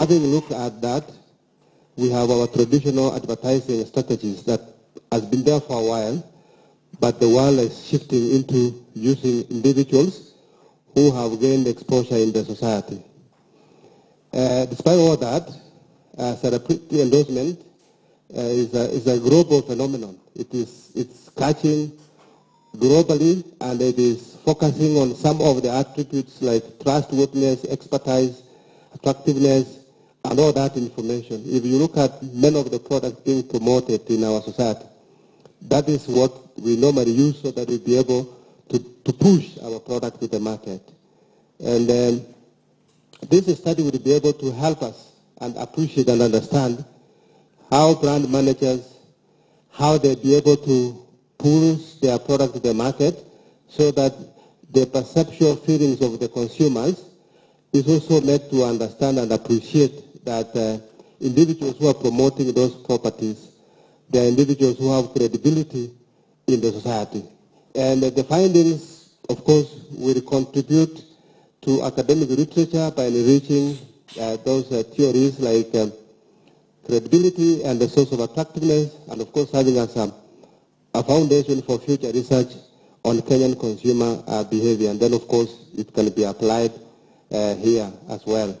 Having looked at that, we have our traditional advertising strategies that has been there for a while, but the world is shifting into using individuals who have gained exposure in the society. Despite all that, celebrity endorsement is a global phenomenon. It's catching globally, and it is focusing on some of the attributes like trustworthiness, expertise, attractiveness, and all that information. If you look at many of the products being promoted in our society, that is what we normally use so that we'll be able to push our product to the market. And this study will be able to help us and appreciate and understand how brand managers, how they'll be able to push their product to the market so that the perceptual feelings of the consumers is also made to understand and appreciate that individuals who are promoting those properties, they are individuals who have credibility in the society. And the findings, of course, will contribute to academic literature by enriching those theories like credibility and the source of attractiveness, and of course having as a foundation for future research on Kenyan consumer behavior. And then, of course, it can be applied here as well.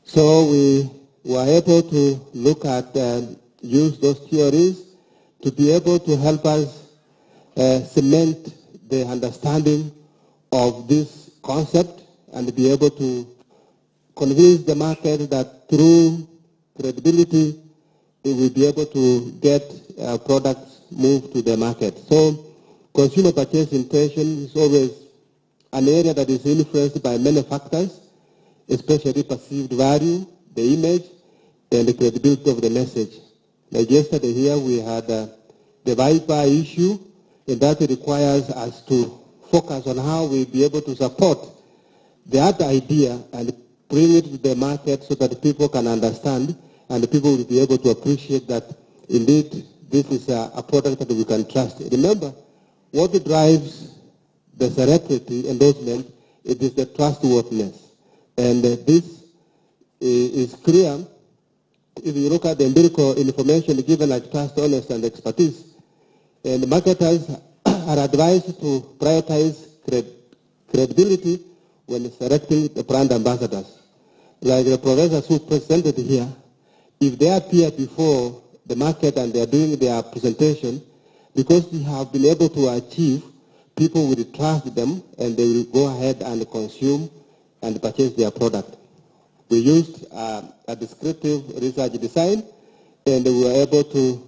So we were able to look at use those theories to be able to help us cement the understanding of this concept and be able to convince the market that through credibility we will be able to get products moved to the market. So consumer purchase intention is always an area that is influenced by many factors, especially perceived value, the image, and the credibility of the message. Like yesterday here we had the Viper issue, and that requires us to focus on how we'll be able to support that idea and bring it to the market so that people can understand and people will be able to appreciate that indeed this is a product that we can trust. Remember, what drives the celebrity endorsement, it is the trustworthiness. And this is clear if you look at the empirical information given like trust, honesty, and expertise. And marketers are advised to prioritize credibility when selecting the brand ambassadors. Like the professors who presented here, if they appear before the market and they are doing their presentation, because they have been able to achieve, people will trust them and they will go ahead and consume and purchase their product. We used a descriptive research design, and we were able to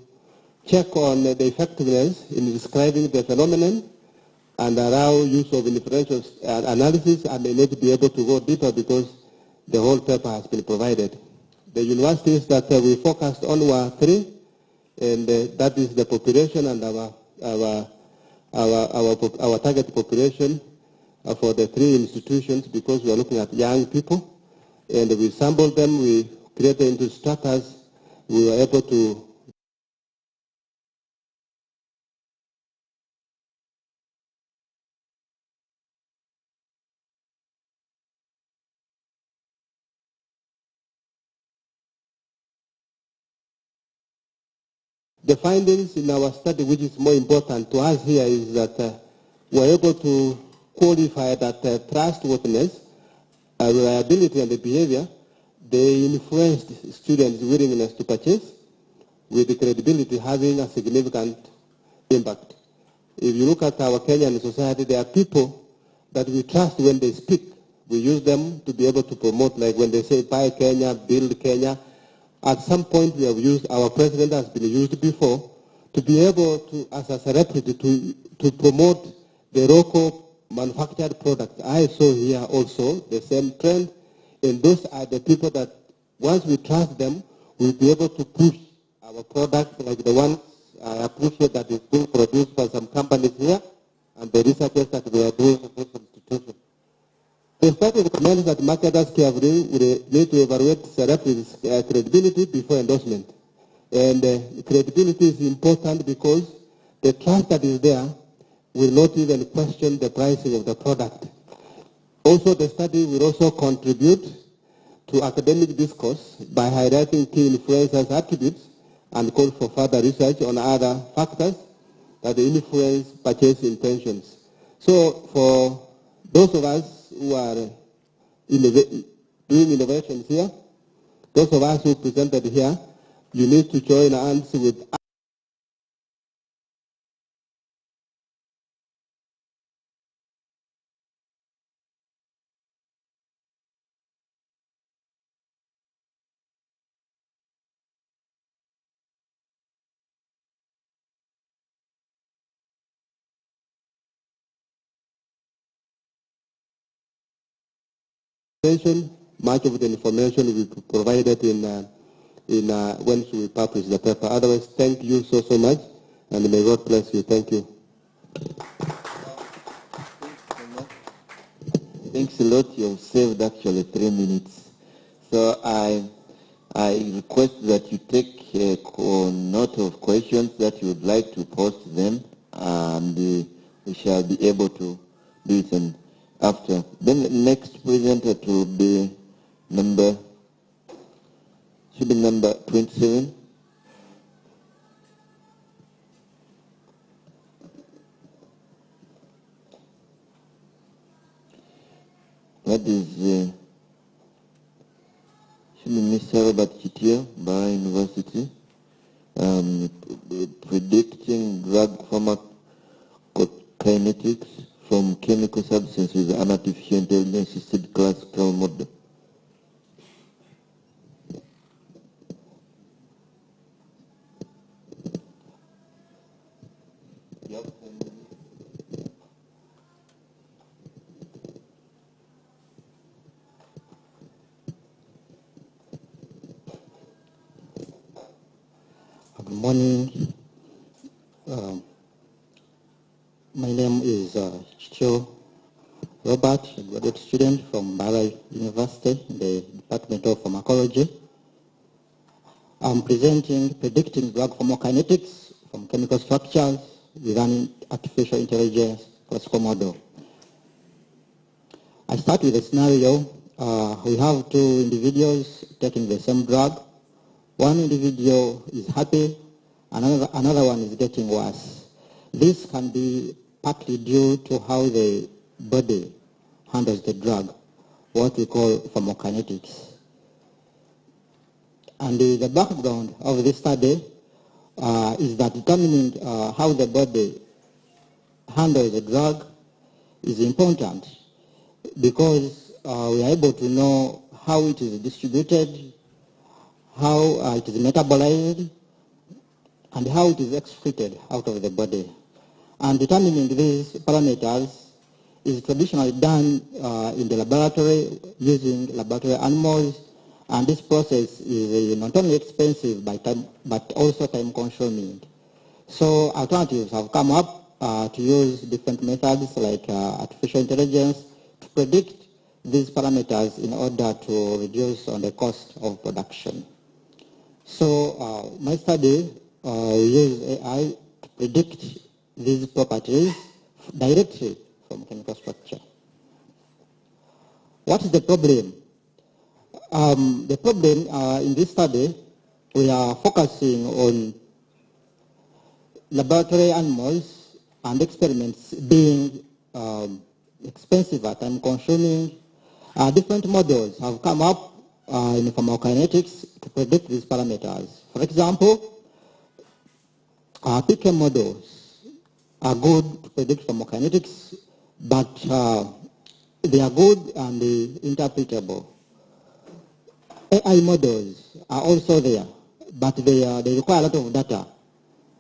check on the effectiveness in describing the phenomenon and allow use of inferential analysis. I may not be able to go deeper because the whole paper has been provided. The universities that we focused on were three, and that is the population and our target population for the three institutions, because we are looking at young people. And we sampled them, we created into stratas, we were able to the findings in our study, which is more important to us here, is that we are able to qualify that trustworthiness, reliability, and the behavior, they influenced students' willingness to purchase, with the credibility having a significant impact. If you look at our Kenyan society, there are people that we trust when they speak. We use them to be able to promote, like when they say, buy Kenya, build Kenya. At some point we have used, our president has been used before, to be able to, as a celebrity, to promote the local manufactured product. I saw here also the same trend, and those are the people that once we trust them, we'll be able to push our product, like the ones I appreciate that is being produced by some companies here, and the researchers that we are doing in this institution. The study recommends that marketers carefully need to evaluate celebrities' credibility before endorsement. And credibility is important because the trust that is there will not even question the pricing of the product. Also, the study will also contribute to academic discourse by highlighting key influencers' attributes and call for further research on other factors that influence purchase intentions. So for those of us who are doing innovations here, those of us who presented here, you need to join hands with much of the information will be provided once we publish the paper. Otherwise, thank you so much, and may God bless you. Thank you. Thanks a lot. You've saved actually 3 minutes. So I request that you take note of questions that you would like to pose to them, and we shall be able to do it after. Then the next presenter to be number 27. That is Mr. Robert Chitio, Bara University, predicting drug pharmacokinetics from chemical substances with an artificial intelligence-assisted classical model. Good morning. My name is Chicho Robert, a graduate student from Bara University in the Department of Pharmacology. I'm presenting predicting drug pharmacokinetics from chemical structures with an artificial intelligence classical model. I start with a scenario. We have two individuals taking the same drug. One individual is happy, another one is getting worse. This can be partly due to how the body handles the drug, what we call pharmacokinetics. And the background of this study is that determining how the body handles the drug is important because we are able to know how it is distributed, how it is metabolized, and how it is excreted out of the body. And determining these parameters is traditionally done in the laboratory using laboratory animals, and this process is not only expensive but also time-consuming. So alternatives have come up to use different methods like artificial intelligence to predict these parameters in order to reduce on the cost of production. So my study uses AI to predict these properties directly from chemical structure. What is the problem? The problem in this study, we are focusing on laboratory animals and experiments being expensive and time-consuming. Different models have come up in pharmacokinetics to predict these parameters. For example, PK models are good to predict pharmacokinetics, but they are good and interpretable. AI models are also there, but they require a lot of data,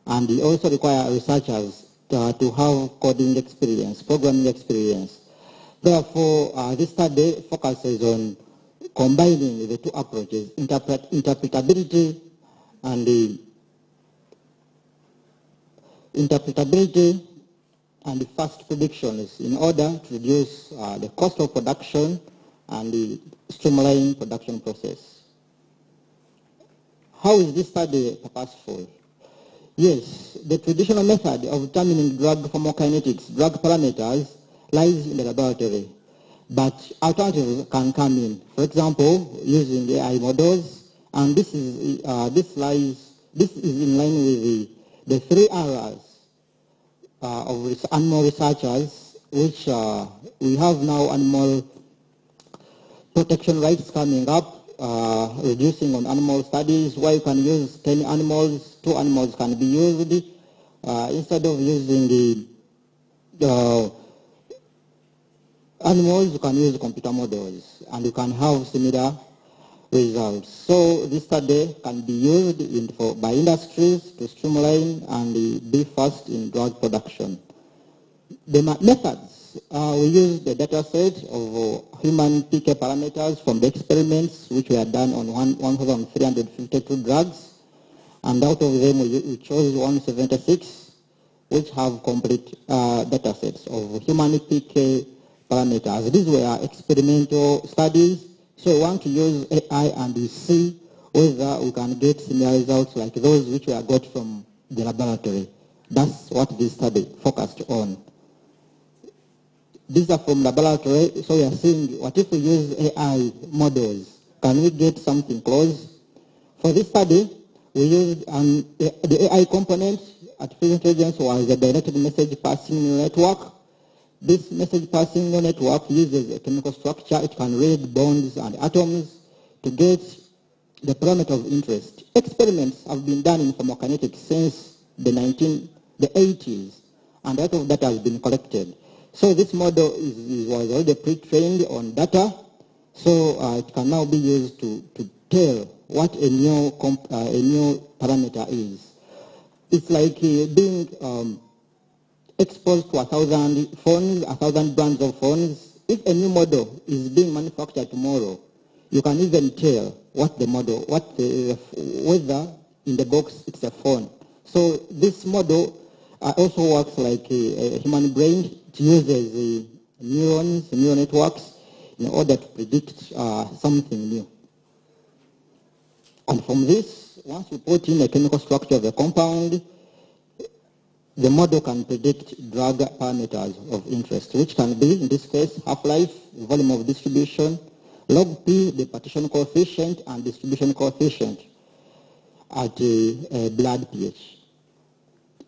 and they also require researchers to have coding experience, programming experience. Therefore, this study focuses on combining the two approaches, interpretability and fast predictions in order to reduce the cost of production and the streamline production process. How is this study purposeful? Yes, the traditional method of determining drug pharmacokinetics, drug parameters, lies in the laboratory. but alternatives can come in. For example, using AI models, and this is in line with the 3 areas of animal researchers, which we have now animal protection rights coming up, reducing on animal studies, where you can use 10 animals, 2 animals can be used, instead of using the animals, you can use computer models, and you can have similar results. So this study can be used by industries to streamline and be fast in drug production. The methods, we use the data set of human PK parameters from the experiments which were done on 1,352 drugs, and out of them we chose 176 which have complete data sets of human PK parameters. These were experimental studies, so we want to use AI and we see whether we can get similar results like those which were got from the laboratory. That's what this study focused on. These are from laboratory, so we are seeing what if we use AI models, can we get something close? For this study, we used the AI component, artificial intelligence, was a directed message passing neural network. This message passing neural network uses a chemical structure. It can read bonds and atoms to get the parameter of interest. Experiments have been done in pharmacokinetics since the 80s, and a lot of data has been collected. So this model was already pre-trained on data, so it can now be used to tell what a new parameter is. It's like being exposed to 1,000 phones, 1,000 brands of phones. If a new model is being manufactured tomorrow, you can even tell what the model, whether in the box it's a phone. So this model also works like a human brain. It uses neurons, neural networks, in order to predict something new. And from this, once you put in a chemical structure of the compound, the model can predict drug parameters of interest, which can be, in this case, half-life, volume of distribution, log P, the partition coefficient, and distribution coefficient at a blood pH.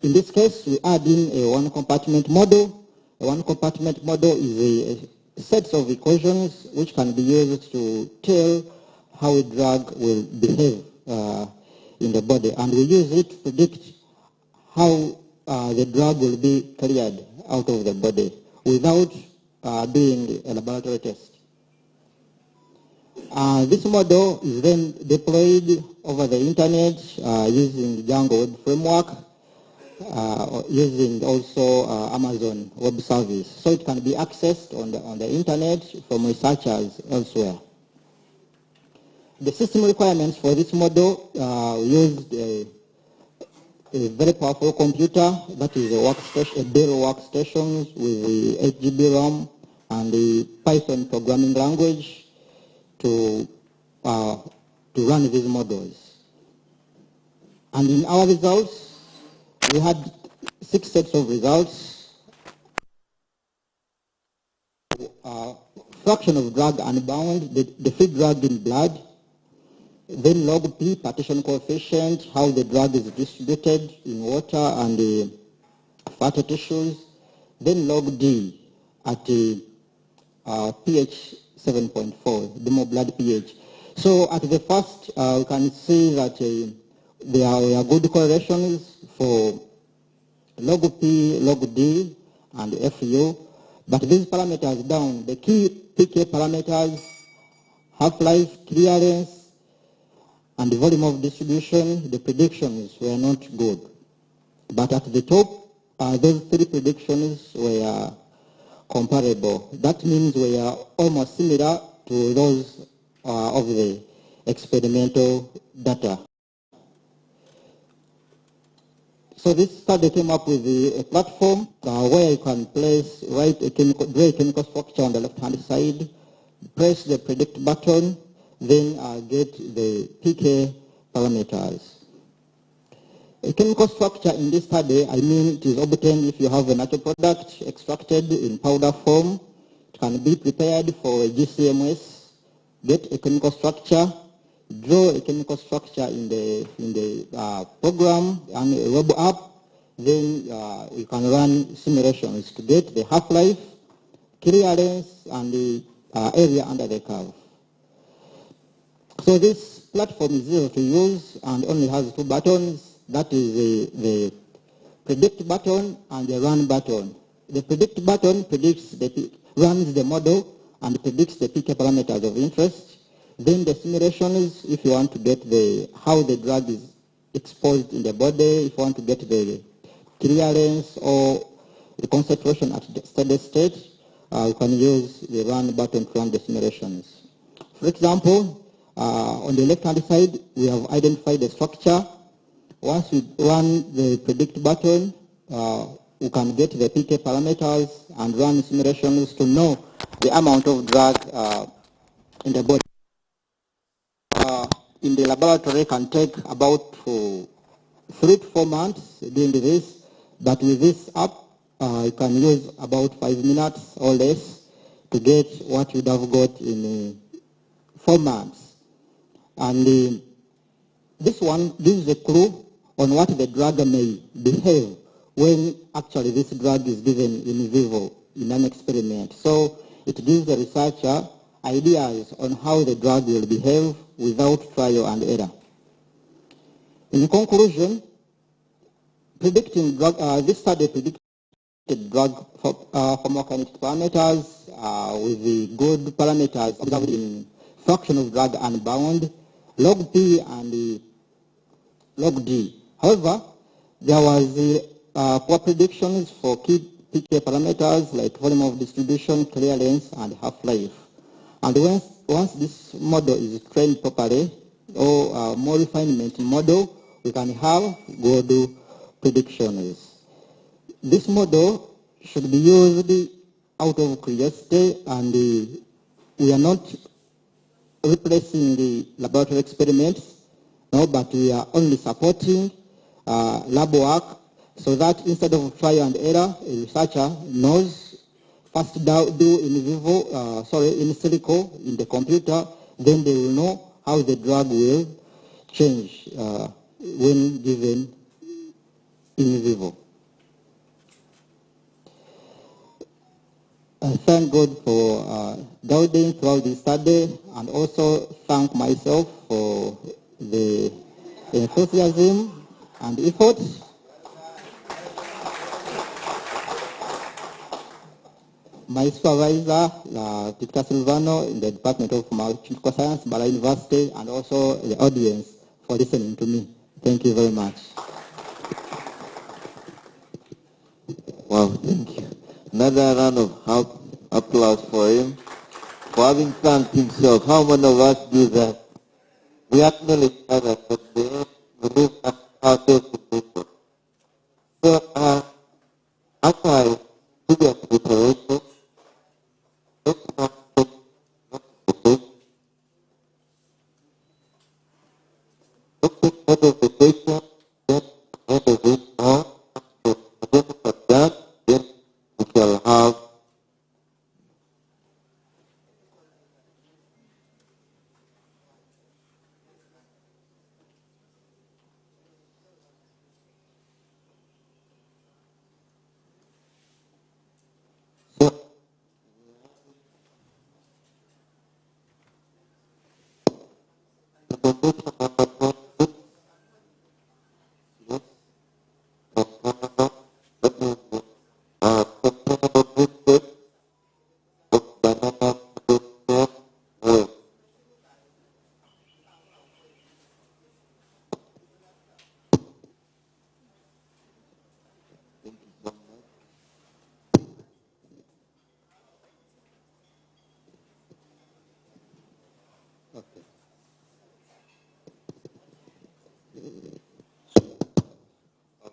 In this case, we add in a one-compartment model. A one-compartment model is a set of equations which can be used to tell how a drug will behave in the body. And we use it to predict how the drug will be cleared out of the body without doing a laboratory test. This model is then deployed over the internet using Django Web Framework, using also Amazon Web Service. So it can be accessed on the internet from researchers elsewhere. The system requirements for this model used a very powerful computer, that is a Dell workstation with the 8 GB RAM and the Python programming language to run these models. And in our results, we had 6 sets of results. Fraction of drug unbound, the free drug in blood, then log P, partition coefficient, how the drug is distributed in water and the fatty tissues, then log D at the pH 7.4, the more blood pH. So at the first, we can see that there are good correlations for log P, log D, and FU, but these parameters down, the key PK parameters, half-life, clearance, and the volume of distribution, the predictions were not good. But at the top, those 3 predictions were comparable. That means we are almost similar to those of the experimental data. So this study came up with a platform where you can write a chemical structure on the left-hand side, press the predict button, then get the PK parameters. A chemical structure in this study, I mean, it is obtained if you have a natural product extracted in powder form. It can be prepared for a GCMS, get a chemical structure, draw a chemical structure in the program and a web app. Then you can run simulations to get the half-life, clearance, and the area under the curve. So this platform is easy to use and only has two buttons. That is the predict button and the run button. The predict button runs the model and predicts the PK parameters of interest. Then the simulations, if you want to get how the drug is exposed in the body, if you want to get the clearance or the concentration at the steady state, you can use the run button to run the simulations. For example, on the left-hand side, we have identified the structure. Once we run the predict button, we can get the PK parameters and run simulations to know the amount of drug in the body. In the laboratory, can take about 3 to 4 months doing this, but with this app, you can use about 5 minutes or less to get what you'd have got in 4 months. And this one gives a clue on what the drug may behave when actually this drug is given in vivo in an experiment. So it gives the researcher ideas on how the drug will behave without trial and error. In conclusion, predicting drug, this study predicted drug pharmacokinetic parameters with the good parameters observed in fraction of drug unbound, log P and log D. However, there was poor predictions for key PK parameters like volume of distribution, clearance, and half-life. And once this model is trained properly, or more refinement model, we can have good predictions. This model should be used out of curiosity, and we are not replacing the laboratory experiments, no, but we are only supporting lab work so that instead of trial and error, a researcher knows first do in vivo, in silico in the computer, then they will know how the drug will change when given in vivo. I thank God for guiding throughout this study, and also thank myself for the enthusiasm and effort. My supervisor, Victor Silvano, in the Department of Pharmaceutical Science, Bala University, and also the audience for listening to me. Thank you very much. Wow, thank you. Another round of applause for him for having thanked himself. How many of us do that? We acknowledge others, but we look at ourselves to people. So, after I do the preparation, let's not take note of the patient, then end of it all. So, once we have done, then we shall have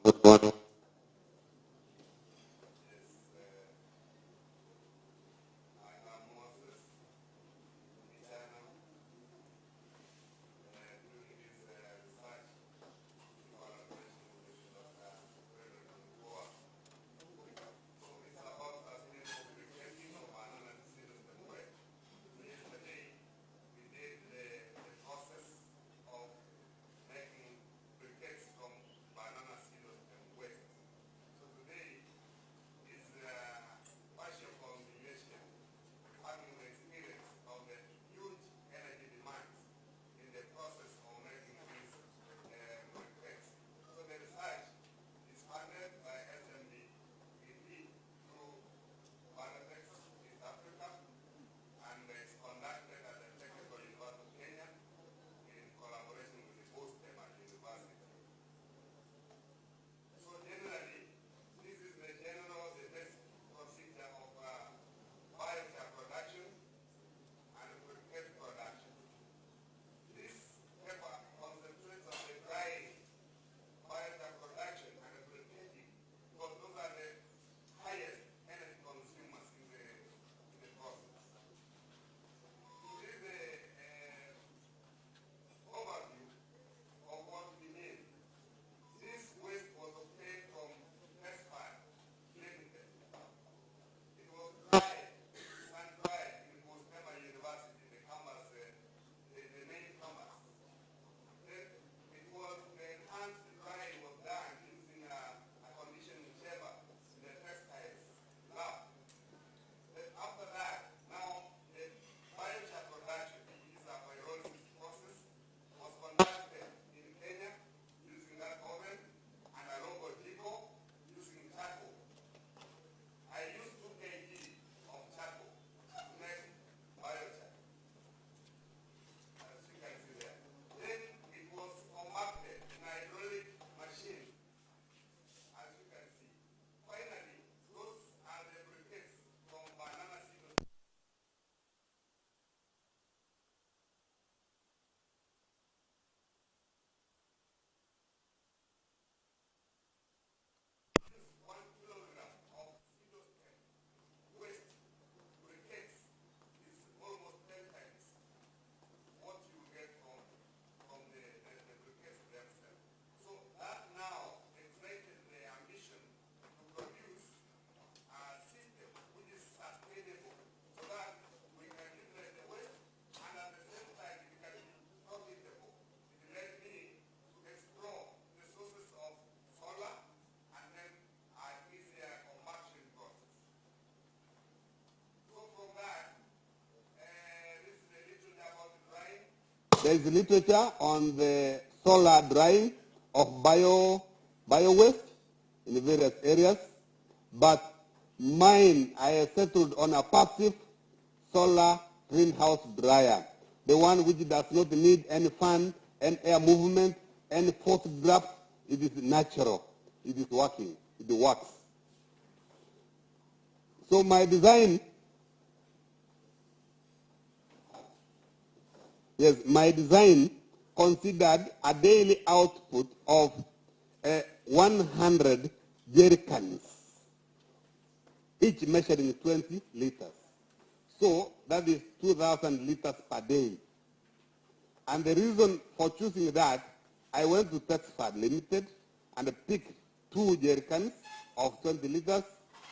good morning. There is literature on the solar drying of bio waste in various areas, but mine, I have settled on a passive solar greenhouse dryer, the one which does not need any fan, any air movement, any forced draft. It is natural. It is working. It works. So my design, considered a daily output of 100 jerry cans, each measuring 20 liters. So that is 2,000 liters per day. And the reason for choosing that, I went to Texford Limited and picked 2 jerry cans of 20 liters,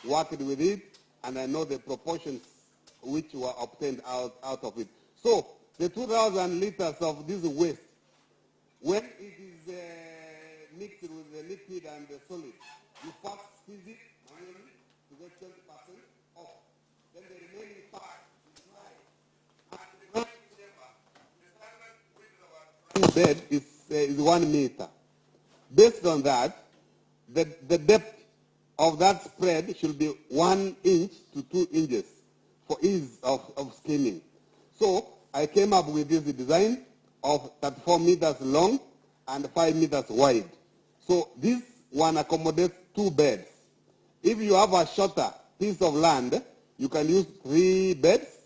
worked with it, and I know the proportions which were obtained out of it. So the 2,000 liters of this waste, when it is mixed with the liquid and the solid, you first squeeze it manually to get 20% off. Then the remaining part is dry. And the drying chamber, the standard width of our bed is 1 meter. Based on that, the depth of that spread should be 1 inch to 2 inches for ease of skimming. So I came up with this design of 34 meters long and 5 meters wide. So this one accommodates 2 beds. If you have a shorter piece of land, you can use 3 beds,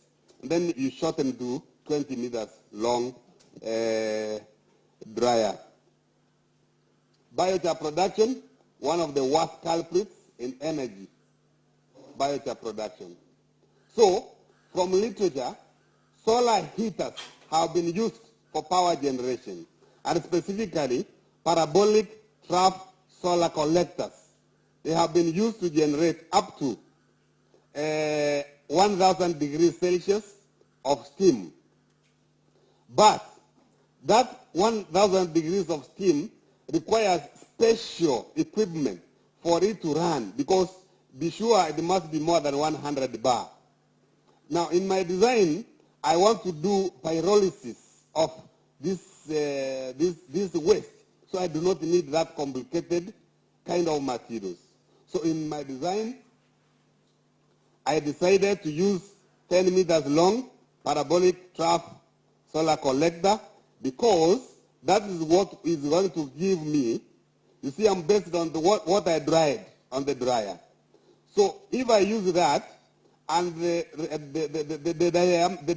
and then you shorten to 20 meters long dryer. Biochar production, one of the worst culprits in energy, biochar production. So, from literature, solar heaters have been used for power generation, and specifically parabolic trough solar collectors. They have been used to generate up to 1,000 degrees Celsius of steam. But that 1,000 degrees of steam requires special equipment for it to run, because be sure it must be more than 100 bar. Now, in my design, I want to do pyrolysis of this waste, so I do not need that complicated kind of materials. So in my design, I decided to use 10 meters long parabolic trough solar collector, because that is what is going to give me, you see, I'm based on what I dried on the dryer. So if I use that, and the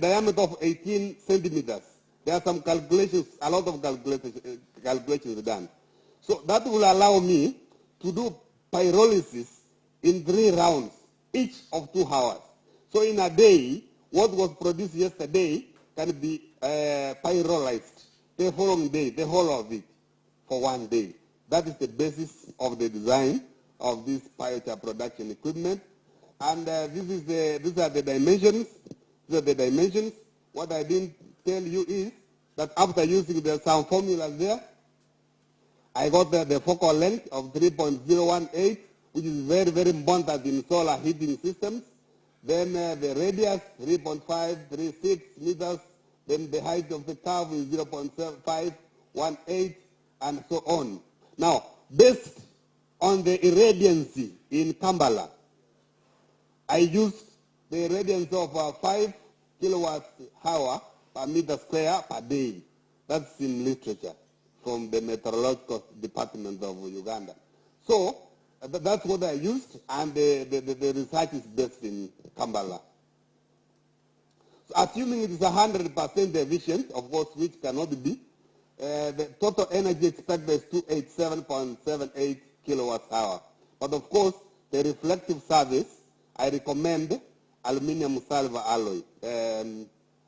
diameter of 18 centimeters, there are some calculations, a lot of calculations done. So that will allow me to do pyrolysis in 3 rounds, each of 2 hours. So in a day, what was produced yesterday can be pyrolyzed the following day, the whole of it, for 1 day. That is the basis of the design of this biochar production equipment. And these are the dimensions. These are the dimensions. What I didn't tell you is that after using some formulas there, I got the focal length of 3.018, which is very, very important in solar heating systems. Then the radius, 3.536 meters. Then the height of the curve is 0.7518, and so on. Now, based on the irradiancy in Kampala, I used the irradiance of 5 kilowatts hour per meter square per day. That's in literature from the Meteorological Department of Uganda. So that's what I used, and the research is based in Kampala. So assuming it is 100% efficient, of course, which cannot be, the total energy expected is 287.78 kilowatts hour. But of course, the reflective surface, I recommend aluminum silver alloy.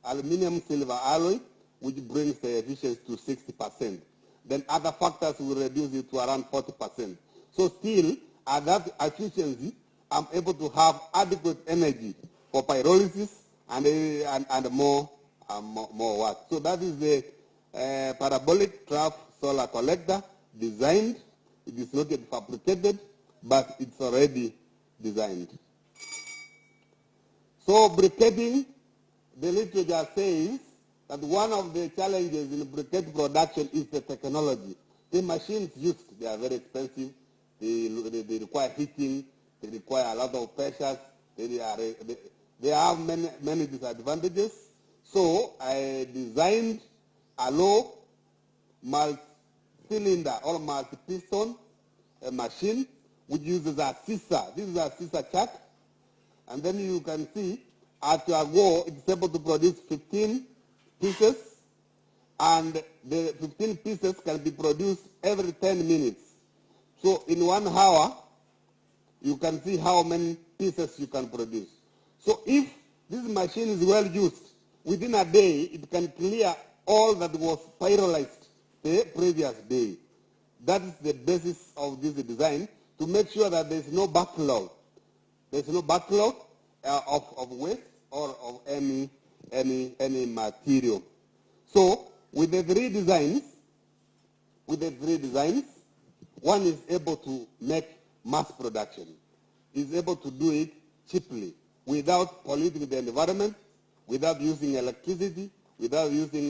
Aluminum silver alloy, which brings the efficiency to 60%. Then other factors will reduce it to around 40%. So still, at that efficiency, I'm able to have adequate energy for pyrolysis and more work. So that is the parabolic trough solar collector designed. It is not yet fabricated, but it's already designed. So briquetting, the literature says that one of the challenges in briquette production is the technology. The machines used, they are very expensive. They require heating. They require a lot of pressures. They have many disadvantages. So I designed a low multi-cylinder or multi-piston machine which uses a scissor. This is a scissor chuck. And then you can see after a go, it's able to produce 15 pieces. And the 15 pieces can be produced every 10 minutes. So in 1 hour, you can see how many pieces you can produce. So if this machine is well used, within a day, it can clear all that was pyrolyzed the previous day. That is the basis of this design, to make sure that there is no backlog. There is no backlog of waste or of any material. So with the three designs, one is able to make mass production, is able to do it cheaply, without polluting the environment, without using electricity, without using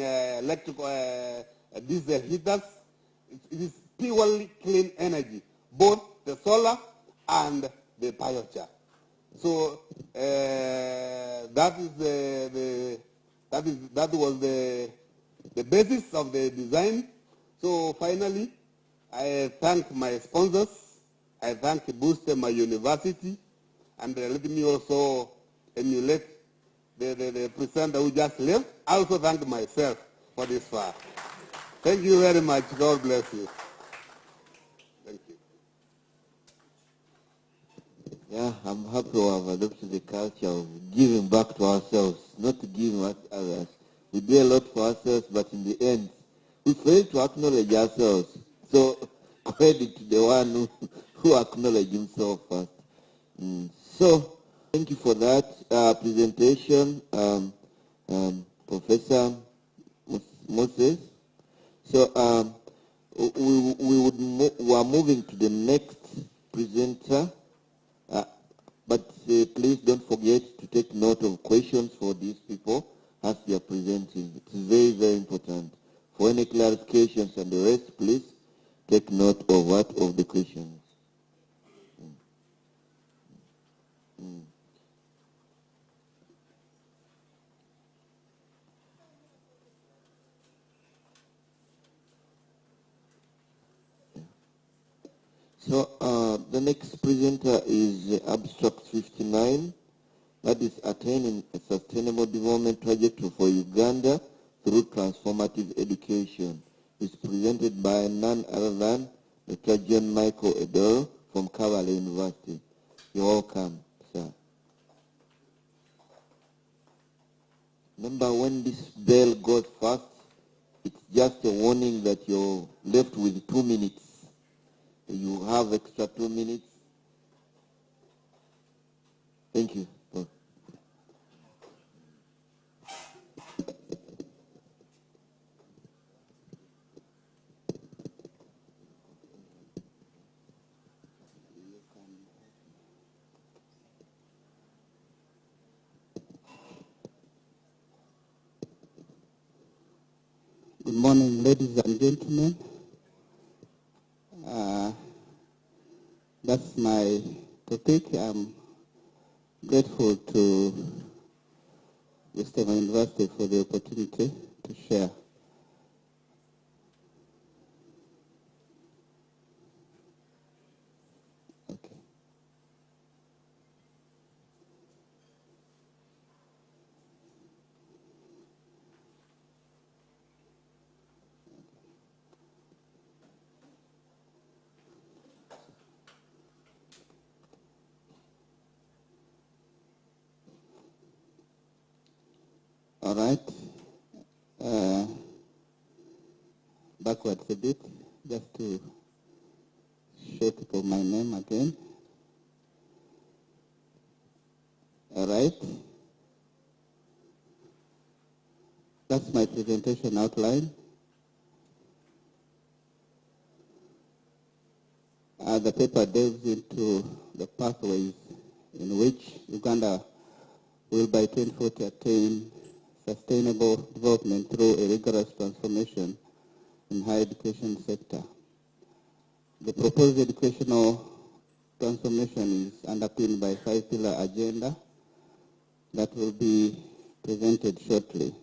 diesel heaters. It is purely clean energy, both the solar and the biochar. So that was the basis of the design. So finally, I thank my sponsors. I thank Busitema University, and let me also emulate the presenter who just left. I also thank myself for this far. Thank you very much. God bless you. Thank you. Yeah, I'm happy to have adopted the culture of giving back to ourselves, not to give to others. We do a lot for ourselves, but in the end, we fail to acknowledge ourselves. So credit to the one who acknowledged himself first. So thank you for that presentation, Professor Moses. So we are moving to the next presenter, but please don't forget to take note of questions for these people as they are presenting. It's very, very important. For any clarifications and the rest, please take note of the questions. So the next presenter is Abstract 59. That is attaining a sustainable development trajectory for Uganda through transformative education. It's presented by none other than Dr. John Michael Edoro from Kavala University. You're welcome, sir. Remember, when this bell goes fast, it's just a warning that you're left with 2 minutes. You have extra 2 minutes. Thank you. Good morning, ladies and gentlemen. That's my topic. I'm grateful to Busitema University for the opportunity to share. Okay. All right. Backwards a bit, just to show people my name again. All right. That's my presentation outline. The paper delves into the pathways in which Uganda will by 2040 attain sustainable development through a rigorous transformation in higher education sector. The proposed educational transformation is underpinned by a 5-pillar agenda that will be presented shortly.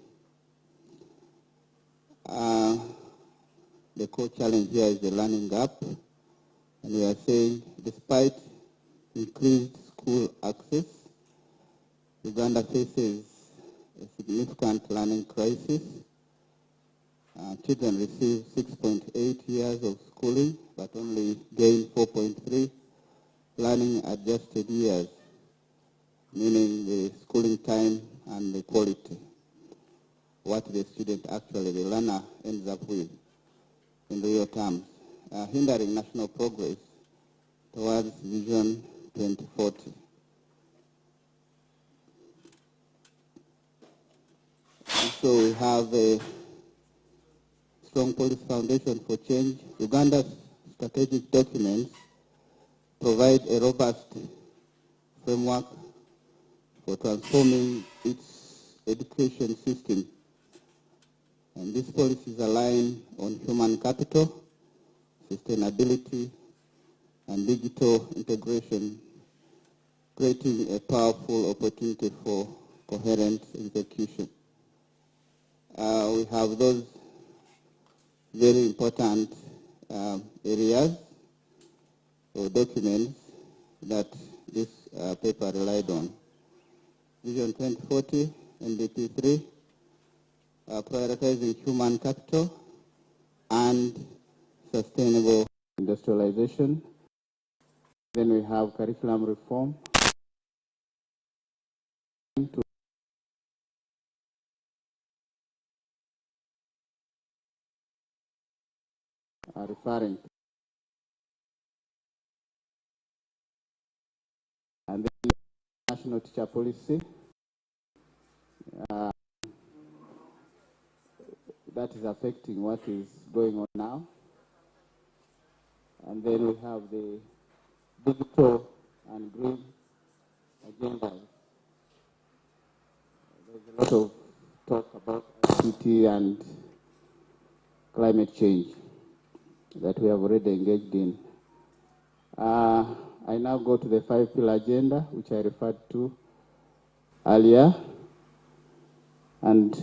The core challenge here is the learning gap, and we are saying despite increased school access, Uganda faces a significant learning crisis. Children receive 6.8 years of schooling, but only gain 4.3 learning adjusted years, meaning the schooling time and the quality, what the student actually, the learner, ends up with in real terms, hindering national progress towards Vision 2040. So we have a strong policy foundation for change. Uganda's strategic documents provide a robust framework for transforming its education system. And these policies align on human capital, sustainability, and digital integration, creating a powerful opportunity for coherent execution. We have those very important areas or documents that this paper relied on. Vision 2040, NDP 3, prioritizing human capital and sustainable industrialization. Then we have curriculum reform. Referring to. And then national teacher policy. That is affecting what is going on now. And then we have the digital and green agenda. There's a lot of talk about ICT and climate change that we have already engaged in. I now go to the 5-pillar agenda, which I referred to earlier. And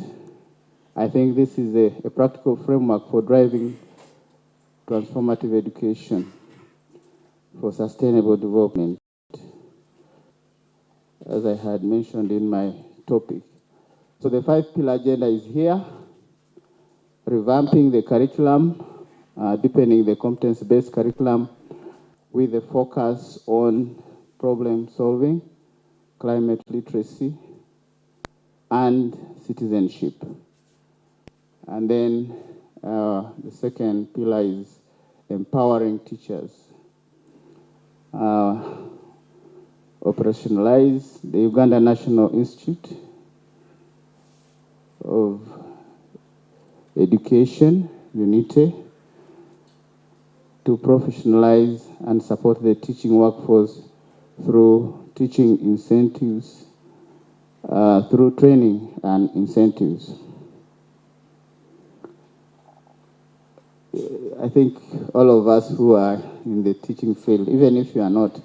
I think this is a practical framework for driving transformative education for sustainable development, as I had mentioned in my topic. So the 5-pillar agenda is here: revamping the curriculum, deepening the competence-based curriculum with a focus on problem solving, climate literacy, and citizenship. And then the second pillar is empowering teachers. Operationalize the Uganda National Institute of Education, UNITE, to professionalize and support the teaching workforce through teaching incentives, through training and incentives. I think all of us who are in the teaching field, even if you are not,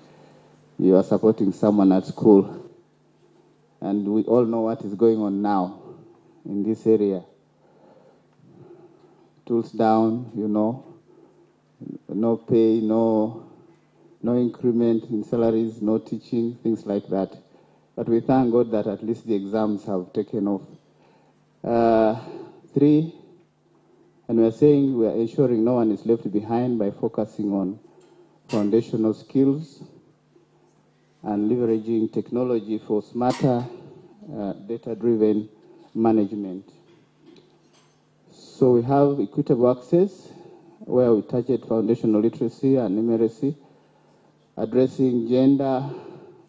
you are supporting someone at school. And we all know what is going on now in this area. Tools down, you know, no pay, no increment in salaries, no teaching, things like that. But we thank God that at least the exams have taken off. 3, and we are saying we are ensuring no one is left behind by focusing on foundational skills and leveraging technology for smarter, data-driven management. So we have equitable access, where we target foundational literacy and numeracy, addressing gender,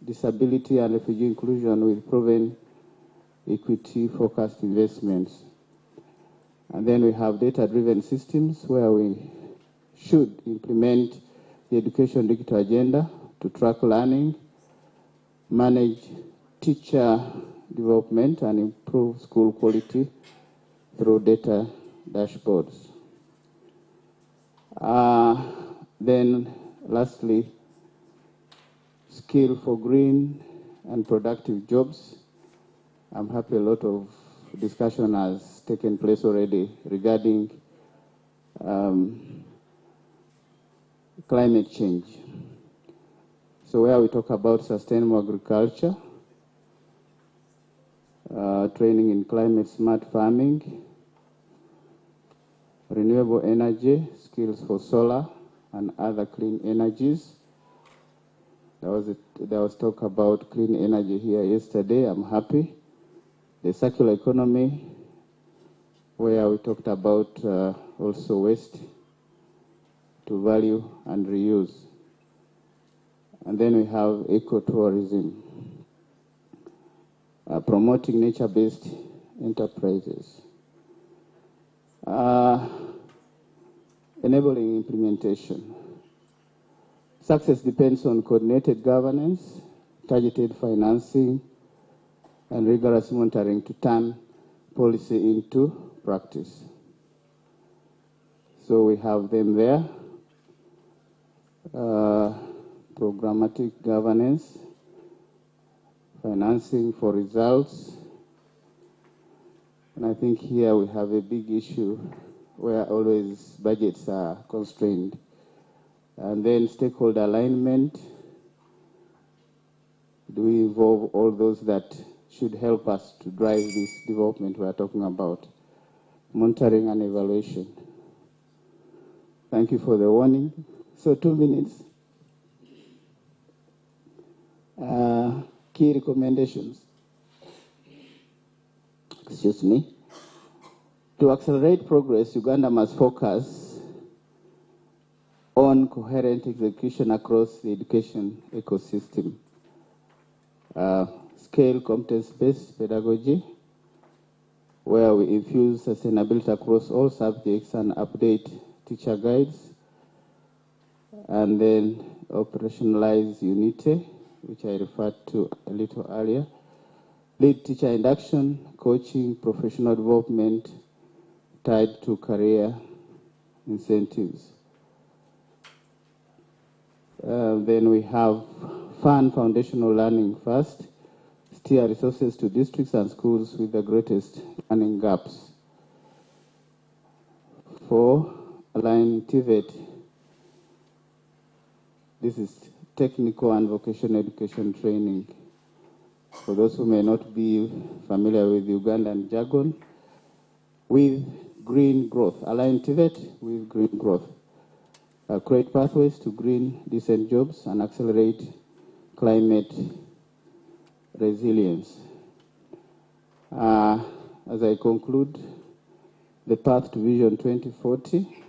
disability, and refugee inclusion with proven equity-focused investments. And then we have data-driven systems, where we should implement the education digital agenda to track learning, manage teacher development and improve school quality through data dashboards. Then lastly, skill for green and productive jobs. I'm happy a lot of discussion has taken place already regarding climate change. So where we talk about sustainable agriculture, training in climate smart farming, renewable energy, skills for solar and other clean energies. There was talk about clean energy here yesterday. I'm happy. The circular economy, where we talked about also waste to value and reuse. And then we have ecotourism, promoting nature-based enterprises, enabling implementation. Success depends on coordinated governance, targeted financing, and rigorous monitoring to turn policy into practice. So we have them there. Programmatic governance, financing for results. And I think here we have a big issue where always budgets are constrained. And then stakeholder alignment. Do we involve all those that should help us to drive this development we are talking about? Monitoring and evaluation. Thank you for the warning. So 2 minutes. Key recommendations. Excuse me. To accelerate progress, Uganda must focus on coherent execution across the education ecosystem. Scale competence-based pedagogy, where we infuse sustainability across all subjects and update teacher guides, and then operationalize unity, which I referred to a little earlier. Lead teacher induction, coaching, professional development tied to career incentives. Then we have fund foundational learning first, steer resources to districts and schools with the greatest learning gaps. 4, align TVET. This is technical and vocational education training. For those who may not be familiar with Ugandan jargon, with green growth. Align TVET with green growth. Create pathways to green, decent jobs and accelerate climate resilience. As I conclude, the path to Vision 2040.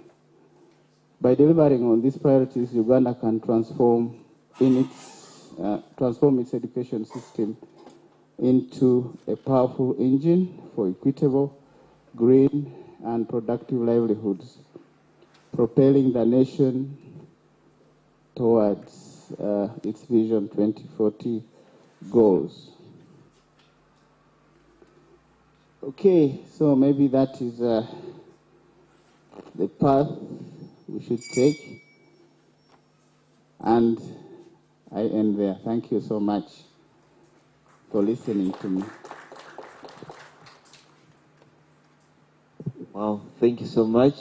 By delivering on these priorities, Uganda can transform its education system into a powerful engine for equitable, green, and productive livelihoods, propelling the nation towards its Vision 2040 goals. Okay, so maybe that is the path we should take, and I end there. Thank you so much for listening to me. Wow, thank you so much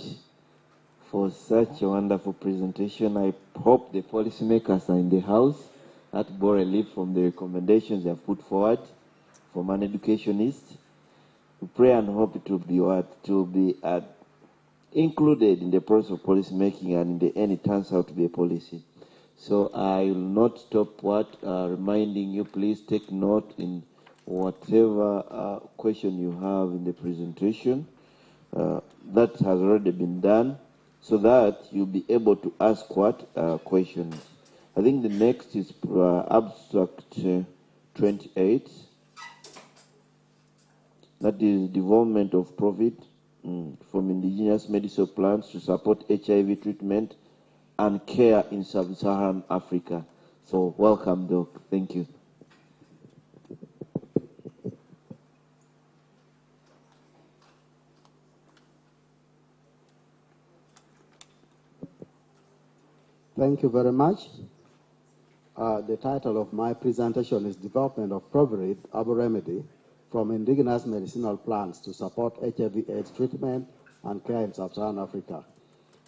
for such a wonderful presentation. I hope the policymakers are in the house that bore a leaf from the recommendations they have put forward from an educationist. We pray and hope it will be included in the process of policy making, and in the end it turns out to be a policy. So I will not stop reminding you, please take note in whatever question you have in the presentation. That has already been done, so that you'll be able to ask questions. I think the next is abstract 28. That is development of profit from indigenous medicinal plants to support HIV treatment and care in sub-Saharan Africa. So welcome, Doc. Thank you. Thank you very much. The title of my presentation is Development of Proverib Herbal Remedy from Indigenous Medicinal Plants to Support HIV/AIDS Treatment and Care in Sub-Saharan Africa.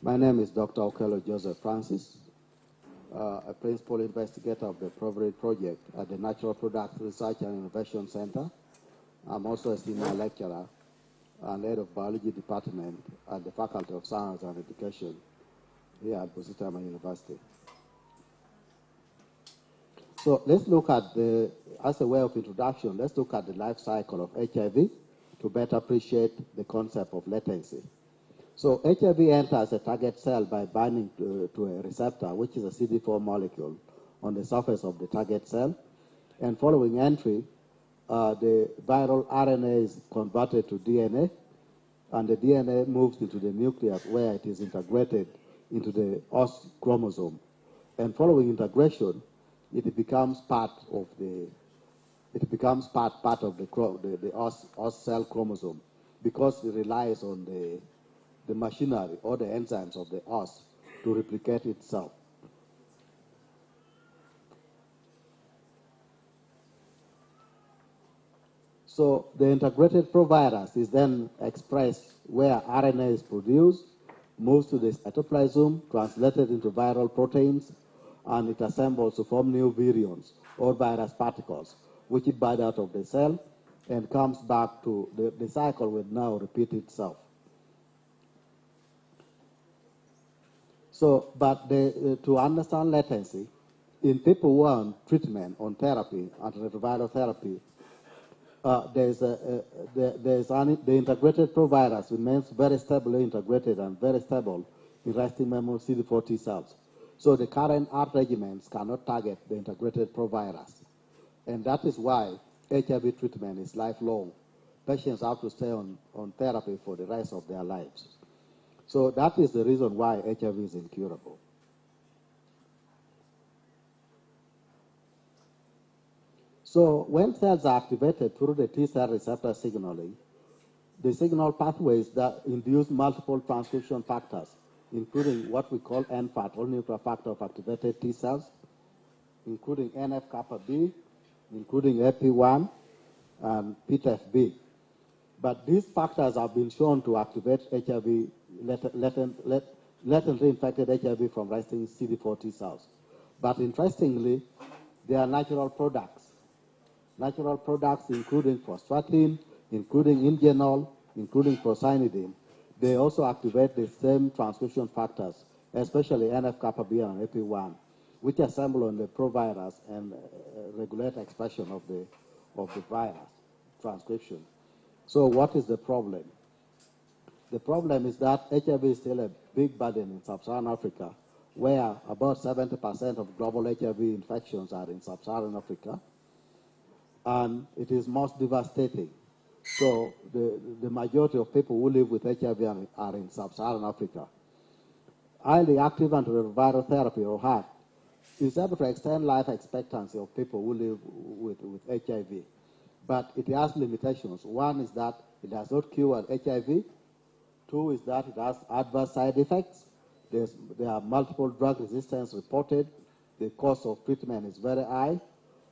My name is Dr. Okello Joseph Francis, a principal investigator of the Proverib project at the Natural Products Research and Innovation Center. I'm also a senior lecturer and head of biology department at the Faculty of Science and Education here at Busitema University. So let's look at as a way of introduction, let's look at the life cycle of HIV to better appreciate the concept of latency. So HIV enters a target cell by binding to a receptor, which is a CD4 molecule on the surface of the target cell. And following entry, the viral RNA is converted to DNA, and the DNA moves into the nucleus where it is integrated into the host chromosome. And following integration, it becomes part of the host cell chromosome because it relies on the machinery or the enzymes of the host to replicate itself. So the integrated provirus is then expressed where RNA is produced, moves to the cytoplasm, translated into viral proteins, and it assembles to form new virions or virus particles, which bud out of the cell and comes back to the cycle will now repeat itself. So, but to understand latency, in people who are on treatment, on therapy, antiretroviral therapy, the integrated provirus remains very stably integrated and very stable in resting memory CD4 T cells. So the current ART regimens cannot target the integrated provirus. And that is why HIV treatment is lifelong. Patients have to stay on therapy for the rest of their lives. So that is the reason why HIV is incurable. So when cells are activated through the T cell receptor signaling, the signal pathways that induce multiple transcription factors, including what we call NFAT, or nuclear factor of activated T cells, including NF-kappa B, including AP1, and PTEF-B. But these factors have been shown to activate HIV, latently infected HIV from resting CD4 T cells. But interestingly, they are natural products. Natural products including prostratin, including ingenol, including procyanidin. They also activate the same transcription factors, especially NF-kappa B and AP1, which assemble on the provirus and regulate expression of the virus transcription. So what is the problem? The problem is that HIV is still a big burden in sub-Saharan Africa, where about 70% of global HIV infections are in sub-Saharan Africa, and it is most devastating. So the majority of people who live with HIV are in sub-Saharan Africa. Highly active antiretroviral therapy, or HAT, is able to extend life expectancy of people who live with HIV. But it has limitations. One is that it does not cure HIV. Two is that it has adverse side effects. There are multiple drug resistance reported. The cost of treatment is very high.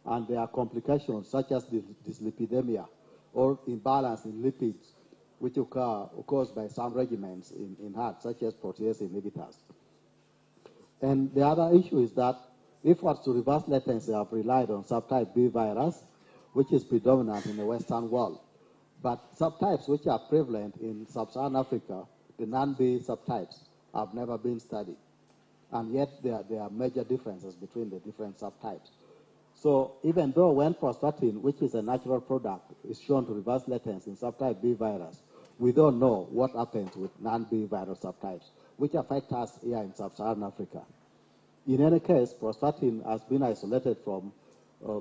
And there are complications such as dyslipidemia or imbalance in lipids, which occur caused by some regimens in heart, such as protease inhibitors. And the other issue is that efforts to reverse latency have relied on subtype B virus, which is predominant in the Western world. But subtypes which are prevalent in sub-Saharan Africa, the non-B subtypes, have never been studied. And yet there are major differences between the different subtypes. So even though when prostratin, which is a natural product, is shown to reverse latency in subtype B virus, we don't know what happens with non-B virus subtypes, which affect us here in sub-Saharan Africa. In any case, prostratin has been isolated from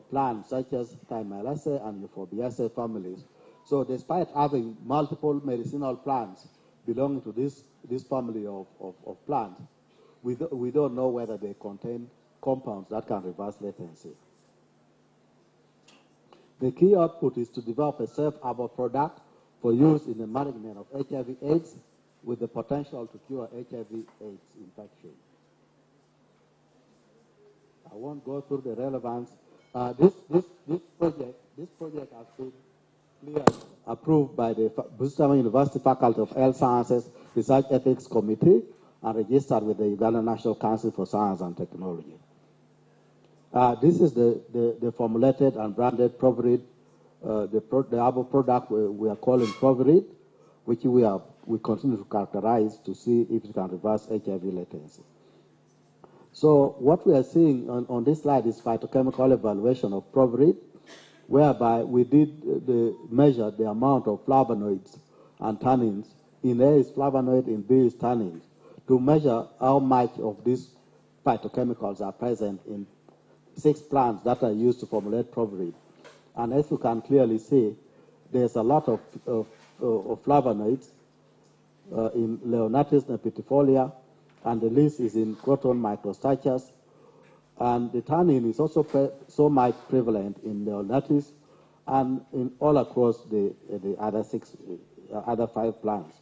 plants such as Thymelaceae and Euphobiaceae families. So despite having multiple medicinal plants belonging to this family of plants, we don't know whether they contain compounds that can reverse latency. The key output is to develop a safe herbal product for use in the management of HIV/AIDS with the potential to cure HIV/AIDS infection. won't go through the relevance. This project has been clearly approved by the Busitema University Faculty of Health Sciences Research Ethics Committee and registered with the Uganda National Council for Science and Technology. This is the formulated and branded Provirid, the herbal product we are calling Provirid, which we continue to characterize to see if it can reverse HIV latency. So what we are seeing on this slide is phytochemical evaluation of Provirid, whereby we did measure the amount of flavonoids and tannins. In A is flavonoid, in B is tannins, to measure how much of these phytochemicals are present in 6 plants that are used to formulate Provirid. And as you can clearly see, there's a lot of flavonoids in Leonatis nepitifolia, and the least is in croton microstarches. And the tannin is also so much prevalent in Leonatis and in all across the other 5 plants.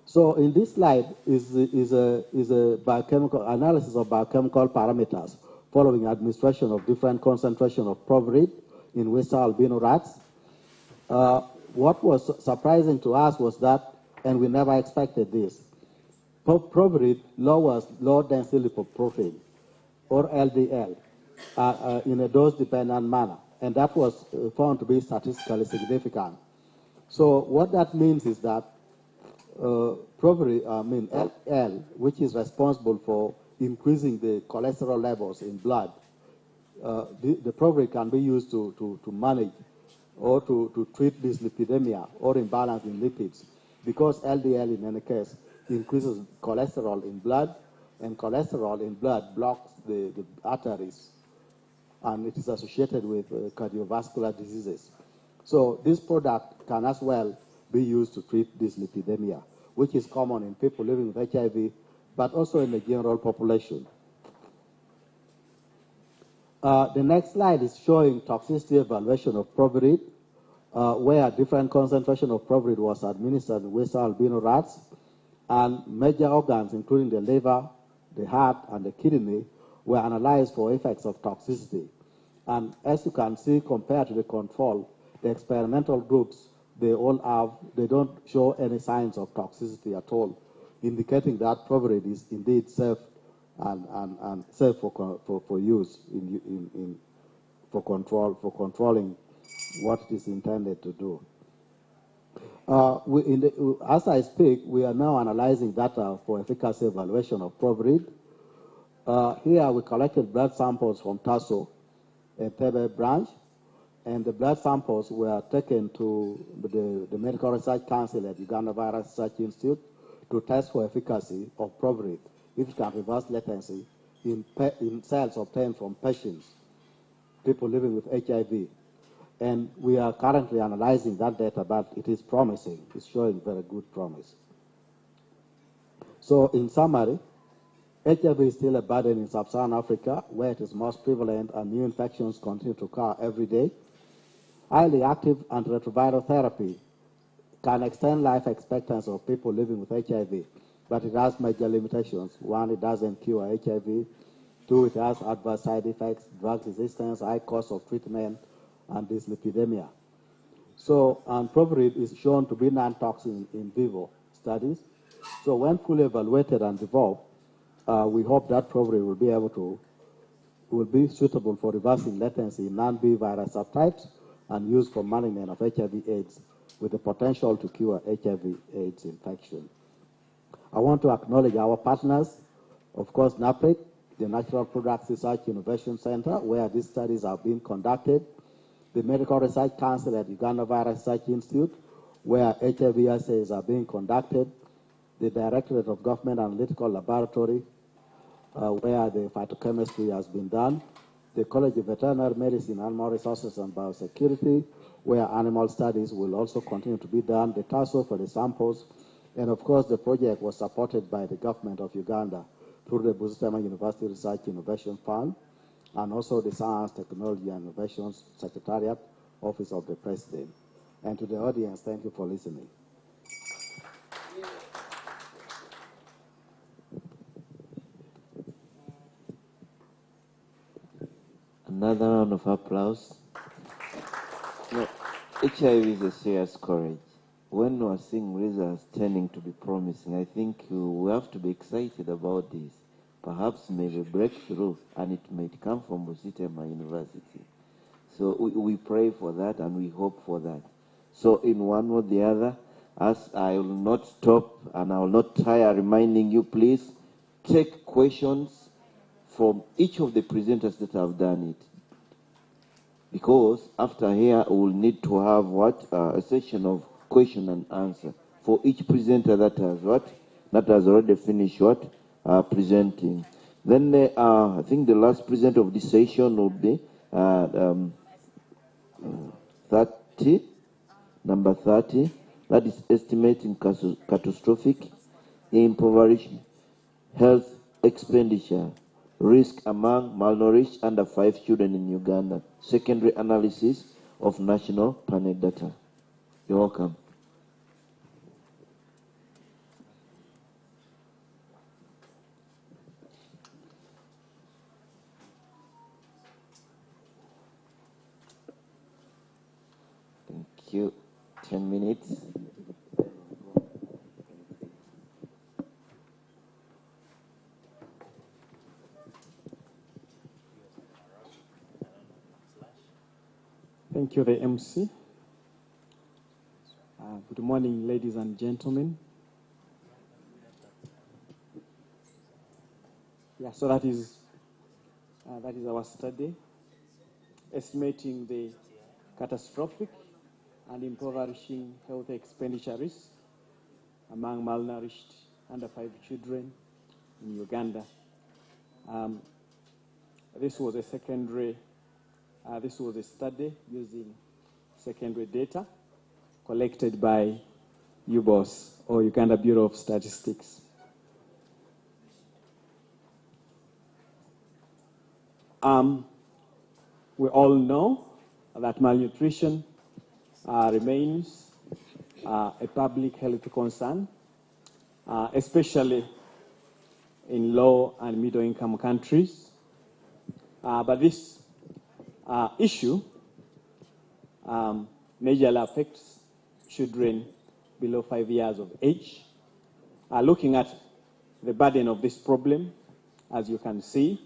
So in this slide is a biochemical analysis of biochemical parameters following administration of different concentration of Provirid in Western albino rats. What was surprising to us was that, and we never expected this, Provirid lowers low-density lipoprotein, or LDL, in a dose-dependent manner, and that was found to be statistically significant. So what that means is that LDL, which is responsible for increasing the cholesterol levels in blood, the Provirid can be used to manage or to treat dyslipidemia or imbalance in lipids, because LDL in any case increases cholesterol in blood, and cholesterol in blood blocks the arteries, and it is associated with cardiovascular diseases. So this product can as well be used to treat dyslipidemia, which is common in people living with HIV, but also in the general population. The next slide is showing toxicity evaluation of Provirid, where different concentration of Provirid was administered in Western albino rats, and major organs, including the liver, the heart, and the kidney, were analyzed for effects of toxicity. And as you can see, compared to the control, the experimental groups, they don't show any signs of toxicity at all, indicating that Provirid is indeed safe and safe for use for controlling what it is intended to do. As I speak, we are now analyzing data for efficacy evaluation of Provirid. Here we collected blood samples from Tasso, a Tebe branch, and the blood samples were taken to the Medical Research Council at Uganda Virus Research Institute to test for efficacy of Provirid, if it can reverse latency in cells obtained from patients, people living with HIV. And we are currently analyzing that data, but it is promising. It's showing very good promise. So in summary, HIV is still a burden in sub-Saharan Africa, where it is most prevalent and new infections continue to occur every day. Highly active antiretroviral therapy can extend life expectancy of people living with HIV, but it has major limitations. 1, it doesn't cure HIV. 2, it has adverse side effects, drug resistance, high cost of treatment, and dyslipidemia. So, and Provirid is shown to be non-toxic in vivo studies. So when fully evaluated and developed, we hope that Provirid will be suitable for reversing latency in non-B virus subtypes and used for management of HIV/AIDS with the potential to cure HIV/AIDS infection. I want to acknowledge our partners, of course, NAPRIC, the Natural Products Research Innovation Center, where these studies are being conducted, the Medical Research Council at Uganda Virus Research Institute, where HIV assays are being conducted, the Directorate of Government Analytical Laboratory, where the phytochemistry has been done, the College of Veterinary Medicine, Animal Resources and Biosecurity, where animal studies will also continue to be done, the TASO for the samples, and of course the project was supported by the government of Uganda through the Busitema University Research Innovation Fund, and also the Science, Technology and Innovations Secretariat, Office of the President. And to the audience, thank you for listening. another round of applause. No, HIV is a serious scourge. When we are seeing results turning to be promising, I think we have to be excited about this. Perhaps maybe a breakthrough, and it might come from Busitema University. So we pray for that and we hope for that. So in one or the other, as I will not stop and I will not tire reminding you, please take questions from each of the presenters that have done it. Because after here, we will need to have a session of question and answer for each presenter that has already finished presenting. Then I think the last presenter of this session will be number 30, that is estimating catastrophic impoverished health expenditure risk among malnourished under 5 children in Uganda. Secondary analysis of national panel data. You're welcome. Thank you. 10 minutes. Thank you, the MC. Good morning, ladies and gentlemen. Yeah, so that is our study, estimating the catastrophic and impoverishing health expenditures among malnourished under 5 children in Uganda. This was a study using secondary data collected by UBOS, or Uganda Bureau of Statistics. We all know that malnutrition remains a public health concern, especially in low and middle income countries. But this issue majorly affects children below 5 years of age. Looking at the burden of this problem, as you can see,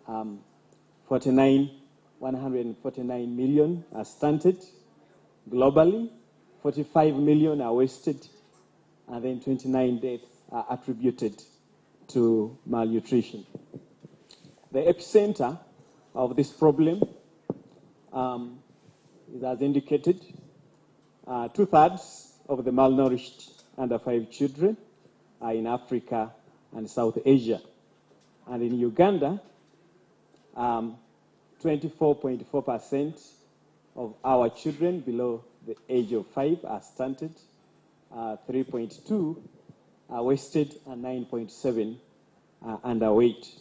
149 million are stunted globally, 45 million are wasted, and then 29 deaths are attributed to malnutrition. The epicenter of this problem is as indicated. 2/3 of the malnourished under 5 children are in Africa and South Asia. And in Uganda, 24.4% of our children below the age of 5 are stunted, 3.2 are wasted, and 9.7 are underweight.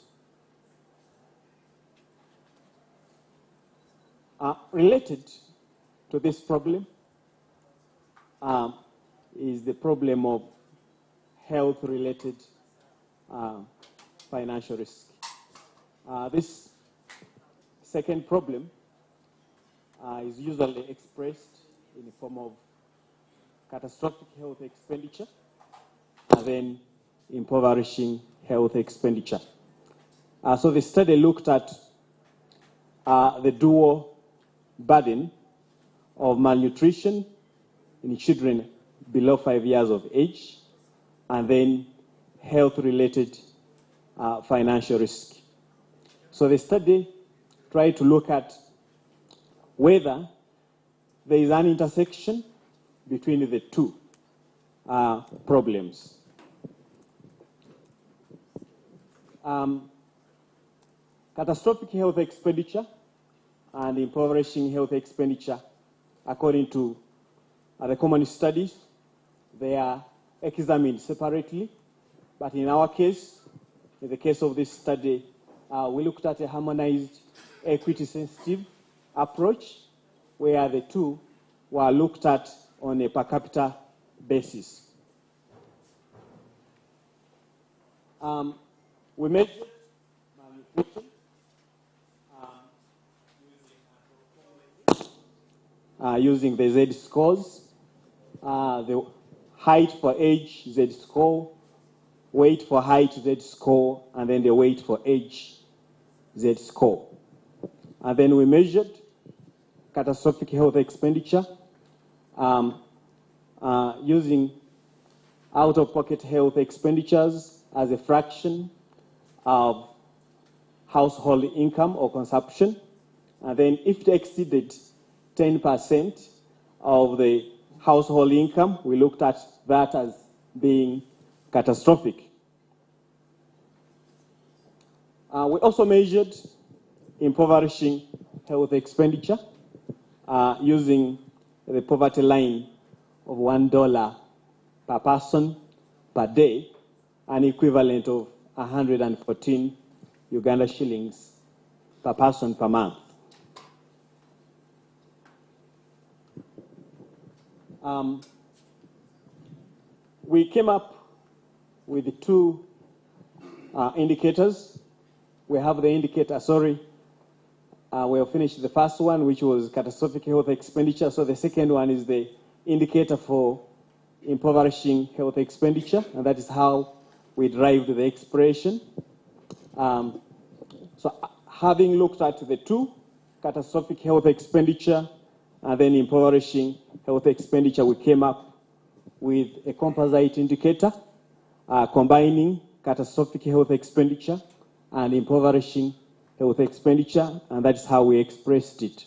Related to this problem is the problem of health-related financial risk. This second problem is usually expressed in the form of catastrophic health expenditure and then impoverishing health expenditure. So the study looked at the dual burden of malnutrition in children below 5 years of age, and then health-related financial risk. So the study tried to look at whether there is an intersection between the two problems. Catastrophic health expenditure and impoverishing health expenditure, according to the common studies, they are examined separately. But in our case, in the case of this study, we looked at a harmonized equity-sensitive approach where the two were looked at on a per capita basis. We measured malnutrition using the Z scores, the height for age Z score, weight for height Z score, and then the weight for age Z score. And then we measured catastrophic health expenditure using out-of-pocket health expenditures as a fraction of household income or consumption. And then if it exceeded 10% of the household income, we looked at that as being catastrophic. We also measured impoverishing health expenditure using the poverty line of $1 per person per day, an equivalent of 114 Uganda shillings per person per month. We came up with two indicators. We have the indicator, we have finished the first one, which was catastrophic health expenditure. So the second one is the indicator for impoverishing health expenditure, and that is how we derived the expression. So having looked at the two, catastrophic health expenditure and then impoverishing health expenditure, we came up with a composite indicator combining catastrophic health expenditure and impoverishing health expenditure, and that's how we expressed it.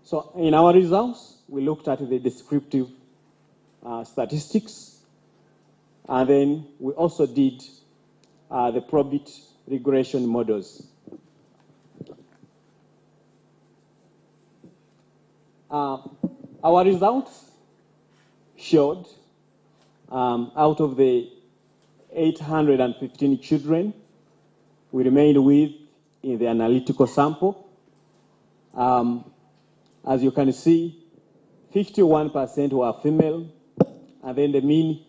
So in our results, we looked at the descriptive statistics, and then we also did the probit regression models. Our results showed out of the 815 children we remained with in the analytical sample, as you can see, 51% were female, and then the mean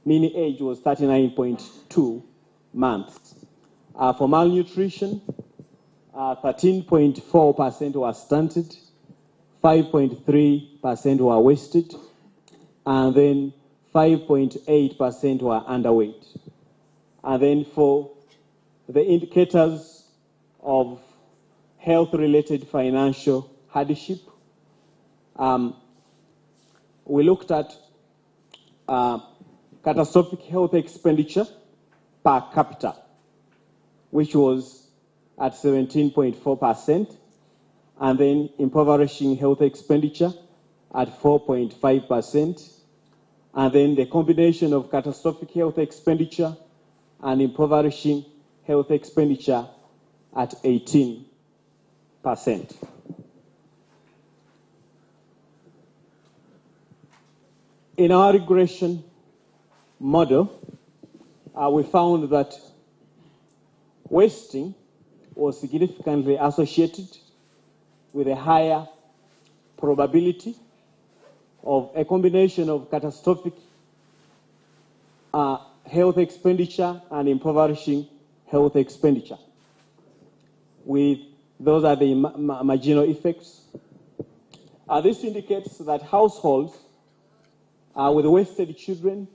age was 39.2 months. For malnutrition, 13.4% were stunted, 5.3% were wasted, and then 5.8% were underweight. And then for the indicators of health-related financial hardship, we looked at catastrophic health expenditure per capita, which was at 17.4%, and then impoverishing health expenditure at 4.5%, and then the combination of catastrophic health expenditure and impoverishing health expenditure at 18%. In our regression model, we found that wasting was significantly associated with a higher probability of a combination of catastrophic health expenditure and impoverishing health expenditure. Those are the marginal effects. This indicates that households with wasted children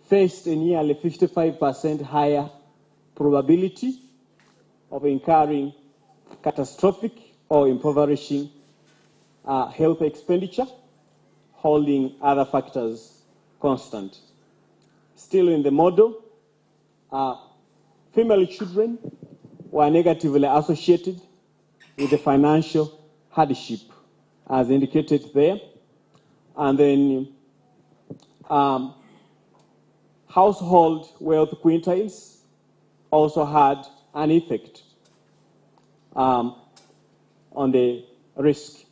faced a nearly 55% higher probability of incurring catastrophic or impoverishing health expenditure, holding other factors constant. Still in the model, female children were negatively associated with the financial hardship, as indicated there. And then household wealth quintiles also had an effect on the risk.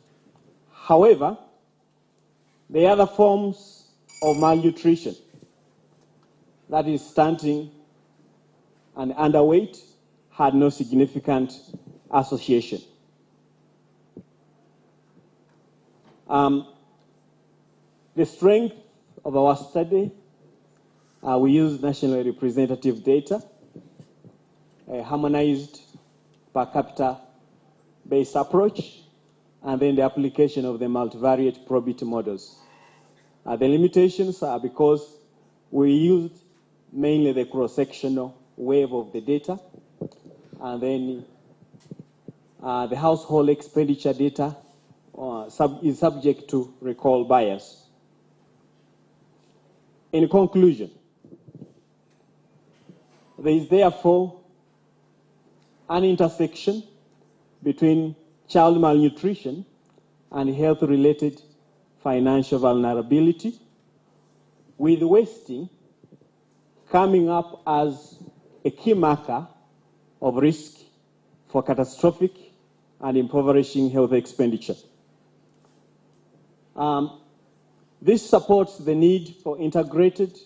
However, the other forms of malnutrition, that is stunting and underweight, had no significant association. The strength of our study, we used nationally representative data, a harmonized per capita based approach, and then the application of the multivariate probability models. The limitations are because we used mainly the cross-sectional wave of the data, and then the household expenditure data is subject to recall bias. In conclusion, there is therefore an intersection between child malnutrition and health-related financial vulnerability, with wasting coming up as a key marker of risk for catastrophic and impoverishing health expenditure. This supports the need for integrated,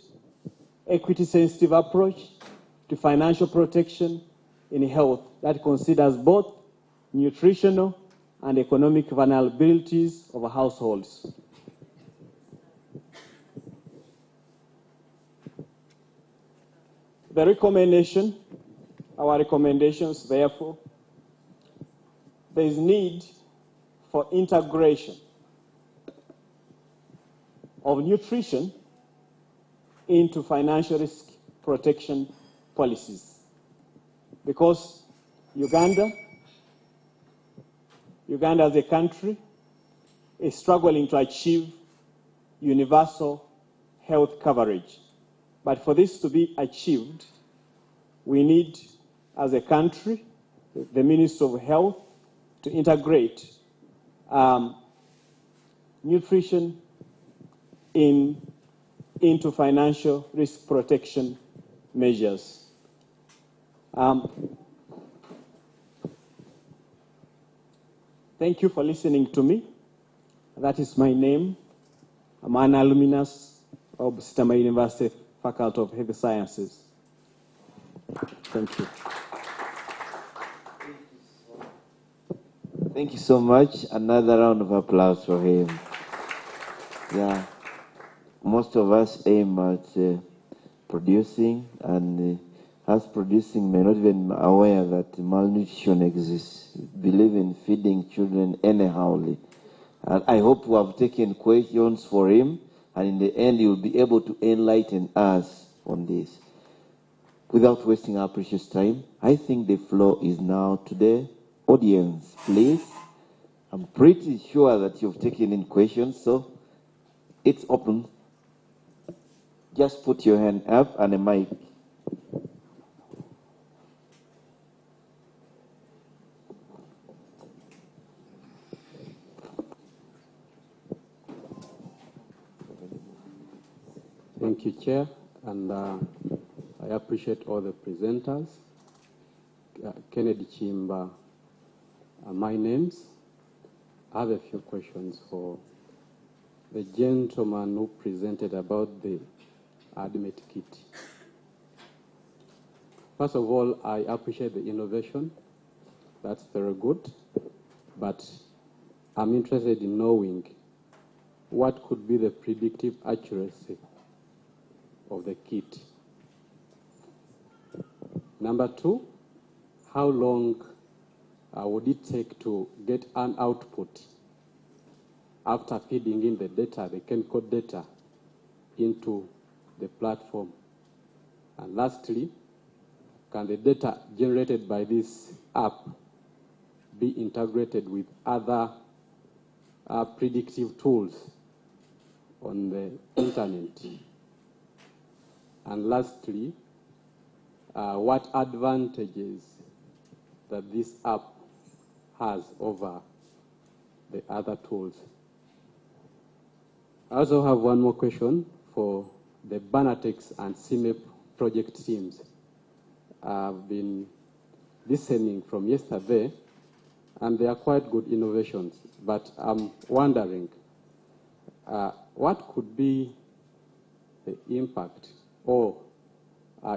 equity-sensitive approach to financial protection in health that considers both nutritional and economic vulnerabilities of households. Our recommendations, therefore, there is need for integration of nutrition into financial risk protection policies, because Uganda as a country is struggling to achieve universal health coverage. But for this to be achieved, we need, as a country, the Ministry of Health to integrate nutrition into financial risk protection measures. Thank you for listening to me. That is my name. I'm an alumnus of Busitema University Faculty of Health Sciences. Thank you. Thank you so much. Another round of applause for him. Yeah, most of us aim at producing, and us producing may not even be aware that malnutrition exists. Believe in feeding children anyhowly. And I hope we have taken questions for him, and in the end he will be able to enlighten us on this. Without wasting our precious time, I think the floor is now to the audience, please. I'm pretty sure that you've taken in questions, so it's open. Just put your hand up and a mic. Thank you, Chair, and I appreciate all the presenters. Kennedy Chimba are my names. I have a few questions for the gentleman who presented about the ADMET kit. First of all, I appreciate the innovation. That's very good. But I'm interested in knowing what could be the predictive accuracy of the kit. Number two, how long would it take to get an output after feeding in the data, the chemical data, into the platform? And lastly, can the data generated by this app be integrated with other predictive tools on the internet? And lastly, what advantages that this app has over the other tools? I also have one more question for the Banatex and CIMEP project teams. I've been listening from yesterday, and they are quite good innovations, but I'm wondering what could be the impact, or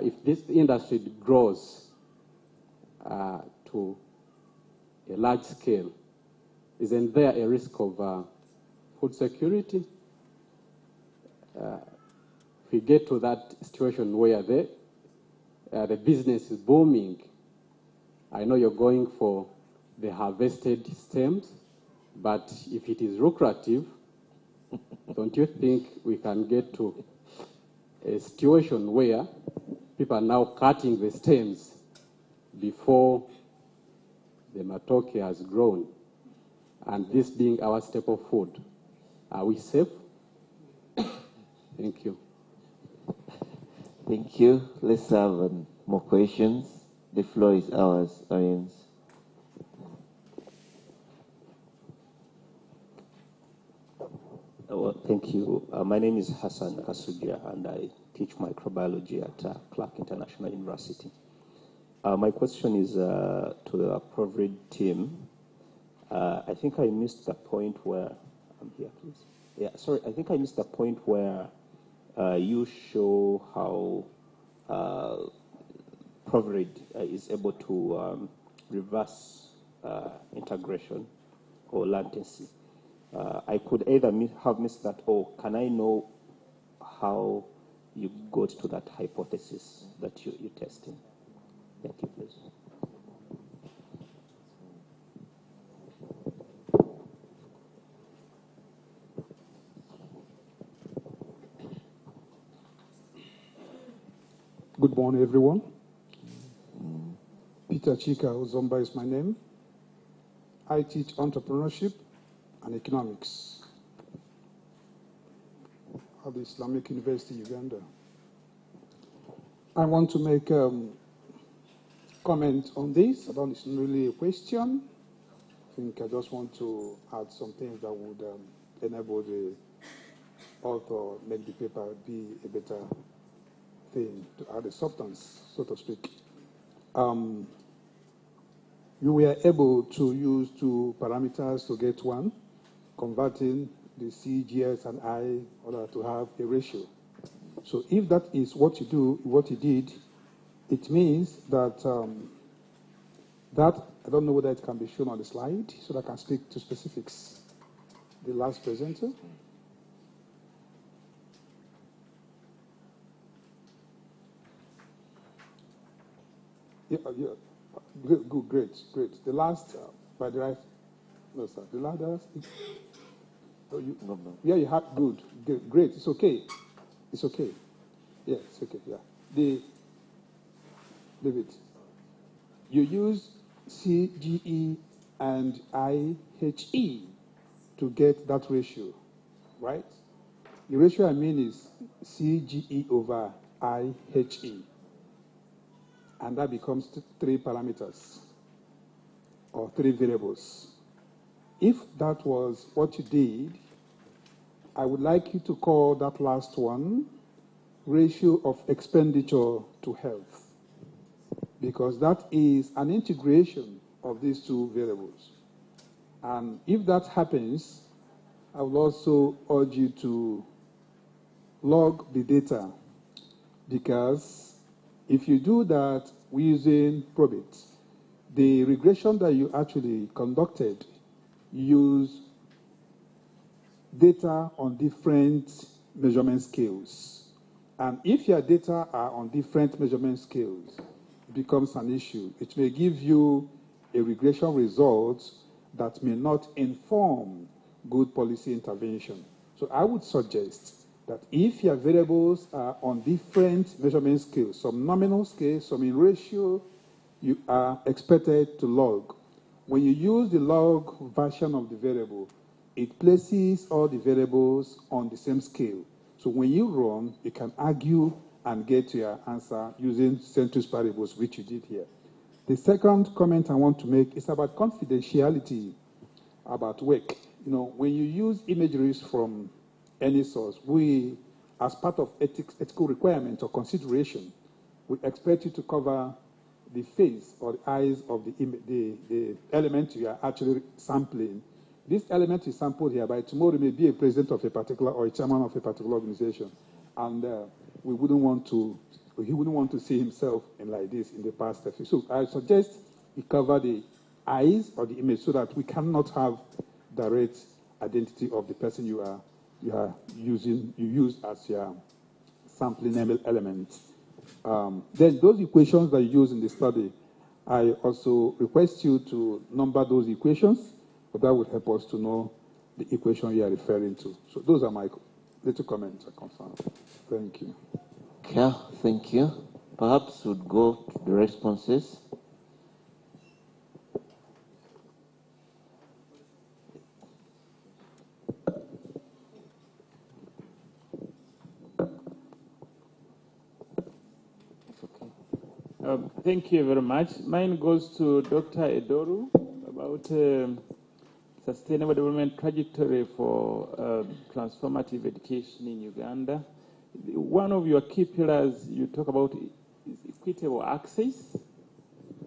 if this industry grows to a large scale, isn't there a risk of food security? If we get to that situation where the business is booming I know you're going for the harvested stems, but if it is lucrative, don't you think we can get to a situation where people are now cutting the stems before the matoke has grown, and this being our staple food? Are we safe? Thank you. Thank you. Let's have more questions. The floor is ours, audience. Well, thank you. My name is Hassan Kasuja, and I teach microbiology at Clark International University. My question is to the PROVRID team. I think I missed the point where, I'm here, please. Yeah, sorry, I think I missed the point where you show how PROVRID is able to reverse integration or latency. I could either have missed that, or can I know how you got to that hypothesis that you're testing? Thank you, please. Good morning, everyone. Peter Chika Uzomba is my name. I teach entrepreneurship and economics at the Islamic University, Uganda. I want to make a comment on this. I don't, it's not really a question. I think I just want to add some things that would enable the author, make the paper be a better thing, to add a substance, so to speak. You were able to use two parameters to get one, converting the C, GS, and I in order to have a ratio. So if that is what you do, what you did, it means that I don't know whether it can be shown on the slide, so that I can speak to specifics. The last presenter. Yeah. Good, great. The last, by the right, no, sir. The ladders. Yeah, you have good, great. It's okay. It's okay. Yeah, it's okay. Yeah. Leave it. You use C, GE, and IHE to get that ratio, right? The ratio I mean is CGE over IHE. And that becomes three parameters or three variables. If that was what you did, I would like you to call that last one ratio of expenditure to health, because that is an integration of these two variables. And if that happens, I will also urge you to log the data, because if you do that using probit, the regression that you actually conducted use data on different measurement scales. And if your data are on different measurement scales, it becomes an issue. It may give you a regression result that may not inform good policy intervention. So I would suggest that if your variables are on different measurement scales, some nominal scale, some in ratio, you are expected to log. When you use the log version of the variable, it places all the variables on the same scale. So when you run, you can argue and get your answer using central variables, which you did here. The second comment I want to make is about confidentiality about work. You know, when you use imageries from any source, we, as part of ethical requirement or consideration, we expect you to cover the face or the eyes of the element you are actually sampling. This element is sampled here, by tomorrow may be a president of a particular or a chairman of a particular organization, and he wouldn't want to see himself in like this in the past. So I suggest you cover the eyes or the image so that we cannot have direct identity of the person you use as your sampling element. Then those equations that you use in the study I also request you to number those equations, but that would help us to know the equation you are referring to. So those are my little comments and concerns. Thank you. Okay, thank you. Perhaps we'd go to the responses. Thank you very much. Mine goes to Dr. Edoru about sustainable development trajectory for transformative education in Uganda. One of your key pillars you talk about is equitable access.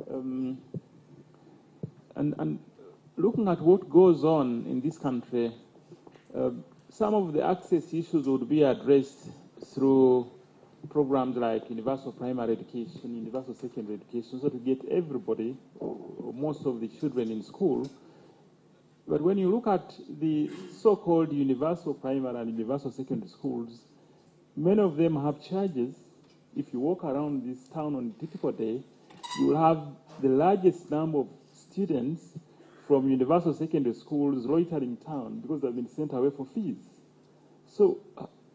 And looking at what goes on in this country, some of the access issues would be addressed through programs like universal primary education, universal secondary education, so to get everybody, or most of the children in school. But when you look at the so-called universal primary and universal secondary schools, many of them have charges. If you walk around this town on a typical day, you will have the largest number of students from universal secondary schools loitering town because they've been sent away for fees. So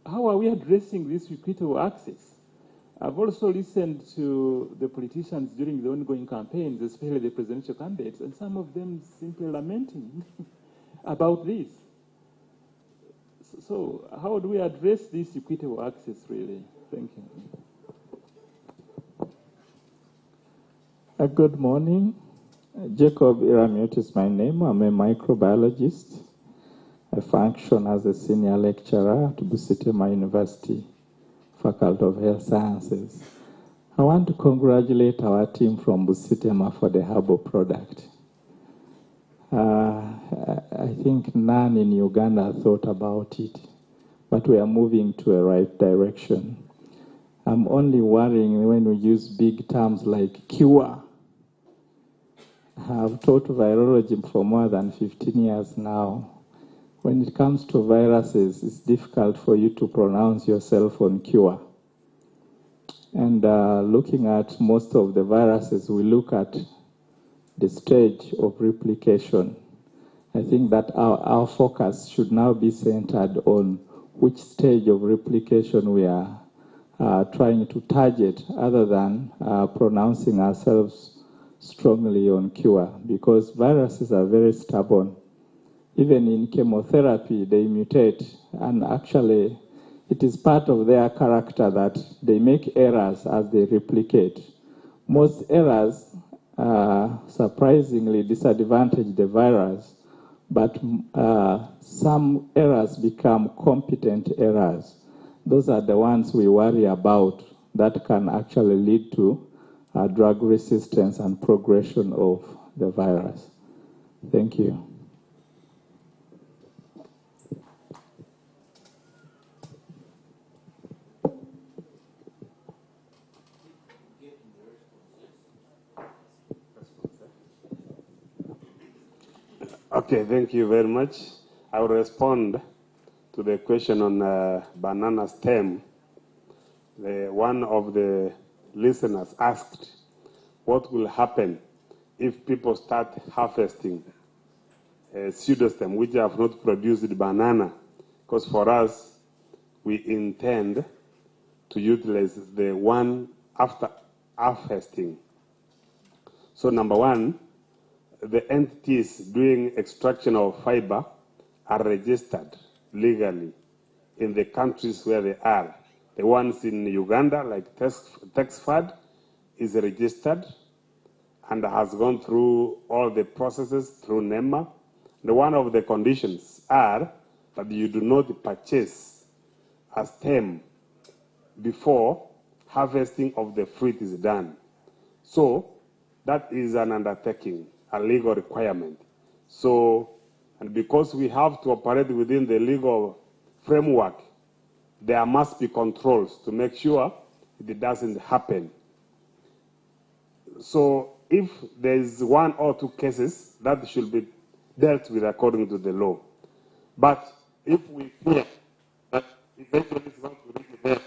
how are we addressing this equitable access? I've also listened to the politicians during the ongoing campaigns, especially the presidential candidates, and some of them simply lamenting about this. So how do we address this equitable access, really? Thank you. Good morning. Jacob Iramiot is my name. I'm a microbiologist. I function as a senior lecturer at Busitema University, Faculty of Health Sciences. I want to congratulate our team from Busitema for the herbal product. I think none in Uganda thought about it, but we are moving to a right direction. I'm only worrying when we use big terms like cure. I've taught virology for more than 15 years now. When it comes to viruses, it's difficult for you to pronounce yourself on cure. And looking at most of the viruses, we look at the stage of replication. I think that our focus should now be centered on which stage of replication we are trying to target, other than pronouncing ourselves strongly on cure, because viruses are very stubborn. Even in chemotherapy, they mutate, and actually it is part of their character that they make errors as they replicate. Most errors surprisingly disadvantage the virus, but some errors become competent errors. Those are the ones we worry about that can actually lead to drug resistance and progression of the virus. Thank you. Okay, thank you very much. I will respond to the question on banana stem. One of the listeners asked, what will happen if people start harvesting pseudostem, which have not produced banana? Because for us, we intend to utilize the one after harvesting. So number one, the entities doing extraction of fiber are registered legally in the countries where they are. The ones in Uganda, like Texfad, is registered and has gone through all the processes through NEMA. One of the conditions are that you do not purchase a stem before harvesting of the fruit is done. So that is an undertaking, a legal requirement. So, and because we have to operate within the legal framework, there must be controls to make sure it doesn't happen. So if there is one or two cases, that should be dealt with according to the law. But if we fear that eventually it's going to reach there,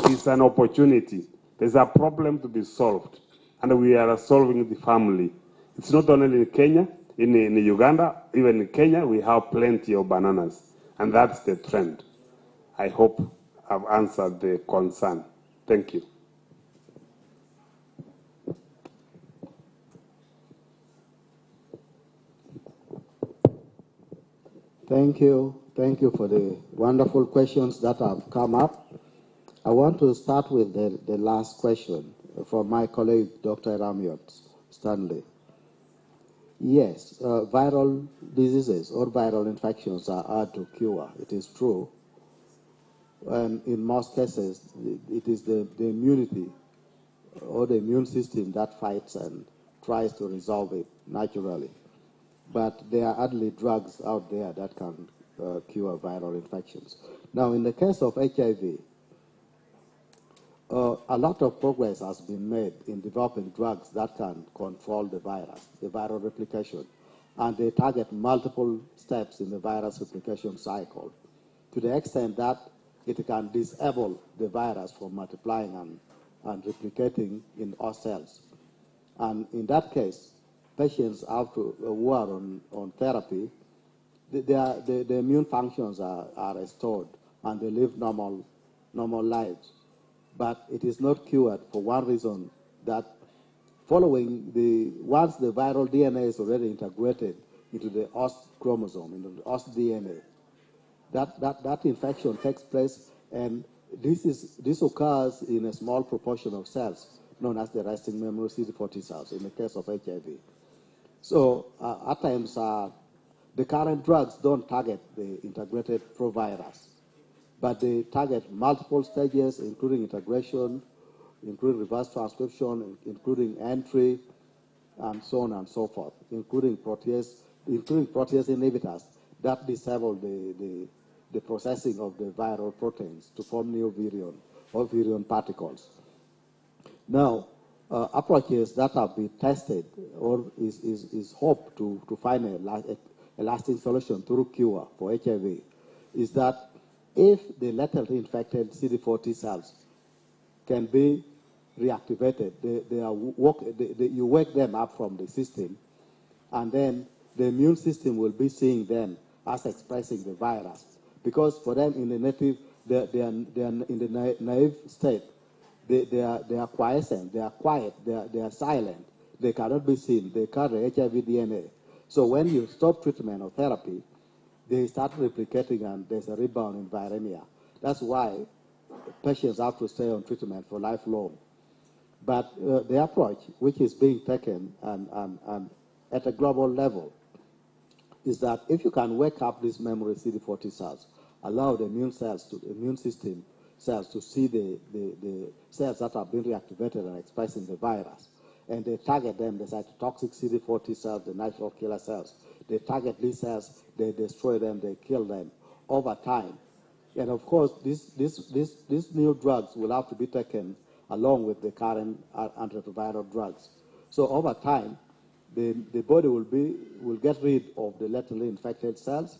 it's an opportunity There's a problem to be solved, and we are solving the family. It's not only in Kenya, in Uganda, even in Kenya, we have plenty of bananas, and that's the trend. I hope I've answered the concern. Thank you. Thank you. Thank you for the wonderful questions that have come up. I want to start with the last question from my colleague, Dr. Ramiot Stanley. Yes, viral diseases or viral infections are hard to cure. It is true. And in most cases, it is the immunity or the immune system that fights and tries to resolve it naturally. But there are hardly drugs out there that can cure viral infections. Now, in the case of HIV, a lot of progress has been made in developing drugs that can control the virus, the viral replication, and they target multiple steps in the virus replication cycle to the extent that it can disable the virus from multiplying and replicating in our cells. And in that case, patients who are on therapy, the immune functions are restored and they live normal lives. But it is not cured for one reason, that once the viral DNA is already integrated into the host chromosome, into the host DNA, that infection takes place, and this occurs in a small proportion of cells known as the resting memory CD40 cells in the case of HIV. So at times, the current drugs don't target the integrated provirus, but they target multiple stages, including integration, including reverse transcription, including entry, and so on and so forth, including protease inhibitors that disable the processing of the viral proteins to form new virion or virion particles. Now, approaches that have been tested or is hoped to find a lasting solution through cure for HIV is that if the latently infected CD40 cells can be reactivated, you wake them up from the system, and then the immune system will be seeing them as expressing the virus. Because for them in the they are in the naive state, they are quiescent, they are quiet, they are silent, they cannot be seen, they carry HIV DNA. So when you stop treatment or therapy, they start replicating and there's a rebound in viremia. That's why patients have to stay on treatment for lifelong. But the approach which is being taken and at a global level is that if you can wake up these memory CD40 cells, allow the immune system cells to see the cells that have been reactivated and expressing the virus, and they target them, the cytotoxic CD40 cells, the natural killer cells. They target these cells, they destroy them, they kill them over time. And of course, these new drugs will have to be taken along with the current antiretroviral drugs. So over time, the body will get rid of the latently infected cells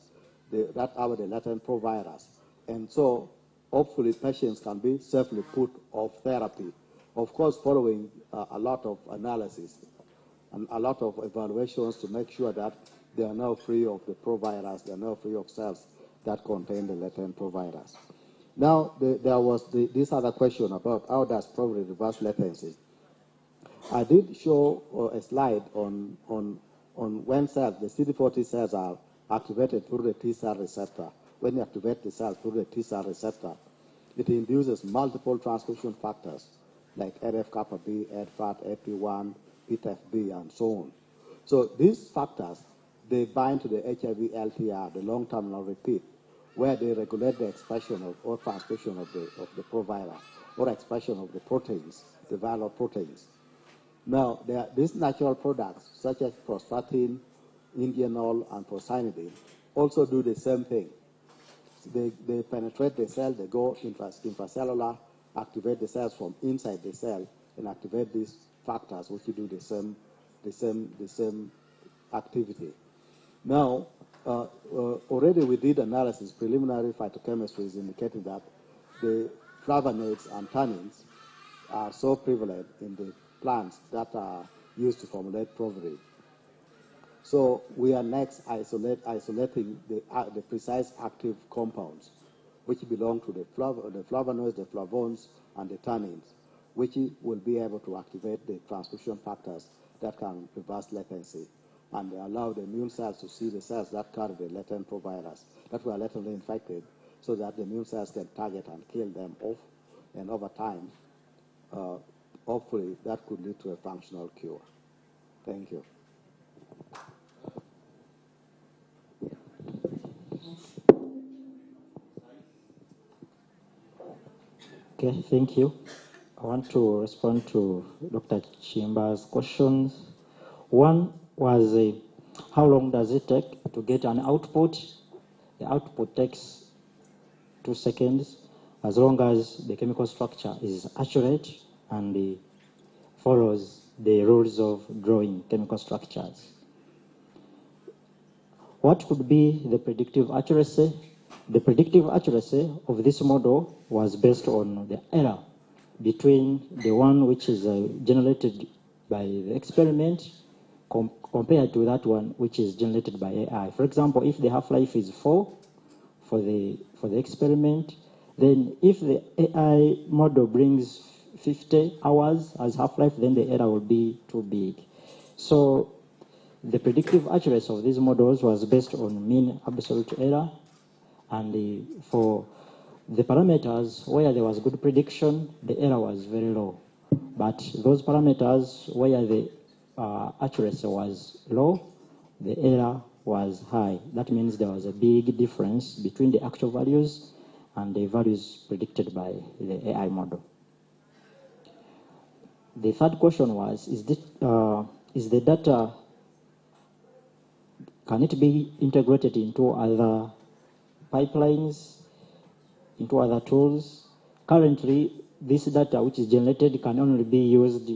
that are the latent provirus. And so hopefully patients can be safely put off therapy. Of course, following a lot of analysis and a lot of evaluations to make sure that they are now free of the provirus, they are now free of cells that contain the latent provirus. Now, there was this other question about how does probably reverse latency. I did show a slide on when cells, the CD40 cells are activated through the T-cell receptor. When you activate the cell through the T-cell receptor, it induces multiple transcription factors like NF-kappa B, EDFAT, AP1, PTFB, and so on. So these factors, they bind to the HIV LTR, the long-term non-repeat, where they regulate the expression of or transcription of the provirus or expression of the proteins, the viral proteins. Now, these natural products, such as prostatin, indianol, and procyanidin, also do the same thing. They penetrate the cell, they go intracellular, activate the cells from inside the cell, and activate these factors, which do the same activity. Now, already we did analysis, preliminary phytochemistry is indicating that the flavonoids and tannins are so prevalent in the plants that are used to formulate Provrade. So we are next isolating the precise active compounds, which belong to the flavonoids, the flavones, and the tannins, which will be able to activate the transcription factors that can reverse latency and allow the immune cells to see the cells that carry the latent provirus that were latently infected, so that the immune cells can target and kill them off, and over time, hopefully that could lead to a functional cure. Thank you. Okay, thank you. I want to respond to Dr. Chimba's questions. One was, how long does it take to get an output? The output takes 2 seconds, as long as the chemical structure is accurate and follows the rules of drawing chemical structures. What could be the predictive accuracy? The predictive accuracy of this model was based on the error between the one which is generated by the experiment compared to that one which is generated by AI. For example, if the half-life is 4 for the experiment, then if the AI model brings 50 hours as half-life, then the error will be too big. So the predictive accuracy of these models was based on mean absolute error, and for the parameters where there was good prediction, the error was very low. But those parameters where the accuracy was low, the error was high. That means there was a big difference between the actual values and the values predicted by the AI model. The third question was, is the data, can it be integrated into other pipelines, into other tools? Currently, this data which is generated can only be used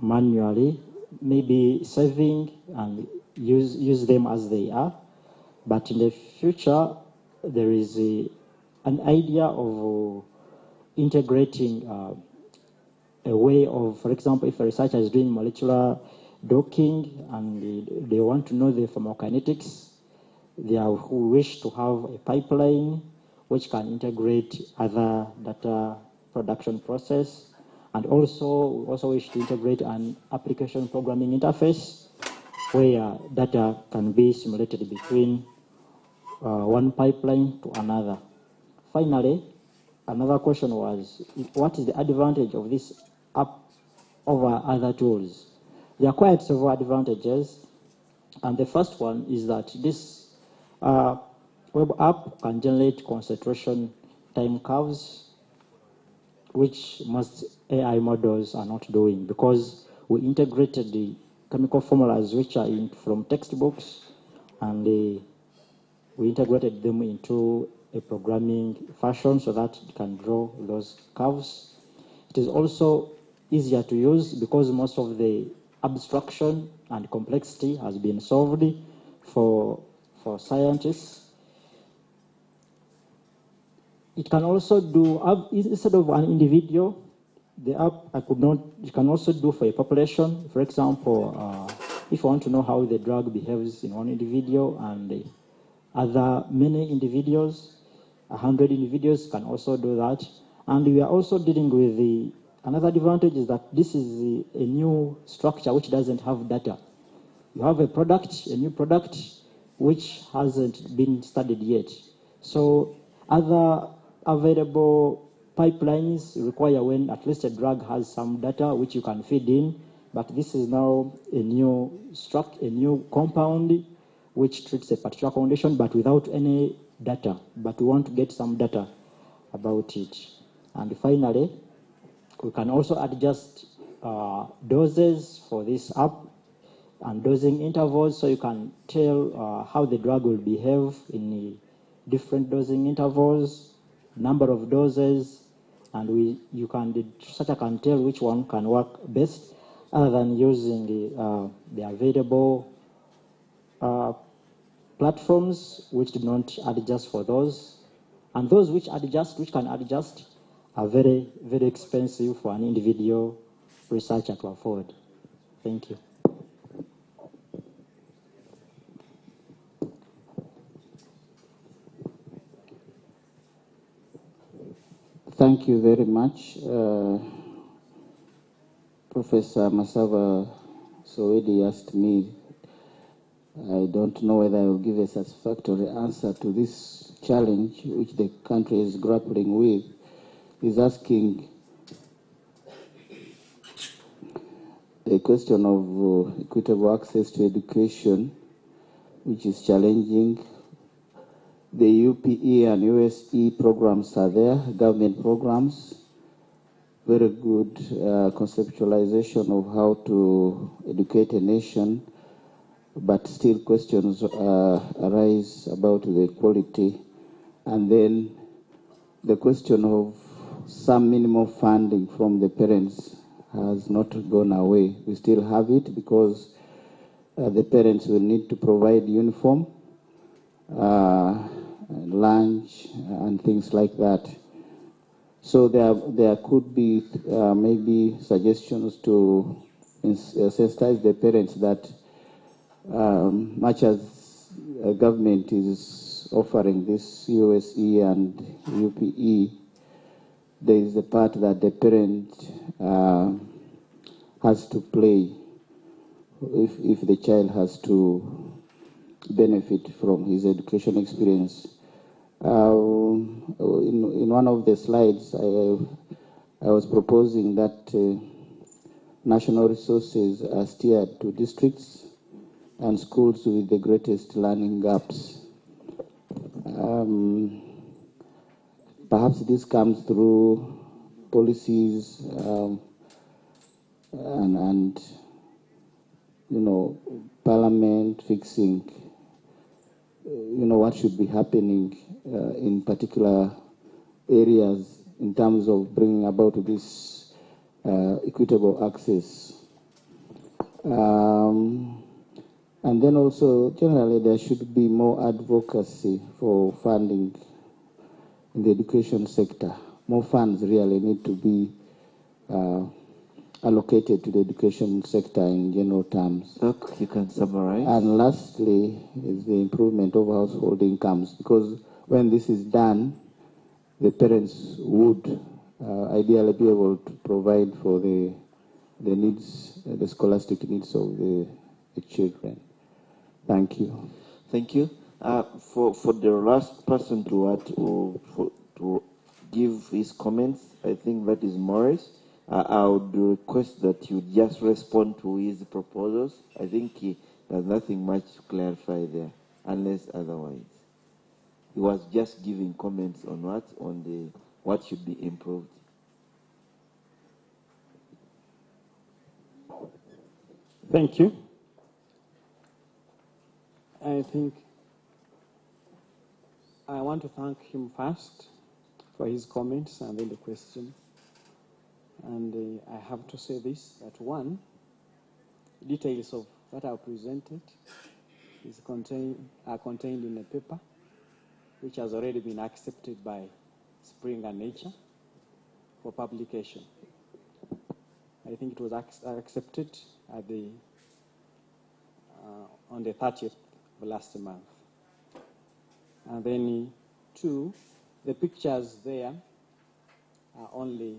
manually, maybe saving and use them as they are. But in the future, there is an idea of integrating a way of, for example, if a researcher is doing molecular docking and they want to know the pharmacokinetics, they who wish to have a pipeline which can integrate other data production process, and also wish to integrate an application programming interface where data can be simulated between one pipeline to another. Finally, another question was, what is the advantage of this app over other tools? There are quite several advantages, and the first one is that this web app can generate concentration time curves, which most AI models are not doing, because we integrated the chemical formulas which are from textbooks, and we integrated them into a programming fashion so that it can draw those curves. It is also easier to use because most of the abstraction and complexity has been solved for scientists. It can also do, instead of an individual, the app it can also do for a population. For example, if you want to know how the drug behaves in one individual and many individuals, 100 individuals can also do that. And we are also dealing with another advantage is that this is a new structure which doesn't have data. You have a new product, which hasn't been studied yet. So other available pipelines require when at least a drug has some data which you can feed in, but this is now a new compound which treats a particular condition but without any data, but we want to get some data about it. And finally, we can also adjust doses for this app and dosing intervals, so you can tell how the drug will behave in different dosing intervals, number of doses, and the researcher can tell which one can work best, other than using the available platforms which do not adjust for those, and those which can adjust are very, very expensive for an individual researcher to afford. Thank you. Thank you very much. Professor Masava Soedi asked me, I don't know whether I will give a satisfactory answer to this challenge which the country is grappling with. He's asking the question of equitable access to education, which is challenging. The UPE and USE programs are there, government programs. Very good conceptualization of how to educate a nation, but still questions arise about the quality. And then the question of some minimum funding from the parents has not gone away. We still have it because the parents will need to provide uniform, lunch, and things like that. So there could be maybe suggestions to sensitize the parents that much as government is offering this USE and UPE, there is a part that the parent has to play if the child has to benefit from his education experience. In one of the slides, I was proposing that national resources are steered to districts and schools with the greatest learning gaps. Perhaps this comes through policies and Parliament fixing what should be happening in particular areas in terms of bringing about this equitable access. And then also, generally, there should be more advocacy for funding in the education sector. More funds really need to be allocated to the education sector in general terms. Doc, you can summarize. And lastly is the improvement of household incomes, because when this is done, the parents would ideally be able to provide for the needs, the scholastic needs of the children. Thank you. Thank you. For the last person to give his comments, I think that is Morris. I would request that you just respond to his proposals. I think there's nothing much to clarify there, unless otherwise. He was just giving comments on what should be improved. Thank you. I think I want to thank him first for his comments and then the question. And I have to say this, that one, details of what I presented are contained in a paper which has already been accepted by Spring and Nature for publication. I think it was accepted at on the 30th of last month. And then two, the pictures there are only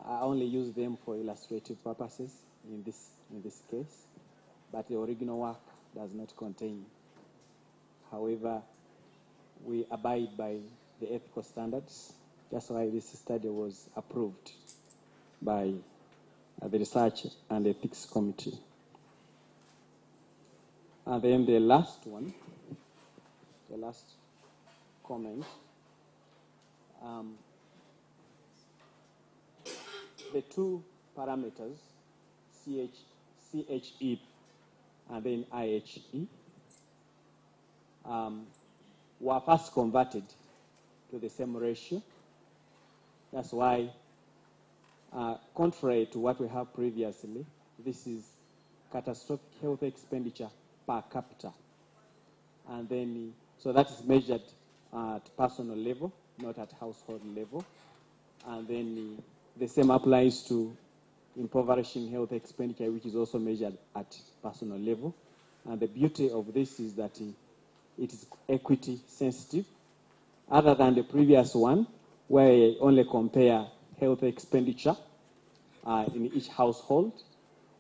I only use them for illustrative purposes in this case, but the original work does not contain. However, we abide by the ethical standards. That's why this study was approved by the Research and Ethics Committee. And then the last one, the last comment, the two parameters, CHE and then IHE, were first converted to the same ratio. That's why, contrary to what we have previously, this is catastrophic health expenditure per capita. And then, so that is measured at personal level, not at household level. And then the same applies to impoverishing health expenditure, which is also measured at personal level. And the beauty of this is that it is equity sensitive, other than the previous one, where I only compare health expenditure in each household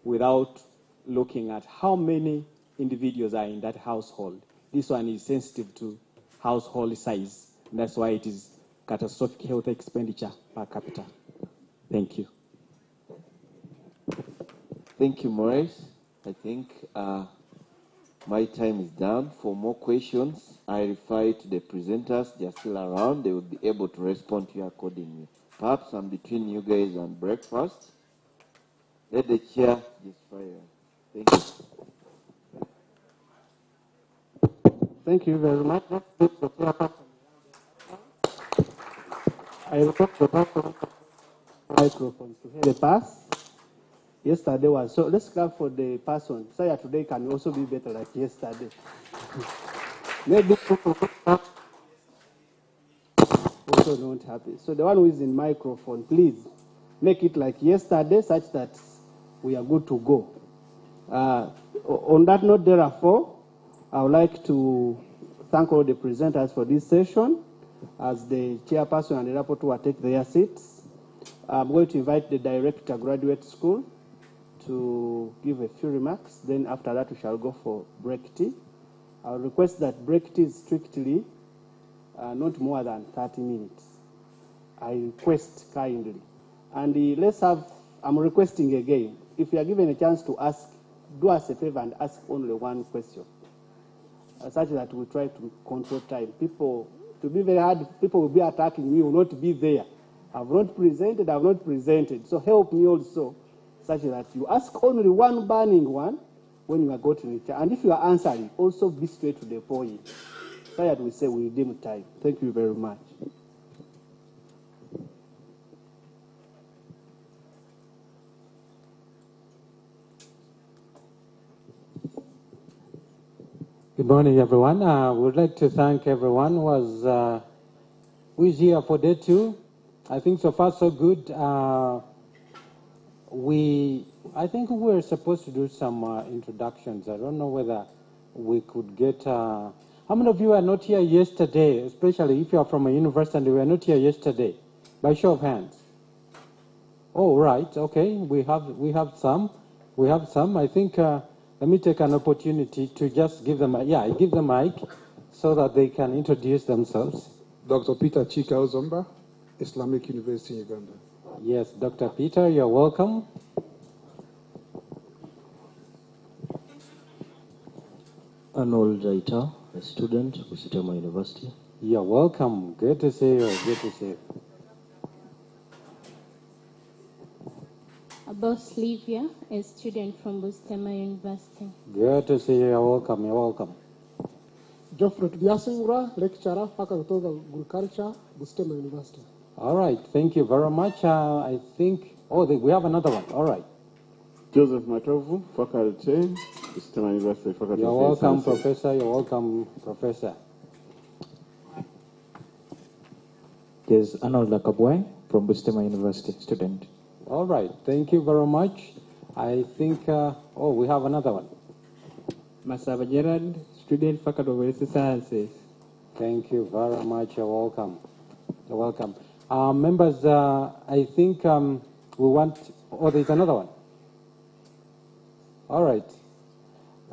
without looking at how many individuals are in that household. This one is sensitive to household size. And that's why it is catastrophic health expenditure per capita. Thank you. Thank you, Maurice. I think my time is done. For more questions, I refer to the presenters. They are still around. They will be able to respond to you accordingly. Perhaps I'm between you guys and breakfast. Let the chair just fire. Thank you. Thank you very much. I request the microphone to hear the pass. Yesterday was so. Let's clap for the person. So that today can also be better like yesterday. Maybe also not happy. So the one who is in microphone, please make it like yesterday, such that we are good to go. On that note, therefore, I would like to thank all the presenters for this session. As the chairperson and the rapporteur take their seats, I'm going to invite the director graduate school to give a few remarks. Then after that, we shall go for break tea. I'll request that break tea is strictly not more than 30 minutes. I request kindly. And let's have, I'm requesting again, if you are given a chance to ask, do us a favor and ask only one question, such that we try to control time. People, to be very hard, people will be attacking me, will not be there. I've not presented. So help me also, such that you ask only one burning one when you are going to the chair. And if you are answering, also be straight to the point, so that we say we redeem time. Thank you very much. Good morning, everyone. I would like to thank everyone who is here for day 2. I think so far so good. I think we were supposed to do some introductions. I don't know whether we could get. How many of you were not here yesterday, especially if you are from a university and you were not here yesterday? By show of hands. Oh, right. Okay. We have some. I think. Let me take an opportunity to just give them, give the mic so that they can introduce themselves. Dr. Peter Chika Ozomba, Islamic University in Uganda. Yes, Dr. Peter, you're welcome. Arnold Jaita, a student, Busitema University. You're welcome. Good to see you. Good to see you. Boss Livia, a student from Busitema University. Good to see you. You're welcome. You're welcome. Geoffrey Biasingura, lecturer, Faculty of Agriculture, Busitema University. All right. Thank you very much. I think, we have another one. All right. Joseph Matovu, Faculty, Busitema University, Faculty. You're welcome, Professor. You're welcome, Professor. There's Arnold Lakabwai from Busitema University, student. All right. Thank you very much. I think, we have another one. Masaba Gerard, student, Faculty of Health Sciences. Thank you very much. You're welcome. You're welcome. Members, I think we want, there's another one. All right.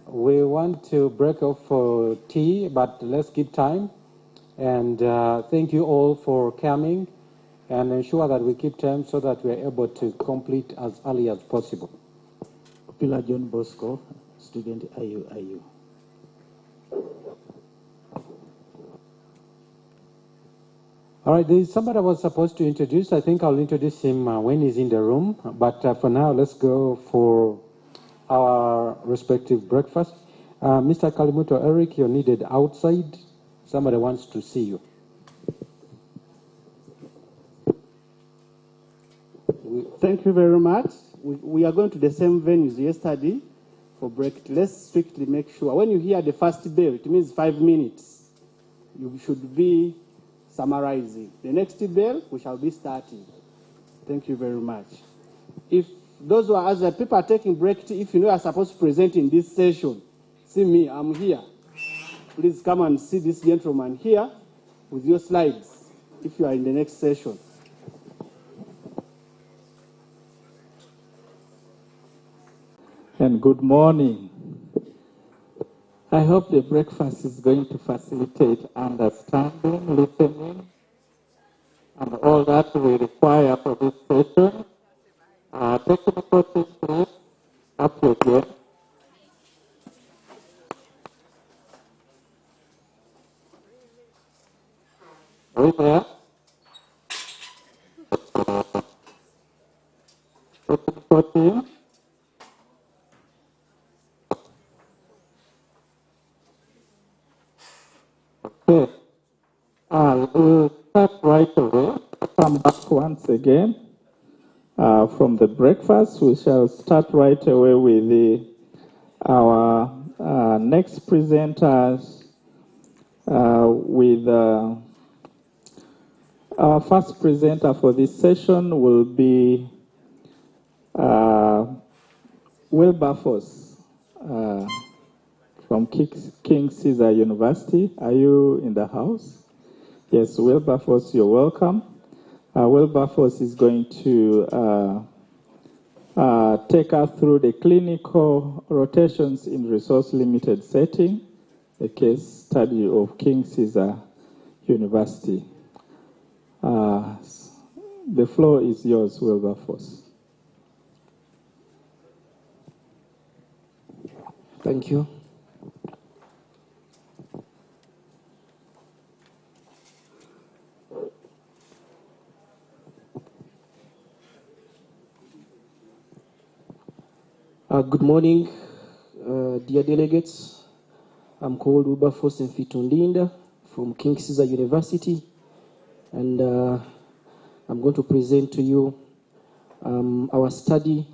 We want to break off for tea, but let's keep time. And thank you all for coming, and ensure that we keep time so that we are able to complete as early as possible. Pilar John Bosco, student IU. All right, there is somebody I was supposed to introduce. I think I'll introduce him when he's in the room. But for now, let's go for our respective breakfast. Mr. Kalimuto Eric, you're needed outside. Somebody wants to see you. Thank you very much. We are going to the same venues yesterday for break. Let's strictly make sure when you hear the first bell, it means 5 minutes. You should be summarizing. The next bell, we shall be starting. Thank you very much. If those who are, as the people are taking break, if you know you are supposed to present in this session, see me, I'm here. Please come and see this gentleman here with your slides if you are in the next session. And good morning. I hope the breakfast is going to facilitate understanding, listening, and all that we require for this session. Technical team, please, up to again. Are you there? Technical team. Okay. We'll start right away. Come back once again from the breakfast. We shall start right away with our next presenters. With our first presenter for this session will be Wilberforce from King Caesar University. Are you in the house? Yes, Wilberforce, you're welcome. Wilberforce is going to take us through the clinical rotations in resource-limited setting, a case study of King Caesar University. The floor is yours, Wilberforce. Thank you. Good morning, dear delegates. I'm called Wilberforce Mfitundinda from King Caesar University, and I'm going to present to you our study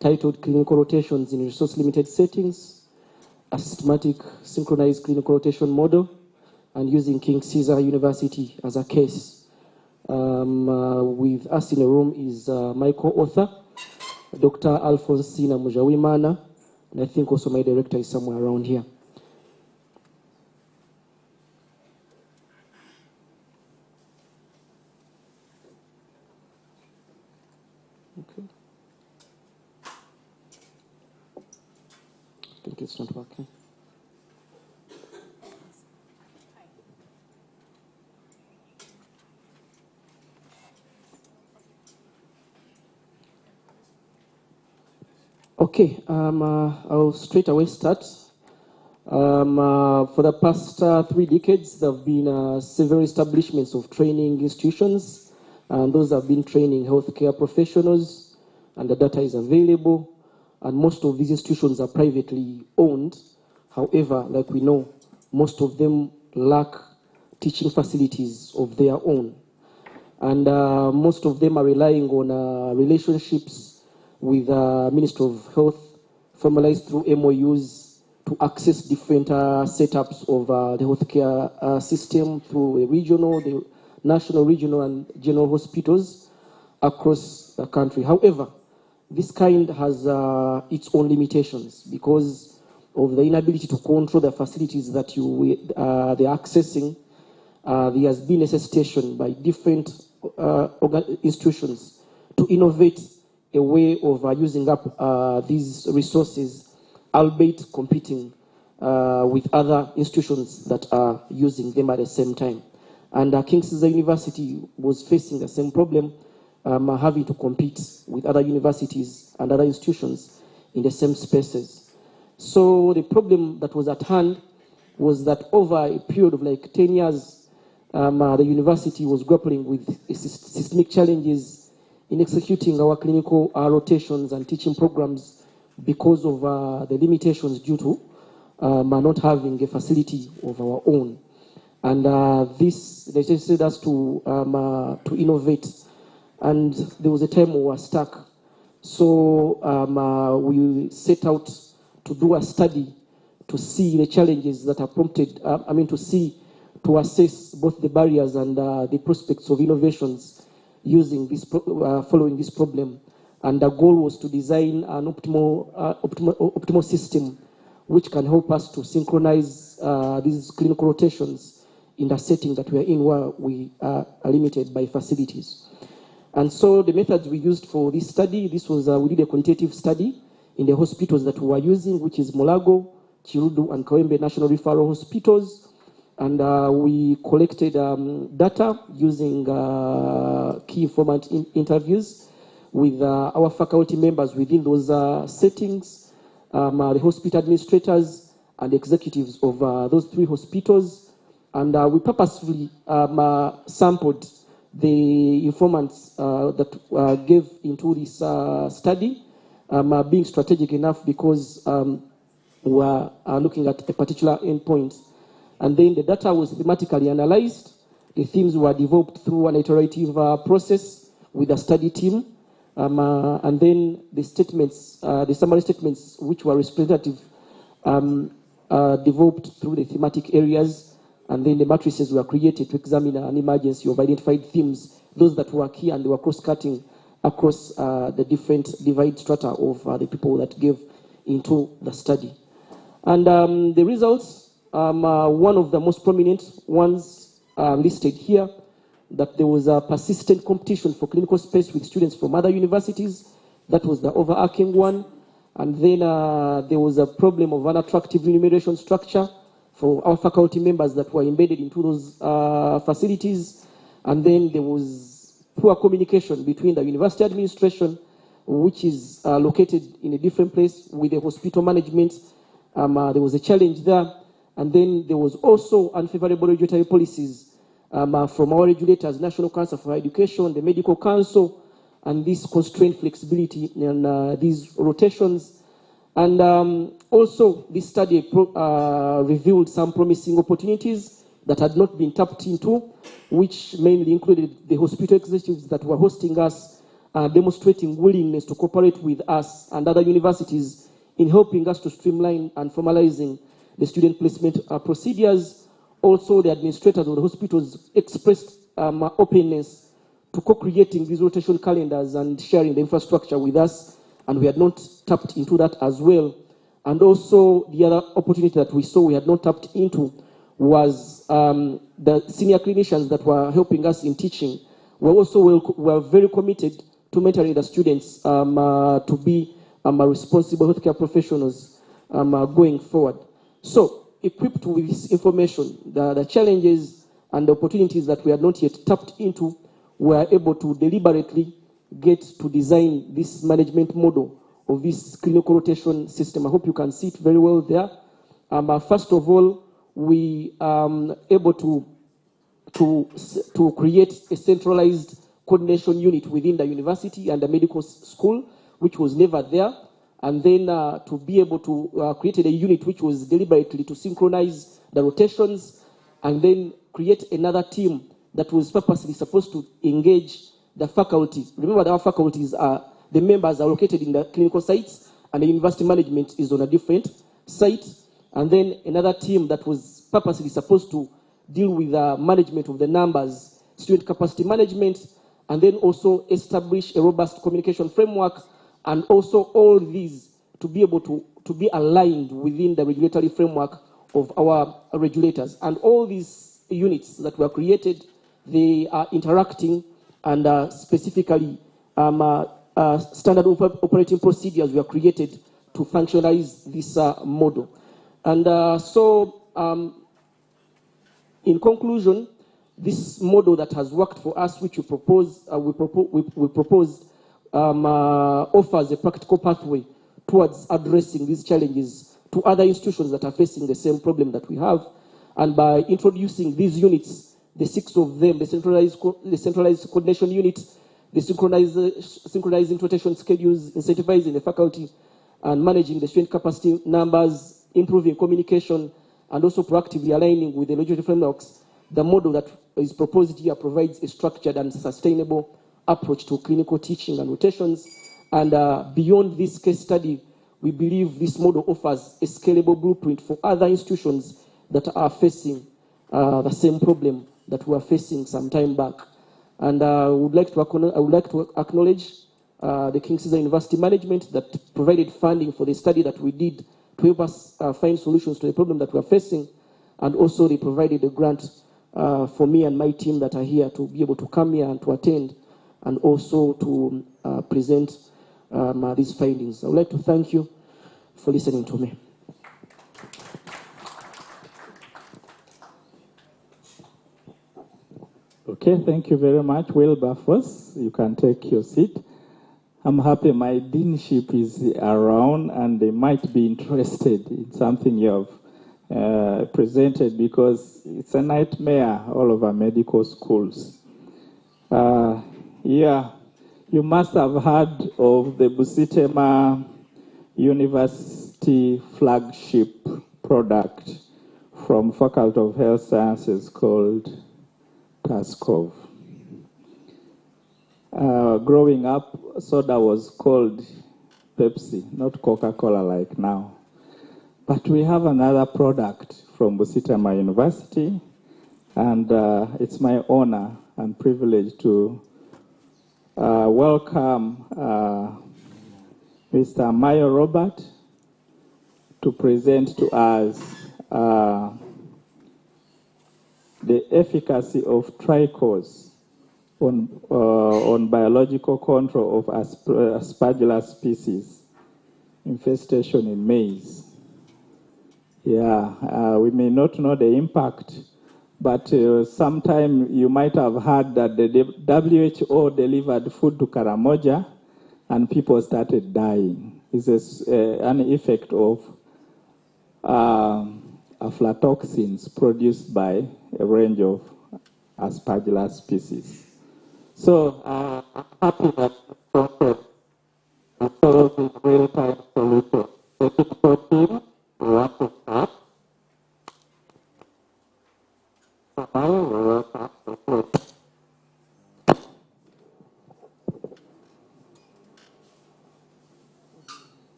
titled Clinical Rotations in Resource-Limited Settings, a systematic synchronized clinical rotation model, and using King Caesar University as a case. With us in the room is my co-author, Dr. Alfonsina Mujawimana, and I think also my director is somewhere around here. Okay. I think it's not working. Okay, I'll straight away start. For the past 3 decades, there have been several establishments of training institutions, and those have been training healthcare professionals, and the data is available, and most of these institutions are privately owned. However, like we know, most of them lack teaching facilities of their own, and most of them are relying on relationships with the Ministry of Health, formalized through MOUs to access different setups of the healthcare system through the regional, the national, regional, and general hospitals across the country. However, this kind has its own limitations because of the inability to control the facilities that they're accessing. There has been necessitation by different institutions to innovate a way of using up these resources, albeit competing with other institutions that are using them at the same time. And King Caesar University was facing the same problem, having to compete with other universities and other institutions in the same spaces. So the problem that was at hand was that over a period of like 10 years, the university was grappling with systemic challenges in executing our clinical rotations and teaching programs because of the limitations due to not having a facility of our own. And this necessitated us to innovate. And there was a time we were stuck. So we set out to do a study to see the challenges that are prompted, to assess both the barriers and the prospects of innovations using this following this problem. And the goal was to design an optimal system which can help us to synchronize these clinical rotations in the setting that we are in, where we are limited by facilities. And so the methods we used for this study, this was, we did a qualitative study in the hospitals that we were using, which is Mulago, Chirudu, and Kawembe National Referral Hospitals. And we collected data using key informant interviews with our faculty members within those settings, the hospital administrators and executives of those 3 hospitals. And we purposefully sampled the informants that gave into this study, being strategic enough because we are looking at a particular endpoint. And then the data was thematically analyzed. The themes were developed through an iterative process with a study team. And then the statements, the summary statements, which were representative, developed through the thematic areas. And then the matrices were created to examine an emergency of identified themes, those that were key and they were cross-cutting across the different divide strata of the people that gave into the study. And the results, one of the most prominent ones listed here, that there was a persistent competition for clinical space with students from other universities. That was the overarching one. And then there was a problem of unattractive remuneration structure for our faculty members that were embedded into those facilities. And then there was poor communication between the university administration, which is located in a different place, with the hospital management. There was a challenge there. And then there was also unfavorable regulatory policies from our regulators, National Council for Education, the Medical Council, and this constrained flexibility in these rotations. And also, this study revealed some promising opportunities that had not been tapped into, which mainly included the hospital executives that were hosting us, demonstrating willingness to cooperate with us and other universities in helping us to streamline and formalizing the student placement procedures. Also, the administrators of the hospitals expressed openness to co-creating these rotation calendars and sharing the infrastructure with us, and we had not tapped into that as well. And also, the other opportunity that we saw we had not tapped into was the senior clinicians that were helping us in teaching. Were very committed to mentoring the students to be responsible healthcare professionals going forward. So, equipped with this information, the challenges and the opportunities that we had not yet tapped into, we were able to deliberately get to design this management model of this clinical rotation system. I hope you can see it very well there. First of all, we able to create a centralized coordination unit within the university and the medical school, which was never there. And then to be able to create a unit which was deliberately to synchronize the rotations, and then create another team that was purposely supposed to engage the faculty. Remember that our faculties are, the members are located in the clinical sites, and the university management is on a different site. And then another team that was purposely supposed to deal with the management of the numbers, student capacity management, and then also establish a robust communication framework, and also all these to be able to be aligned within the regulatory framework of our regulators. And all these units that were created, they are interacting, and specifically standard operating procedures were created to functionalize this model. And in conclusion, this model that has worked for us, which we proposed, offers a practical pathway towards addressing these challenges to other institutions that are facing the same problem that we have. And by introducing these units, the 6 of them, the centralized coordination unit, the synchronizing rotation schedules, incentivizing the faculty, and managing the student capacity numbers, improving communication, and also proactively aligning with the regulatory frameworks, the model that is proposed here provides a structured and sustainable approach to clinical teaching and rotations. And beyond this case study, we believe this model offers a scalable blueprint for other institutions that are facing the same problem that we were facing some time back. And I would like to acknowledge the King Caesar University management that provided funding for the study that we did to help us find solutions to the problem that we are facing. And also they provided a grant for me and my team that are here to be able to come here and to attend and also to present these findings. I would like to thank you for listening to me. Okay, thank you very much. Wilberforce, you can take your seat. I'm happy my deanship is around and they might be interested in something you have presented, because it's a nightmare all over medical schools. Yeah, you must have heard of the Busitema University flagship product from Faculty of Health Sciences called Taskov. Growing up, soda was called Pepsi, not Coca-Cola like now. But we have another product from Busitema University, and it's my honor and privilege to welcome Mr. Mayo Robert to present to us the efficacy of Tricos on biological control of Aspergillus species infestation in maize. Yeah, we may not know the impact, but sometime you might have heard that the WHO delivered food to Karamoja and people started dying. It's an effect of aflatoxins produced by a range of Aspergillus species. So, I'm happy that the real-time solution. The technical team, we want to start.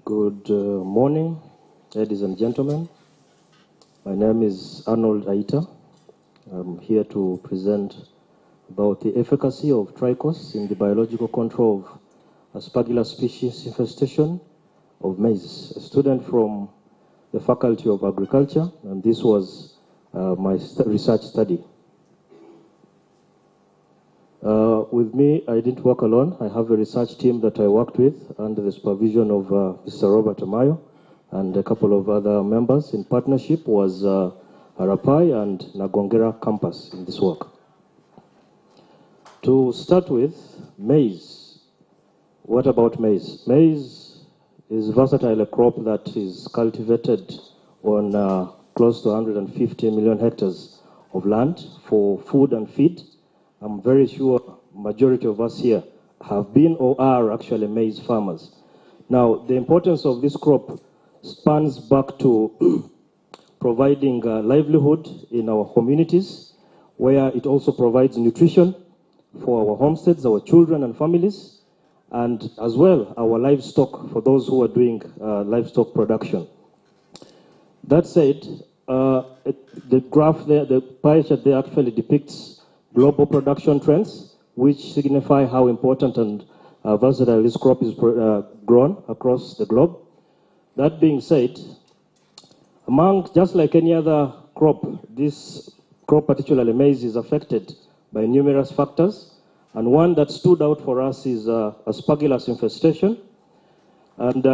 Good morning, ladies and gentlemen. My name is Arnold Aita. I'm here to present about the efficacy of Tricos in the biological control of Aspergillus species infestation of maize. A student from the Faculty of Agriculture, and this was my research study. With me, I didn't work alone. I have a research team that I worked with under the supervision of Mr. Robert Amayo and a couple of other members. In partnership was Arapai and Nagongera campus in this work. To start with, maize. What about maize? Maize is versatile, a crop that is cultivated on close to 150 million hectares of land for food and feed. I'm very sure majority of us here have been or are actually maize farmers. Now, the importance of this crop spans back to providing livelihood in our communities, where it also provides nutrition for our homesteads, our children and families, and as well our livestock for those who are doing livestock production. That said, the graph there, the pie chart there actually depicts global production trends, which signify how important and versatile this crop is grown across the globe. That being said, just like any other crop, this crop, particularly maize, is affected by numerous factors. And one that stood out for us is Aspergillus infestation. And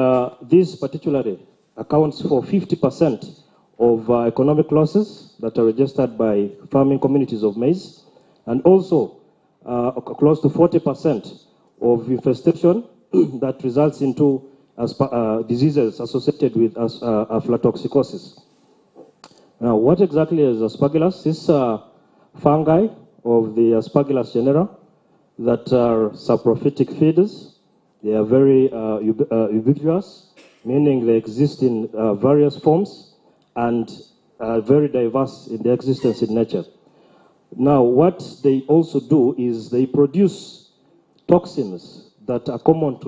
this particularly accounts for 50% of economic losses that are registered by farming communities of maize. And also close to 40% of infestation that results into diseases associated with aflatoxicosis. Now, what exactly is Aspergillus? These are fungi of the Aspergillus genera that are saprophytic feeders. They are very ubiquitous, meaning they exist in various forms and are very diverse in their existence in nature. Now, what they also do is they produce toxins that are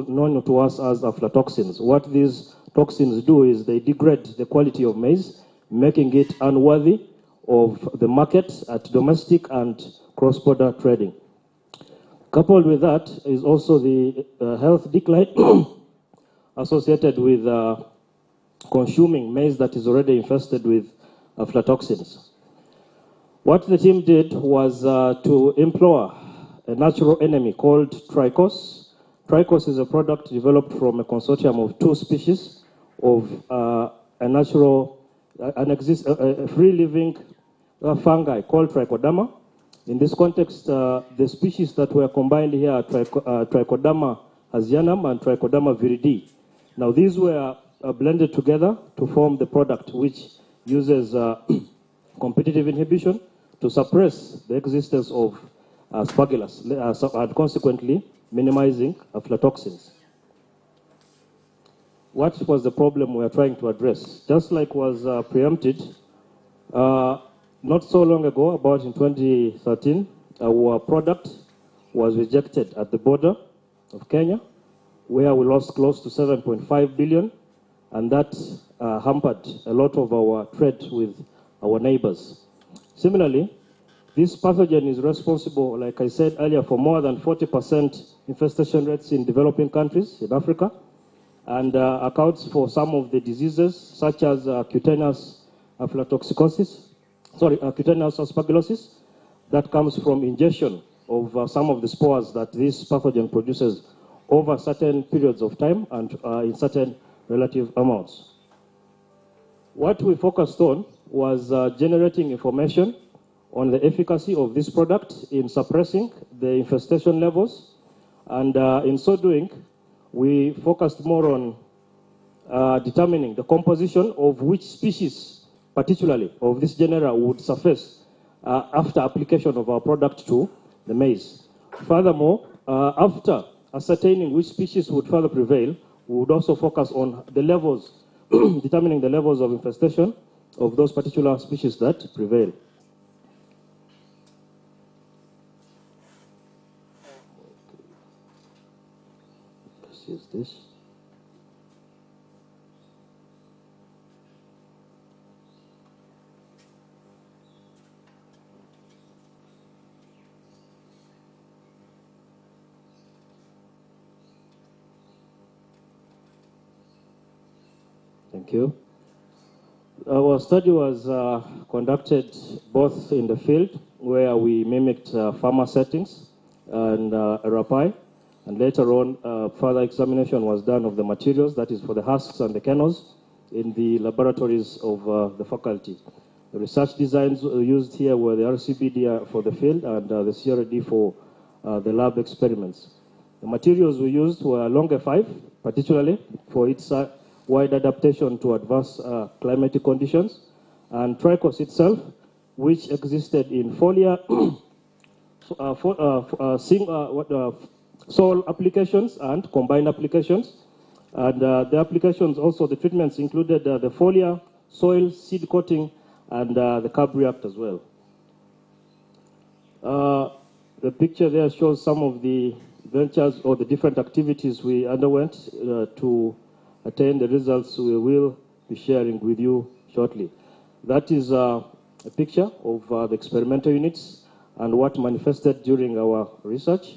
known to us as aflatoxins. What these toxins do is they degrade the quality of maize, making it unworthy of the market at domestic and cross-border trading. Coupled with that is also the health decline associated with consuming maize that is already infested with aflatoxins. What the team did was to employ a natural enemy called Tricos. Tricos is a product developed from a consortium of 2 species of a free-living fungi called Trichoderma. In this context, the species that were combined here are Trichoderma asianum and Trichoderma viridi. Now, these were blended together to form the product, which uses competitive inhibition to suppress the existence of Aspergillus, and consequently minimizing aflatoxins. What was the problem we are trying to address? Just like was preempted, not so long ago, about in 2013, our product was rejected at the border of Kenya, where we lost close to 7.5 billion, and that hampered a lot of our trade with our neighbors. Similarly, this pathogen is responsible, like I said earlier, for more than 40% infestation rates in developing countries in Africa, and accounts for some of the diseases such as cutaneous cutaneous aspergillosis that comes from ingestion of some of the spores that this pathogen produces over certain periods of time and in certain relative amounts. What we focused on was generating information on the efficacy of this product in suppressing the infestation levels, and in so doing, we focused more on determining the composition of which species, particularly of this genera, would surface after application of our product to the maize. Furthermore, after ascertaining which species would further prevail, we would also focus on the levels, determining the levels of infestation of those particular species that prevail. Let's use this. Thank you. Our study was conducted both in the field, where we mimicked farmer settings and rapai, and later on further examination was done of the materials, that is for the husks and the kernels, in the laboratories of the faculty. The research designs used here were the RCBD for the field and the CRD for the lab experiments. The materials we used were Longa 5, particularly for its wide adaptation to adverse climatic conditions, and Tricos itself, which existed in foliar soil applications and combined applications. And the applications also, the treatments included the foliar, soil, seed coating, and the carb react as well. The picture there shows some of the ventures or the different activities we underwent to attain the results we will be sharing with you shortly. That is a picture of the experimental units and what manifested during our research.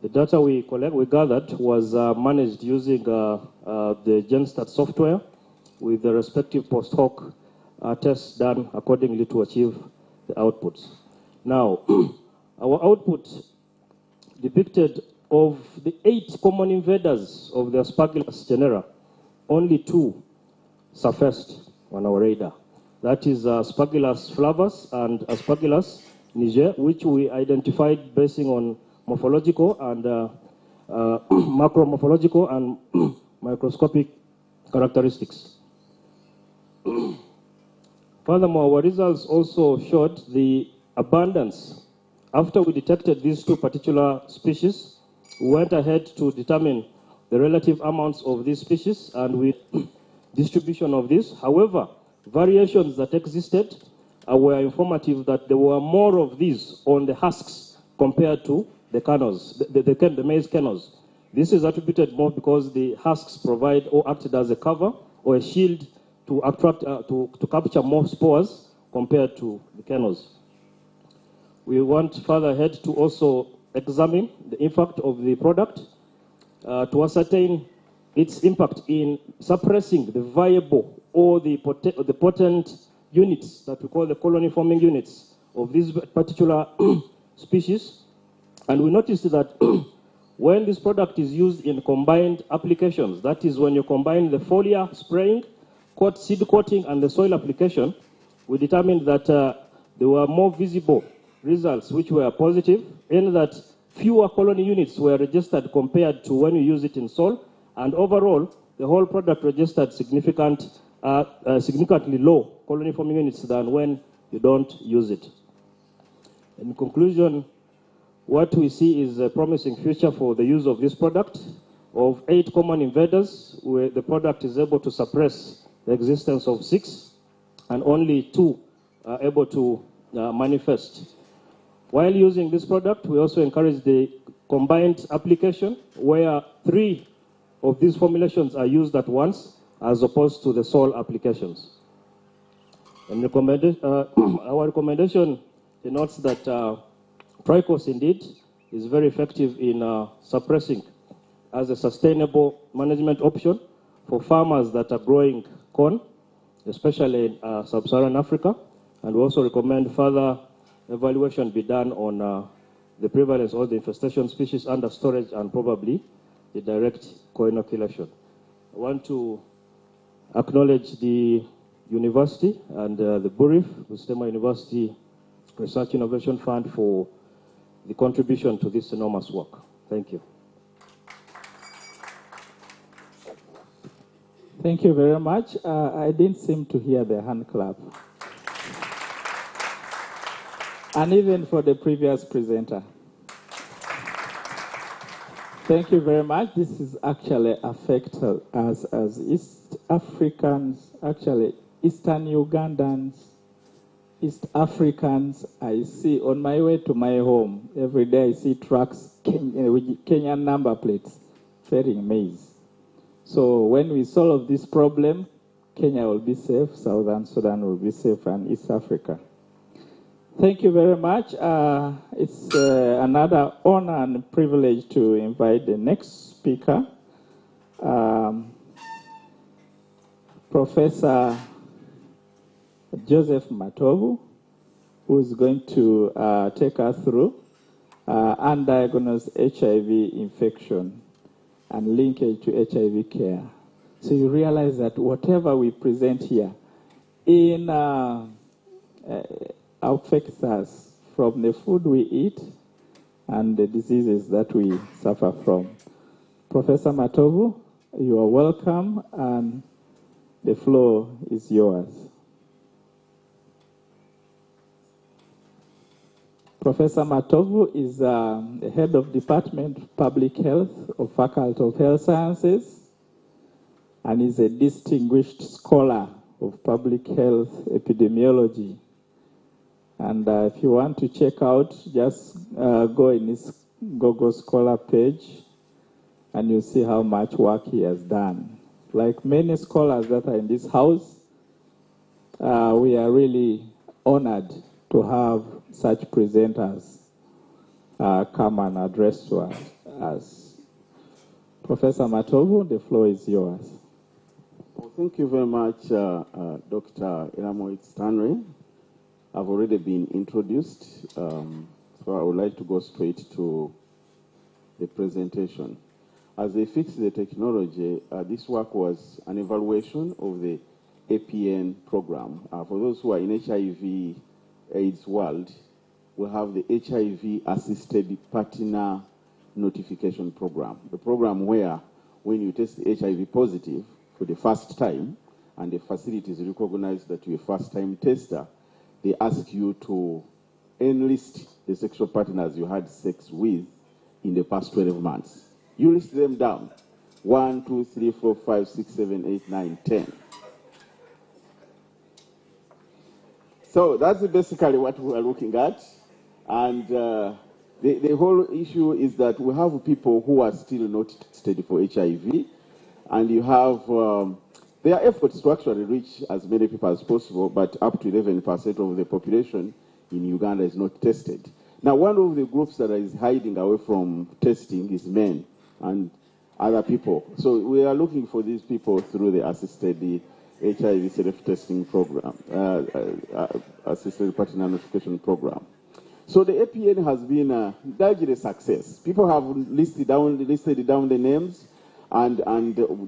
The data we gathered was managed using the GenStat software with the respective post hoc tests done accordingly to achieve the outputs. Now, our output depicted of the 8 common invaders of the Aspergillus genera, only 2 surfaced on our radar. That is Aspergillus flavus and Aspergillus niger, which we identified based on morphological and macromorphological and microscopic characteristics. Furthermore, our results also showed the abundance. After we detected these 2 particular species, we went ahead to determine the relative amounts of these species and with distribution of this. However, variations that existed were informative that there were more of these on the husks compared to the kernels, the maize kernels. This is attributed more because the husks provide or acted as a cover or a shield to attract, to capture more spores compared to the kernels. We want further ahead to also examine the impact of the product to ascertain its impact in suppressing the viable or the potent units that we call the colony forming units of this particular species. And we noticed that when this product is used in combined applications, that is when you combine the foliar spraying, seed coating, and the soil application, we determined that there were more visible results which were positive, in that fewer colony units were registered compared to when you use it in soil, and overall, the whole product registered significantly low colony forming units than when you don't use it. In conclusion, what we see is a promising future for the use of this product. Of 8 common invaders, where the product is able to suppress the existence of 6, and only 2 are able to manifest. While using this product, we also encourage the combined application, where 3 of these formulations are used at once, as opposed to the soil applications. And our recommendation denotes that Tricos indeed is very effective in suppressing as a sustainable management option for farmers that are growing corn, especially in sub-Saharan Africa. And we also recommend further evaluation be done on the prevalence of the infestation species under storage and probably the direct co-inoculation. I want to acknowledge the university and the BURIF, Busitema University Research Innovation Fund, for the contribution to this enormous work. Thank you. Thank you very much. I didn't seem to hear the hand clap. And even for the previous presenter. Thank you very much. This is actually affect us as East Africans, actually Eastern Ugandans, East Africans. I see on my way to my home, every day I see trucks with Kenyan number plates ferrying maize. So when we solve this problem, Kenya will be safe, Southern Sudan will be safe, and East Africa. Thank you very much. It's another honor and privilege to invite the next speaker, Professor Joseph Matovu, who is going to take us through undiagnosed HIV infection and linkage to HIV care. So you realize that whatever we present here affects us from the food we eat and the diseases that we suffer from. Professor Matovu, you are welcome, and the floor is yours. Professor Matovu is the head of Department of Public Health of Faculty of Health Sciences, and is a distinguished scholar of public health epidemiology. And if you want to check out, just go in his Google Scholar page, and you'll see how much work he has done. Like many scholars that are in this house, we are really honored to have such presenters come and address to us. Professor Matovu, the floor is yours. Well, thank you very much, Dr. Iramoit Stanley. I've already been introduced, so I would like to go straight to the presentation. As they fix the technology, this work was an evaluation of the APN program. For those who are in HIV AIDS world, we have the HIV-assisted partner notification program. The program where when you test HIV positive for the first time, and the facilities recognize that you're a first-time tester, they ask you to enlist the sexual partners you had sex with in the past 12 months. You list them down. 1, 2, 3, 4, 5, 6, 7, 8, 9, 10. So that's basically what we are looking at. And The whole issue is that we have people who are still not tested for HIV, and you have, there are efforts to actually reach as many people as possible, but up to 11% of the population in Uganda is not tested. Now, one of the groups that is hiding away from testing is men and other people. So we are looking for these people through the assisted HIV self-testing program, assisted partner notification program. So the APN has been largely a success. People have listed down the names, and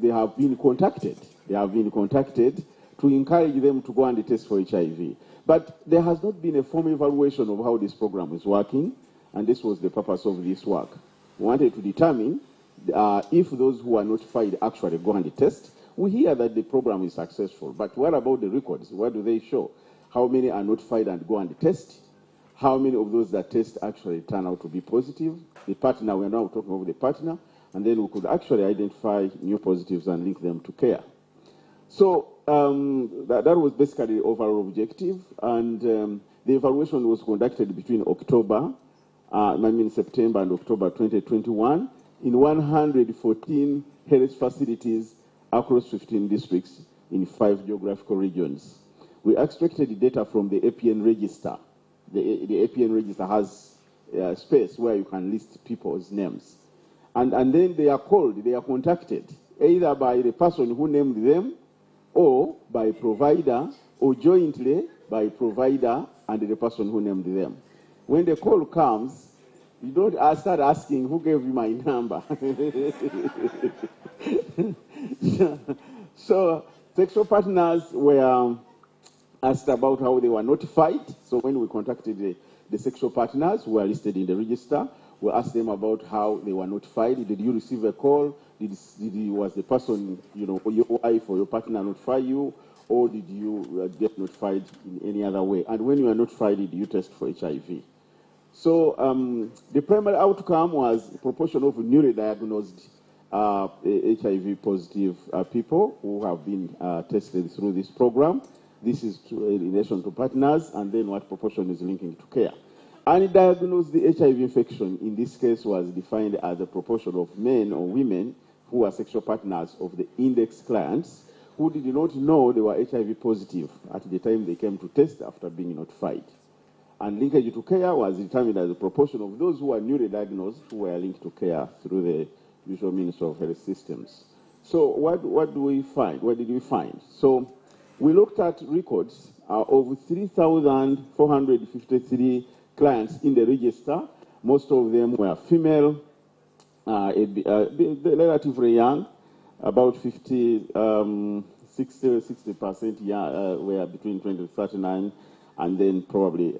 they have been contacted. They have been contacted to encourage them to go and test for HIV. But there has not been a formal evaluation of how this program is working, and this was the purpose of this work. We wanted to determine if those who are notified actually go and test. We hear that the program is successful, but what about the records? What do they show? How many are notified and go and test? How many of those that test actually turn out to be positive? The partner, we are now talking about the partner, and then we could actually identify new positives and link them to care. So that was basically the overall objective, and the evaluation was conducted between September and October 2021 in 114 health facilities across 15 districts in 5 geographical regions. We extracted data from the APN register. The APN register has space where you can list people's names. And then they are called, they are contacted, either by the person who named them, or by provider, or jointly by provider and the person who named them. When the call comes, you don't start asking, who gave you my number? So sexual partners were asked about how they were notified. So when we contacted the sexual partners who are listed in the register, we asked them about how they were notified. Did you receive a call? Was the person, your wife or your partner notify you? Or did you get notified in any other way? And when you are notified, did you test for HIV? So the primary outcome was the proportion of newly diagnosed HIV positive people who have been tested through this program. This is in relation to partners, and then what proportion is linking to care. Undiagnosed HIV infection in this case was defined as a proportion of men or women who are sexual partners of the index clients who did not know they were HIV positive at the time they came to test after being notified. And linkage to care was determined as a proportion of those who are newly diagnosed who were linked to care through the usual means of health systems. So what do we find? What did we find? So we looked at records of 3,453 clients in the register. Most of them were female, relatively young, about 60% were between 20 to 39, and then probably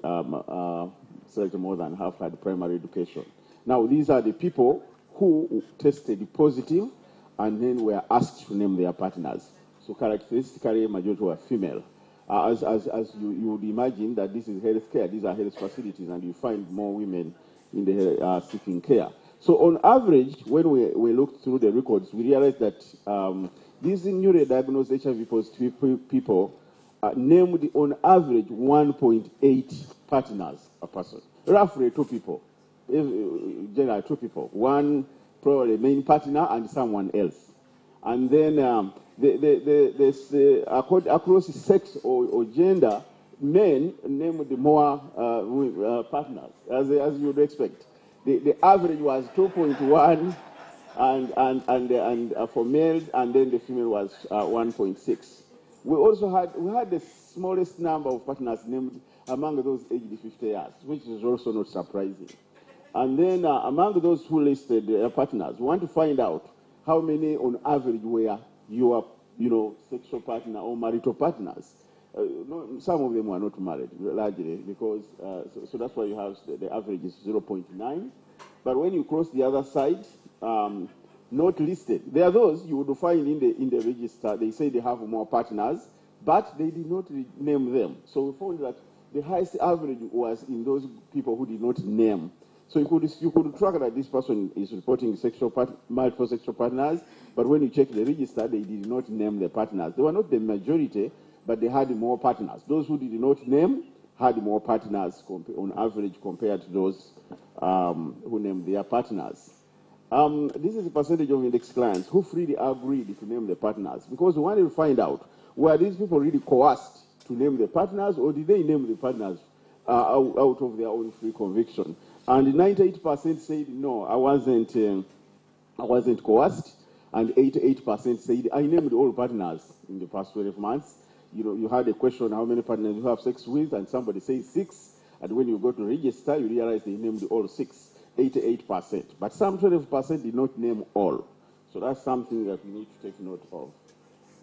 slightly more than half had primary education. Now, these are the people who tested positive and then were asked to name their partners. So characteristically, majority were female. As you would imagine that this is healthcare, these are health facilities, and you find more women in the seeking care. So on average, when we looked through the records, we realized that these newly diagnosed HIV positive people named on average 1.8 partners a person. Roughly 2 people. Generally 2 people. One probably main partner and someone else. And then across sex or gender, men named more partners, as you would expect. The average was 2.1 and for males, and then the female was 1.6. We also had the smallest number of partners named among those aged 50 years, which is also not surprising. And then among those who listed their partners, we want to find out how many on average were your sexual partner or marital partners. Some of them were not married, largely, because, so that's why you have the average is 0.9. But when you cross the other side, not listed. There are those you would find in the register. They say they have more partners, but they did not name them. So we found that the highest average was in those people who did not name. So you could track that this person is reporting multiple sexual partners, but when you check the register, they did not name the partners. They were not the majority, but they had more partners. Those who did not name had more partners on average compared to those who named their partners. This is the percentage of index clients who freely agreed to name the partners, because we wanted to find out, were these people really coerced to name the partners, or did they name the partners out of their own free conviction? And 98% said, no, I wasn't coerced, and 88% said, I named all partners in the past 12 months. You had a question, how many partners you have sex with, and somebody says 6, and when you go to register, you realize they named all 6, 88%. But some 12% did not name all. So that's something that we need to take note of.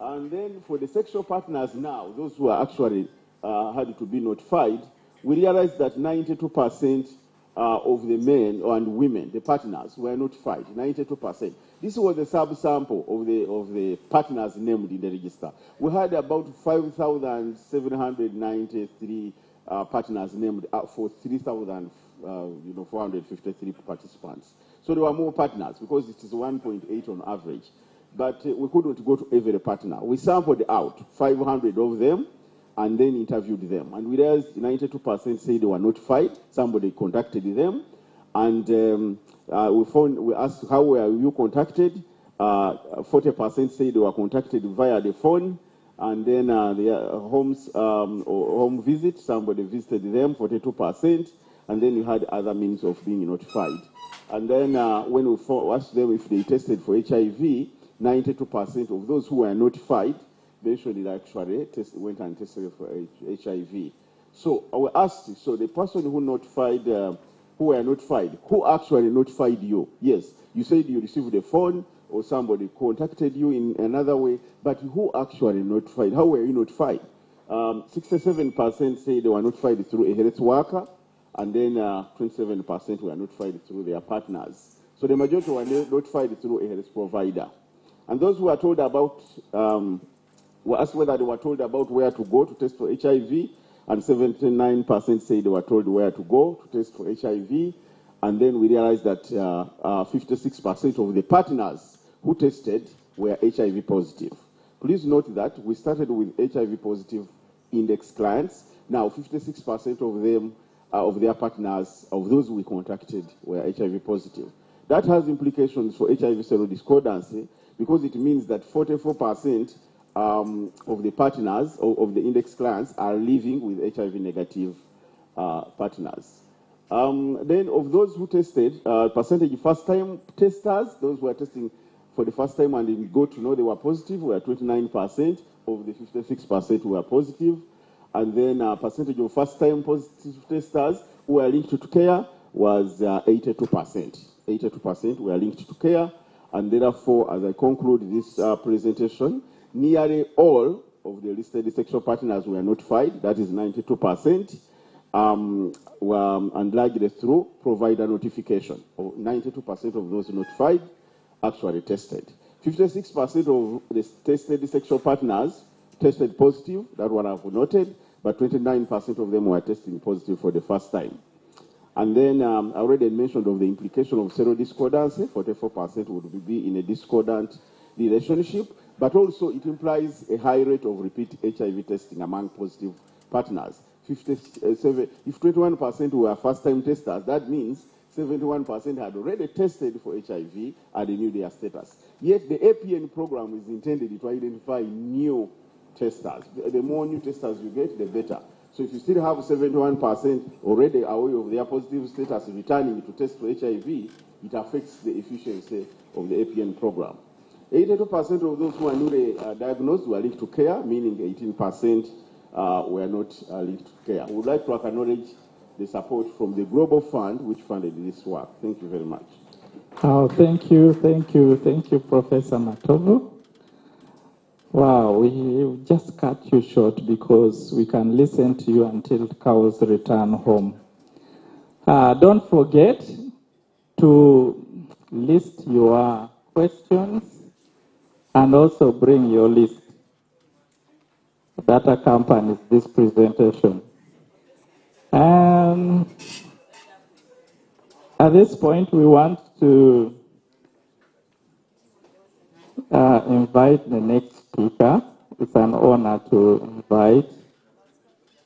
And then for the sexual partners now, those who are actually had to be notified, we realized that 92% of the men and women, the partners, were notified, 92%. This was a sub-sample of the partners named in the register. We had about 5,793 partners named for 3,453 participants. So there were more partners because it is 1.8 on average. But we couldn't go to every partner. We sampled out 500 of them and then interviewed them. And we realized 92% said they were notified. Somebody contacted them. And we asked, how were you contacted? 40% said they were contacted via the phone. And then the home visit, somebody visited them, 42%. And then you had other means of being notified. And then when we asked them if they tested for HIV, 92% of those who were notified eventually actually went and tested for HIV. So we asked, so the person who notified, who were notified, who actually notified you? Yes, you said you received a phone or somebody contacted you in another way, but who actually notified? How were you notified? 67% say they were notified through a health worker, and then 27% were notified through their partners. So the majority were notified through a health provider. And those who were told about, were asked whether they were told about where to go to test for HIV, and 79% say they were told where to go to test for HIV. And then we realized that 56% of the partners who tested were HIV positive. Please note that we started with HIV positive index clients. Now 56% of them, of their partners, of those we contacted, were HIV positive. That has implications for HIV serodiscordancy, because it means that 44% of the partners, of the index clients, are living with HIV negative partners. Then of those who tested, percentage first-time testers, those who are testing for the first time and we got to know they were positive, were 29% of the 56% who were positive. And then percentage of first-time positive testers who were linked to care was 82%. 82% were linked to care. And therefore, as I conclude this presentation, nearly all of the listed sexual partners were notified, that is 92%, and largely through provider notification. 92% of those notified actually tested. 56% of the tested sexual partners tested positive, that one I've noted, but 29% of them were testing positive for the first time. And then I already mentioned of the implication of serodiscordancy. 44% would be in a discordant relationship, but also it implies a high rate of repeat HIV testing among positive partners. If 21% were first-time testers, that means 71% had already tested for HIV and they knew their status. Yet the APN program is intended to identify new testers. The more new testers you get, the better. So if you still have 71% already aware of their positive status returning to test for HIV, it affects the efficiency of the APN program. 82% of those who are newly diagnosed were linked to care, meaning 18% were not linked to care. We would like to acknowledge the support from the Global Fund, which funded this work. Thank you very much. Oh, thank you, Professor Matovu. Wow, we just cut you short because we can listen to you until cows return home. Don't forget to list your questions and also bring your list that accompanies this presentation. At this point, we want to invite the next speaker. It's an honor to invite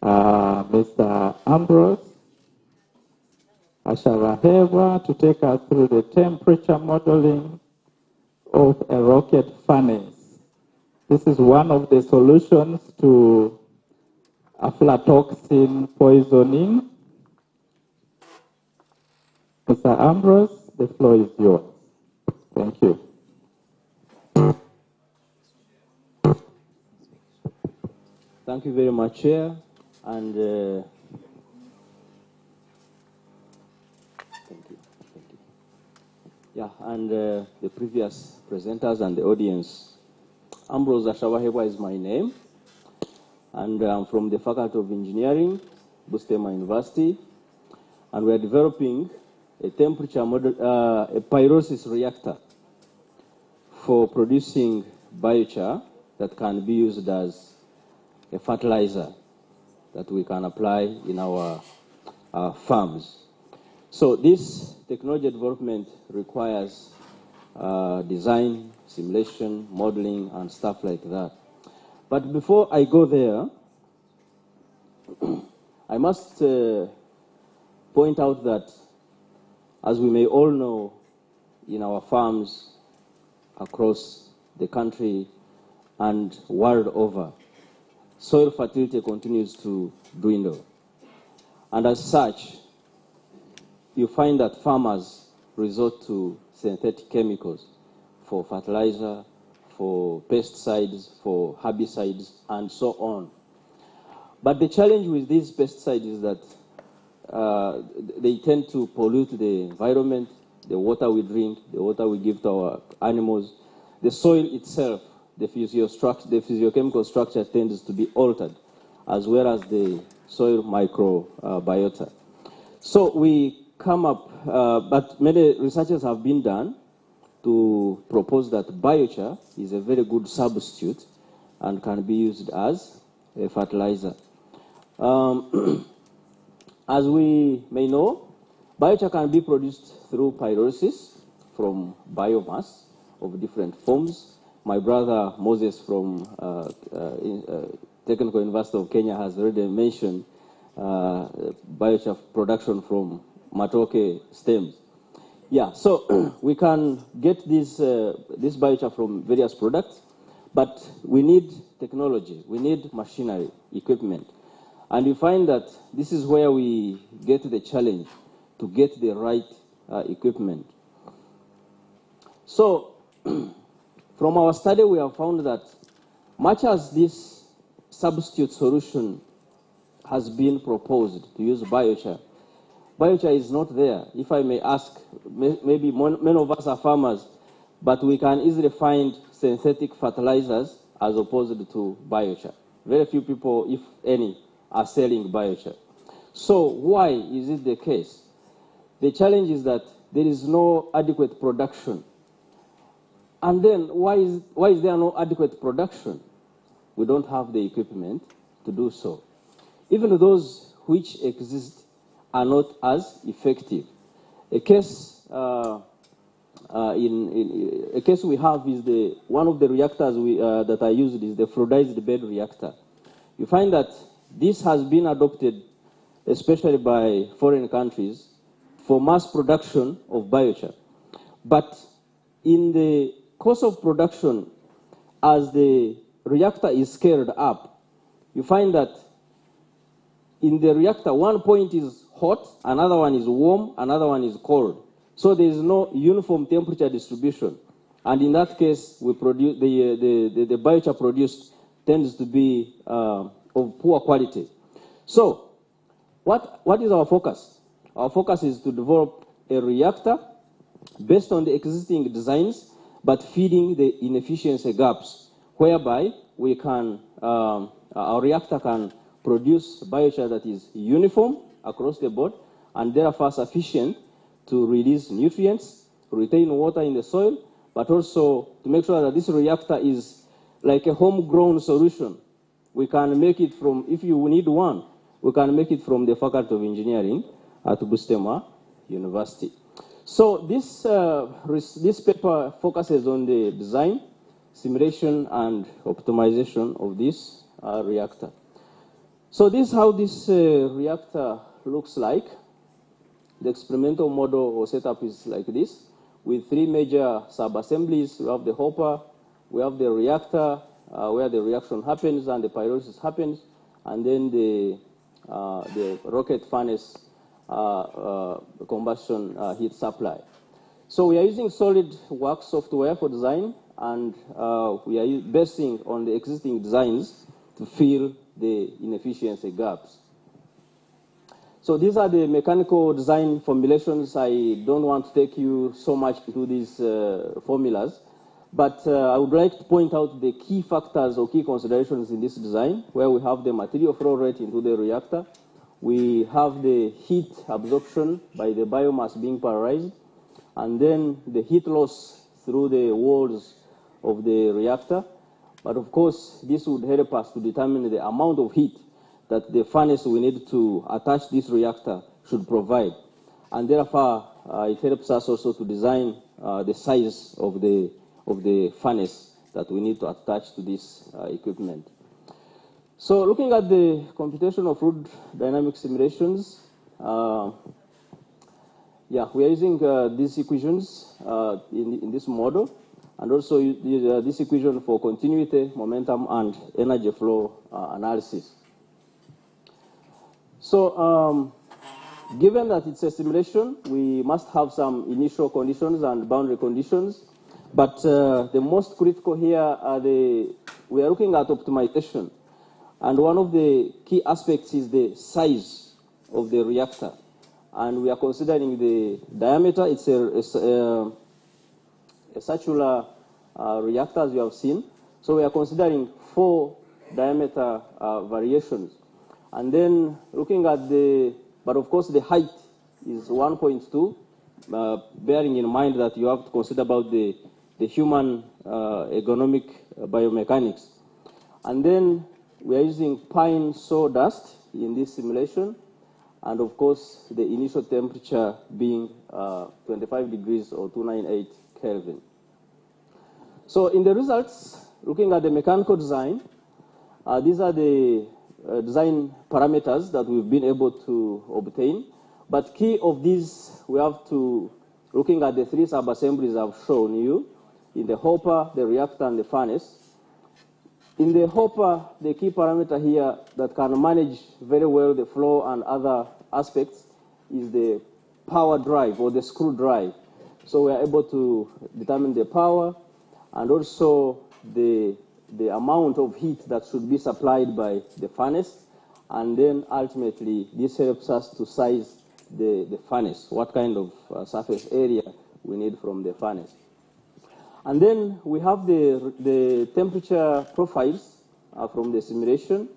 Mr. Ambrose Asharaheva to take us through the temperature modeling of a rocket furnace. This is one of the solutions to aflatoxin poisoning. Mr. Ambrose, the floor is yours. Thank you. Thank you very much, Chair, and thank you. Yeah, and the previous presenters and the audience. Ambrose Ashawahebwa is my name, and I'm from the Faculty of Engineering, Busitema University, and we are developing a temperature model, a pyrolysis reactor for producing biochar that can be used as a fertilizer that we can apply in our farms. So this technology development requires design, simulation, modeling, and stuff like that. But before I go there, I must point out that, as we may all know, in our farms across the country and world over, soil fertility continues to dwindle. And as such, you find that farmers resort to synthetic chemicals for fertilizer, for pesticides, for herbicides, and so on. But the challenge with these pesticides is that they tend to pollute the environment, the water we drink, the water we give to our animals. The soil itself, the physiochemical structure tends to be altered, as well as the soil microbiota. So we come up, but many researches have been done to propose that biochar is a very good substitute and can be used as a fertilizer. As we may know, biochar can be produced through pyrolysis from biomass of different forms. My brother Moses from Technical University of Kenya has already mentioned biochar production from matoke stems. Yeah, so we can get this biochar from various products, but we need technology, we need machinery, equipment. And you find that this is where we get the challenge to get the right equipment. So from our study, we have found that much as this substitute solution has been proposed to use biochar, biochar is not there. If I may ask, maybe many of us are farmers, but we can easily find synthetic fertilizers as opposed to biochar. Very few people, if any, are selling biochar. So why is it the case? The challenge is that there is no adequate production. And then why is there no adequate production? We don't have the equipment to do so. Even those which exist are not as effective. A case a case we have is one of the reactors that I used is the fluidized bed reactor. You find that this has been adopted, especially by foreign countries, for mass production of biochar. But in the course of production, as the reactor is scaled up, you find that in the reactor, one point is hot, another one is warm, another one is cold. So there is no uniform temperature distribution. And in that case, we produce the biochar produced tends to be of poor quality. So what is our focus? Our focus is to develop a reactor based on the existing designs, but feeding the inefficiency gaps, whereby we can, our reactor can produce biochar that is uniform across the board and therefore sufficient to release nutrients, retain water in the soil, but also to make sure that this reactor is like a homegrown solution. We can make it from, if you need one, we can make it from the Faculty of Engineering at Busitema University. So this paper focuses on the design, simulation, and optimization of this reactor. So this is how this reactor looks like. the experimental model or setup is like this, with three major sub-assemblies. We have the hopper, we have the reactor, where the reaction happens and the pyrolysis happens, and then the rocket furnace combustion heat supply. So we are using SolidWorks software for design, and we are basing on the existing designs to fill the inefficiency gaps. So these are the mechanical design formulations. I don't want to take you so much into these formulas, but I would like to point out the key factors or key considerations in this design, where we have the material flow rate into the reactor, we have the heat absorption by the biomass being pyrolyzed, and then the heat loss through the walls of the reactor. But of course, this would help us to determine the amount of heat that the furnace we need to attach this reactor should provide. And therefore, it helps us also to design the size of the furnace that we need to attach to this equipment. So looking at the computation of fluid dynamic simulations, we are using these equations in this model, and also this equation for continuity, momentum, and energy flow analysis. So given that it's a simulation, we must have some initial conditions and boundary conditions, but the most critical here are we are looking at optimization. And one of the key aspects is the size of the reactor. And we are considering the diameter. It's a circular reactor, as you have seen. So we are considering 4 diameter variations. And then looking at but of course the height is 1.2, bearing in mind that you have to consider about the human ergonomic biomechanics. And then we are using pine sawdust in this simulation, and of course the initial temperature being 25 degrees or 298 Kelvin. So in the results, looking at the mechanical design, these are the design parameters that we've been able to obtain. But key of these, we have to, looking at the 3 sub-assemblies I've shown you, in the hopper, the reactor, and the furnace. In the hopper, the key parameter here that can manage very well the flow and other aspects is the power drive or the screw drive. So we are able to determine the power and also the amount of heat that should be supplied by the furnace. And then ultimately, this helps us to size the furnace, what kind of surface area we need from the furnace. And then we have the temperature profiles from the simulation.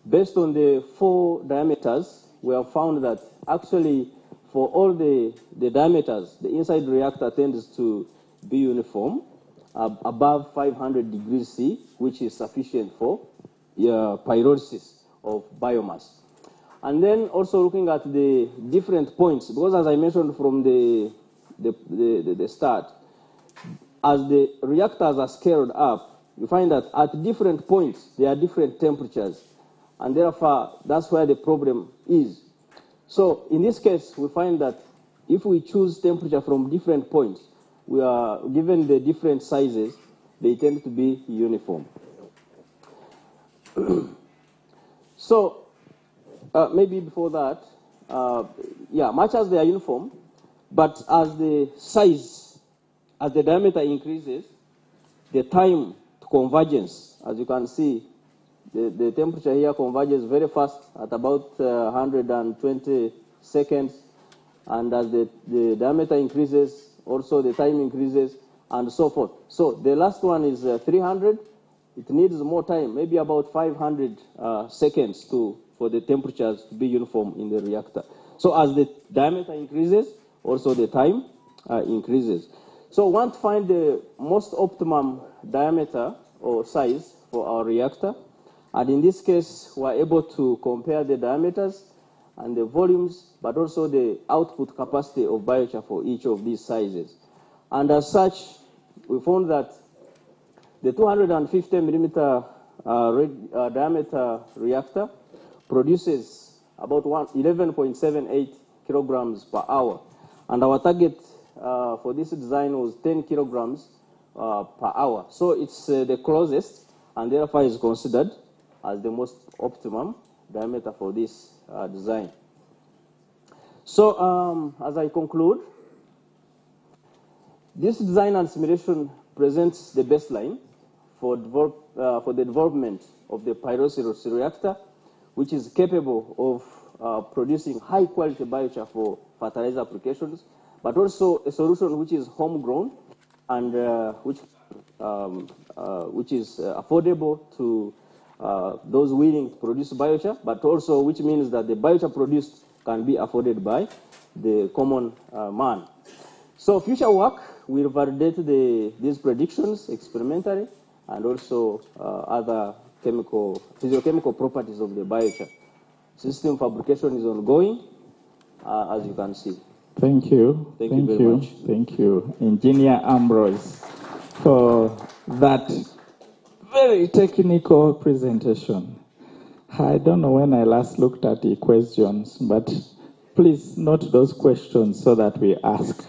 Based on the 4 diameters, we have found that actually for all the diameters, the inside reactor tends to be uniform, above 500 degrees C, which is sufficient for pyrolysis of biomass. And then also looking at the different points, because as I mentioned from the start, as the reactors are scaled up, you find that at different points, there are different temperatures. And therefore, that's where the problem is. So in this case, we find that if we choose temperature from different points, we are given the different sizes, they tend to be uniform. So maybe before that, much as they are uniform, but as the size, as the diameter increases, the time to convergence, as you can see, the temperature here converges very fast at about 120 seconds. And as the diameter increases, also the time increases, and so forth. So the last one is 300. It needs more time, maybe about 500 seconds for the temperatures to be uniform in the reactor. So as the diameter increases, also the time increases. So we want to find the most optimum diameter or size for our reactor. And in this case, we're able to compare the diameters and the volumes, but also the output capacity of biochar for each of these sizes. And as such, we found that the 250 millimeter diameter reactor produces about 11.78 kilograms per hour. And our target for this design was 10 kilograms per hour. So it's the closest, and therefore is considered as the most optimum diameter for this design. So as I conclude, this design and simulation presents the baseline for the development of the pyrolysis reactor, which is capable of producing high-quality biochar for fertilizer applications, but also a solution which is homegrown and which is affordable to those willing to produce biochar, but also which means that the biochar produced can be afforded by the common man. So future work will validate these predictions experimentally and also other physiochemical properties of the biochar. System fabrication is ongoing, as you can see. Thank you. Thank you very much. Thank you, Engineer Ambrose, for that very technical presentation. I don't know when I last looked at the questions, but please note those questions so that we ask.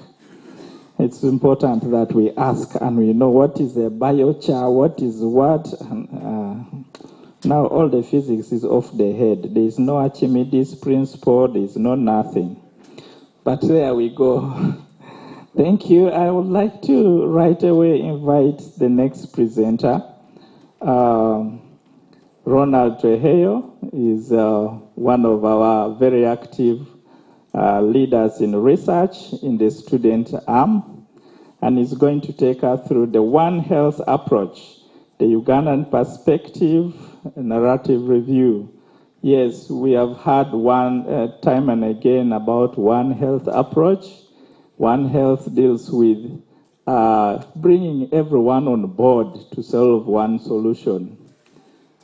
It's important that we ask and we know what is a biochar, what is what. Now all the physics is off the head. There is no Archimedes principle, there is no nothing. But there we go. Thank you. I would like to right away invite the next presenter. Ronald Trujillo is one of our very active leaders in research in the student arm, and is going to take us through the One Health approach, the Ugandan perspective, narrative review. Yes, we have heard one time and again about One Health approach. One Health deals with bringing everyone on board to solve one solution.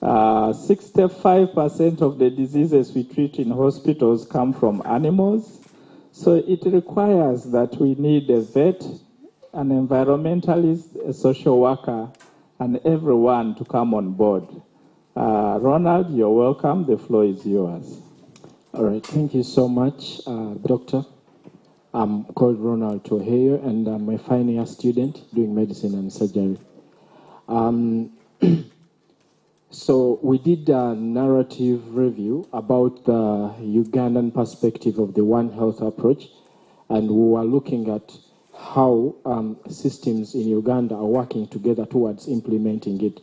65% of the diseases we treat in hospitals come from animals, so it requires that we need a vet, an environmentalist, a social worker, and everyone to come on board. Ronald, you're welcome. The floor is yours. All right. Thank you so much, Doctor. I'm called Ronald Trujillo, and I'm a final year student doing medicine and surgery. So we did a narrative review about the Ugandan perspective of the One Health approach, and we were looking at how systems in Uganda are working together towards implementing it.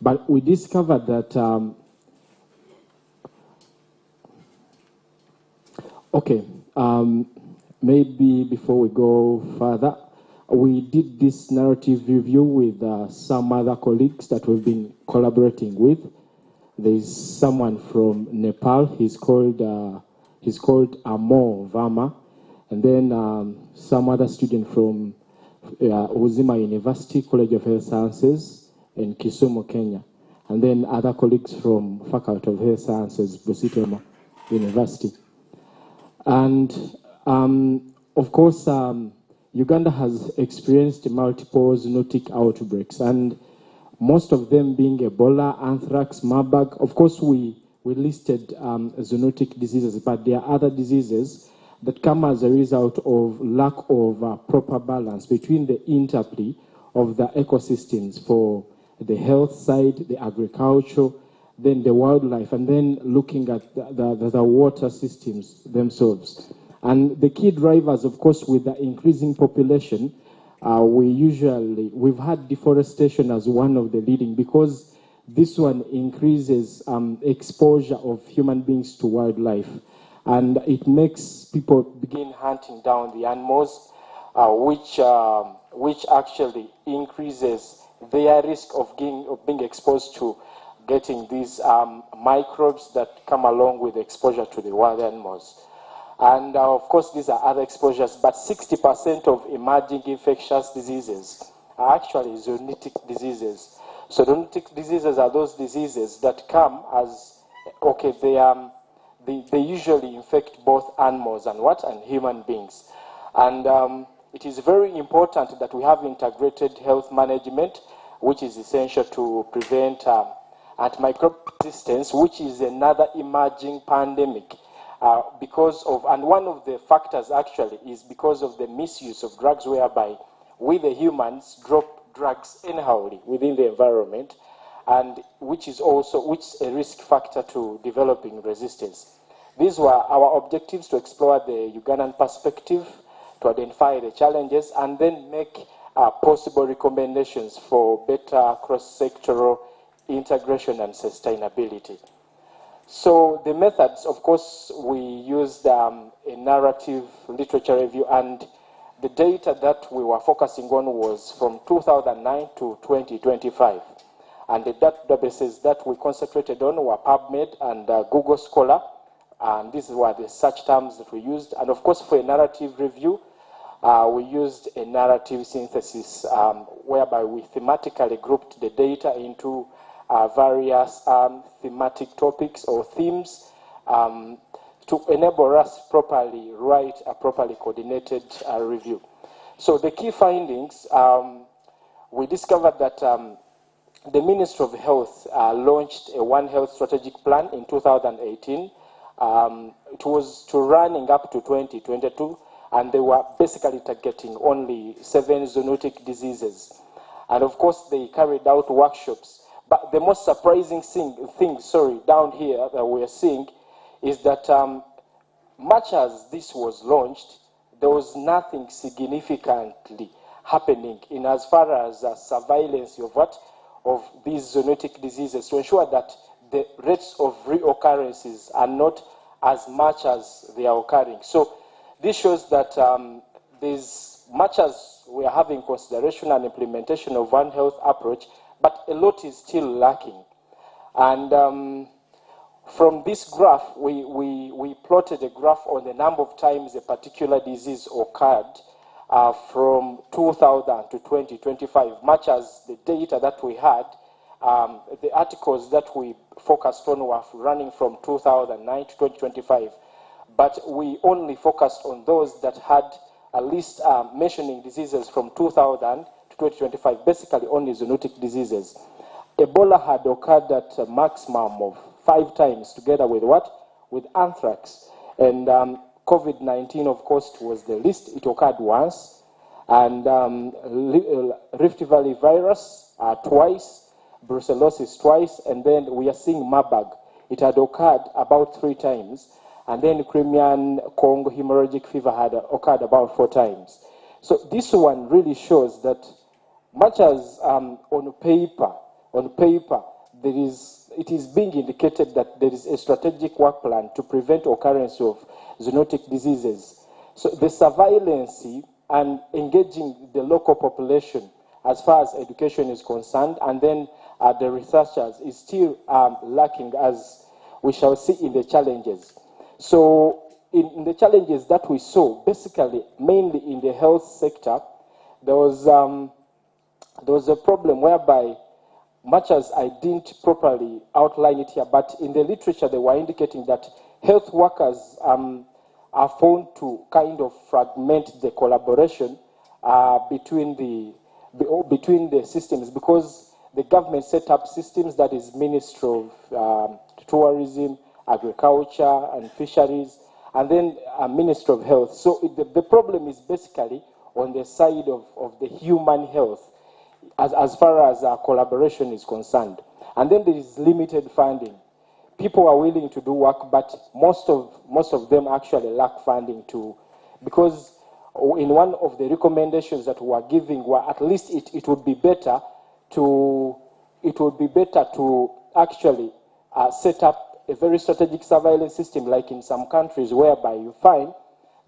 But we discovered that, maybe before we go further, we did this narrative review with some other colleagues that we've been collaborating with. There's someone from Nepal. He's called Amor Verma, and then some other student from Uzima University College of Health Sciences in Kisumu, Kenya, and then other colleagues from Faculty of Health Sciences, Busitema University. And of course, Uganda has experienced multiple zoonotic outbreaks, and most of them being Ebola, anthrax, Marburg. Of course, we listed zoonotic diseases, but there are other diseases that come as a result of lack of proper balance between the interplay of the ecosystems for the health side, the agriculture, then the wildlife, and then looking at the water systems themselves. And the key drivers, of course, with the increasing population, we've had deforestation as one of the leading, because this one increases exposure of human beings to wildlife. And it makes people begin hunting down the animals, which actually increases their risk of being exposed to getting these microbes that come along with exposure to the wild animals. And of course, these are other exposures, but 60% of emerging infectious diseases are actually zoonotic diseases. So zoonotic diseases are those diseases that come as, they usually infect both animals and human beings. And it is very important that we have integrated health management, which is essential to prevent antimicrobial resistance, which is another emerging pandemic. because of, and one of the factors actually is because of the misuse of drugs, whereby we the humans drop drugs anyhowly within the environment, and which is a risk factor to developing resistance. These were our objectives: to explore the Ugandan perspective, to identify the challenges, and then make possible recommendations for better cross-sectoral integration and sustainability. So the methods, of course, we used a narrative literature review, and the data that we were focusing on was from 2009 to 2025. And the databases that we concentrated on were PubMed and Google Scholar, and these were the search terms that we used. And of course, for a narrative review, we used a narrative synthesis whereby we thematically grouped the data into various thematic topics or themes to enable us properly write a properly coordinated review. So the key findings, we discovered that the Ministry of Health launched a One Health strategic plan in 2018. It was to running up to 2022, and they were basically targeting only 7 zoonotic diseases. And of course, they carried out workshops. But the most surprising thing down here that we're seeing is that much as this was launched, there was nothing significantly happening in as far as surveillance of these zoonotic diseases to ensure that the rates of reoccurrences are not as much as they are occurring. So this shows that there's much as we are having consideration and implementation of One Health approach, but a lot is still lacking. And from this graph, we plotted a graph on the number of times a particular disease occurred from 2000 to 2025, much as the data that we had, the articles that we focused on were running from 2009 to 2025, but we only focused on those that had at least mentioning diseases from 2000 to 2025, basically only zoonotic diseases. Ebola had occurred at a maximum of 5 times, together with what? With anthrax. And COVID-19, of course, was the least. It occurred once. And Rift Valley virus twice, brucellosis twice, and then we are seeing Marburg. It had occurred about 3 times. And then Crimean Congo hemorrhagic fever had occurred about 4 times. So this one really shows that much as on paper, it is being indicated that there is a strategic work plan to prevent occurrence of zoonotic diseases. So the surveillance and engaging the local population as far as education is concerned, and then the researchers is still lacking, as we shall see in the challenges. So in the challenges that we saw, basically, mainly in the health sector, there was a problem whereby, much as I didn't properly outline it here, but in the literature they were indicating that health workers are found to kind of fragment the collaboration between the systems, because the government set up systems, that is Ministry of Tourism, Agriculture and Fisheries, and then Ministry of Health. So the problem is basically on the side of the human health as far as collaboration is concerned. And then there is limited funding. People are willing to do work, but most of them actually lack funding too, because in one of the recommendations that we are giving, were at least it would be better to actually set up a very strategic surveillance system, like in some countries, whereby you find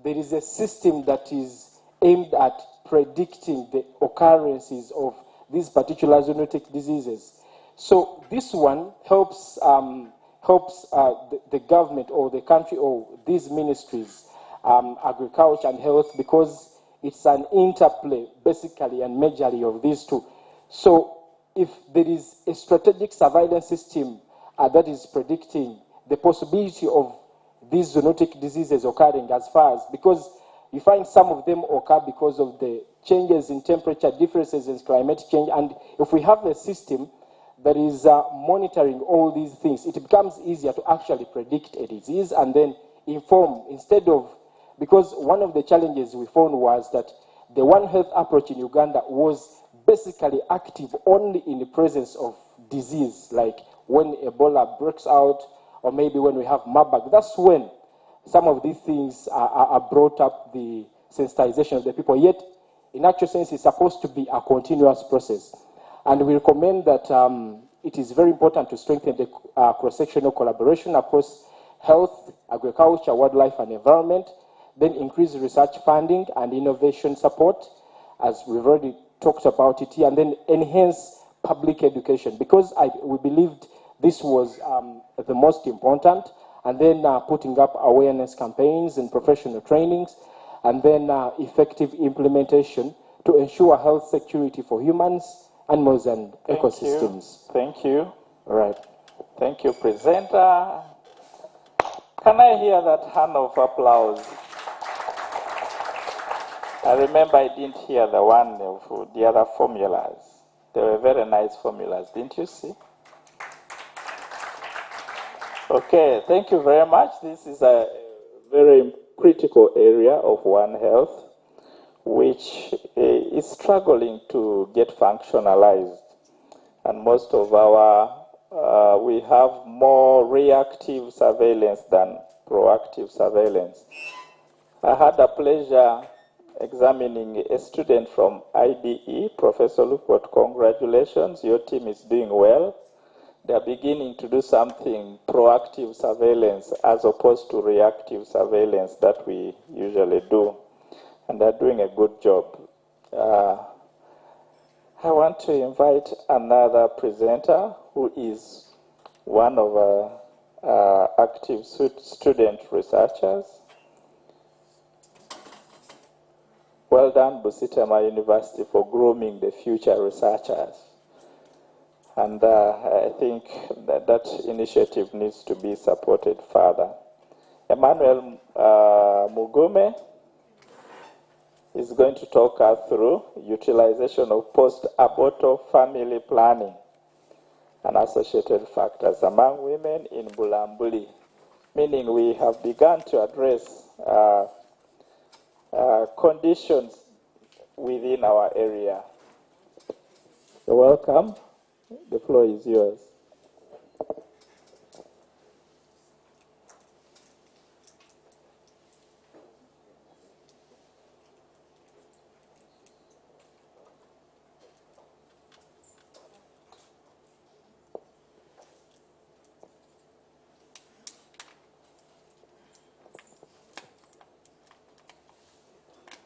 there is a system that is aimed at predicting the occurrences of these particular zoonotic diseases. So this one helps the government or the country or these ministries, agriculture and health, because it's an interplay basically and majorly of these two. So if there is a strategic surveillance system that is predicting the possibility of these zoonotic diseases occurring, as far as, because you find some of them occur because of the changes in temperature, differences in climate change, and if we have a system that is monitoring all these things, it becomes easier to actually predict a disease and then inform instead of, because one of the challenges we found was that the One Health approach in Uganda was basically active only in the presence of disease, like when Ebola breaks out, or maybe when we have Marburg. That's when some of these things are brought up, the sensitization of the people. Yet, in actual sense, it's supposed to be a continuous process. And we recommend that it is very important to strengthen the cross-sectional collaboration across health, agriculture, wildlife, and environment, then increase research funding and innovation support, as we've already talked about it here, and then enhance public education, because we believed this was the most important, and then putting up awareness campaigns and professional trainings, and then effective implementation to ensure health security for humans, animals, and ecosystems. Thank you. All right. Thank you, presenter. Can I hear that hand of applause? I remember I didn't hear the one of the other formulas. They were very nice formulas, didn't you see? Okay, thank you very much. This is a very critical area of One Health, which is struggling to get functionalized. And most of our, we have more reactive surveillance than proactive surveillance. I had the pleasure examining a student from IDE, Professor Lupot, congratulations, your team is doing well. They're beginning to do something proactive surveillance as opposed to reactive surveillance that we usually do. And they're doing a good job. I want to invite another presenter who is one of our active student researchers. Well done, Busitema University, for grooming the future researchers. And I think that initiative needs to be supported further. Emmanuel Mugume is going to talk us through utilization of post-abortal family planning and associated factors among women in Bulambuli, meaning we have begun to address conditions within our area. You're welcome. The floor is yours.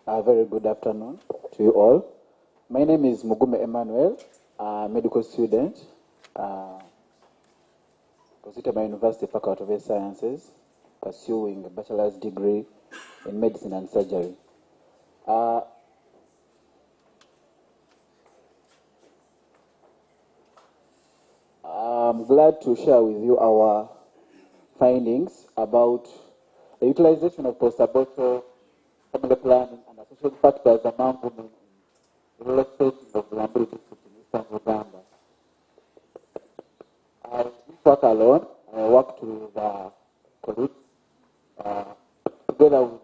A very good afternoon to you all. My name is Mugume Emmanuel, a medical student, Busitema University Faculty of Health Sciences, pursuing a bachelor's degree in medicine and surgery. I'm glad to share with you our findings about the utilization of post-abortal family planning and associated factors among women in rural states of the Bulambuli district in eastern Uganda. I didn't work alone. I worked with colleagues together with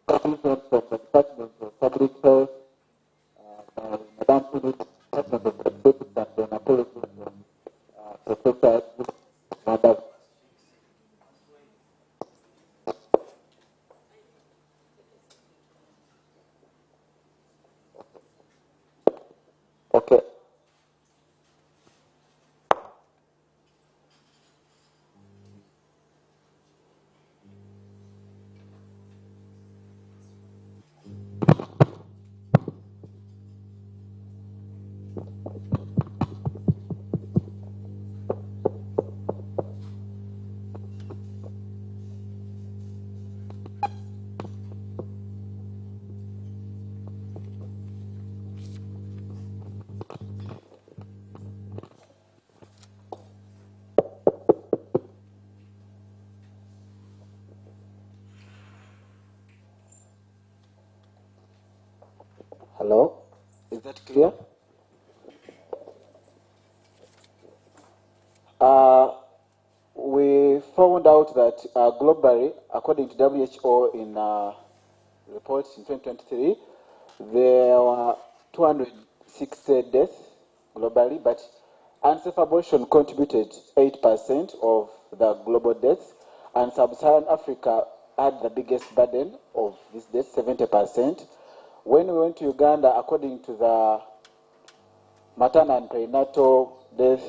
participants from the Department of Public Health, by Madam Phillips, Department of Statistics and Dermatology, and Professor Madam. Okay. Hello? Is that clear? We found out that globally, according to WHO in reports in 2023, there were 260 deaths globally, but unsafe abortion contributed 8% of the global deaths, and sub-Saharan Africa had the biggest burden of these deaths, 70%. When we went to Uganda, according to the maternal and perinatal death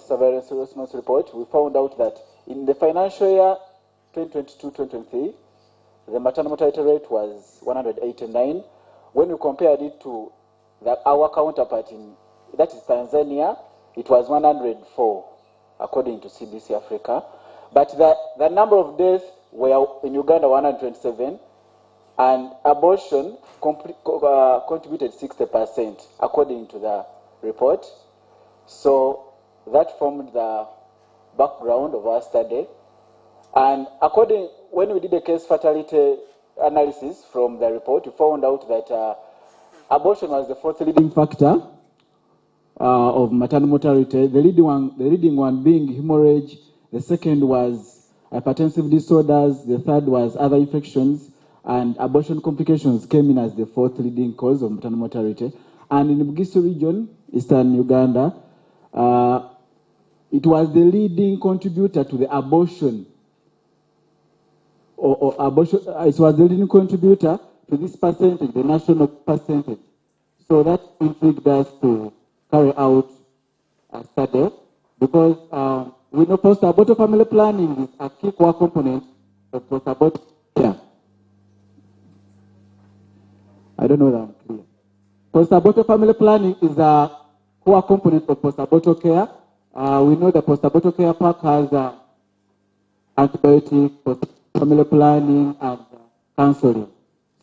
surveillance response report, we found out that in the financial year 2022-2023, the maternal mortality rate was 189. When we compared it to our counterpart that is Tanzania, it was 104, according to CDC Africa. But the number of deaths were in Uganda 127, and abortion contributed 60%, according to the report. So that formed the background of our study. And when we did a case fatality analysis from the report, we found out that abortion was the fourth leading factor of maternal mortality. The leading one being hemorrhage. The second was hypertensive disorders. The third was other infections. And abortion complications came in as the fourth leading cause of maternal mortality. And in the Bugisu region, eastern Uganda, it was the leading contributor to the abortion. It was the leading contributor to this percentage, the national percentage. So that intrigued us to carry out a study, because we know post-abortive family planning is a key core component of post-abortive care. I don't know that I'm clear. Post-abortive family planning is a core component of post-abortive care. We know the post-abortive care pack has antibiotic, post-family planning, and counseling.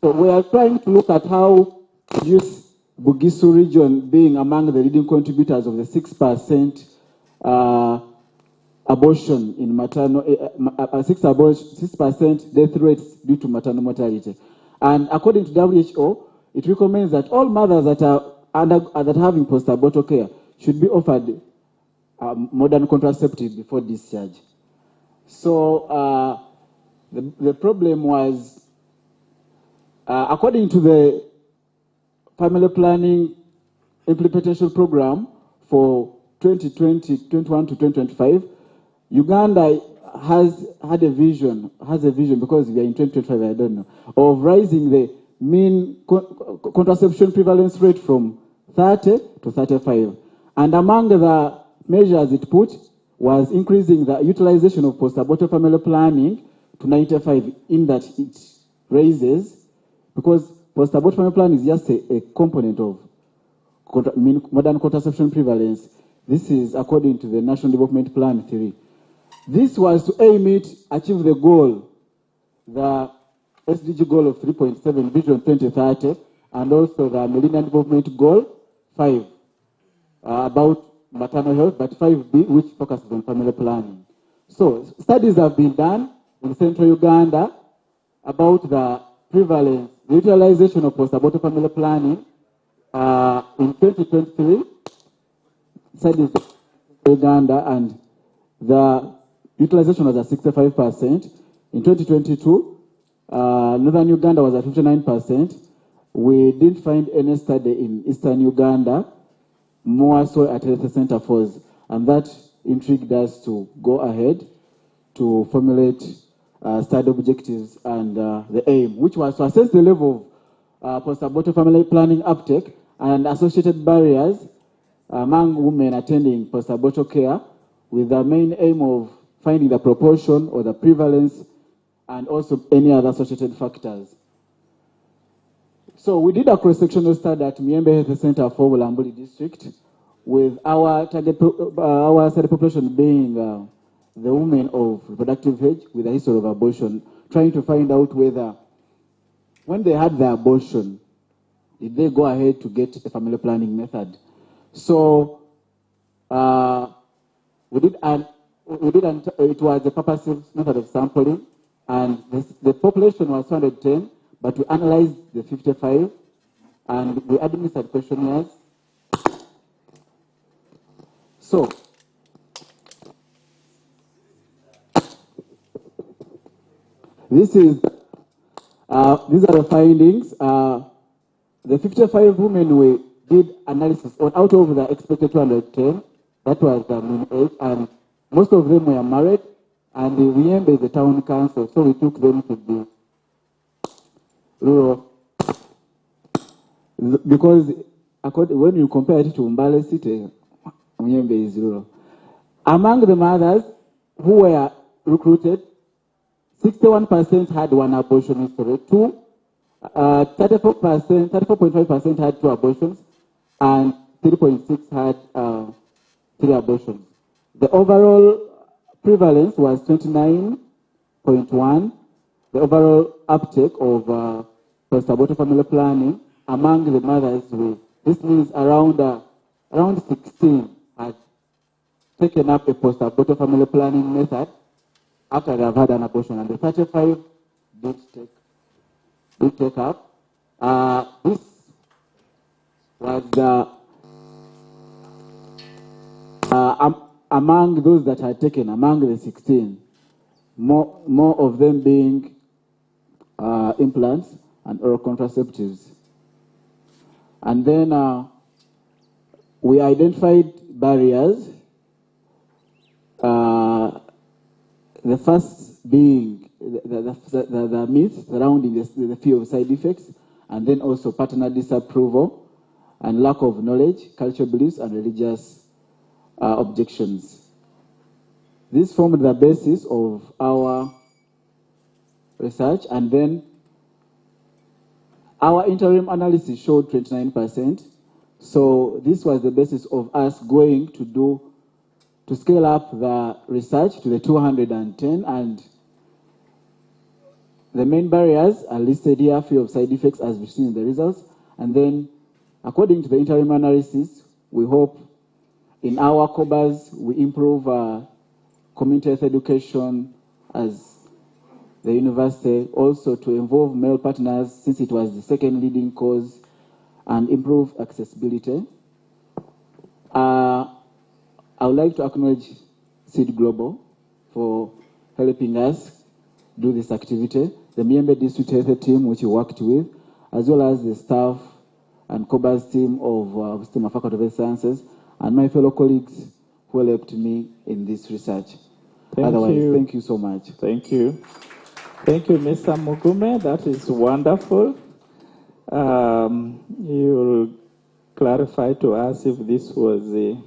So we are trying to look at how this Bugisu region, being among the leading contributors of the 6% abortion in maternal, 6% death rates due to maternal mortality. And according to WHO, it recommends that all mothers that are having post-abortive care should be offered modern contraceptive before discharge. So the problem was, according to the Family Planning Implementation Program for 2021 to 2025, Uganda has a vision, because we are in 2025, I don't know, of raising the mean contraception prevalence rate from 30 to 35. And among the measures it put was increasing the utilization of post-abortive family planning to 95, in that it raises, because post-abortive family planning is just a component of modern contraception prevalence. This is according to the National Development Plan 3. This was to achieve the goal, the SDG goal of 3.7, Vision 2030, and also the Millennium Development Goal 5, about maternal health, but 5B, which focuses on family planning. So studies have been done in central Uganda about the prevalence, the utilization of post-abortive family planning. In 2023, studies in Uganda, and the utilization was at 65%. In 2022, Northern Uganda was at 59%. We didn't find any study in Eastern Uganda, more so at health center force, and that intrigued us to go ahead to formulate study objectives and the aim, which was to assess the level of post-abortive family planning uptake and associated barriers among women attending post-abortive care, with the main aim of finding the proportion or the prevalence and also any other associated factors. So we did a cross-sectional study at Miembe Health Center for Bulambuli District, with our target, our study population being the women of reproductive age with a history of abortion, trying to find out whether, when they had the abortion, did they go ahead to get a family planning method. So it was a purposive method of sampling, and the population was 210, but we analyzed the 55, and we administered questionnaires. So These are the findings. The 55 women we did analysis on out of the expected 210. That was the mean age, and most of them were married. And the Uyembe is the town council, so we took them to the rural. Because when you compare it to Mbale City, Uyembe is rural. Among the mothers who were recruited, 61% had one abortion history, 34.5% had 2 abortions, and 3.6 had 3 abortions. The overall prevalence was 29.1. The overall uptake of post-abortive family planning among the mothers, this means around 16 had taken up a post-abortive family planning method after they have had an abortion, and the 35 did take up. This was among those that had taken, among the 16, more of them being implants and oral contraceptives. And then we identified barriers. The first being the myth surrounding the fear of side effects, and then also partner disapproval and lack of knowledge, cultural beliefs, and religious objections. This formed the basis of our research, and then our interim analysis showed 29%. So this was the basis of us going to scale up the research to the 210, and the main barriers are listed here, fear of side effects as we've seen in the results. And then according to the interim analysis, we hope in our COBAs we improve community health education as the university, also to involve male partners since it was the second leading cause, and improve accessibility. I would like to acknowledge Seed Global for helping us do this activity, the Miembe District Health team which we worked with, as well as the staff and COBA's team of Busitema Faculty of Health Sciences, and my fellow colleagues who helped me in this research. Thank you so much. Thank you. Thank you, Mr. Mugume. That is wonderful. You'll clarify to us if this was a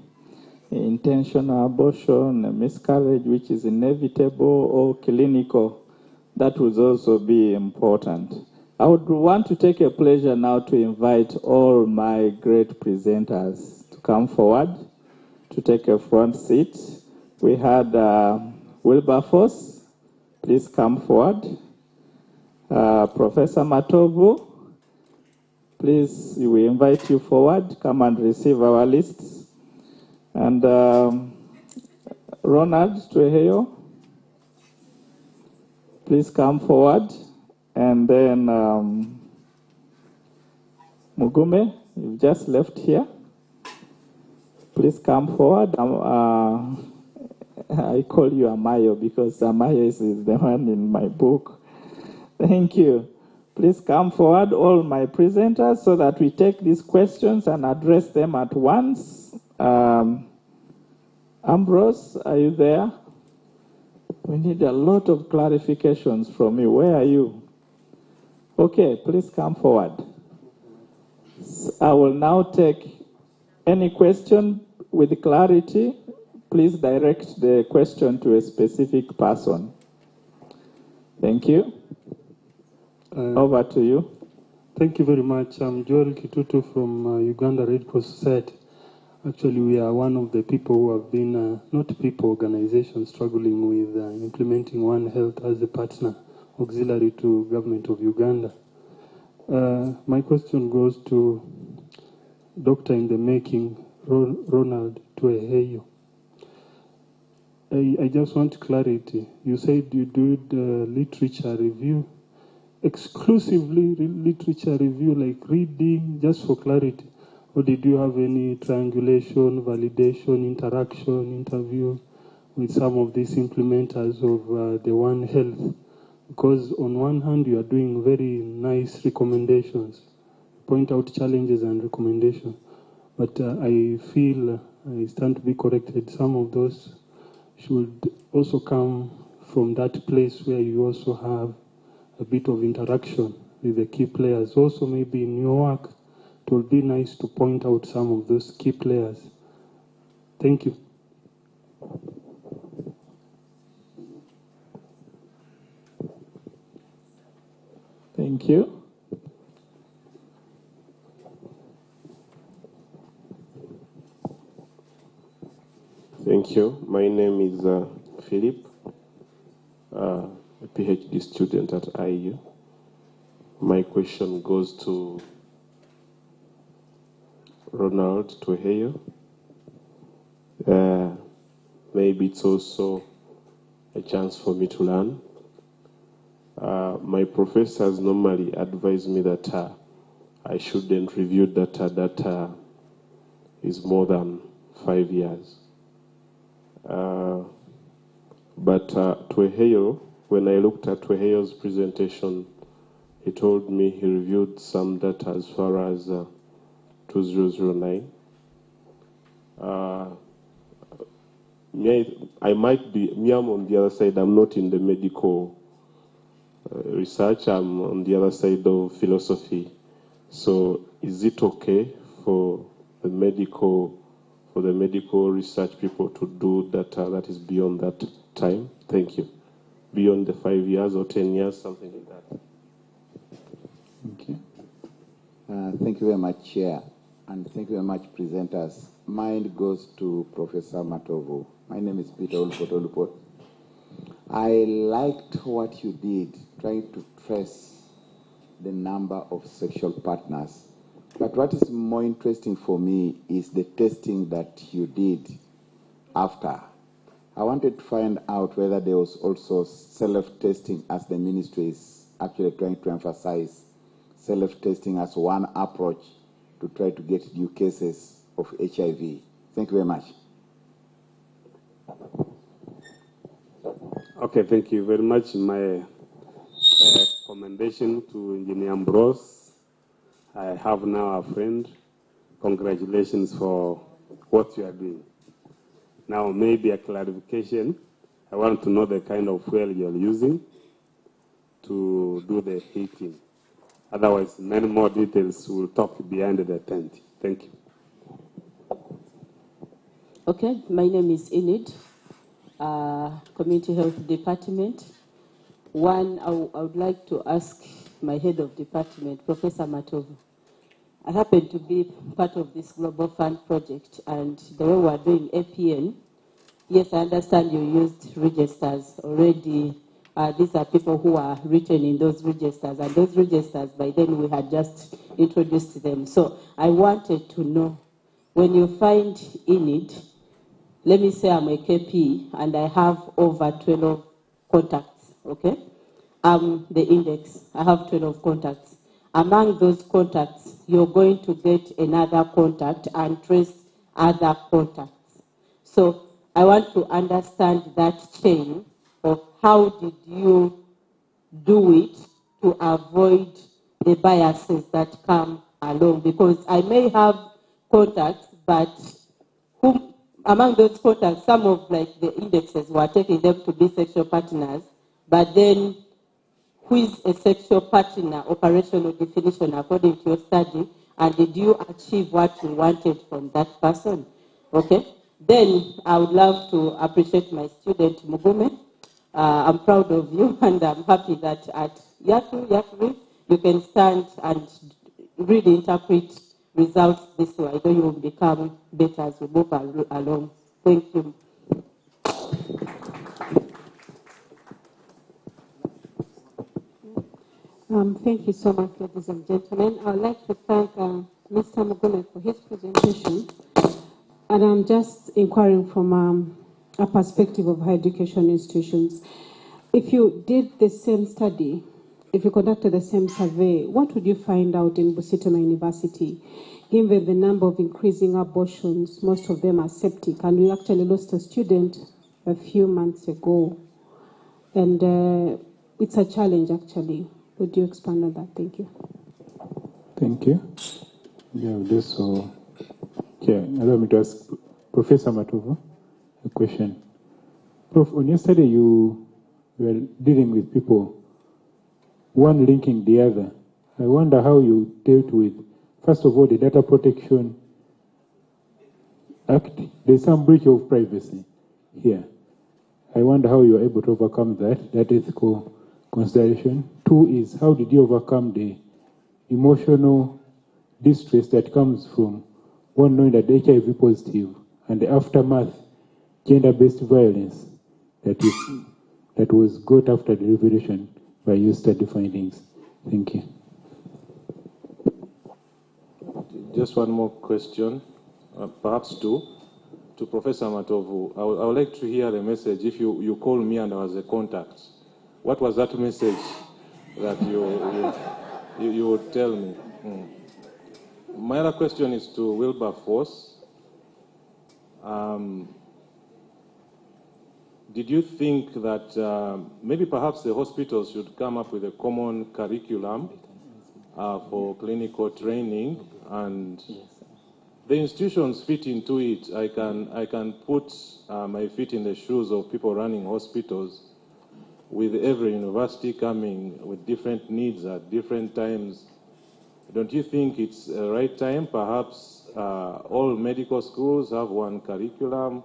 intentional abortion, a miscarriage which is inevitable, or clinical. That would also be important. I would want to take a pleasure now to invite all my great presenters to come forward to take a front seat. We had Wilberforce, please come forward. Professor Matovu, please, we invite you forward, come and receive our lists. And Ronald Treheyo, please come forward. And then Mugume, you've just left here. Please come forward. I call you Amayo because Amayo is the one in my book. Thank you. Please come forward, all my presenters, so that we take these questions and address them at once. Ambrose, are you there? We need a lot of clarifications from you. Where are you? Okay, please come forward. I will now take any question with clarity. Please direct the question to a specific person. Thank you. Over to you. Thank you very much. I'm Joel Kitutu from Uganda Red Cross Society. Actually, we are one of the people who have been, organizations struggling with implementing One Health as a partner auxiliary to government of Uganda. My question goes to Doctor in the Making, Ronald Tueheyo. I just want clarity. You said you did literature review, exclusively literature review, like reading, just for clarity. Or did you have any triangulation, validation, interaction, interview with some of these implementers of the One Health Because on one hand, you are doing very nice recommendations, point out challenges and recommendations. But I feel, I stand to be corrected, some of those should also come from that place where you also have a bit of interaction with the key players. Also, maybe in your work, it would be nice to point out some of those key players. Thank you. Thank you. Thank you. My name is Philip, a PhD student at IU. My question goes to Ronald Tuheyo. Maybe it's also a chance for me to learn. My professors normally advise me that I shouldn't review data that is more than 5 years. But Tuheyo, when I looked at Tuheyo's presentation, he told me he reviewed some data as far as 2009. I might be, I'm on the other side, I'm not in the medical research, I'm on the other side of philosophy. So is it okay for the medical research people to do data that is beyond that time? Thank you. Beyond the 5 years or 10 years, something like that. Thank you. Thank you very much, Chair, and thank you very much, presenters. Mine goes to Professor Matovu. My name is Peter Olupot. I liked what you did, trying to trace the number of sexual partners. But what is more interesting for me is the testing that you did after. I wanted to find out whether there was also self-testing, as the ministry is actually trying to emphasize self-testing as one approach to try to get new cases of HIV. Thank you very much. Okay, thank you very much. My commendation to Engineer Ambrose. I have now a friend. Congratulations for what you are doing. Now, maybe a clarification. I want to know the kind of fuel you're using to do the heating. Otherwise, many more details will talk behind the tent. Thank you. Okay, my name is Enid, Community Health Department. One, I would like to ask my head of department, Professor Matovu. I happen to be part of this Global Fund project, and the way we are doing APN, yes, I understand you used registers already. These are people who are written in those registers, and those registers, by then we had just introduced them. So I wanted to know, when you find Enid, let me say I'm a KP, and I have over 12 contacts, okay? The index, I have 12 contacts. Among those contacts, you're going to get another contact and trace other contacts. So I want to understand that chain of how did you do it to avoid the biases that come along, because I may have contacts, but among those contacts, some of like the indexes were taking them to be sexual partners, but then who is a sexual partner, operational definition according to your study, and did you achieve what you wanted from that person? Okay. Then I would love to appreciate my student Mugume. I'm proud of you, and I'm happy that at Yatri, you can stand and really interpret results this way. I know you will become better as we move along. Thank you. Thank you so much, ladies and gentlemen. I would like to thank Mr. Mugume for his presentation. And I'm just inquiring from a perspective of higher education institutions. If you did the same study, if you conducted the same survey, what would you find out in Busitema University? Given the number of increasing abortions, most of them are septic, and we actually lost a student a few months ago. And it's a challenge actually. Would you expand on that? Thank you. Thank you. Yeah, this allow me to ask Professor Matovu a question. Prof, on yesterday you were dealing with people, one linking the other. I wonder how you dealt with, first of all, the Data Protection Act. There's some breach of privacy here. I wonder how you were able to overcome that ethical consideration. Two is, how did you overcome the emotional distress that comes from one knowing that HIV positive and the aftermath, gender-based violence that was got after the revelation by your study findings? Thank you. Just one more question, perhaps two, to Professor Matovu. I would like to hear the message. If you call me and I was a contact, what was that message that you would tell me? My other question is to Wilberforce. Did you think that maybe perhaps the hospitals should come up with a common curriculum for clinical training, and the institutions fit into it? I can put my feet in the shoes of people running hospitals, with every university coming with different needs at different times. Don't you think it's the right time? Perhaps all medical schools have one curriculum,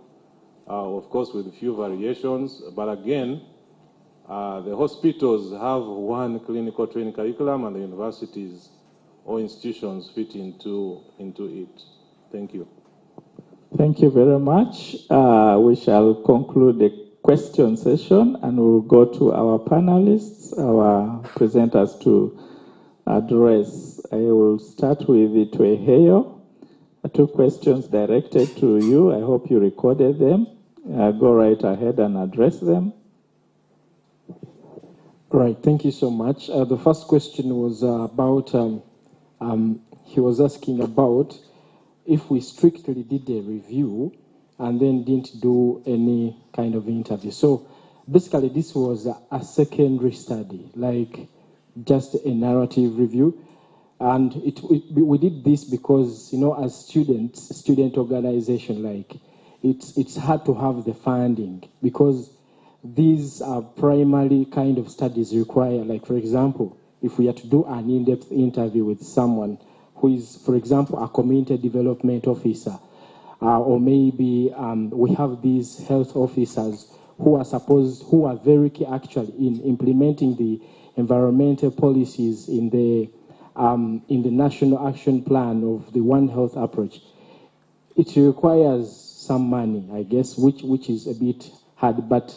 of course with a few variations, but again, the hospitals have one clinical training curriculum and the universities or institutions fit into it. Thank you. Thank you very much. We shall conclude the question session and we'll go to our panelists, our presenters to address. I will start with Tueheyo. 2 questions directed to you. I hope you recorded them. Go right ahead and address them. Right, thank you so much. The first question was about, he was asking about if we strictly did a review and then didn't do any kind of interview. So basically this was a secondary study, like just a narrative review. And we did this because, you know, as students, student organization, like it's hard to have the funding because these are primarily kind of studies require, like for example, if we are to do an in-depth interview with someone who is, for example, a community development officer, or maybe we have these health officers who are very key actually in implementing the environmental policies in the National Action Plan of the One Health approach. It requires some money, I guess, which is a bit hard, but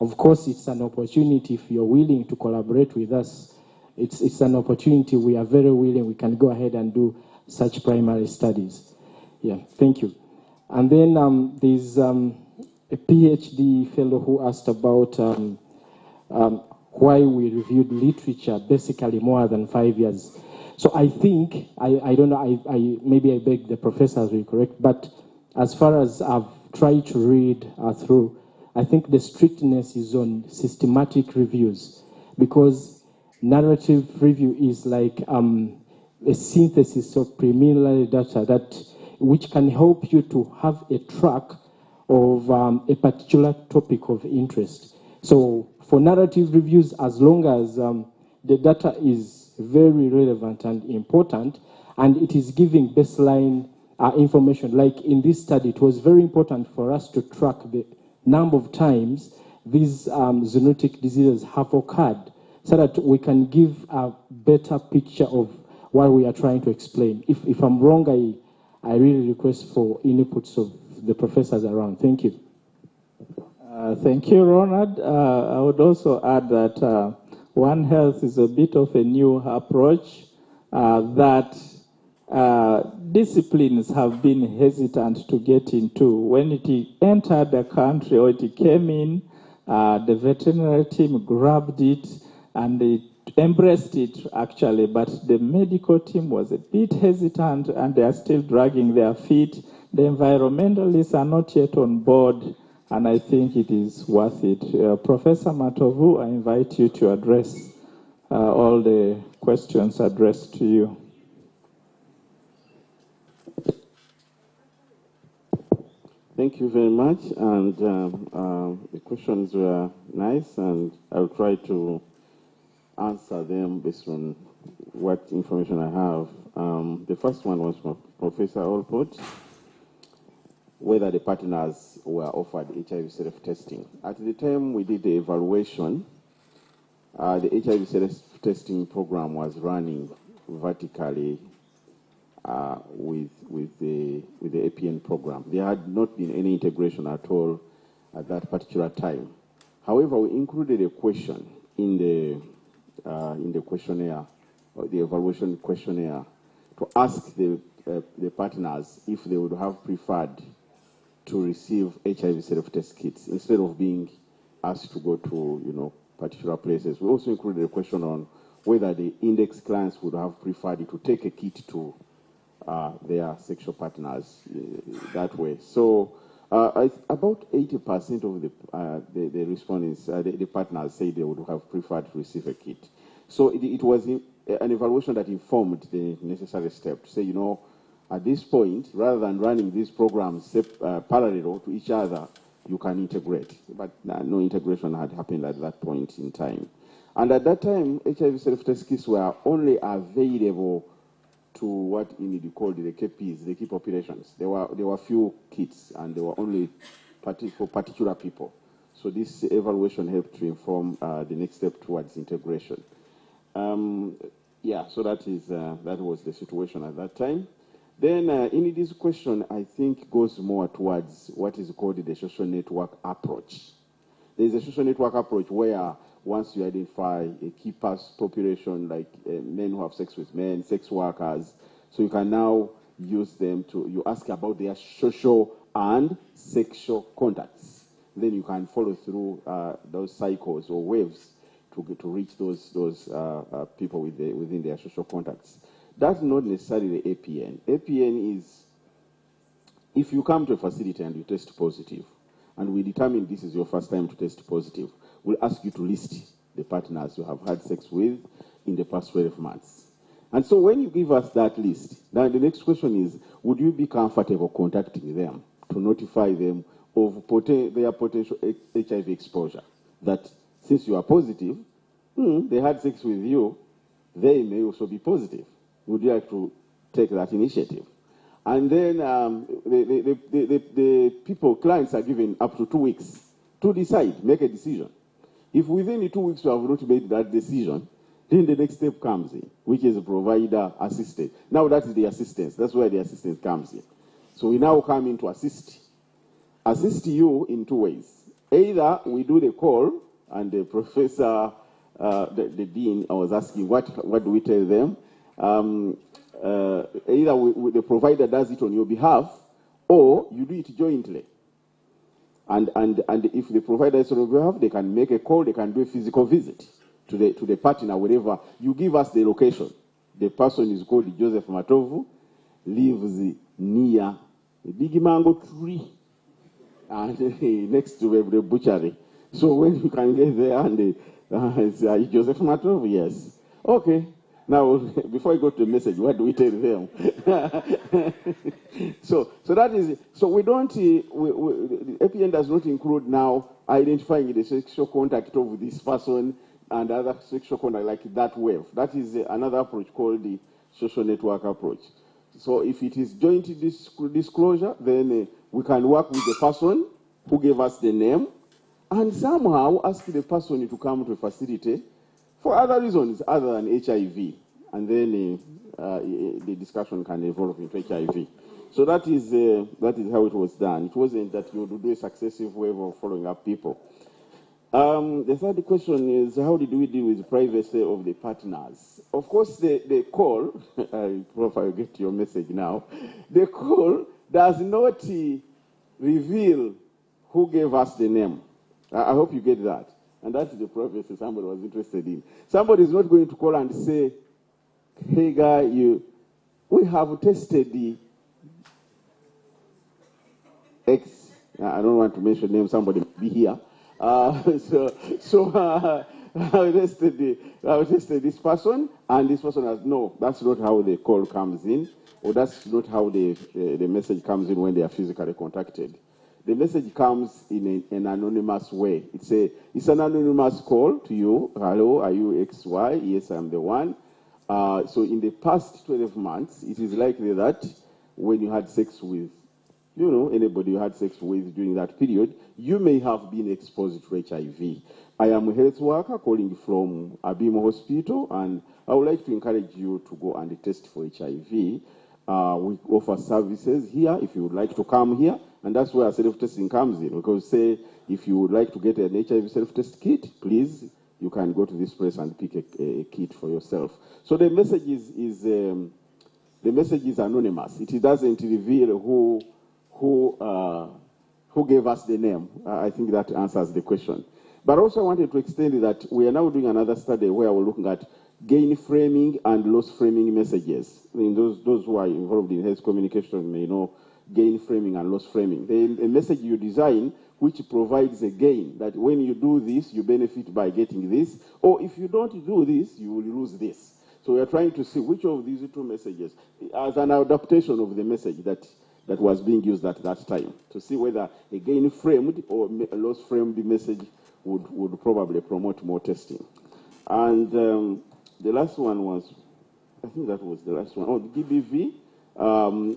of course it's an opportunity if you're willing to collaborate with us. It's an opportunity. We are very willing. We can go ahead and do such primary studies. Yeah, thank you. And then there's a PhD fellow who asked about why we reviewed literature basically more than 5 years. So I think, I don't know, maybe I beg the professors will correct, but as far as I've tried to read through, I think the strictness is on systematic reviews, because narrative review is like a synthesis of preliminary data which can help you to have a track of a particular topic of interest. So for narrative reviews, as long as the data is very relevant and important, and it is giving baseline information, like in this study, it was very important for us to track the number of times these zoonotic diseases have occurred, so that we can give a better picture of what we are trying to explain. If I'm wrong, I really request for inputs of the professors around. Thank you. Thank you, Ronald. I would also add that One Health is a bit of a new approach that disciplines have been hesitant to get into. When it entered the country, or it came in, the veterinary team grabbed it and they embraced it actually, but the medical team was a bit hesitant and they are still dragging their feet. The environmentalists are not yet on board, and I think it is worth it. Professor Matovu, I invite you to address all the questions addressed to you. Thank you very much, and the questions were nice, and I'll try to answer them based on what information I have. The first one was from Professor Olport, whether the partners were offered HIV self-testing. At the time we did the evaluation, the HIV self-testing program was running vertically with the APN program. There had not been any integration at all at that particular time. However, we included a question in the questionnaire, or the evaluation questionnaire, to ask the partners if they would have preferred to receive HIV self-test kits instead of being asked to go to particular places. We also included a question on whether the index clients would have preferred to take a kit to their sexual partners that way. So about 80% of the respondents, the partners, say they would have preferred to receive a kit. So it was an evaluation that informed the necessary step to say, at this point, rather than running these programs parallel to each other, you can integrate. But no integration had happened at that point in time. And at that time, HIV self-test kits were only available to what you called the KPs, the key populations. There were few kits, and they were only for particular people. So this evaluation helped to inform the next step towards integration. So that was the situation at that time. Then in this question, I think goes more towards what is called the social network approach. There is a social network approach where once you identify a key population, like men who have sex with men, sex workers, so you can now use them you ask about their social and sexual contacts. Then you can follow through those cycles or waves to reach those people within their social contacts. That's not necessarily the APN. APN is, if you come to a facility and you test positive, and we determine this is your first time to test positive, we'll ask you to list the partners you have had sex with in the past 12 months. And so when you give us that list, now the next question is, would you be comfortable contacting them to notify them of their potential HIV exposure? That since you are positive, they had sex with you, they may also be positive. Would you like to take that initiative? And then the clients are given up to 2 weeks to decide, make a decision. If within the 2 weeks you have not made that decision, then the next step comes in, which is provider assisted. Now that is the assistance. That's where the assistance comes in. So we now come in to assist you in 2 ways. Either we do the call, and the professor, the dean, I was asking, what do we tell them? Either the provider does it on your behalf, or you do it jointly. And if the provider is on your behalf, they can make a call, they can do a physical visit to the partner, wherever. You give us the location. The person is called Joseph Matovu, lives near the big mango tree, and next to the butchery. So when you can get there, and it's Joseph Matovu, yes. Okay. Now, before I go to the message, what do we tell them? So that is, so we don't, APN does not include now identifying the sexual contact of this person and other sexual contact like that wave. That is another approach called the social network approach. So if it is joint disclosure, then we can work with the person who gave us the name and somehow ask the person to come to a facility for other reasons other than HIV, and then the discussion can evolve into HIV. So that is how it was done. It wasn't that you would do a successive wave of following up people. The third question is, how did we deal with the privacy of the partners? Of course, the call, Prof, I'll get your message now. The call does not reveal who gave us the name. I hope you get that. And that's the privacy somebody was interested in. Somebody is not going to call and say, hey guy, we have tested the X I don't want to mention names, somebody may be here. I tested this person, and this person has, no, that's not how the call comes in, or that's not how the message comes in when they are physically contacted. The message comes in an anonymous way. It's an anonymous call to you. Hello, are you XY? Yes, I'm the one. So in the past 12 months, it is likely that when you had sex with, anybody you had sex with during that period, you may have been exposed to HIV. I am a health worker calling from Abimo Hospital, and I would like to encourage you to go and test for HIV. We offer services here if you would like to come here, and that's where self-testing comes in. Because say, if you would like to get an HIV self-test kit, please, you can go to this place and pick a kit for yourself. So the message is anonymous. It doesn't reveal who gave us the name. I think that answers the question. But also I wanted to extend that we are now doing another study where we're looking at gain framing and loss framing messages. I mean, those who are involved in health communication may know gain framing and loss framing. A message you design which provides a gain, that when you do this, you benefit by getting this, or if you don't do this, you will lose this. So we are trying to see which of these two messages, as an adaptation of the message that was being used at that time, to see whether a gain-framed or a loss-framed message would probably promote more testing. And the last one was, I think that was the last one. Oh, the GBV.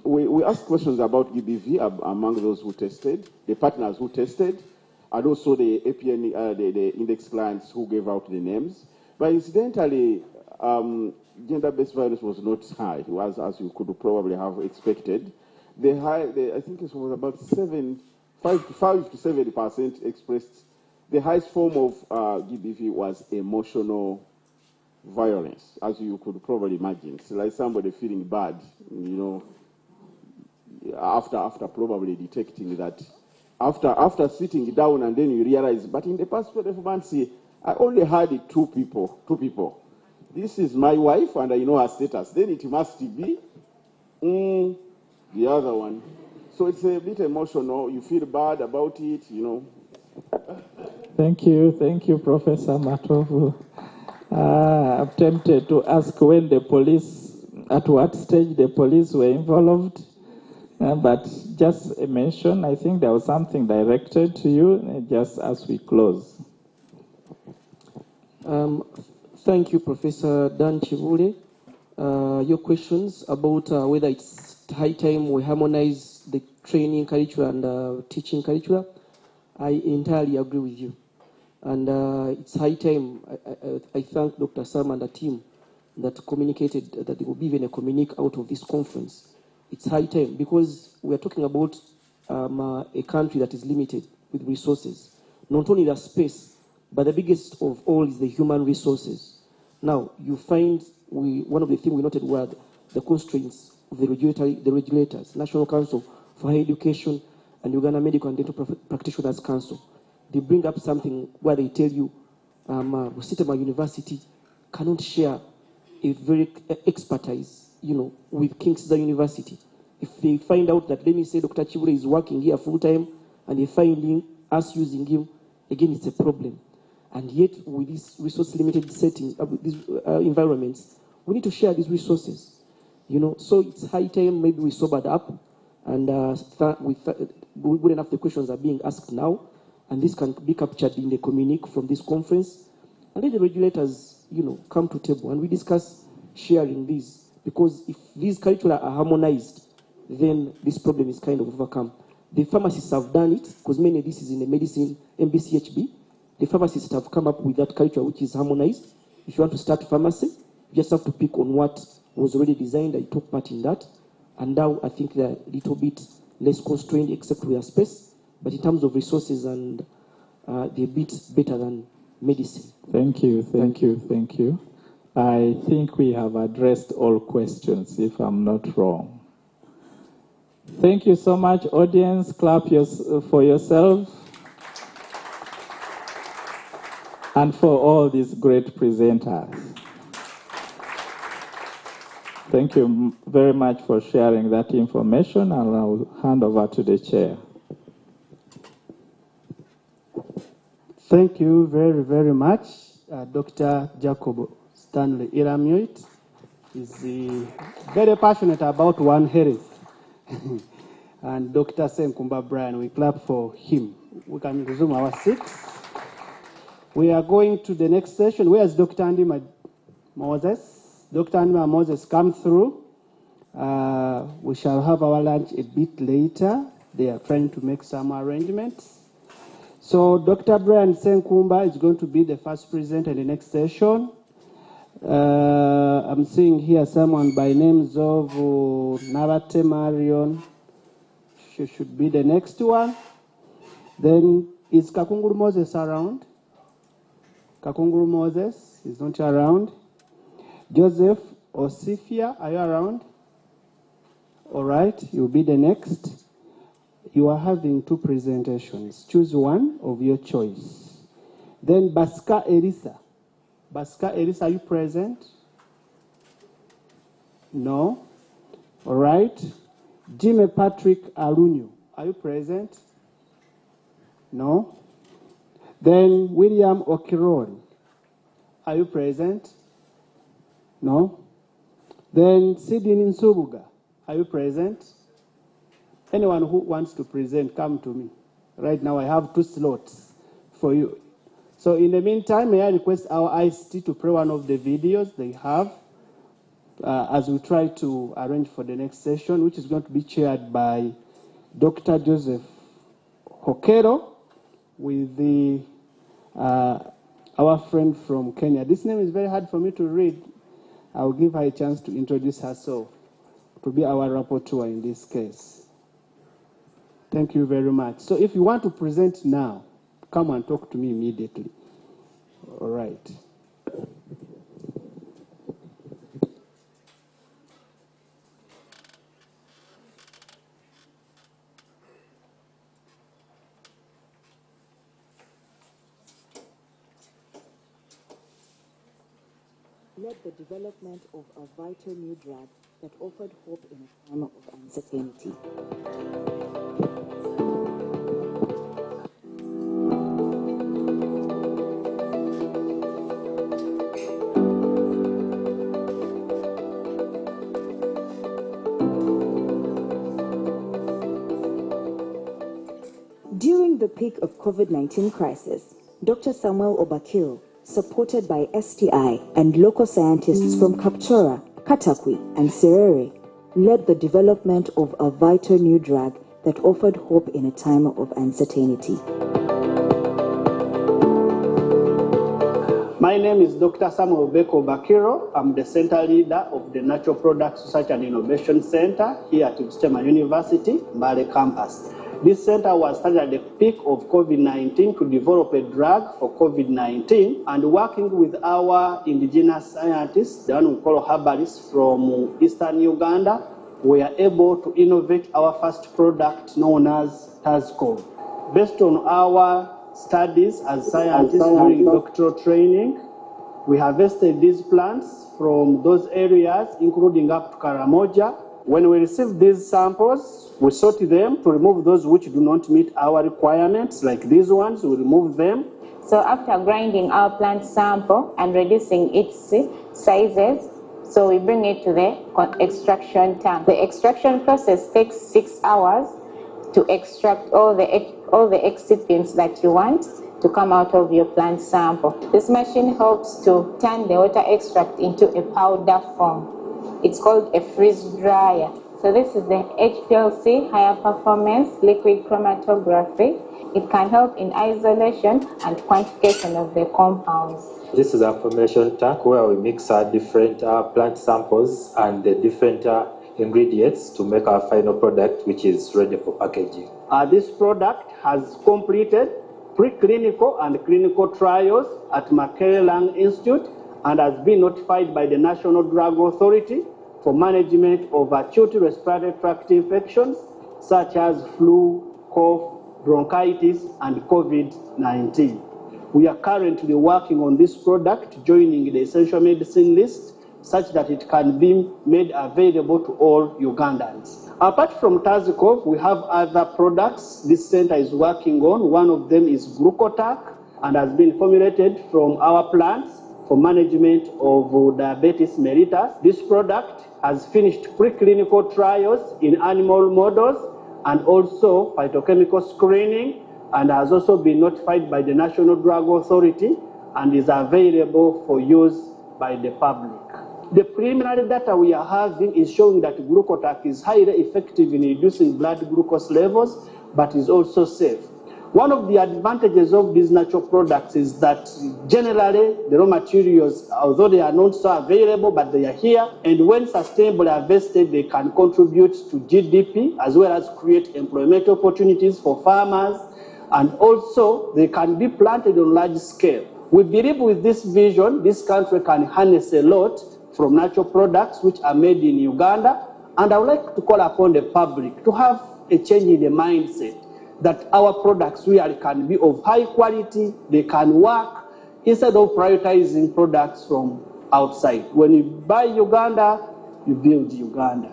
We asked questions about GBV among those who tested, the partners who tested, and also the APN, the index clients who gave out the names. But incidentally, gender-based violence was not high. It was, as you could probably have expected. I think it was about 5 to 70% expressed. The highest form of GBV was emotional violence, as you could probably imagine. It's like somebody feeling bad, after probably detecting that. After sitting down and then you realize, but in the past 12 months, I only had two people. This is my wife and I know her status. Then it must be the other one. So it's a bit emotional. You feel bad about it, Thank you, Professor Matovu. I'm tempted to ask when at what stage the police were involved, but just a mention, I think there was something directed to you just as we close. Thank you, Professor Dan Chivule. Your questions about whether it's high time we harmonize the training curricula and teaching curricula, I entirely agree with you. And it's high time. I thank Dr. Sam and the team that communicated that there will be even a communique out of this conference. It's high time because we are talking about a country that is limited with resources. Not only the space, but the biggest of all is the human resources. Now, you find one of the things we noted were the constraints of the regulators, National Council for Higher Education and Uganda Medical and Dental Practitioners Council. They bring up something where they tell you Busitema University cannot share a very expertise, with King Caesar University. If they find out that, let me say, Dr. Chibure is working here full-time and they find us using him, again, it's a problem. And yet, with these resource-limited settings, these environments, we need to share these resources. So it's high time maybe we sobered up, and good enough the questions are being asked now, and this can be captured in the communique from this conference, and let the regulators, come to table and we discuss sharing these, because if these curricula are harmonized, then this problem is kind of overcome. The pharmacists have done it, because many of this is in the medicine, MBCHB. The pharmacists have come up with that curricula which is harmonized. If you want to start pharmacy, you just have to pick on what was already designed. I took part in that. And now I think they're a little bit less constrained except with their space. But in terms of resources, and they're a bit better than medicine. Thank you. I think we have addressed all questions, if I'm not wrong. Thank you so much, audience. Clap for yourself. And for all these great presenters. Thank you very much for sharing that information, and I'll hand over to the chair. Thank you very, very much. Dr. Jacob Stanley Iramioit is very passionate about One Health. And Dr. Senkumba Brian, we clap for him. We can resume our seats. We are going to the next session. Where is Dr. Andy Moses? Dr. Andy Moses, come through. We shall have our lunch a bit later. They are trying to make some arrangements. So Dr. Brian Senkumba is going to be the first presenter in the next session. I'm seeing here someone by names of Navate Marion. She should be the next one. Then is Kakunguru Moses around? Kakunguru Moses is not around. Joseph Osifia, are you around? All right, you'll be the next. You are having two presentations. Choose one of your choice. Then Baska Elisa. Baska Elisa, are you present? No. All right. Jimmy Patrick Arunyu, are you present? No. Then William Okiron, are you present? No. Then Sidney Nsubuga, are you present? Anyone who wants to present, come to me. Right now I have 2 slots for you. So in the meantime, may I request our ICT to play one of the videos they have as we try to arrange for the next session, which is going to be chaired by Dr. Joseph Hokero with our friend from Kenya. This name is very hard for me to read. I'll give her a chance to introduce herself, to be our rapporteur in this case. Thank you very much. So if you want to present now, come and talk to me immediately. All right. Led the development of a vital new drug that offered hope in a time of uncertainty. During the peak of COVID-19 crisis, Dr. Samuel Obakil, supported by STI and local scientists from Kapchora, Katakwi, and Serere, led the development of a vital new drug that offered hope in a time of uncertainty. My name is Dr. Samuel Beko Bakiro. I'm the center leader of the Natural Products Research and Innovation Center here at Busitema University, Mbale campus. This center was started at the peak of COVID-19 to develop a drug for COVID-19, and working with our indigenous scientists, the one we call herbalists from Eastern Uganda, we are able to innovate our first product known as Tazcov. Based on our studies as scientists during doctoral training, we harvested these plants from those areas, including up to Karamoja. When we receive these samples, we sort them to remove those which do not meet our requirements, like these ones, we remove them. So after grinding our plant sample and reducing its sizes, so we bring it to the extraction tank. The extraction process takes 6 hours to extract all the excipients that you want to come out of your plant sample. This machine helps to turn the water extract into a powder form. It's called a freeze dryer. So this is the HPLC, higher performance liquid chromatography. It can help in isolation and quantification of the compounds. This is a formation tank where we mix our different plant samples and the different ingredients to make our final product, which is ready for packaging. This product has completed preclinical and clinical trials at Makerere Lung Institute and has been notified by the National Drug Authority for management of acute respiratory tract infections such as flu, cough, bronchitis, and COVID-19. We are currently working on this product, joining the essential medicine list, such that it can be made available to all Ugandans. Apart from Tazcov, we have other products this center is working on. One of them is Glucotac. and has been formulated from our plants for management of diabetes mellitus. This product has finished preclinical trials in animal models and also phytochemical screening, and has also been notified by the National Drug Authority and is available for use by the public. The preliminary data we are having is showing that Glucotac is highly effective in reducing blood glucose levels, but is also safe. One of the advantages of these natural products is that generally the raw materials, although they are not so available, but they are here, and when sustainably harvested, they can contribute to GDP as well as create employment opportunities for farmers, and also they can be planted on large scale. We believe with this vision, this country can harness a lot from natural products which are made in Uganda, and I would like to call upon the public to have a change in the mindset that our products really can be of high quality, they can work, instead of prioritizing products from outside. When you buy Uganda, you build Uganda.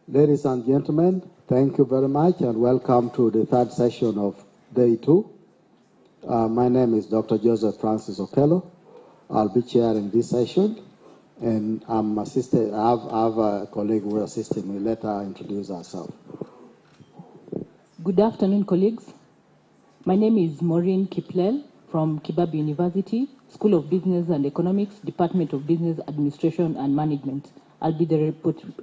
Ladies and gentlemen, thank you very much and welcome to the third session of Day 2. My name is Dr. Joseph Francis Okello. I'll be chairing this session, and I'm assisted. I have a colleague who will assist me. Let her introduce herself. Good afternoon, colleagues. My name is Maureen Kiplel from Kibabi University, School of Business and Economics, Department of Business Administration and Management. I'll be the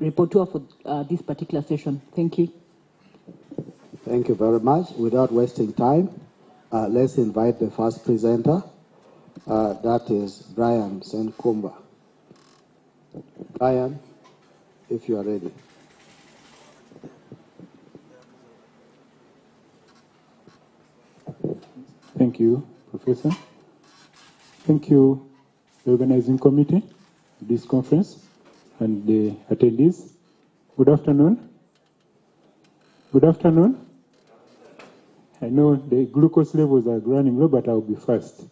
reporter for this particular session. Thank you. Thank you very much. Without wasting time, let's invite the first presenter. That is Brian Senkumba. Brian, if you are ready. Thank you, Professor. Thank you, the organizing committee of this conference and the attendees. Good afternoon. Good afternoon. I know the glucose levels are running low, but I'll be fast.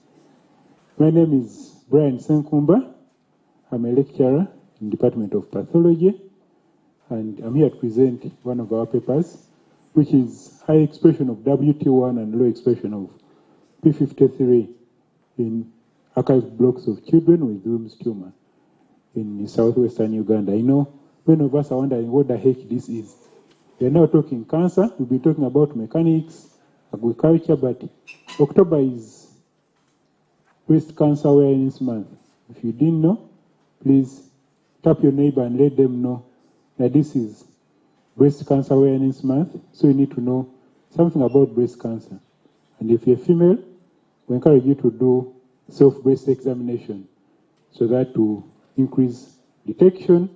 My name is Brian Senkumba. I'm a lecturer in the Department of Pathology, and I'm here to present one of our papers, which is high expression of WT1 and low expression of P53 in archived blocks of children with Wilms tumor in southwestern Uganda. I know many of us are wondering what the heck this is. We're now talking cancer. We'll be talking about mechanics, agriculture, but October is Breast Cancer Awareness Month. If you didn't know, please tap your neighbor and let them know that this is Breast Cancer Awareness Month, so you need to know something about breast cancer. And if you're female, we encourage you to do self-breast examination so that to increase detection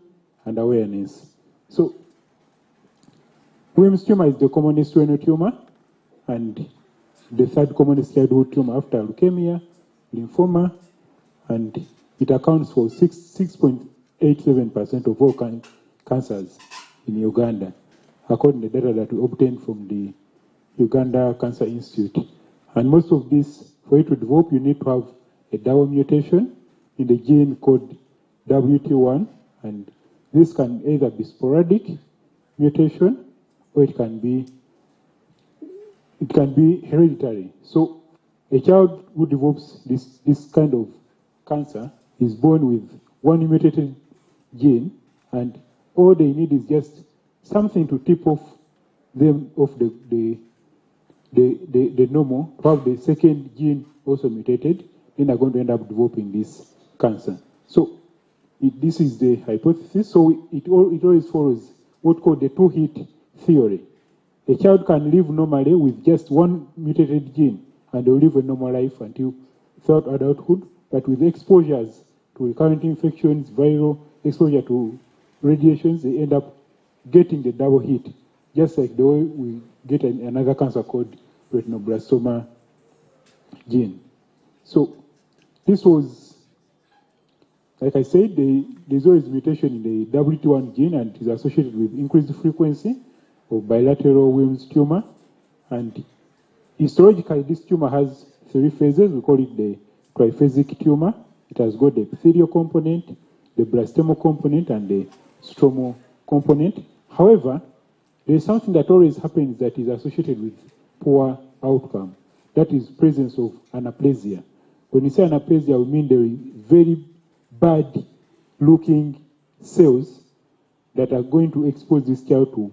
and awareness. So, Wilms tumor is the commonest renal tumor and the third commonest childhood tumor after leukemia, lymphoma, and it accounts for 6.87% of all cancers in Uganda, according to the data that we obtained from the Uganda Cancer Institute. And most of this, for it to develop, you need to have a double mutation in the gene called WT1, and this can either be sporadic mutation or it can be hereditary. So a child who develops this kind of cancer is born with one mutated gene, and all they need is just something to tip off them off the normal, to have the second gene also mutated, then they're going to end up developing this cancer. So this is the hypothesis. So it always follows what's called the two-hit theory. A child can live normally with just one mutated gene, and they'll live a normal life until throughout adulthood, but with exposures to recurrent infections, viral exposure to radiations, they end up getting the double hit, just like the way we get another cancer called retinoblastoma gene. So this was, like I said, there's always mutation in the WT1 gene, and it is associated with increased frequency of bilateral Wilms tumor. And histologically, this tumor has three phases. We call it the triphasic tumor. It has got the epithelial component, the blastomal component, and the stromal component. However, there is something that always happens that is associated with poor outcome. That is presence of anaplasia. When you say anaplasia, we mean there are very bad looking cells that are going to expose this child to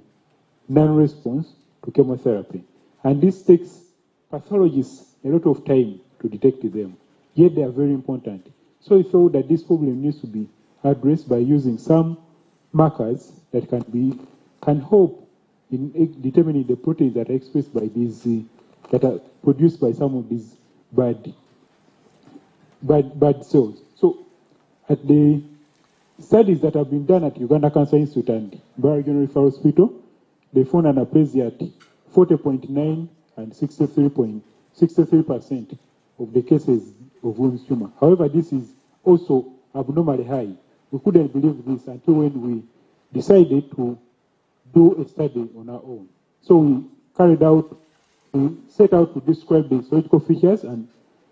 non-response to chemotherapy. And this takes pathologists a lot of time to detect them, yet they are very important. So we thought that this problem needs to be addressed by using some markers that can help in determining the proteins that are expressed by these, that are produced by some of these bad cells. So at the studies that have been done at Uganda Cancer Institute and Bara Regional Referral Hospital, they found anaplasia at 40.9 and 63% of the cases of Wilms tumor. However, this is also abnormally high. We couldn't believe this until when we decided to do a study on our own. So we set out to describe the histological features of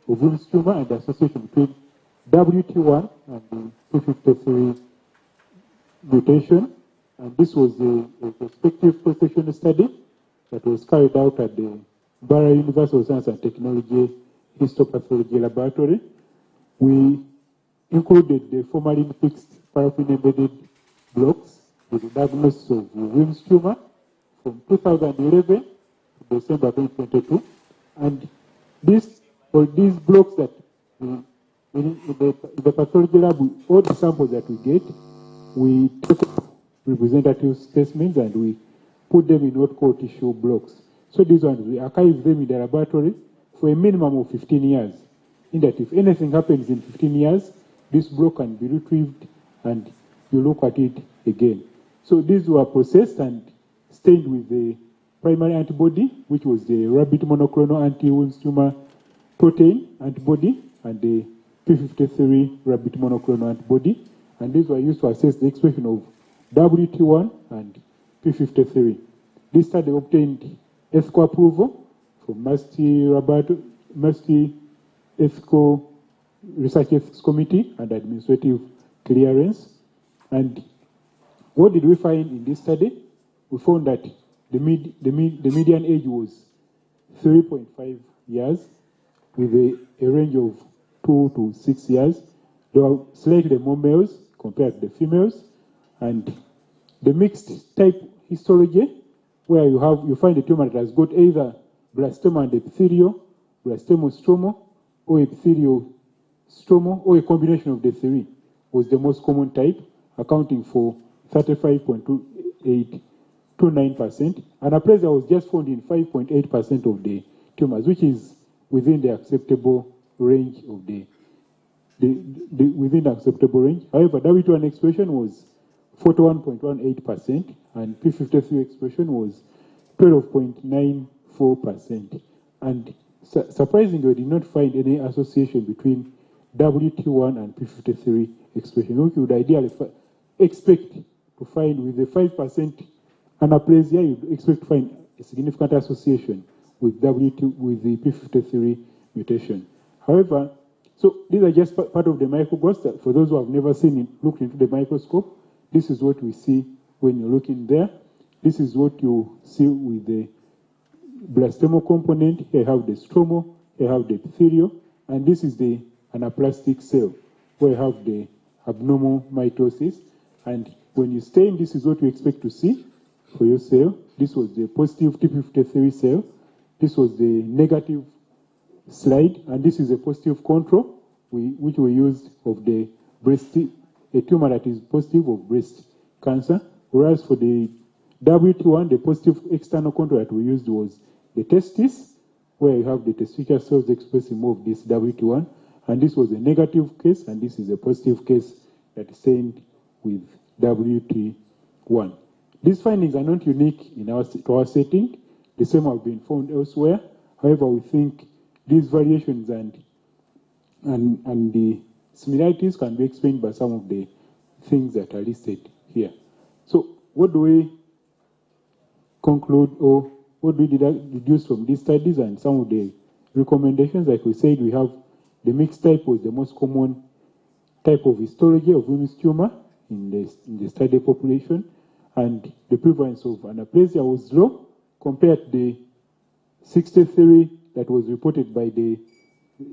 Wilms tumor and the association between WT1 and the P53 mutation. And this was a prospective cross-sectional study that was carried out at the Bara University of Science and Technology Histopathology Laboratory. We included the formalin fixed paraffin embedded blocks with the diagnosis of Wilms tumor from 2011 to December 2022. And these blocks that in the pathology lab, all the samples that we get, we take representative specimens and we put them in what called tissue blocks. So these ones, we archive them in the laboratory for a minimum of 15 years. In that if anything happens in 15 years, this block can be retrieved and you look at it again. So these were processed and stained with the primary antibody, which was the rabbit monoclonal anti-Wilms tumor protein antibody and the P53 rabbit monoclonal antibody. And these were used to assess the expression of WT1 and P53. This study obtained ethical approval from MASTI Ethical Research Ethics Committee and administrative clearance. And what did we find in this study? We found that the median age was 3.5 years with a range of 2 to 6 years. There were slightly more males compared to the females. And the mixed type histology, where you find a tumor that has got either blastoma and epithelial, blastemo-stromal, or epithelial-stromal, or a combination of the three, was the most common type, accounting for 35.29%. Anaplasia was just found in 5.8% of the tumors, which is within the acceptable range of within the acceptable range. However, WT1 expression was 41.18%, and P53 expression was 12.94%. And surprisingly, we did not find any association between WT1 and P53 expression, which you would ideally expect to find with the 5% anaplasia, you'd expect to find a significant association with with the P53 mutation. However, so these are just part of the micrographs. For those who have never seen it, looked into the microscope, this is what we see when you're looking there. This is what you see with the blastomal component. Here I have the stromal, here I have the epithelial, and this is the anaplastic cell, where I have the abnormal mitosis. And when you stain, this is what you expect to see for your cell. This was the positive TP53 cell. This was the negative slide, and this is a positive control, which we used of the breast, a tumor that is positive of breast cancer. Whereas for the WT1, the positive external control that we used was the testis, where you have the testicular cells expressing more of this WT1, and this was a negative case, and this is a positive case that is stained with WT1. These findings are not unique in our setting. The same have been found elsewhere. However, we think these variations and the similarities can be explained by some of the things that are listed here. So what do we conclude, or what do we deduce from these studies and some of the recommendations? Like we said, we have the mixed type was the most common type of histology of Wilms tumor in the study population, and the prevalence of anaplasia was low compared to the 63 that was reported by the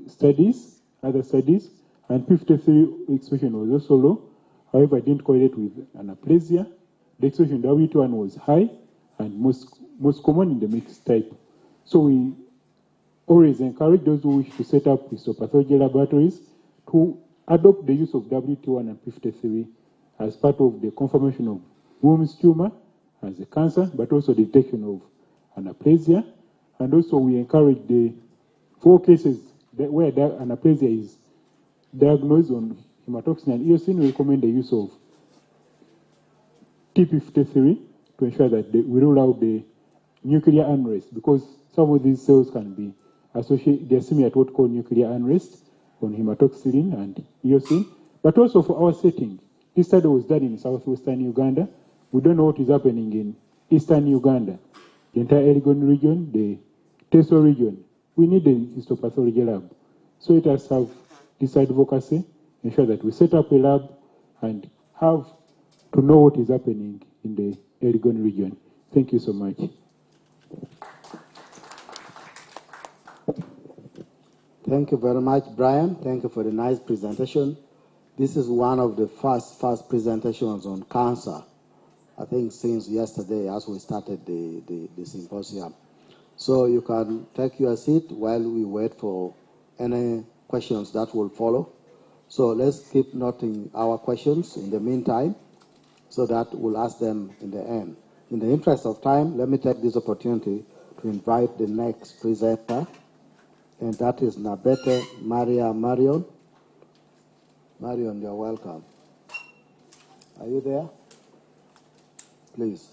studies, other studies, and 53 expression was also low. However, it didn't correlate with anaplasia. The expression WT1 was high and most common in the mixed type. So we always encourage those who wish to set up histopathology laboratories to adopt the use of WT1 and 53 as part of the confirmation of Wilms tumor as a cancer, but also the detection of anaplasia. And also we encourage the 4 cases where anaplasia is diagnosed on hematoxin and eosin. We recommend the use of TP53 to ensure that we rule out the nuclear unrest, because some of these cells can be associated, they're similar to what we call nuclear unrest on hematoxylin and eosin. But also for our setting, this study was done in southwestern Uganda. We don't know what is happening in eastern Uganda, the entire Elgon region, the Teso region. We need a histopathology lab. So let us have this advocacy, ensure that we set up a lab and have to know what is happening in the Elgon region. Thank you so much. Thank you very much, Brian. Thank you for the nice presentation. This is one of the first presentations on cancer, I think since yesterday as we started the symposium. So you can take your seat while we wait for any questions that will follow. So let's keep noting our questions in the meantime so that we'll ask them in the end. In the interest of time, let me take this opportunity to invite the next presenter, and that is Nabete Maria Marion. Marion, you're welcome. Are you there? Please.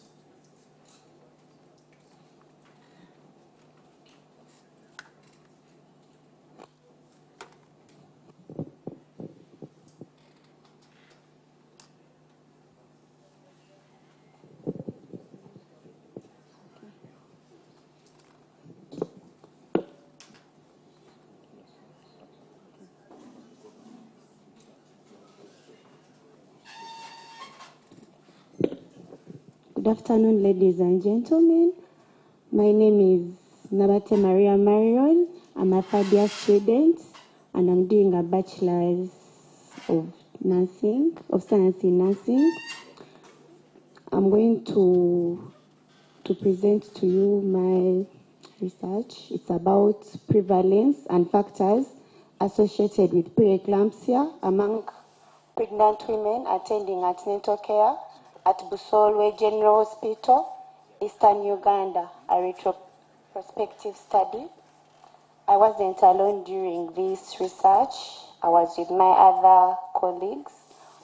Good afternoon, ladies and gentlemen. My name is Nabate Maria Marion. I'm a third-year student, and I'm doing a bachelor's of nursing, of science in nursing. I'm going to present to you my research. It's about prevalence and factors associated with preeclampsia among pregnant women attending antenatal care at Busolwe General Hospital, Eastern Uganda, a retrospective study. I wasn't alone during this research. I was with my other colleagues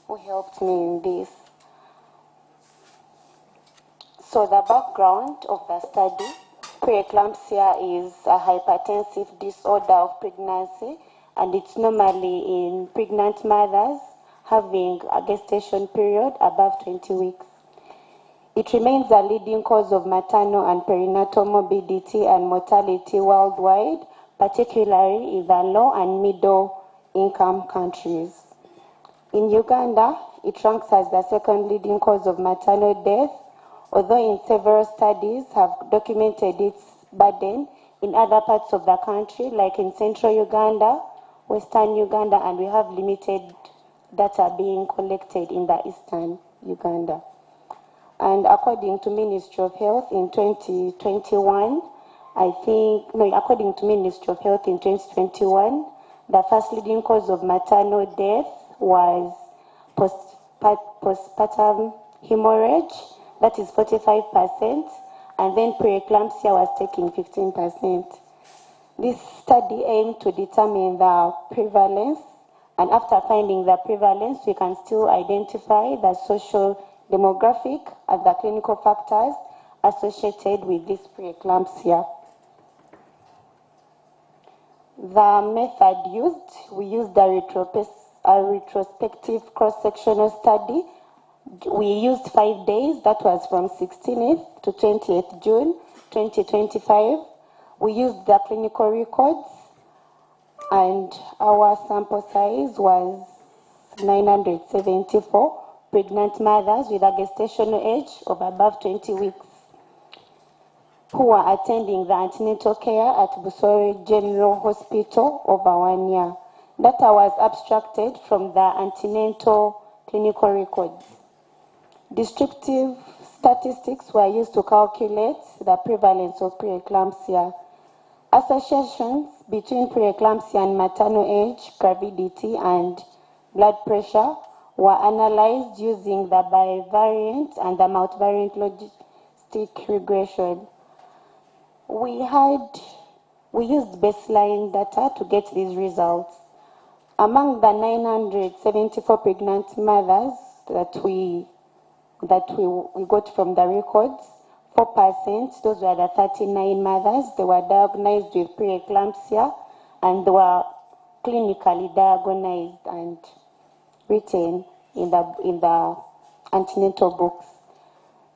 who helped me in this. So the background of the study, preeclampsia is a hypertensive disorder of pregnancy, and it's normally in pregnant mothers having a gestation period above 20 weeks. It remains a leading cause of maternal and perinatal morbidity and mortality worldwide, particularly in the low and middle income countries. In Uganda, it ranks as the second leading cause of maternal death, although in several studies have documented its burden in other parts of the country, like in central Uganda, western Uganda, and we have limited data being collected in the eastern Uganda. And according to Ministry of Health in 2021, according to Ministry of Health in 2021, the first leading cause of maternal death was postpartum hemorrhage, that is 45%, and then preeclampsia was taking 15%. This study aimed to determine the prevalence, and after finding the prevalence, we can still identify the social, demographic, and the clinical factors associated with this preeclampsia. The method used, we used a retrospective cross-sectional study. We used 5 days, that was from 16th to 20th June 2025. We used the clinical records, and our sample size was 974 pregnant mothers with a gestational age of above 20 weeks who were attending the antenatal care at Busori General Hospital over 1 year. Data was abstracted from the antenatal clinical records. Descriptive statistics were used to calculate the prevalence of preeclampsia. Associations between preeclampsia and maternal age, gravidity, and blood pressure were analyzed using the bivariate and the multivariate logistic regression. We used baseline data to get these results. Among the 974 pregnant mothers that we got from the records, 4%, those were the 39 mothers, they were diagnosed with preeclampsia and they were clinically diagnosed and written in the antenatal books.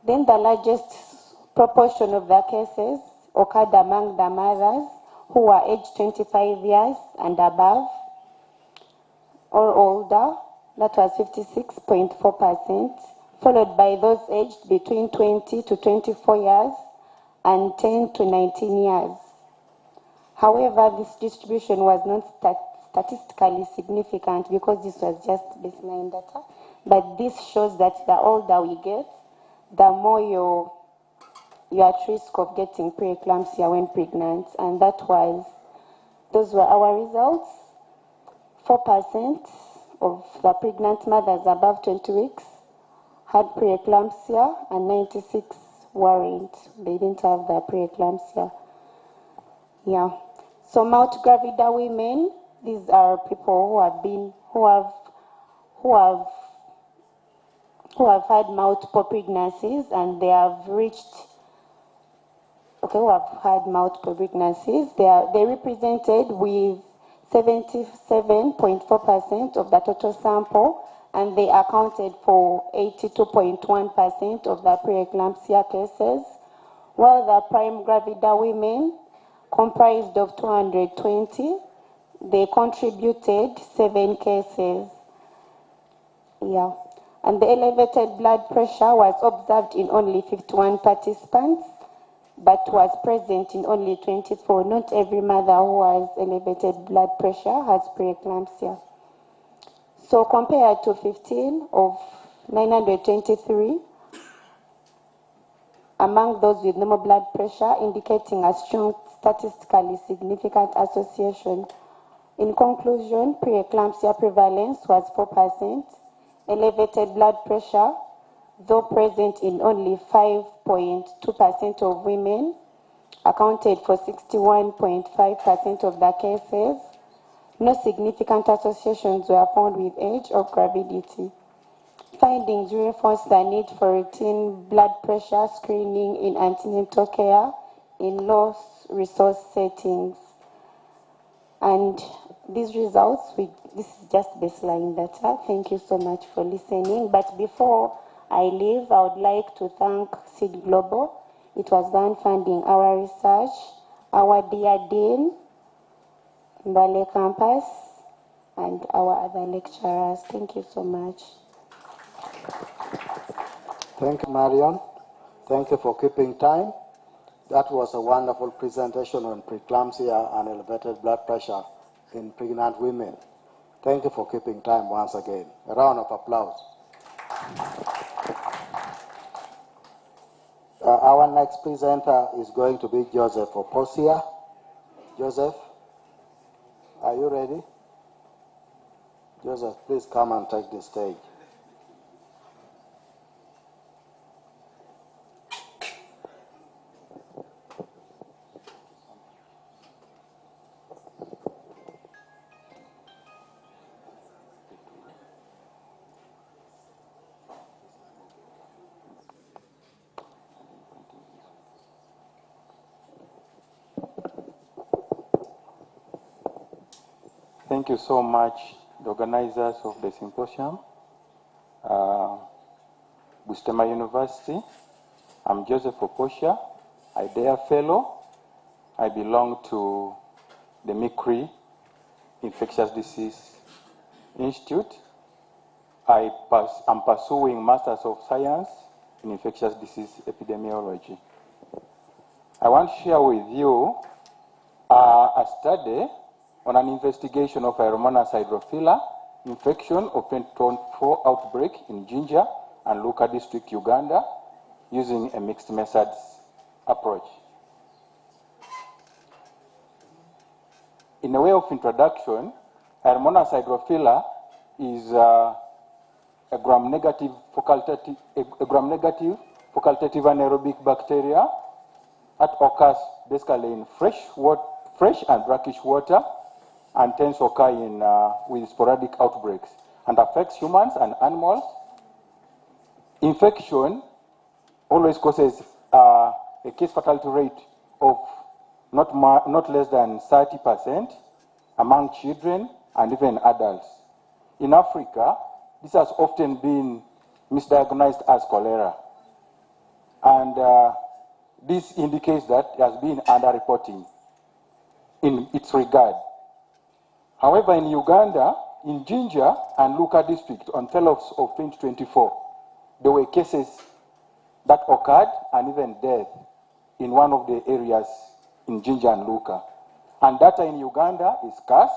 Then the largest proportion of the cases occurred among the mothers who were aged 25 years and above or older, that was 56.4%, followed by those aged between 20 to 24 years and 10 to 19 years. However, this distribution was not statistically significant because this was just baseline data, but this shows that the older we get, the more you're at risk of getting preeclampsia when pregnant, and those were our results. 4% of the pregnant mothers above 20 weeks had preeclampsia and 96 weren't. They didn't have the preeclampsia. Yeah. So multigravida women, these are people who have had multiple pregnancies and they have had multiple pregnancies. They represented with 77.4% of the total sample, and they accounted for 82.1% of the preeclampsia cases, while the prime gravida women, comprised of 220, they contributed 7 cases. Yeah. And the elevated blood pressure was observed in only 51 participants, but was present in only 24. Not every mother who has elevated blood pressure has preeclampsia. So compared to 15 of 923, among those with normal blood pressure, indicating a strong statistically significant association. In conclusion, preeclampsia prevalence was 4%. Elevated blood pressure, though present in only 5.2% of women, accounted for 61.5% of the cases. No significant associations were found with age or gravidity. Findings reinforce the need for routine blood pressure screening in antenatal care in low resource settings. And these results, this is just baseline data. Thank you so much for listening. But before I live, I would like to thank Seed Global. It was done funding our research, our dear Dean, Mbale Campus, and our other lecturers. Thank you so much. Thank you, Marion. Thank you for keeping time. That was a wonderful presentation on preeclampsia and elevated blood pressure in pregnant women. Thank you for keeping time once again. A round of applause. Our next presenter is going to be Joseph Oposia. Joseph, are you ready? Joseph, please come and take the stage. Thank you so much, the organizers of the symposium, Busitema University. I'm Joseph Oposia, a DARE Fellow. I belong to the MICRI Infectious Disease Institute. I'm pursuing Masters of Science in Infectious Disease Epidemiology. I want to share with you a study on an investigation of Aeromonas hydrophila infection of 2024 outbreak in Jinja and Luka district, Uganda, using a mixed methods approach. In a way of introduction, Aeromonas hydrophila is a gram-negative facultative anaerobic bacteria that occurs basically in fresh and brackish water, and tends to occur in, with sporadic outbreaks and affects humans and animals. Infection always causes a case fatality rate of not less than 30% among children and even adults. In Africa, this has often been misdiagnosed as cholera. And this indicates that there has been underreporting in its regard. However, in Uganda, in Jinja and Luka district on fellows of 2024, there were cases that occurred and even death in one of the areas in Jinja and Luka. And data in Uganda is scarce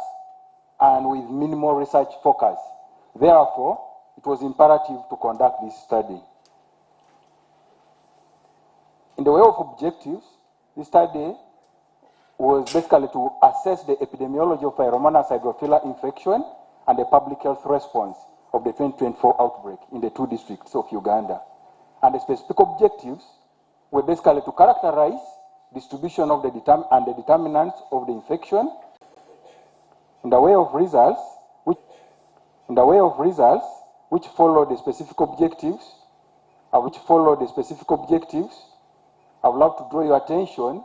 and with minimal research focus. Therefore, it was imperative to conduct this study. In the way of objectives, this study was basically to assess the epidemiology of Aeromonas hydrophila infection and the public health response of the 2024 outbreak in the 2 districts of Uganda. And the specific objectives were basically to characterize distribution of the determinants of the infection in the way of results, which follow the specific objectives. I would love to draw your attention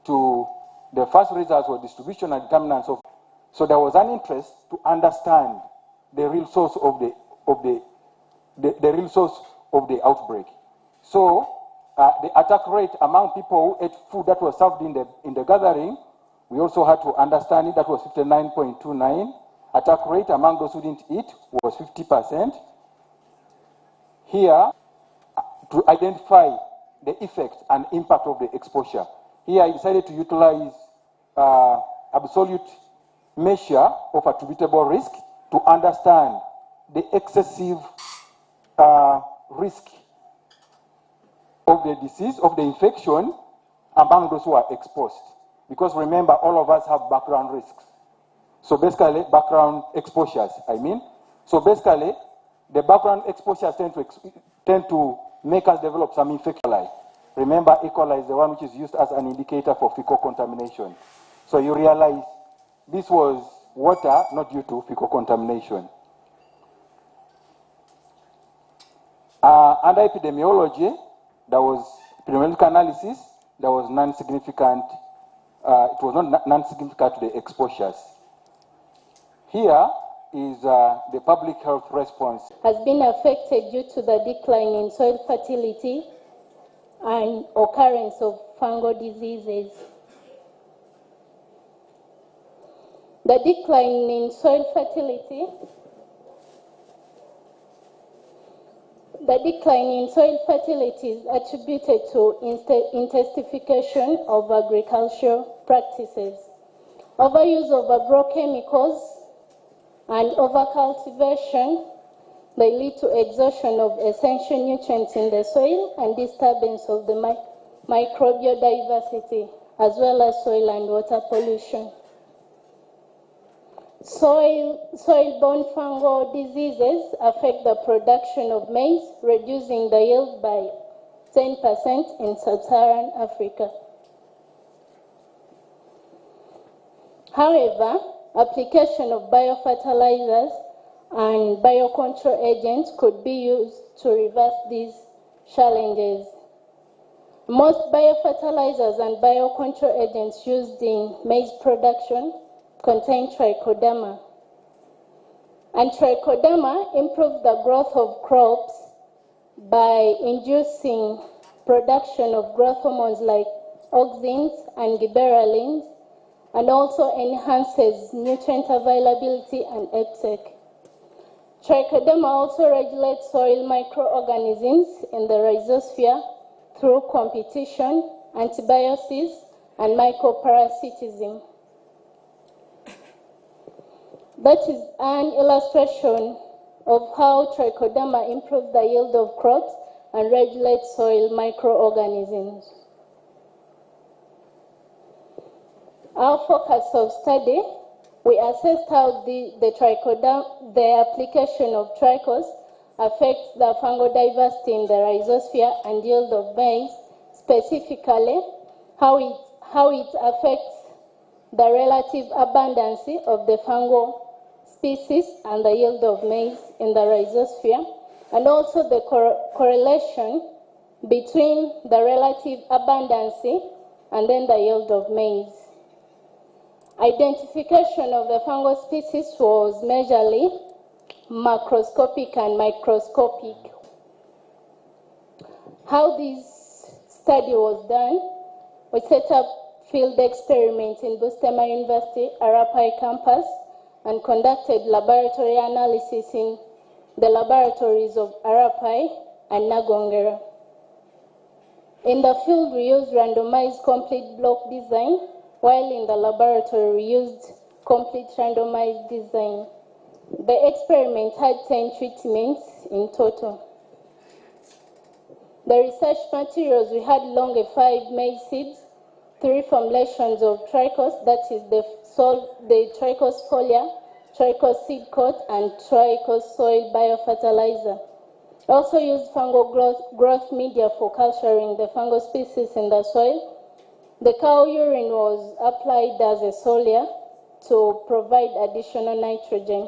to the first results were distribution and determinants of. So there was an interest to understand the real source of the outbreak. So the attack rate among people who ate food that was served in the gathering, we also had to understand it. That was 59.29. Attack rate among those who didn't eat was 50%. Here, to identify the effect and impact of the exposure. Here I decided to utilize absolute measure of attributable risk to understand the excessive risk of the disease, of the infection among those who are exposed. Because remember, all of us have background risks. So basically, background exposures, I mean. So basically, the background exposures tend to make us develop some infection. Remember, E. coli is the one which is used as an indicator for fecal contamination. So you realize this was water not due to fecal contamination. Under epidemiology, there was epidemiological analysis, there was non-significant, it was not non-significant to the exposures. Here, is the public health response. Has been affected due to the decline in soil fertility and occurrence of fungal diseases. The decline in soil fertility is attributed to intensification of agricultural practices, overuse of agrochemicals, and overcultivation. They lead to exhaustion of essential nutrients in the soil and disturbance of the microbial diversity, as well as soil and water pollution. Soil-borne fungal diseases affect the production of maize, reducing the yield by 10% in sub-Saharan Africa. However, application of biofertilizers and biocontrol agents could be used to reverse these challenges. Most biofertilizers and biocontrol agents used in maize production contain trichoderma. And trichoderma improves the growth of crops by inducing production of growth hormones like auxins and gibberellins, and also enhances nutrient availability and uptake. Trichoderma also regulates soil microorganisms in the rhizosphere through competition, antibiosis, and mycoparasitism. That is an illustration of how trichoderma improves the yield of crops and regulates soil microorganisms. Our focus of study, we assessed how the application of trichos affects the fungal diversity in the rhizosphere and yield of maize, specifically how it affects the relative abundance of the fungal species and the yield of maize in the rhizosphere, and also the correlation between the relative abundance and then the yield of maize. Identification of the fungal species was majorly macroscopic and microscopic. How this study was done, we set up field experiments in Busitema University, Arapai campus, and conducted laboratory analysis in the laboratories of Arapai and Nagongera. In the field, we used randomized complete block design, while in the laboratory, we used complete randomized design. The experiment had 10 treatments in total. The research materials, we had longe 5 maize seeds, 3 formulations of trichos, that is the trichos folia, trichos seed coat, and trichos soil biofertilizer. Also used fungal growth media for culturing the fungal species in the soil. The cow urine was applied as a solia to provide additional nitrogen.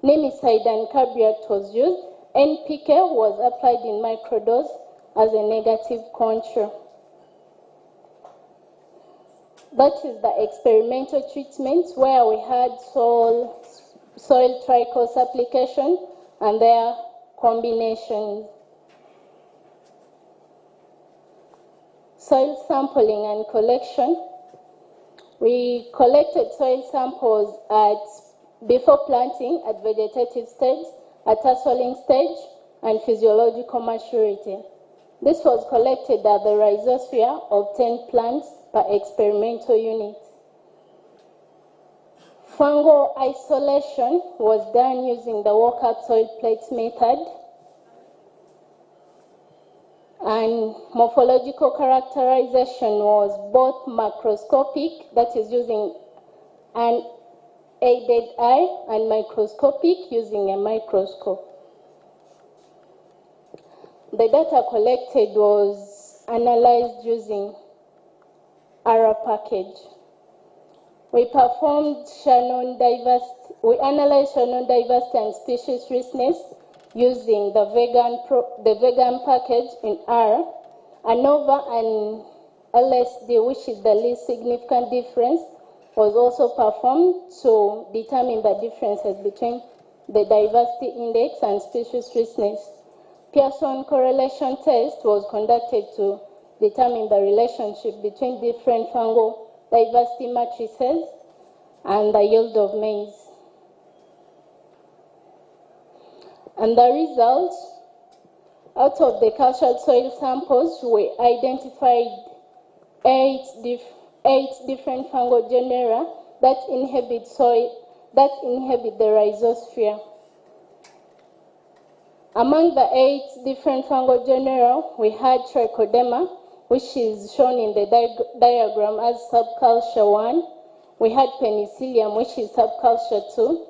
Nematide and carbiac was used. NPK was applied in microdose as a negative control. That is the experimental treatment where we had soil trichos application and their combinations. Soil sampling and collection. We collected soil samples before planting, at vegetative stage, at tasseling stage, and physiological maturity. This was collected at the rhizosphere of 10 plants per experimental unit. Fungal isolation was done using the walk-up soil plate method. And morphological characterization was both macroscopic, that is using an aided eye, and microscopic, using a microscope. The data collected was analyzed using ARA package. We analyzed Shannon diversity and species richness using the vegan package in R, ANOVA and LSD, which is the least significant difference, was also performed to determine the differences between the diversity index and species richness. Pearson correlation test was conducted to determine the relationship between different fungal diversity matrices and the yield of maize. And the results, out of the cultured soil samples, we identified eight different fungal genera that inhabit the rhizosphere. Among the 8 different fungal genera, we had Trichodema, which is shown in the diagram as subculture 1. We had Penicillium, which is subculture 2.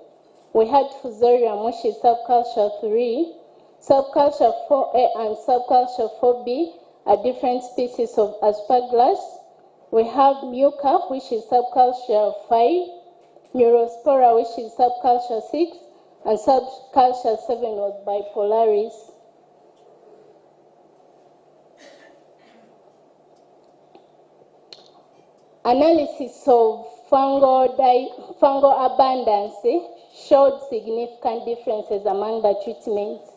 We had Fusarium, which is subculture 3. Subculture 4A and subculture 4B are different species of Aspergillus. We have Muca, which is subculture 5. Neurospora, which is subculture 6. And subculture 7 was Bipolaris. Analysis of fungal abundance showed significant differences among the treatments.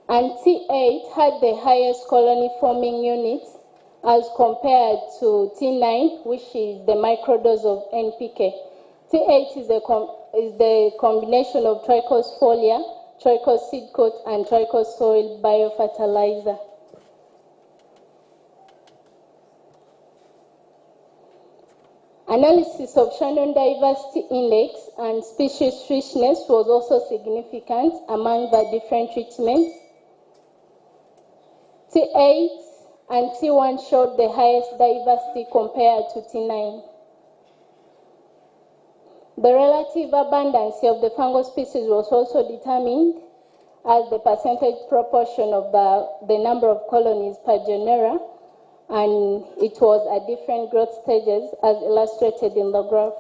And T8 had the highest colony forming units as compared to T9, which is the microdose of NPK. T8 is the combination of trichos folia, trichos seed coat, and trichos soil biofertilizer. Analysis of Shannon diversity index and species richness was also significant among the different treatments. T8 and T1 showed the highest diversity compared to T9. The relative abundance of the fungal species was also determined as the percentage proportion of the number of colonies per genera, and it was at different growth stages as illustrated in the graph.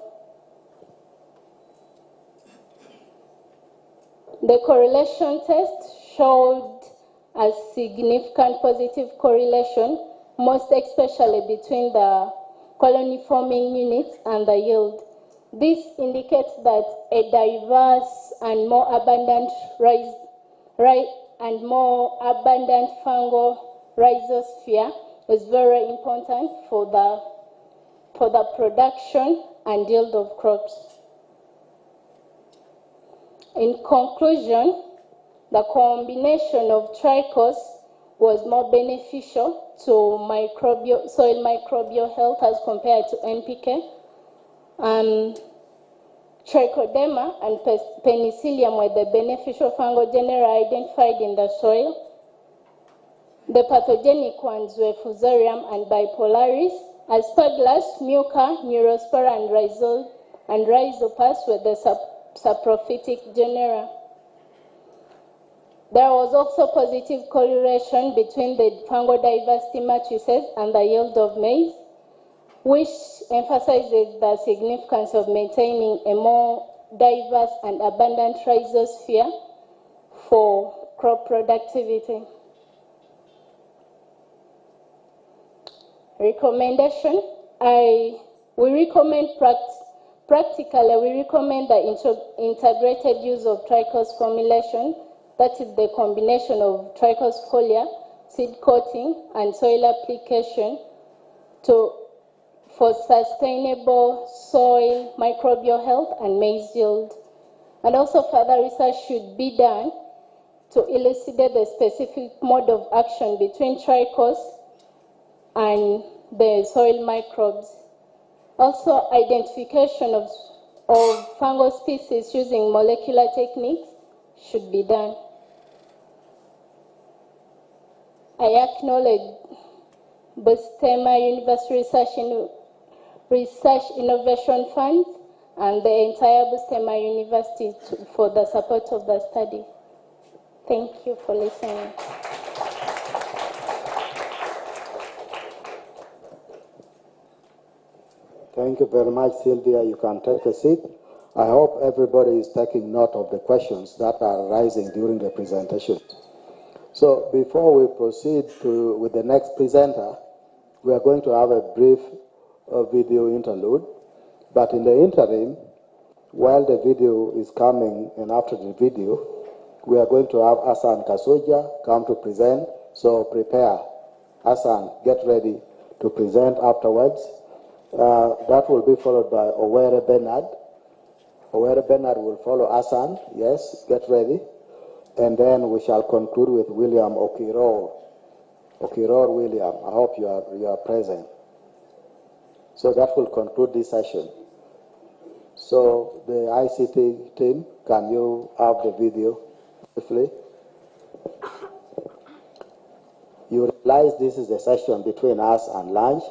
The correlation test showed a significant positive correlation, most especially between the colony forming units and the yield. This indicates that a diverse and more abundant fungal rhizosphere is very important for the production and yield of crops. In conclusion, the combination of trichos was more beneficial to soil microbial health as compared to NPK. Trichodema and Penicillium were the beneficial fungal genera identified in the soil. The pathogenic ones were Fusarium and Bipolaris. Aspergillus, Muca, Neurospora, and Rhizopus were the saprophytic genera. There was also positive correlation between the fungal diversity matrices and the yield of maize, which emphasizes the significance of maintaining a more diverse and abundant rhizosphere for crop productivity. Recommendation: we recommend the integrated use of trichos formulation, that is the combination of trichos folia, seed coating, and soil application for sustainable soil microbial health and maize yield. And also further research should be done to elucidate the specific mode of action between trichos and the soil microbes. Also, identification of fungal species using molecular techniques should be done. I acknowledge Busitema University Research Innovation Fund and the entire Busitema University for the support of the study. Thank you for listening. Thank you very much, Sylvia. You can take a seat. I hope everybody is taking note of the questions that are arising during the presentation. So before we proceed with the next presenter, we are going to have a brief video interlude. But in the interim, while the video is coming and after the video, we are going to have Hassan Kasoja come to present. So prepare. Hassan, get ready to present afterwards. That will be followed by Owere Bernard. Owere Bernard will follow Hassan. Yes, get ready. And then we shall conclude with William Okiror. Okiror William, I hope you are present. So that will conclude this session. So the ICT team, can you have the video briefly? You realize this is a session between us and lunch,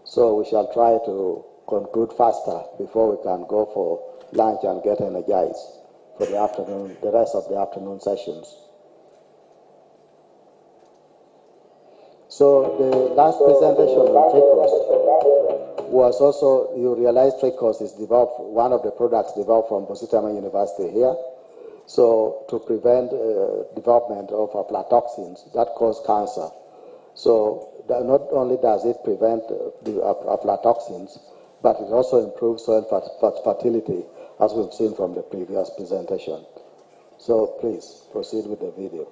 so we shall try to conclude faster before we can go for lunch and get energized for the afternoon, the rest of the afternoon sessions. So the last presentation on TRACOS was also, you realize TRACOS is developed, one of the products developed from Busitema University here. So to prevent development of aflatoxins that cause cancer. So not only does it prevent the aflatoxins, but it also improves soil fertility, as we've seen from the previous presentation. So please proceed with the video.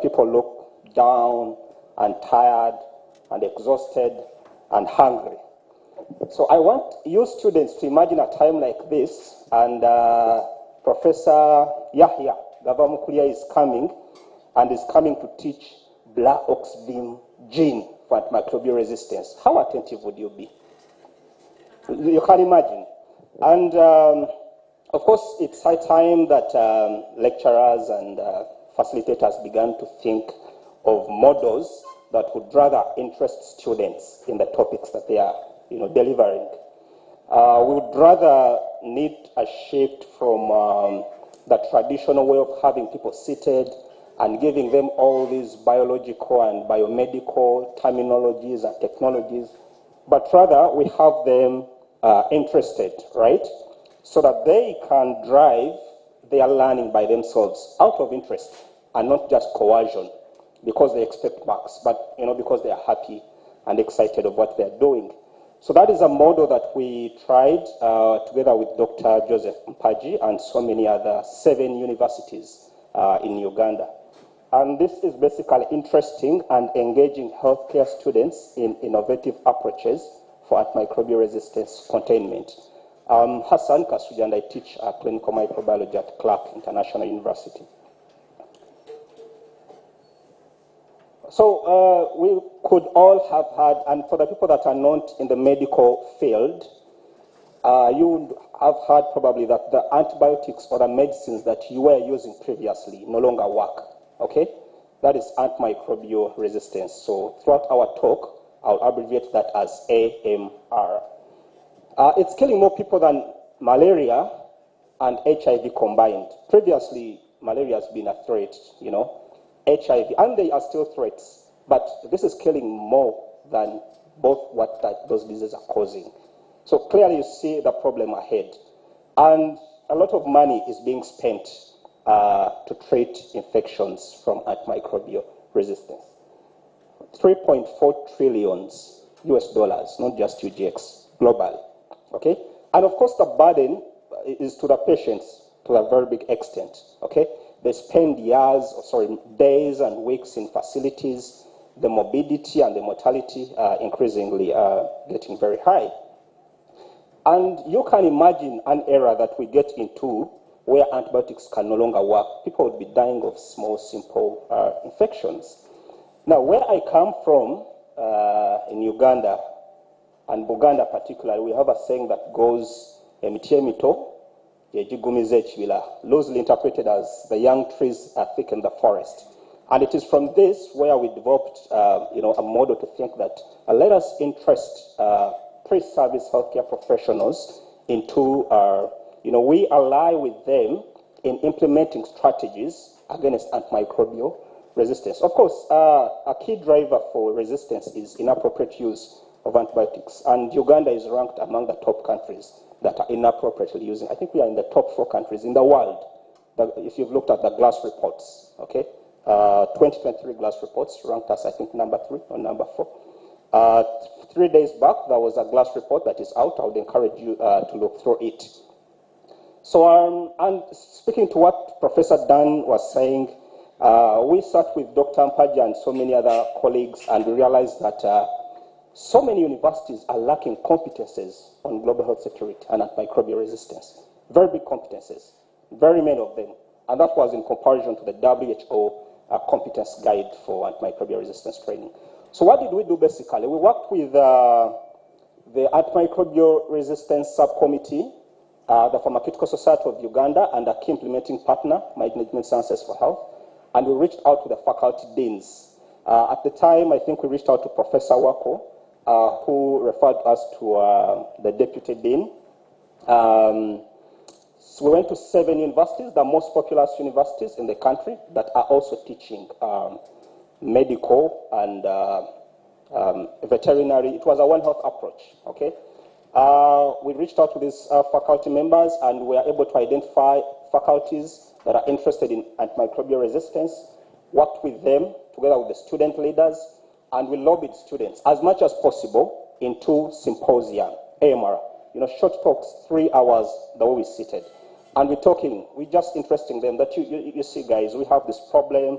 People look down and tired and exhausted and hungry. So I want you students to imagine a time like this, and Professor Yahya Gavamukulia is coming, and is coming to teach black ox beam gene for antimicrobial resistance. How attentive would you be? You can imagine. And of course, it's high time that lecturers and facilitators began to think of models that would rather interest students in the topics that they are delivering. We would rather need a shift from the traditional way of having people seated and giving them all these biological and biomedical terminologies and technologies, but rather we have them interested, right? So that they can drive their learning by themselves out of interest and not just coercion because they expect marks, but because they are happy and excited of what they're doing. So that is a model that we tried together with Dr. Joseph Mpaji and so many other 7 universities in Uganda. And this is basically interesting and engaging healthcare students in innovative approaches for antimicrobial resistance containment. Hassan Kasuja, and I teach clinical microbiology at Clark International University. So we could all have had, and for the people that are not in the medical field, you would have heard probably that the antibiotics or the medicines that you were using previously no longer work, okay? That is antimicrobial resistance. So throughout our talk, I'll abbreviate that as AMR. It's killing more people than malaria and HIV combined. Previously, malaria has been a threat, HIV, and they are still threats, but this is killing more than both what those diseases are causing. So clearly you see the problem ahead. And a lot of money is being spent to treat infections from antimicrobial resistance. 3.4 trillion US dollars, not just UGX, globally, okay? And of course the burden is to the patients to a very big extent, okay? They spend days and weeks in facilities. The morbidity and the mortality are increasingly getting very high. And you can imagine an era that we get into where antibiotics can no longer work. People would be dying of small, simple infections. Now, where I come from in Uganda, and Buganda particularly, we have a saying that goes, emitiemito, loosely interpreted as the young trees are thick in the forest. And it is from this where we developed a model to think that let us interest pre-service healthcare professionals into, we ally with them in implementing strategies against antimicrobial resistance. Of course, a key driver for resistance is inappropriate use of antibiotics. And Uganda is ranked among the top countries that are inappropriately using. I think we are in the top 4 countries in the world, if you've looked at the GLASS reports, okay? 2023 GLASS reports ranked us, I think, number 3 or number 4. 3 days back, there was a GLASS report that is out. I would encourage you to look through it. So, and speaking to what Professor Dan was saying, we sat with Dr. Mpaji and so many other colleagues, and we realized that so many universities are lacking competences on global health security and antimicrobial resistance. Very big competences, very many of them. And that was in comparison to the WHO competence guide for antimicrobial resistance training. So what did we do basically? We worked with the Antimicrobial Resistance Subcommittee, the Pharmaceutical Society of Uganda, and a key implementing partner, Management Sciences for Health, and we reached out to the faculty deans. At the time, I think we reached out to Professor Wako, who referred us to the deputy dean. So we went to 7 universities, the most populous universities in the country that are also teaching medical and veterinary. It was a One Health approach, okay? We reached out to these faculty members, and we were able to identify faculties that are interested in antimicrobial resistance, worked with them together with the student leaders, and we lobbied students as much as possible into symposium, AMR, short talks, 3 hours, the way we seated. And we're talking, we're just interesting them that you see, guys, we have this problem,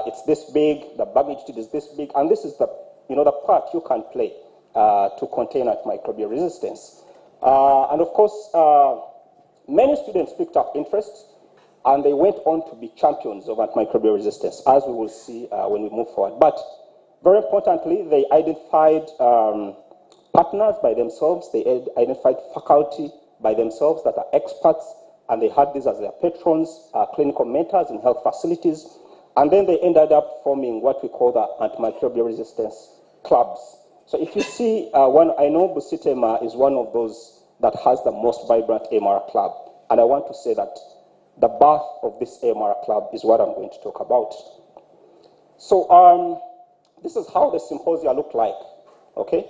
it's this big, the magnitude is this big, and this is the, the part you can play to contain antimicrobial resistance. And of course, many students picked up interest, and they went on to be champions of antimicrobial resistance, as we will see when we move forward. But very importantly, they identified partners by themselves, they identified faculty by themselves that are experts, and they had these as their patrons, clinical mentors in health facilities, and then they ended up forming what we call the antimicrobial resistance clubs. So if you see I know Busitema is one of those that has the most vibrant AMR club. And I want to say that the birth of this AMR club is what I'm going to talk about. So this is how the symposia looked like, okay?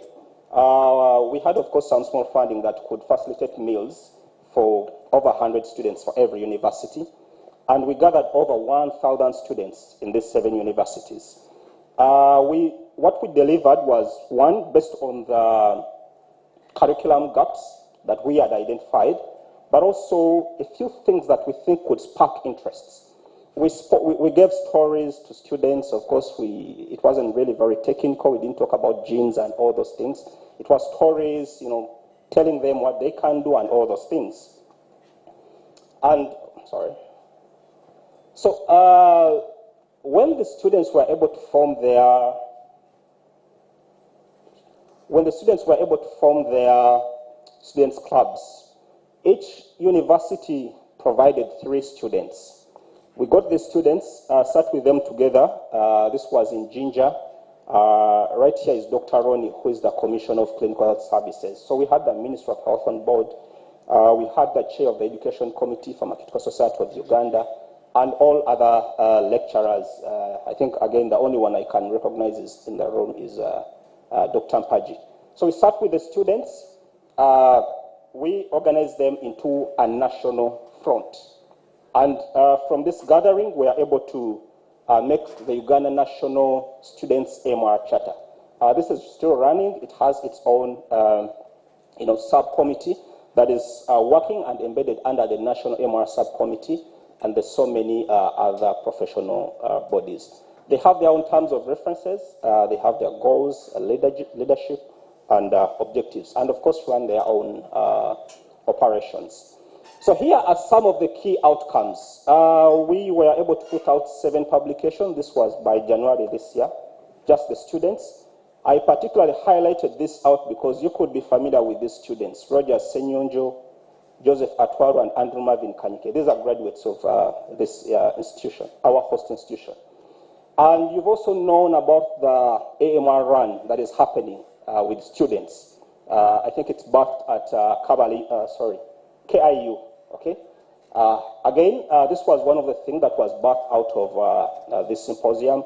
We had, of course, some small funding that could facilitate meals for over 100 students for every university. And we gathered over 1,000 students in these 7 universities. What we delivered was, one, based on the curriculum gaps that we had identified, but also a few things that we think could spark interests. We gave stories to students. Of course, it wasn't really very technical. We didn't talk about genes and all those things. It was stories, telling them what they can do and all those things. And, sorry. So when the students were able to form their students' clubs, each university provided 3 students. We got the students, sat with them together. This was in Jinja. Right here is Dr. Ronnie, who is the Commissioner of Clinical Health Services. So we had the Minister of Health on board. We had the Chair of the Education Committee from Pharmaceutical Society of Uganda, and all other lecturers. I think, again, the only one I can recognize is in the room is Dr. Mpaji. So we sat with the students. We organized them into a national front. And from this gathering, we are able to make the Uganda National Students AMR Charter. This is still running. It has its own subcommittee that is working and embedded under the National AMR Subcommittee, and there's so many other professional bodies. They have their own terms of references. They have their goals, leadership, and objectives, and of course run their own operations. So here are some of the key outcomes. We were able to put out 7 publications. This was by January this year, just the students. I particularly highlighted this out because you could be familiar with these students: Roger Senyonjo, Joseph Atwaro, and Andrew Marvin Kanyike. These are graduates of this institution, our host institution. And you've also known about the AMR run that is happening with students. I think it's birthed at KIU, okay? Again, this was one of the things that was birthed out of this symposium.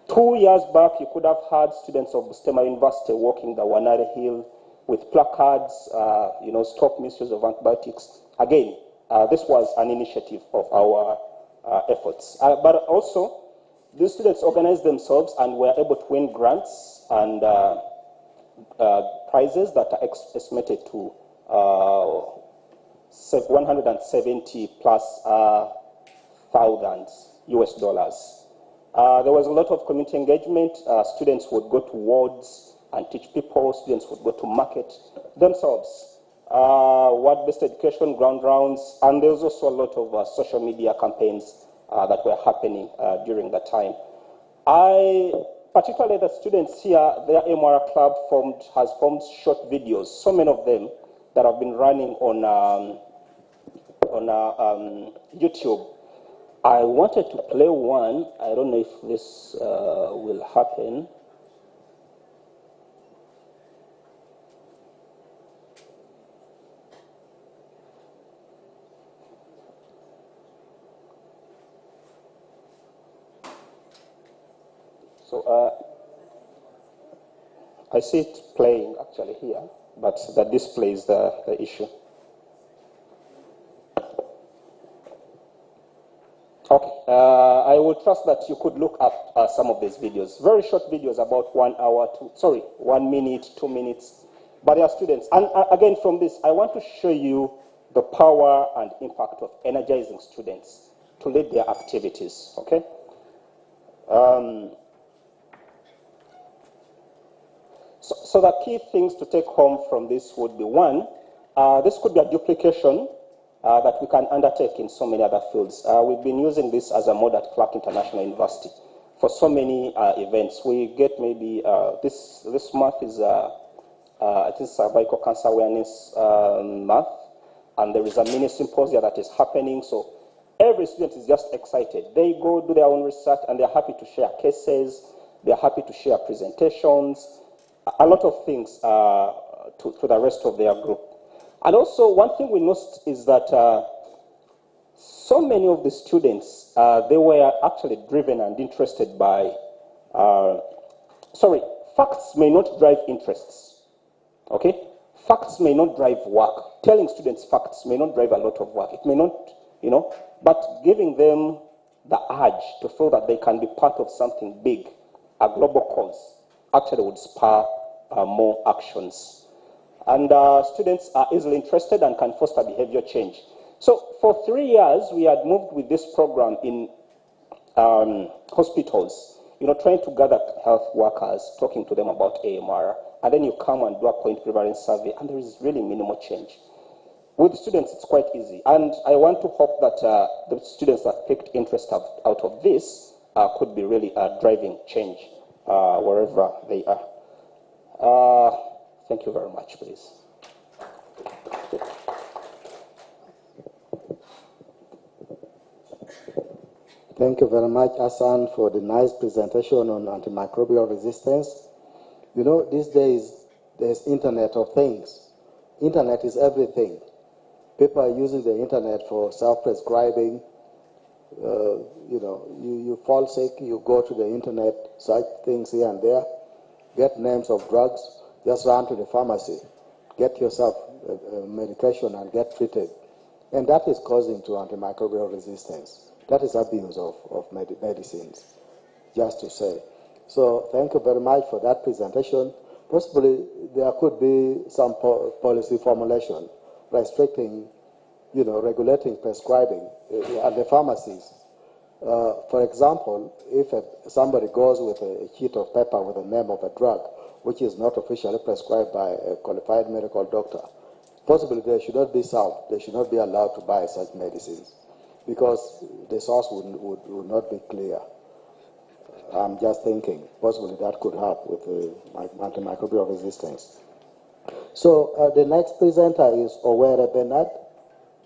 2 years back, you could have had students of Busitema University walking the Wanare Hill with placards, stop misuse of antibiotics. Again, this was an initiative of our efforts. But also, these students organized themselves and were able to win grants and prizes that are estimated to 170 plus thousand US dollars. There was a lot of community engagement. Students would go to wards and teach people. Students would go to market themselves. Ward-based education, ground rounds, and there was also a lot of social media campaigns that were happening during that time. Particularly the students here, their AMR club has formed short videos, so many of them that have been running on YouTube. I wanted to play one. I don't know if this will happen. So I see it playing actually here, but the display is the issue. Okay, I will trust that you could look up some of these videos. Very short videos, about 1 minute, 2 minutes, but they are students. And again, from this, I want to show you the power and impact of energizing students to lead their activities, okay? So the key things to take home from this would be, one, this could be a duplication that we can undertake in so many other fields. We've been using this as a model at Clark International University for so many events. We get maybe, this month is, I think, cervical cancer awareness month, and there is a mini symposium that is happening. So every student is just excited. They go do their own research, and they're happy to share cases. They're happy to share presentations, a lot of things to the rest of their group. And also, one thing we noticed is that so many of the students, they were actually driven and interested by, facts may not drive interests, okay? Facts may not drive work. Telling students facts may not drive a lot of work. It may not, but giving them the urge to feel that they can be part of something big, a global cause, actually would spur more actions. And students are easily interested and can foster behavior change. So for 3 years, we had moved with this program in hospitals, trying to gather health workers, talking to them about AMR, and then you come and do a point prevalence survey, and there is really minimal change. With students, it's quite easy, and I want to hope that the students that picked interest out of this could be really driving change wherever they are. Thank you very much, please. Thank you very much, Hassan, for the nice presentation on antimicrobial resistance. These days, there's Internet of Things. Internet is everything. People are using the Internet for self-prescribing. You fall sick, you go to the Internet, search things here and there, get names of drugs, just run to the pharmacy, get yourself medication and get treated. And that is causing to antimicrobial resistance. That is abuse of medicines, just to say. So thank you very much for that presentation. Possibly there could be some policy formulation restricting, regulating prescribing at the pharmacies. For example, if somebody goes with a sheet of paper with the name of a drug, which is not officially prescribed by a qualified medical doctor, possibly they should not be sold. They should not be allowed to buy such medicines because the source would not be clear. I'm just thinking, possibly that could help with antimicrobial resistance. So the next presenter is Owere Bernard.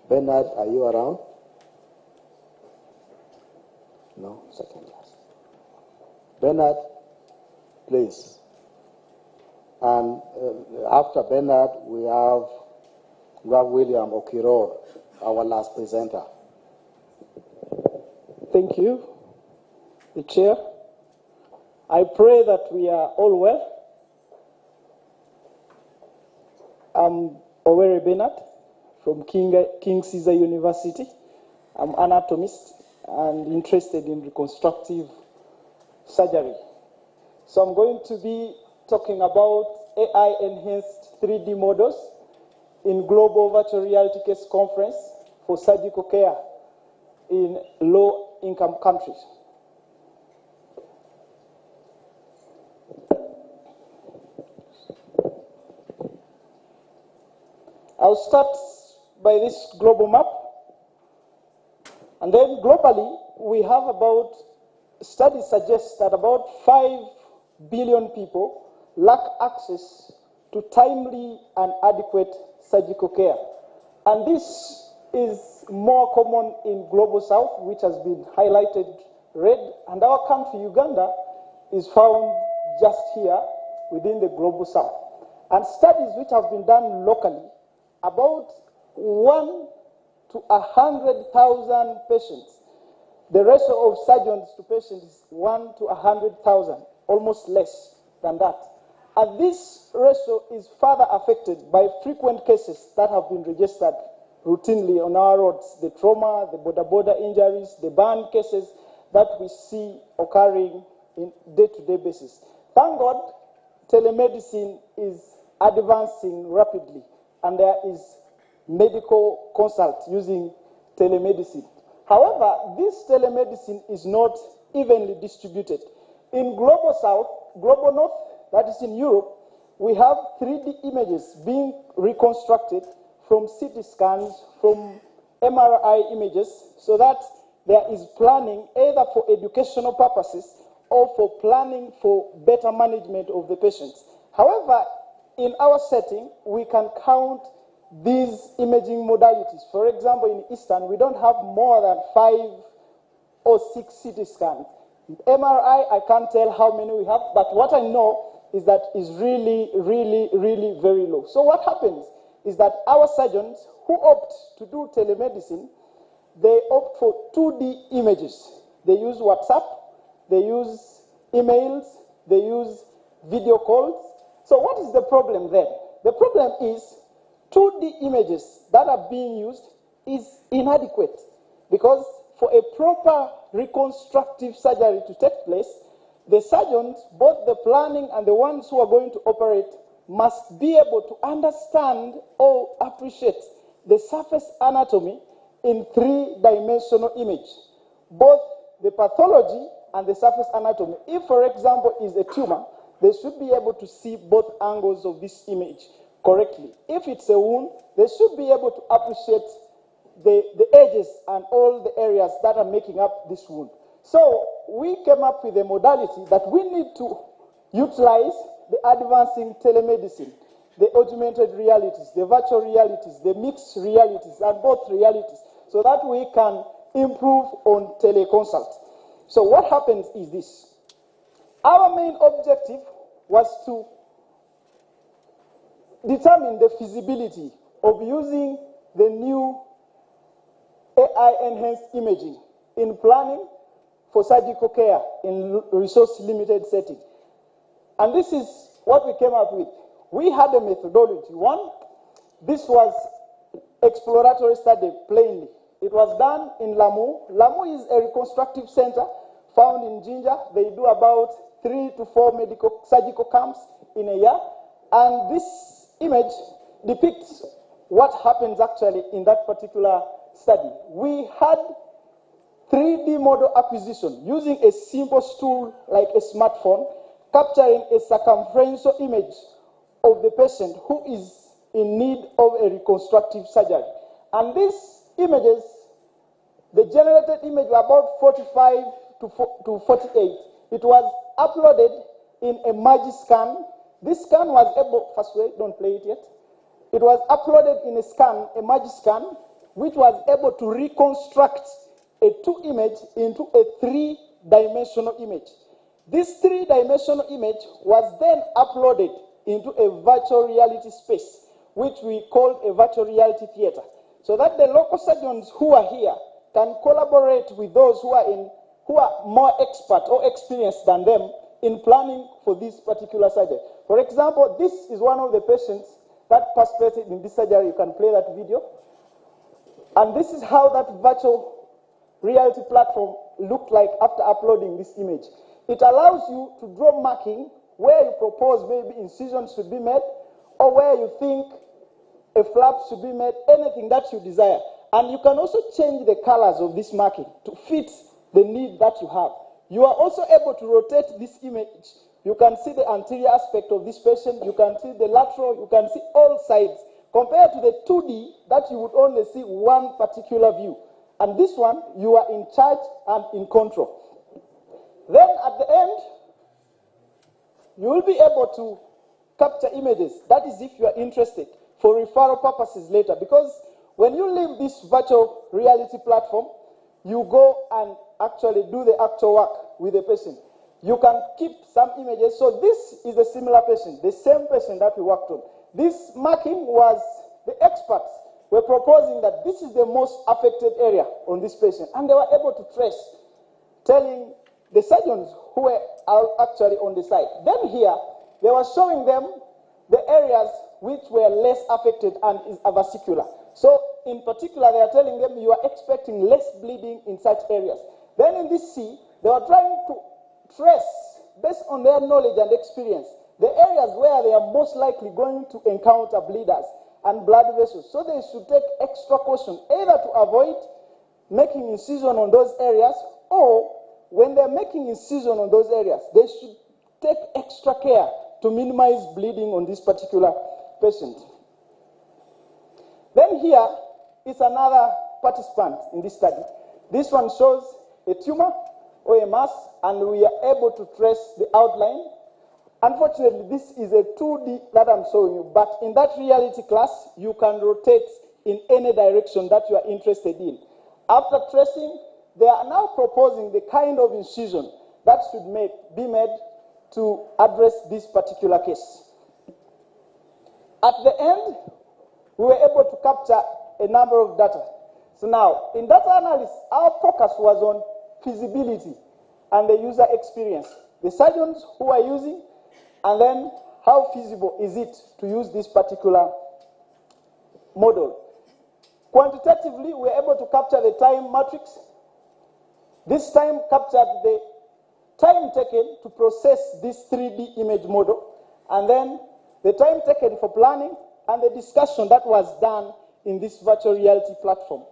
Bernard, are you around? No? Second class. Bernard, please. And after Bernard, we have William Okiro, our last presenter. Thank you, the Chair. I pray that we are all well. I'm Owere Bernard from King Caesar University. I'm an anatomist and interested in reconstructive surgery. So I'm going to be talking about AI-enhanced 3D models in Global Virtual Reality Case Conference for surgical care in low-income countries. I'll start by this global map. And then globally, we have about, studies suggest that about 5 billion people lack access to timely and adequate surgical care. And this is more common in Global South, which has been highlighted red. And our country, Uganda, is found just here within the Global South. And studies which have been done locally, about 1 to 100,000 patients. The ratio of surgeons to patients is 1 to 100,000, almost less than that. And this ratio is further affected by frequent cases that have been registered routinely on our roads, the trauma, the border injuries, the burn cases that we see occurring in day-to-day basis. Thank God, telemedicine is advancing rapidly, and there is medical consult using telemedicine. However, this telemedicine is not evenly distributed. In Global South, Global North, that is in Europe, we have 3D images being reconstructed from CT scans, from MRI images, so that there is planning either for educational purposes or for planning for better management of the patients. However, in our setting, we can count these imaging modalities. For example, in Eastern, we don't have more than 5 or 6 CT scans. MRI, I can't tell how many we have, but what I know is that is really, really, really very low. So what happens? is that our surgeons who opt to do telemedicine, they opt for 2D images. They use WhatsApp, they use emails, they use video calls. So what is the problem then? The problem is 2D images that are being used is inadequate, because for a proper reconstructive surgery to take place, the surgeons, both the planning and the ones who are going to operate, must be able to understand or appreciate the surface anatomy in 3-dimensional image, both the pathology and the surface anatomy. If, for example, is a tumor, they should be able to see both angles of this image correctly. If it's a wound, they should be able to appreciate the edges and all the areas that are making up this wound. So we came up with a modality that we need to utilize the advancing telemedicine, the augmented realities, the virtual realities, the mixed realities, and both realities, so that we can improve on teleconsult. So what happens is this. Our main objective was to determine the feasibility of using the new AI-enhanced imaging in planning for surgical care in resource-limited setting. And this is what we came up with. We had a methodology. One, this was exploratory study, plainly. It was done in Lamu. Lamu is a reconstructive center found in Jinja. They do about 3 to 4 medical surgical camps in a year. And this image depicts what happens actually in that particular study. We had 3D model acquisition using a simple tool like a smartphone, capturing a circumferential image of the patient who is in need of a reconstructive surgery. And these images, the generated image were about 45 to 48. It was uploaded in a MagiScan. This scan was able, first way, don't play it yet. It was uploaded in a scan, a MagiScan, which was able to reconstruct a 2 image into a 3-dimensional image. This 3-dimensional image was then uploaded into a virtual reality space, which we called a virtual reality theater, so that the local surgeons who are here can collaborate with those who are more expert or experienced than them in planning for this particular surgery. For example, this is one of the patients that participated in this surgery. You can play that video. And this is how that virtual reality platform looked like after uploading this image. It allows you to draw marking where you propose maybe incisions should be made, or where you think a flap should be made, anything that you desire. And you can also change the colors of this marking to fit the need that you have. You are also able to rotate this image. You can see the anterior aspect of this patient, you can see the lateral, you can see all sides, compared to the 2D that you would only see one particular view. And this one, you are in charge and in control. Then at the end, you will be able to capture images. That is if you are interested for referral purposes later. Because when you leave this virtual reality platform, you go and actually do the actual work with the patient. You can keep some images. So this is a similar patient, the same patient that we worked on. This marking was, the experts were proposing that this is the most affected area on this patient. And they were able to trace, telling the surgeons who were actually on the site. Then here, they were showing them the areas which were less affected and is avascular. So in particular, they are telling them you are expecting less bleeding in such areas. Then in this C, they were trying to trace, based on their knowledge and experience, the areas where they are most likely going to encounter bleeders and blood vessels. So they should take extra caution, either to avoid making incision on those areas, or when they're making incision on those areas, they should take extra care to minimize bleeding on this particular patient. Then here is another participant in this study. This one shows a tumor or a mass, and we are able to trace the outline. Unfortunately, this is a 2D that I'm showing you, but in that reality class, you can rotate in any direction that you are interested in. After tracing, they are now proposing the kind of incision that should be made to address this particular case. At the end, we were able to capture a number of data. So now, in data analysis, our focus was on feasibility and the user experience. The surgeons who are using, and then how feasible is it to use this particular model. Quantitatively, we were able to capture the time matrix. This time captured the time taken to process this 3D image model, and then the time taken for planning and the discussion that was done in this virtual reality platform.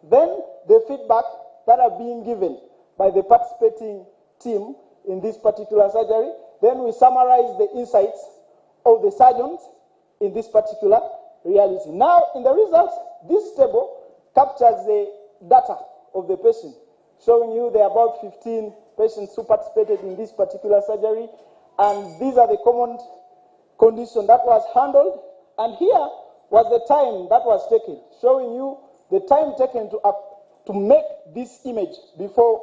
Then the feedback that are being given by the participating team in this particular surgery. Then we summarize the insights of the surgeons in this particular reality. Now, in the results, this table captures the data of the patient, showing you there are about 15 patients who participated in this particular surgery, and these are the common condition that was handled, and here was the time that was taken, showing you the time taken to make this image before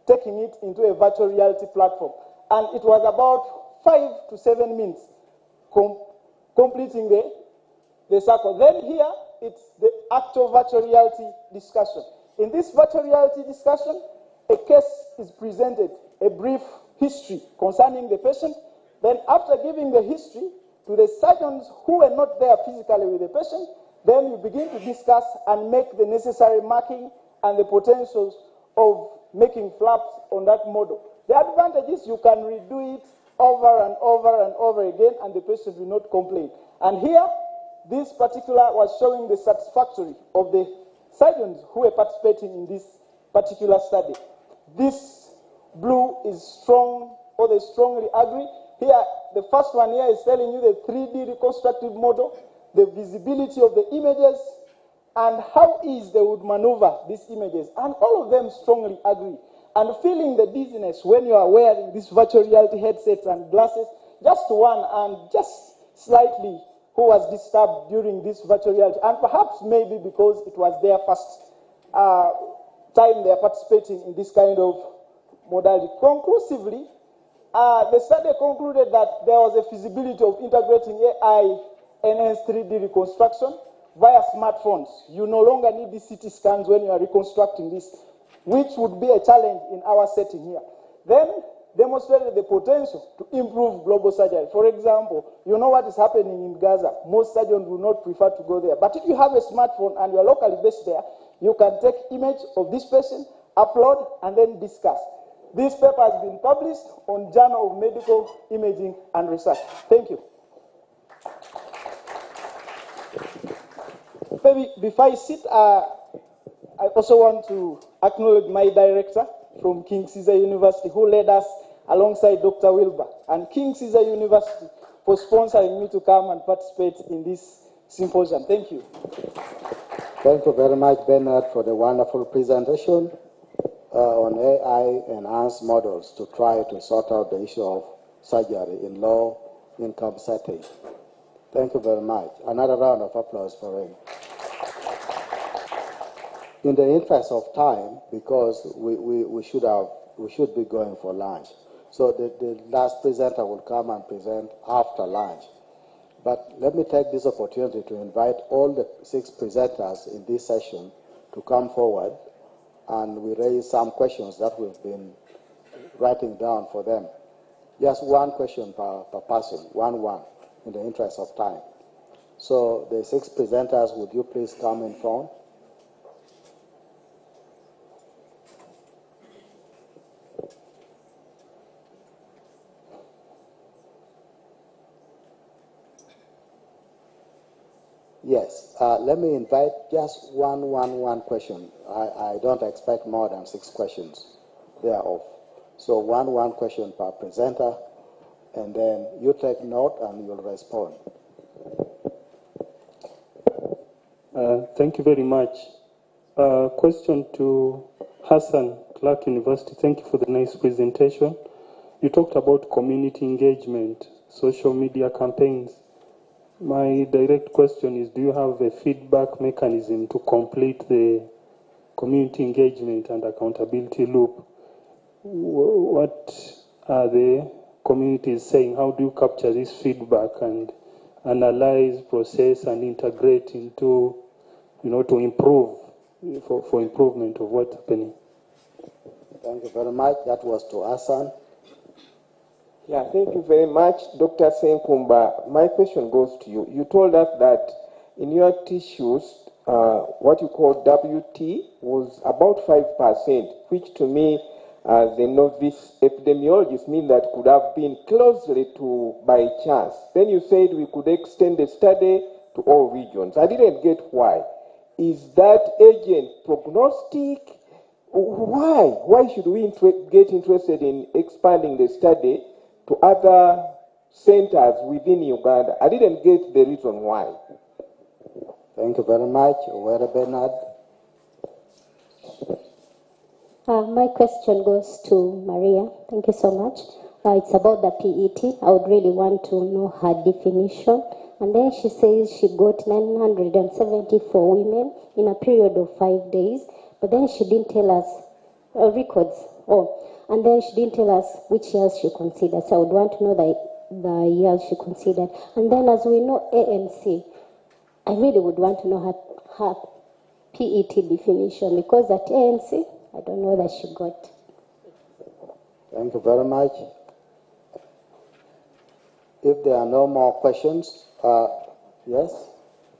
taking it into a virtual reality platform. And it was about 5 to 7 minutes completing the circle. Then here, it's the actual virtual reality discussion. In this virtual reality discussion, a case is presented, a brief history concerning the patient. Then after giving the history to the surgeons who were not there physically with the patient, then you begin to discuss and make the necessary marking and the potentials of making flaps on that model. The advantage is you can redo it over and over and over again, and the patient will not complain. And here, this particular was showing the satisfactory of the surgeons who were participating in this particular study. This blue is strong, or they strongly agree. Here, the first one here is telling you the 3D reconstructive model, the visibility of the images, and how easy they would maneuver these images. And all of them strongly agree. And feeling the dizziness when you are wearing these virtual reality headsets and glasses, just one and just slightly who was disturbed during this virtual reality. And perhaps maybe because it was their first time they are participating in this kind of modality. Conclusively, the study concluded that there was a feasibility of integrating AI-enhanced 3D reconstruction via smartphones. You no longer need the CT scans when you are reconstructing this, which would be a challenge in our setting here. Then demonstrated the potential to improve global surgery. For example, you know what is happening in Gaza. Most surgeons will not prefer to go there. But if you have a smartphone and you are locally based there, you can take image of this patient, upload, and then discuss. This paper has been published on Journal of Medical Imaging and Research. Thank you. Maybe before I sit, I also want to acknowledge my director from King Caesar University, who led us alongside Dr. Wilbur, and King Caesar University for sponsoring me to come and participate in this symposium. Thank you. Thank you very much, Bernard, for the wonderful presentation on AI-enhanced models to try to sort out the issue of surgery in low-income settings. Thank you very much. Another round of applause for him. In the interest of time, because we should be going for lunch, so the last presenter will come and present after lunch. But let me take this opportunity to invite all the 6 presenters in this session to come forward, and we raise some questions that we've been writing down for them. Just one question per person, one, in the interest of time. So the 6 presenters, would you please come in front? Yes, let me invite just one question. I don't expect more than 6 questions thereof. So one question per presenter, and then you take note and you'll respond. Thank you very much. Question to Hassan, Clark University. Thank you for the nice presentation. You talked about community engagement, social media campaigns. My direct question is, do you have a feedback mechanism to complete the community engagement and accountability loop? What are the communities saying? How do you capture this feedback and analyze, process, and integrate into, to improve, for improvement of what's happening. Thank you very much. That was to Hassan. Yeah, thank you very much, Dr. Senkumba. My question goes to you. You told us that in your tissues, what you call WT was about 5%, which to me, as a novice epidemiologist, means that could have been closely to by chance. Then you said we could extend the study to all regions. I didn't get why. Is that agent prognostic? Why? Why should we get interested in expanding the study to other centers within Uganda? I didn't get the reason why. Thank you very much. Where Bernard? My question goes to Maria. Thank you so much. It's about the PET. I would really want to know her definition. And then she says she got 974 women in a period of 5 days, but then she didn't tell us records. And then she didn't tell us which years she considered. So I would want to know the years she considered. And then, as we know, ANC, I really would want to know her PET definition, because at ANC, I don't know that she got. Thank you very much. If there are no more questions, yes,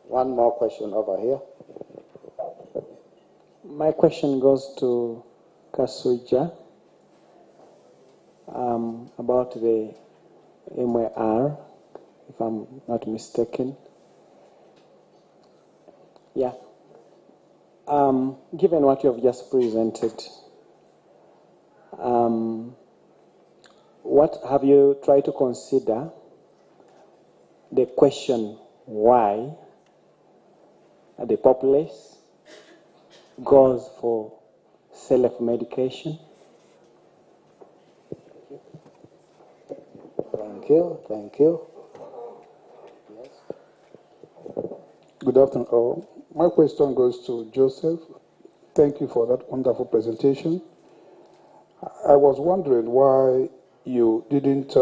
one more question over here. My question goes to Kasuja about the MYR, if I'm not mistaken. Yeah. Given what you have just presented, what have you tried to consider the question why the populace goes for self-medication? Thank you. Thank you. Yes. Good afternoon. My question goes to Joseph. Thank you for that wonderful presentation. I was wondering why you didn't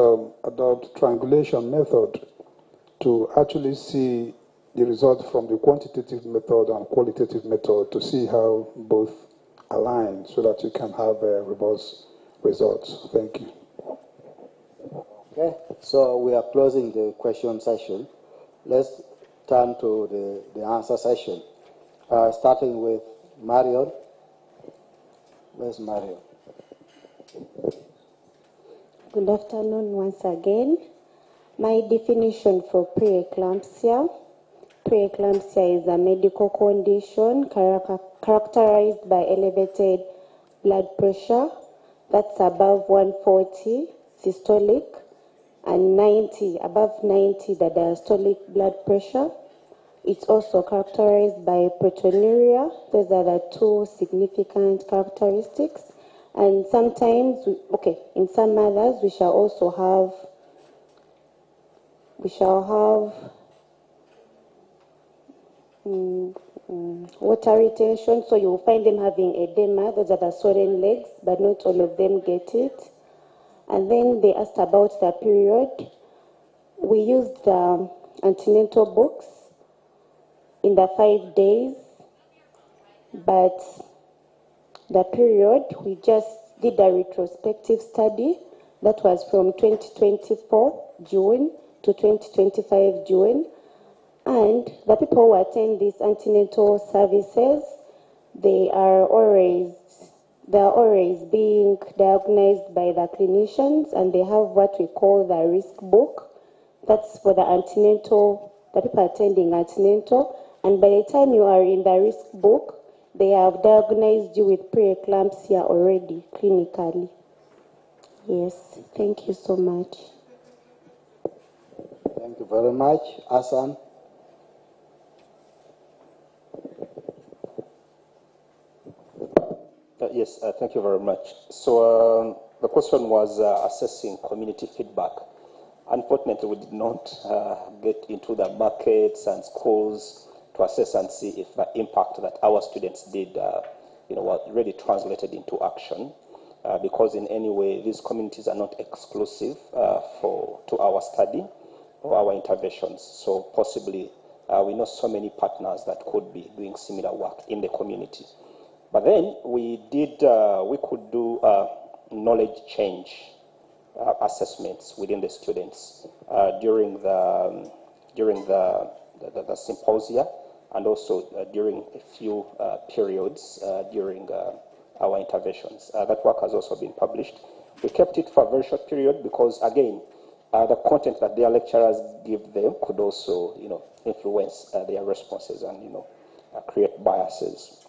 adopt triangulation method to actually see the result from the quantitative method and qualitative method, to see how both align so that you can have robust results. Thank you. Okay, so we are closing the question session. Let's turn to the answer session, starting with Marion. Where's Marion? Good afternoon once again. My definition for preeclampsia. Preeclampsia is a medical condition characterized by elevated blood pressure that's above 140 systolic and 90, above 90 the diastolic blood pressure. It's also characterized by proteinuria. Those are the two significant characteristics. And sometimes, in some mothers, we shall also have water retention, so you will find them having edema. Those are the swollen legs, but not all of them get it. And then they asked about the period. We used the antenatal books in the 5 days, but the period, we just did a retrospective study that was from 2024 June to 2025 June. And the people who attend these antenatal services, they are always being diagnosed by the clinicians, and they have what we call the risk book. That's for the antenatal, the people attending antenatal. And by the time you are in the risk book, they have diagnosed you with preeclampsia already clinically. Yes, thank you so much. Thank you very much. Hassan? Yes, thank you very much. So the question was assessing community feedback. Unfortunately, we did not get into the markets and schools to assess and see if the impact that our students did was really translated into action. Because in any way, these communities are not exclusive to our study. our interventions. So possibly we know so many partners that could be doing similar work in the community. But then we could do knowledge change assessments within the students during the symposia, and also during a few periods during our interventions. That work has also been published. We kept it for a very short period because, again, the content that their lecturers give them could also, influence their responses and, create biases.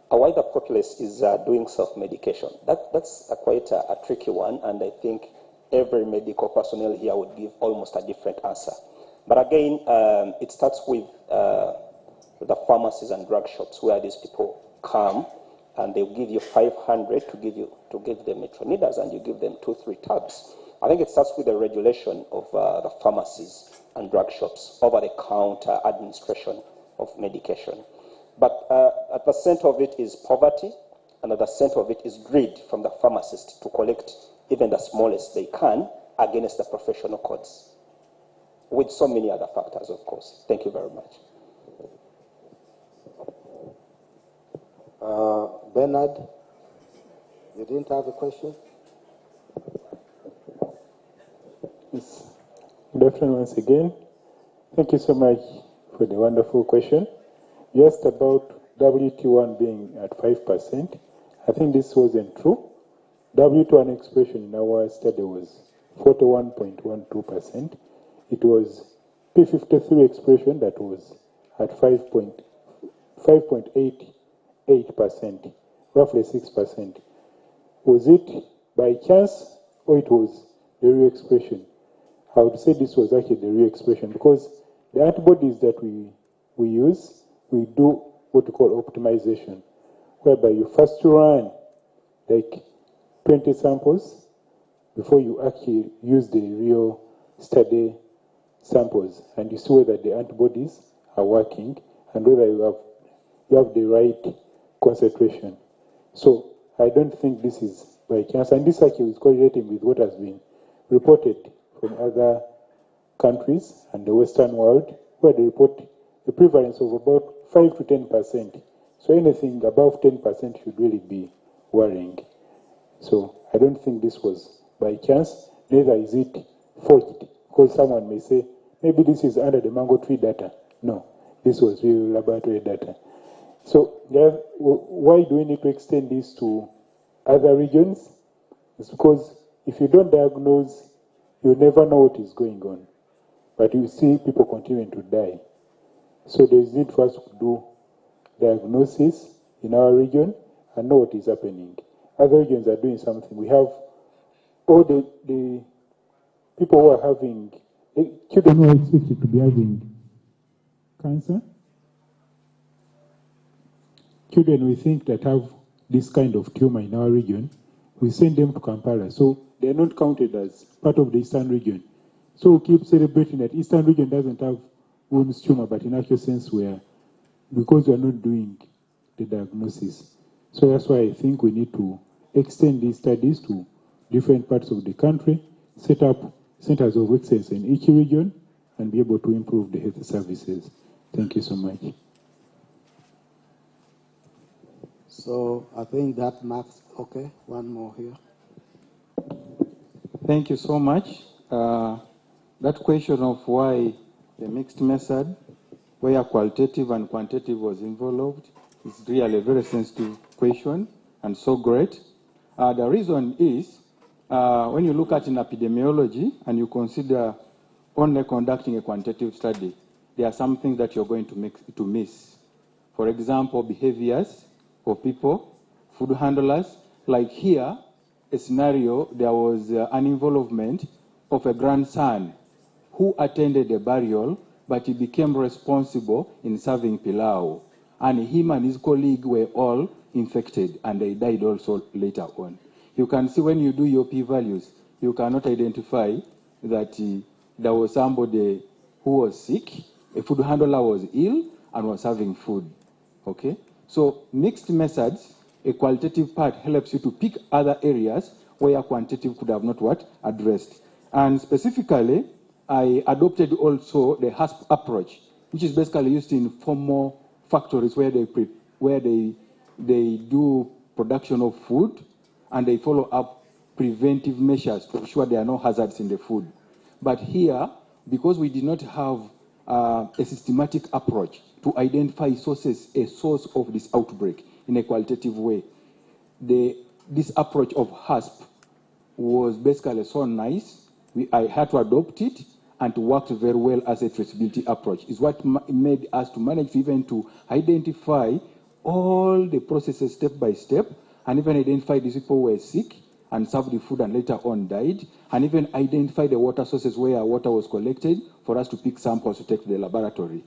Why the populace is doing self-medication? That's quite a tricky one, and I think every medical personnel here would give almost a different answer. But again, it starts with the pharmacies and drug shops where these people come, and they'll give you 500 to give them metronidaz, and you give them 2-3 tabs. I think it starts with the regulation of the pharmacies and drug shops, over-the-counter administration of medication. But at the center of it is poverty, and at the center of it is greed from the pharmacist to collect even the smallest they can against the professional codes, with so many other factors, of course. Thank you very much. Bernard, you didn't have a question? Yes. Good afternoon once again. Thank you so much for the wonderful question. You asked about WT1 being at 5%. I think this wasn't true. WT1 expression in our study was 41.12%. It was P53 expression that was at 5.88%, roughly 6%. Was it by chance or it was the real expression? I would say this was actually the real expression because the antibodies that we use, we do what we call optimization, whereby you first run like 20 samples before you actually use the real study samples, and you see whether the antibodies are working and whether you have the right concentration. So I don't think this is by chance, and this actually is correlating with what has been reported from other countries and the Western world, where they report a prevalence of about 5 to 10%. So anything above 10% should really be worrying. So I don't think this was by chance, neither is it forged, because someone may say, maybe this is under the mango tree data. No, this was real laboratory data. So why do we need to extend this to other regions? It's because if you don't diagnose, you never know what is going on. But you see people continuing to die. So there is need for us to do diagnosis in our region and know what is happening. Other regions are doing something. We have all the people who are having, children who are expected to be having cancer. Children we think that have this kind of tumor in our region, we send them to Kampala. So they are not counted as part of the Eastern region. So we keep celebrating that Eastern region doesn't have women's tumor, but in actual sense because we are not doing the diagnosis. So that's why I think we need to extend these studies to different parts of the country, set up centers of excellence in each region, and be able to improve the health services. Thank you so much. So I think that marks, okay, one more here. Thank you so much. That question of why the mixed method, where qualitative and quantitative was involved, is really a very sensitive question and so great. The reason is, when you look at in epidemiology and you consider only conducting a quantitative study, there are some things that you're going to miss. For example, behaviors of people, food handlers. Like here, a scenario, there was an involvement of a grandson who attended a burial, but he became responsible in serving pilau. And him and his colleague were all infected, and they died also later on. You can see when you do your p-values, you cannot identify that there was somebody who was sick, a food handler was ill, and was serving food. Okay? So mixed methods, a qualitative part helps you to pick other areas where quantitative could have not addressed. And specifically, I adopted also the HASP approach, which is basically used in formal factories where they do production of food and they follow up preventive measures to ensure there are no hazards in the food. But here, because we did not have a systematic approach to identify a source of this outbreak in a qualitative way, this approach of HASP was basically so nice. I had to adopt it, and it worked very well as a traceability approach. It's what made us to manage even to identify all the processes step by step, and even identify these people who were sick and served the food and later on died, and even identify the water sources where water was collected for us to pick samples to take to the laboratory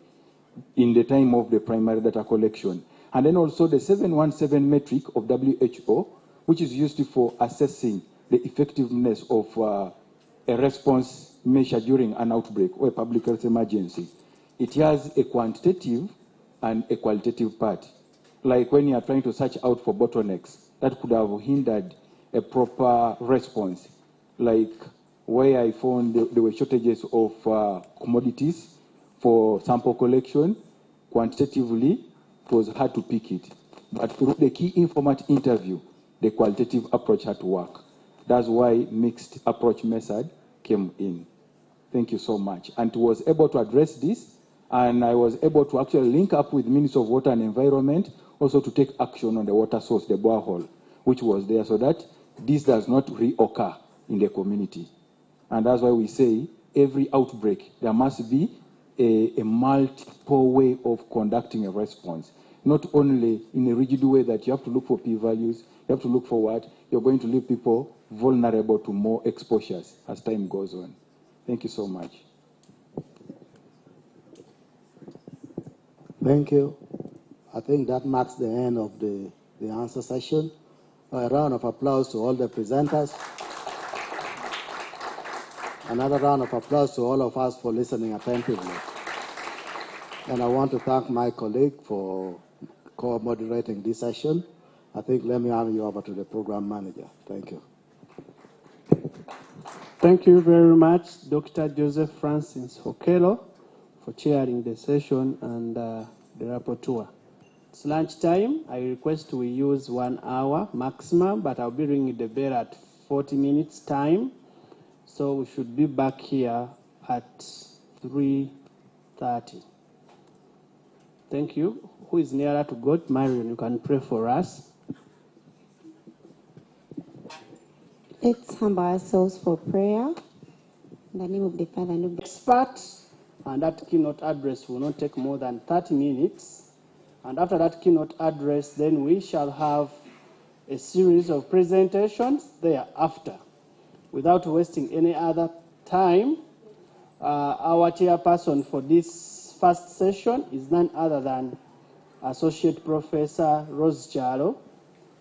in the time of the primary data collection. And then also the 717 metric of WHO, which is used for assessing the effectiveness of a response measure during an outbreak or a public health emergency. It has a quantitative and a qualitative part. Like when you are trying to search out for bottlenecks, that could have hindered a proper response. Like where I found there were shortages of commodities for sample collection, quantitatively, it was hard to pick it. But through the key informant interview, the qualitative approach had to work. That's why mixed approach method came in. Thank you so much. And was able to address this, and I was able to actually link up with Ministry of Water and Environment also to take action on the water source, the borehole, which was there, so that this does not reoccur in the community. And that's why we say every outbreak, there must be a multiple way of conducting a response. Not only in a rigid way that you have to look for p-values, you have to look for what, you're going to leave people vulnerable to more exposures as time goes on. Thank you so much. Thank you. I think that marks the end of the answer session. A round of applause to all the presenters. Another round of applause to all of us for listening attentively. And I want to thank my colleague for co-moderating this session. I think let me hand you over to the program manager. Thank you. Thank you very much, Dr. Joseph Francis Hokelo, for chairing the session and the rapporteur. It's lunchtime. I request we use 1 hour maximum, but I'll be ringing the bell at 40 minutes time. So we should be back here at 3:30. Thank you. Who is nearer to God? Marion, you can pray for us. Let's humble ourselves for prayer. In the name of the Father and of the Experts, and that keynote address will not take more than 30 minutes. And after that keynote address, then we shall have a series of presentations thereafter. Without wasting any other time, our chairperson for this first session is none other than Associate Professor Rose Chalo,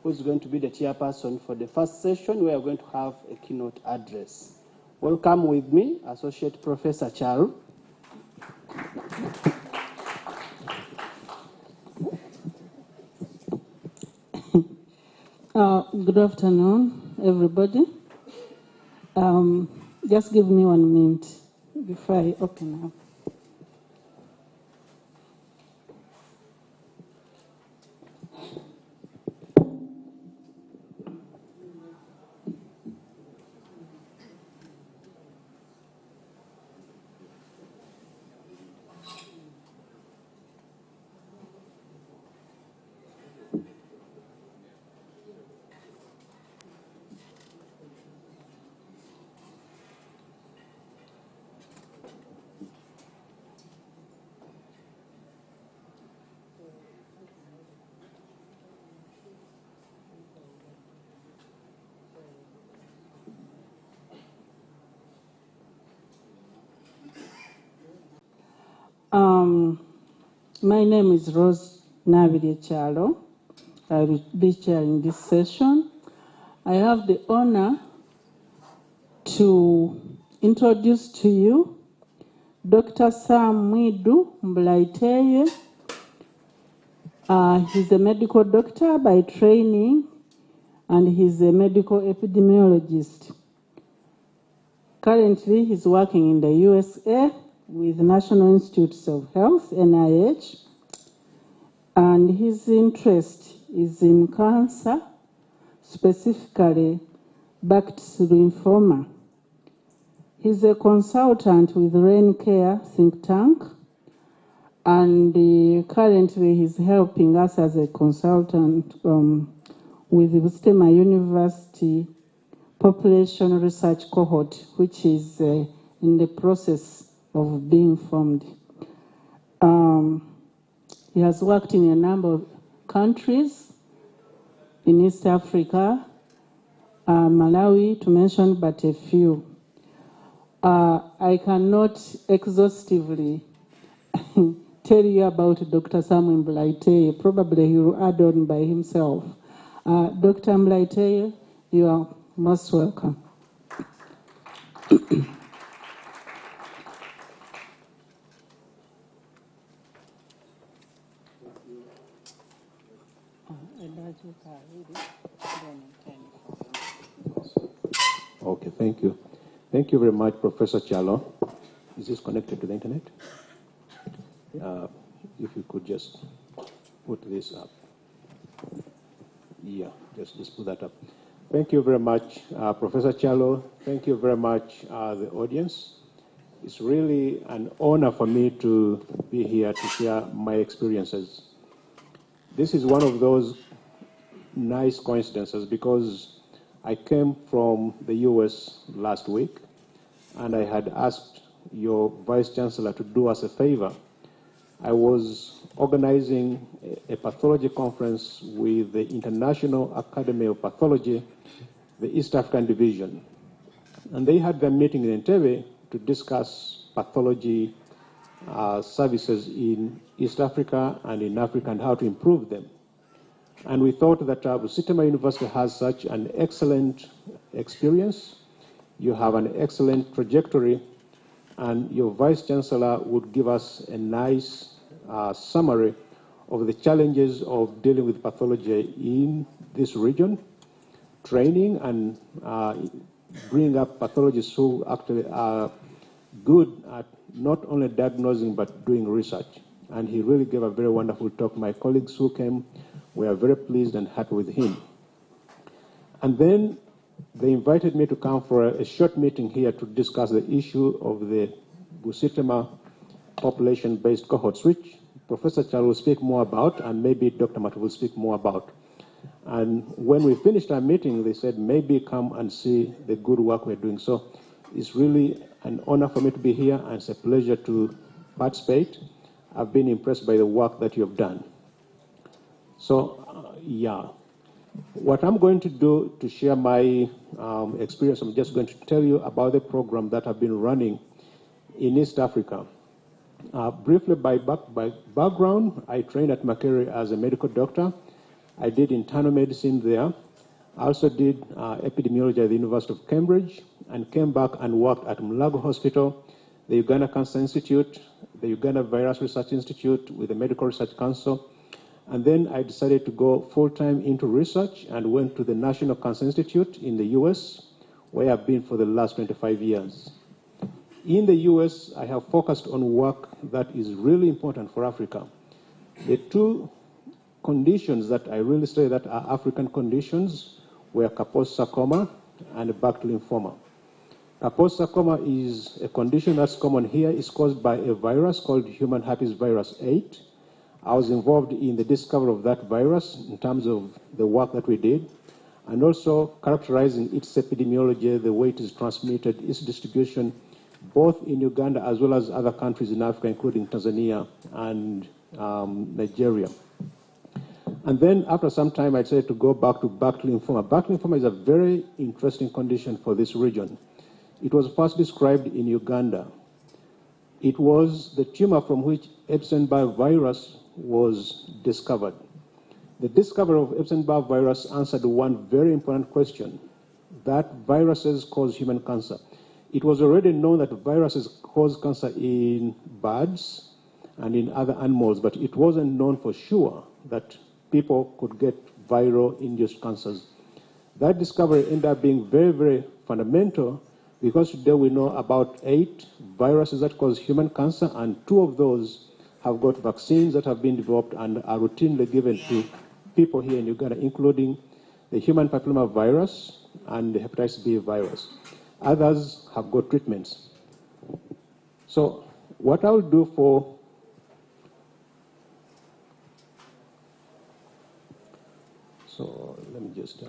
who is going to be the chairperson for the first session. We are going to have a keynote address. Welcome with me, Associate Professor Chalo. Good afternoon, everybody. Just give me 1 minute before I open up. My name is Rose Navide Chalo. I will be chairing this session. I have the honor to introduce to you Dr. Sam Mwidu Mblaiteye. He's a medical doctor by training, and he's a medical epidemiologist. Currently, he's working in the USA with National Institutes of Health, NIH, and his interest is in cancer, specifically Burkitt's lymphoma. He's a consultant with Rain Care think tank, and currently he's helping us as a consultant with the Busitema University Population Research Cohort, which is in the process of being formed. He has worked in a number of countries in East Africa, Malawi to mention but a few. I cannot exhaustively tell you about Dr. Samuel Mlaiteye. Probably he will add on by himself. Dr. Mlaiteye, you are most welcome. Okay, thank you. Thank you very much, Professor Chalo. Is this connected to the internet? If you could just put this up. Yeah, just put that up. Thank you very much, Professor Chalo. Thank you very much, the audience. It's really an honor for me to be here to share my experiences. This is one of those nice coincidences because I came from the US last week and I had asked your Vice Chancellor to do us a favor. I was organizing a pathology conference with the International Academy of Pathology, the East African Division. And they had their meeting in Entebbe to discuss pathology services in East Africa and in Africa and how to improve them. And we thought that Busitema University has such an excellent experience. You have an excellent trajectory, and your Vice Chancellor would give us a nice summary of the challenges of dealing with pathology in this region, training and bring up pathologists who actually are good at not only diagnosing but doing research. And he really gave a very wonderful talk. My colleagues who came were very pleased and happy with him. And then they invited me to come for a short meeting here to discuss the issue of the Busitema population-based cohorts, which Professor Chalo will speak more about, and maybe Dr. Matu will speak more about. And when we finished our meeting, they said, maybe come and see the good work we're doing. So it's really an honor for me to be here, and it's a pleasure to participate. I've been impressed by the work that you have done. So, yeah. What I'm going to do to share my experience, I'm just going to tell you about the program that I've been running in East Africa. Briefly, by background, I trained at Makerere as a medical doctor. I did internal medicine there. I also did epidemiology at the University of Cambridge and came back and worked at Mulago Hospital, the Uganda Cancer Institute, the Uganda Virus Research Institute with the Medical Research Council. And then I decided to go full-time into research and went to the National Cancer Institute in the US, where I've been for the last 25 years. In the US, I have focused on work that is really important for Africa. The two conditions that I really say that are African conditions were Kaposi sarcoma and Burkitt lymphoma. Kaposi sarcoma is a condition that's common here. It's caused by a virus called human herpes virus 8. I was involved in the discovery of that virus in terms of the work that we did, and also characterizing its epidemiology, the way it is transmitted, its distribution, both in Uganda as well as other countries in Africa, including Tanzania and Nigeria. And then after some time, I decided to go back to Burkitt lymphoma. Burkitt lymphoma is a very interesting condition for this region. It was first described in Uganda. It was the tumor from which Epstein-Barr virus was discovered. The discovery of Epstein-Barr virus answered one very important question, that viruses cause human cancer. It was already known that viruses cause cancer in birds and in other animals, but it wasn't known for sure that people could get viral-induced cancers. That discovery ended up being very, very fundamental Because today we know about 8 viruses that cause human cancer, and 2 of those have got vaccines that have been developed and are routinely given to people here in Uganda, including the human papilloma virus and the hepatitis B virus. Others have got treatments. So what I'll do for let me just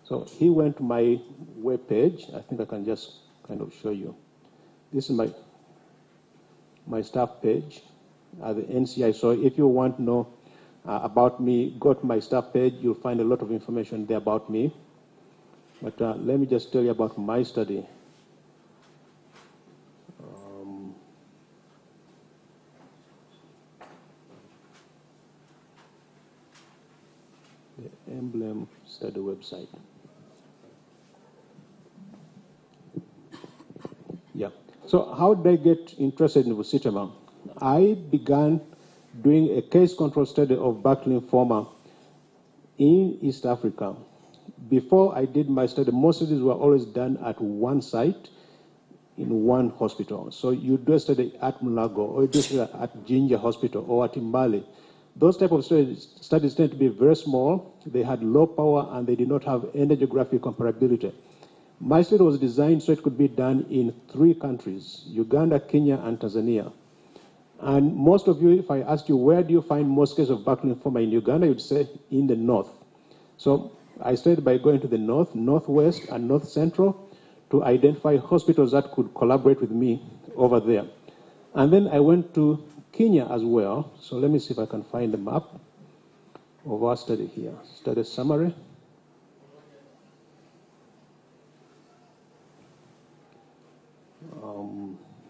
so he went to my web page. I think I can just kind of show you. This is my staff page at the NCI. So if you want to know about me, go to my staff page. You'll find a lot of information there about me. But let me just tell you about my study. The Emblem study website. Yeah. So how did I get interested in Busitema? I began doing a case control study of Burkitt lymphoma in East Africa. Before I did my study, most of these were always done at one site in one hospital. So you do a study at Mulago, or you do a study at Jinja Hospital, or at Mbale. Those type of studies tend to be very small. They had low power, and they did not have any geographic comparability. My study was designed so it could be done in 3 countries, Uganda, Kenya, and Tanzania. And most of you, if I asked you, where do you find most cases of Burkitt lymphoma in Uganda, you'd say in the north. So I started by going to the north, northwest, and north central to identify hospitals that could collaborate with me over there. And then I went to Kenya as well. So let me see if I can find the map of our study here. Study summary.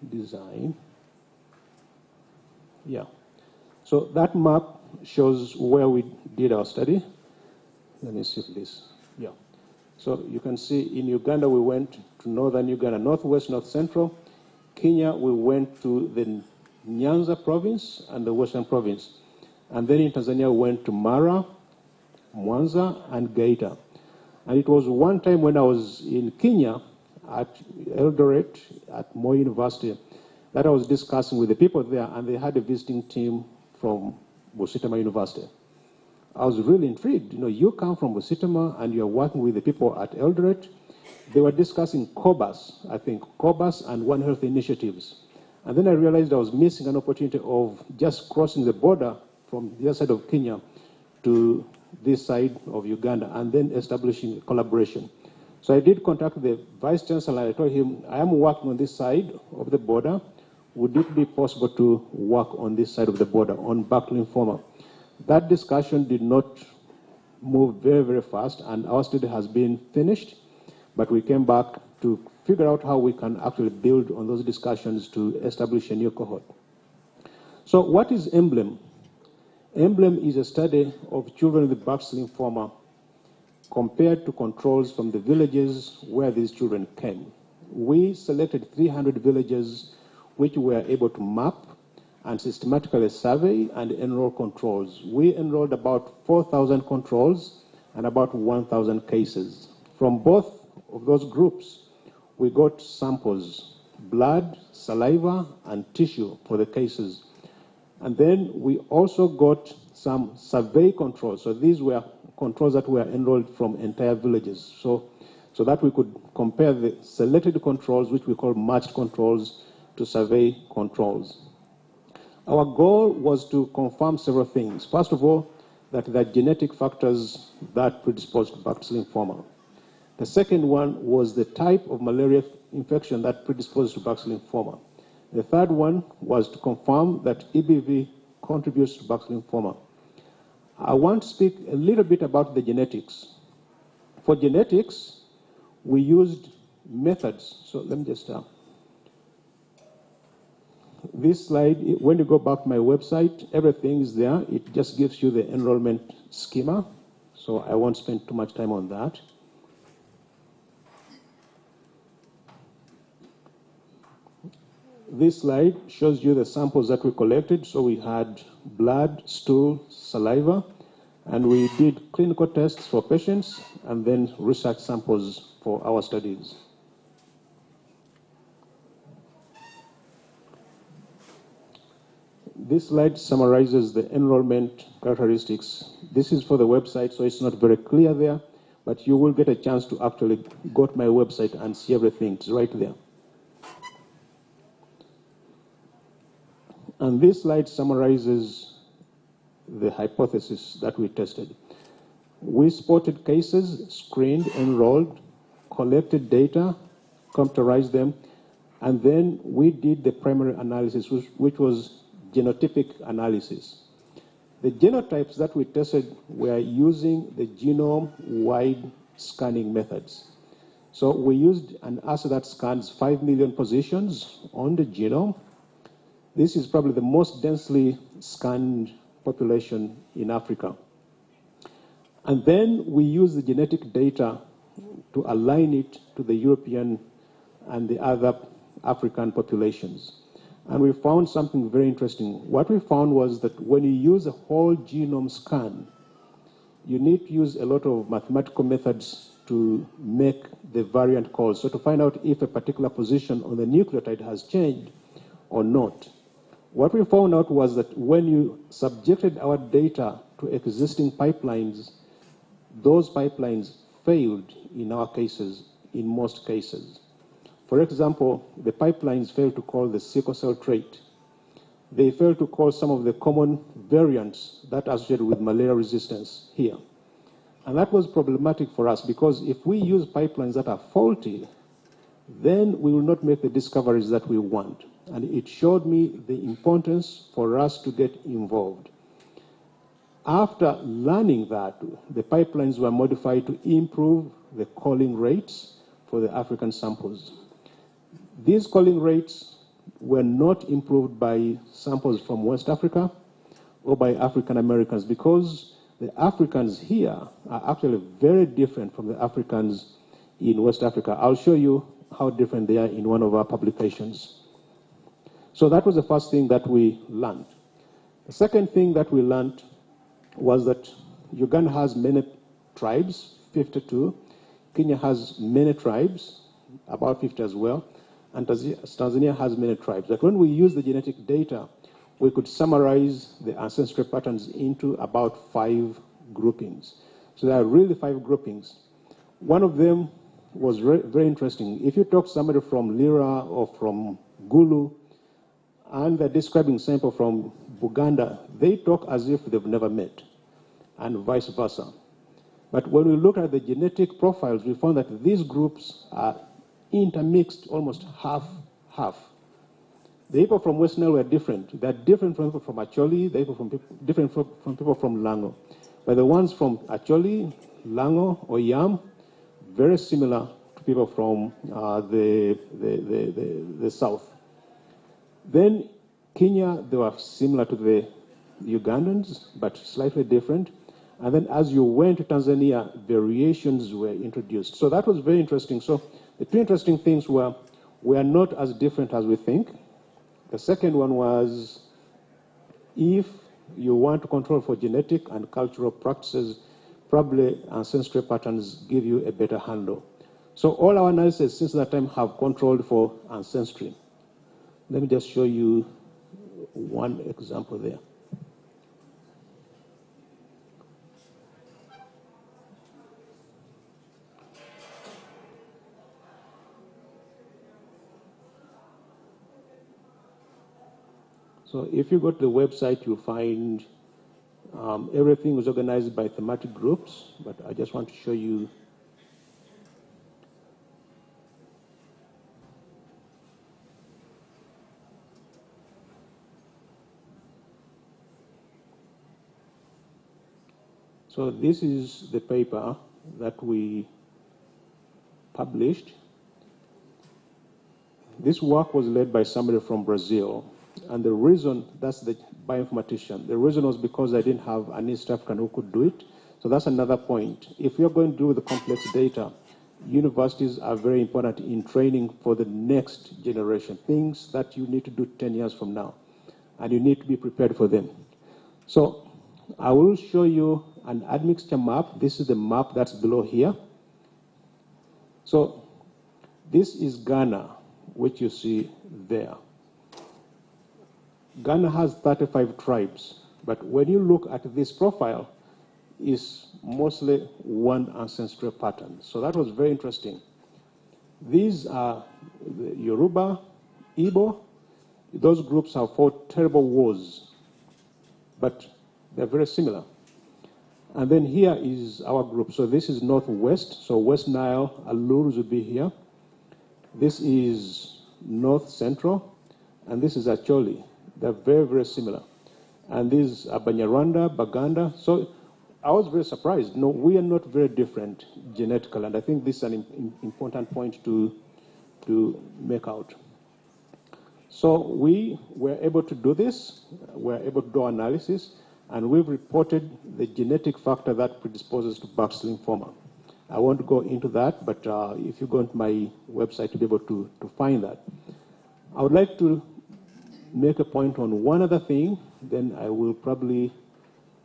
Design. Yeah. So that map shows where we did our study. Let me see this. Yeah. So you can see in Uganda, we went to northern Uganda, northwest, north central. Kenya, we went to the Nyanza province and the western province. And then in Tanzania, we went to Mara, Mwanza, and Geita. And it was one time when I was in Kenya at Eldoret at Moi University that I was discussing with the people there, and they had a visiting team from Busitema University. I was really intrigued. You know, you come from Busitema and you're working with the people at Eldoret. They were discussing COBAS, I think, COBAS and One Health initiatives. And then I realized I was missing an opportunity of just crossing the border from the other side of Kenya to this side of Uganda and then establishing a collaboration. So I did contact the Vice Chancellor and I told him, I am working on this side of the border. Would it be possible to work on this side of the border, on Burkitt lymphoma? That discussion did not move very, very fast, and our study has been finished, but we came back to figure out how we can actually build on those discussions to establish a new cohort. So what is Emblem? Emblem is a study of children with Burkitt lymphoma compared to controls from the villages where these children came. We selected 300 villages which we were able to map and systematically survey and enroll controls. We enrolled about 4,000 controls and about 1,000 cases. From both of those groups, we got samples, blood, saliva, and tissue for the cases. And then we also got some survey controls. So these were controls that were enrolled from entire villages. So that we could compare the selected controls, which we call matched controls, to survey controls. Our goal was to confirm several things. First of all, that there are genetic factors that predispose to Burkitt lymphoma. The second one was the type of malaria infection that predisposes to Burkitt lymphoma. The third one was to confirm that EBV contributes to Burkitt lymphoma. I want to speak a little bit about the genetics. For genetics, we used methods. So let me just this slide, when you go back to my website, everything is there. It just gives you the enrollment schema. So I won't spend too much time on that. This slide shows you the samples that we collected. So we had blood, stool, saliva, And we did clinical tests for patients and then research samples for our studies. This slide summarizes the enrollment characteristics. This is for the website, so it's not very clear there, but you will get a chance to actually go to my website and see everything. It's right there. And this slide summarizes the hypothesis that we tested. We spotted cases, screened, enrolled, collected data, computerized them, and then we did the primary analysis, which was genotypic analysis. The genotypes that we tested were using the genome-wide scanning methods. So we used an assay that scans 5 million positions on the genome. This is probably the most densely scanned population in Africa. And then we use the genetic data to align it to the European and the other African populations. And we found something very interesting. What we found was that when you use a whole genome scan, you need to use a lot of mathematical methods to make the variant calls. So to find out if a particular position on the nucleotide has changed or not. What we found out was that when you subjected our data to existing pipelines, those pipelines failed in our cases, in most cases. For example, the pipelines failed to call the sickle cell trait. They failed to call some of the common variants that are associated with malaria resistance here. And that was problematic for us because if we use pipelines that are faulty, then we will not make the discoveries that we want. And it showed me the importance for us to get involved. After learning that, the pipelines were modified to improve the calling rates for the African samples. These calling rates were not improved by samples from West Africa or by African Americans because the Africans here are actually very different from the Africans in West Africa. I'll show you how different they are in one of our publications. So that was the first thing that we learned. The second thing that we learned was that Uganda has many tribes, 52. Kenya has many tribes, about 50 as well. And Tanzania has many tribes. But when we use the genetic data, we could summarize the ancestry patterns into about 5 groupings. So there are really 5 groupings. One of them was very interesting. If you talk to somebody from Lira or from Gulu, and they're describing sample from Buganda, they talk as if they've never met, and vice versa. But when we look at the genetic profiles, we found that these groups are intermixed almost half-half. The people from West Nile were different. They're different from people from Acholi, they're different from people from Lango. But the ones from Acholi, Lango, or Yam, very similar to people from the south. Then Kenya, they were similar to the Ugandans, but slightly different. And then as you went to Tanzania, variations were introduced. So that was very interesting. So the 2 interesting things were, we are not as different as we think. The second one was, if you want to control for genetic and cultural practices, probably ancestry patterns give you a better handle. So all our analyses since that time have controlled for ancestry. Let me just show you one example there. So if you go to the website, you'll find everything was organized by thematic groups, but I just want to show you. So this is the paper that we published. This work was led by somebody from Brazil. And the reason, that's the bioinformatician, the reason was because I didn't have an East African who could do it. So that's another point. If you're going to do the complex data, universities are very important in training for the next generation, things that you need to do 10 years from now. And you need to be prepared for them. So I will show you an admixture map. This is the map that's below here. So this is Ghana, which you see there. Ghana has 35 tribes, but when you look at this profile, it's mostly one ancestral pattern. So that was very interesting. These are the Yoruba, Igbo. Those groups have fought terrible wars, but they're very similar. And then here is our group. So this is Northwest. So West Nile, Alurs would be here. This is North Central, and this is Acholi. They're very, very similar. And these are Banyarwanda, Baganda. So I was very surprised. No, we are not very different genetically, and I think this is an important point to make out. So we were able to do this. We're able to do analysis, and we've reported the genetic factor that predisposes to Baxter lymphoma. I won't go into that, but if you go to my website, you'll be able to find that. I would like to make a point on one other thing, then I will probably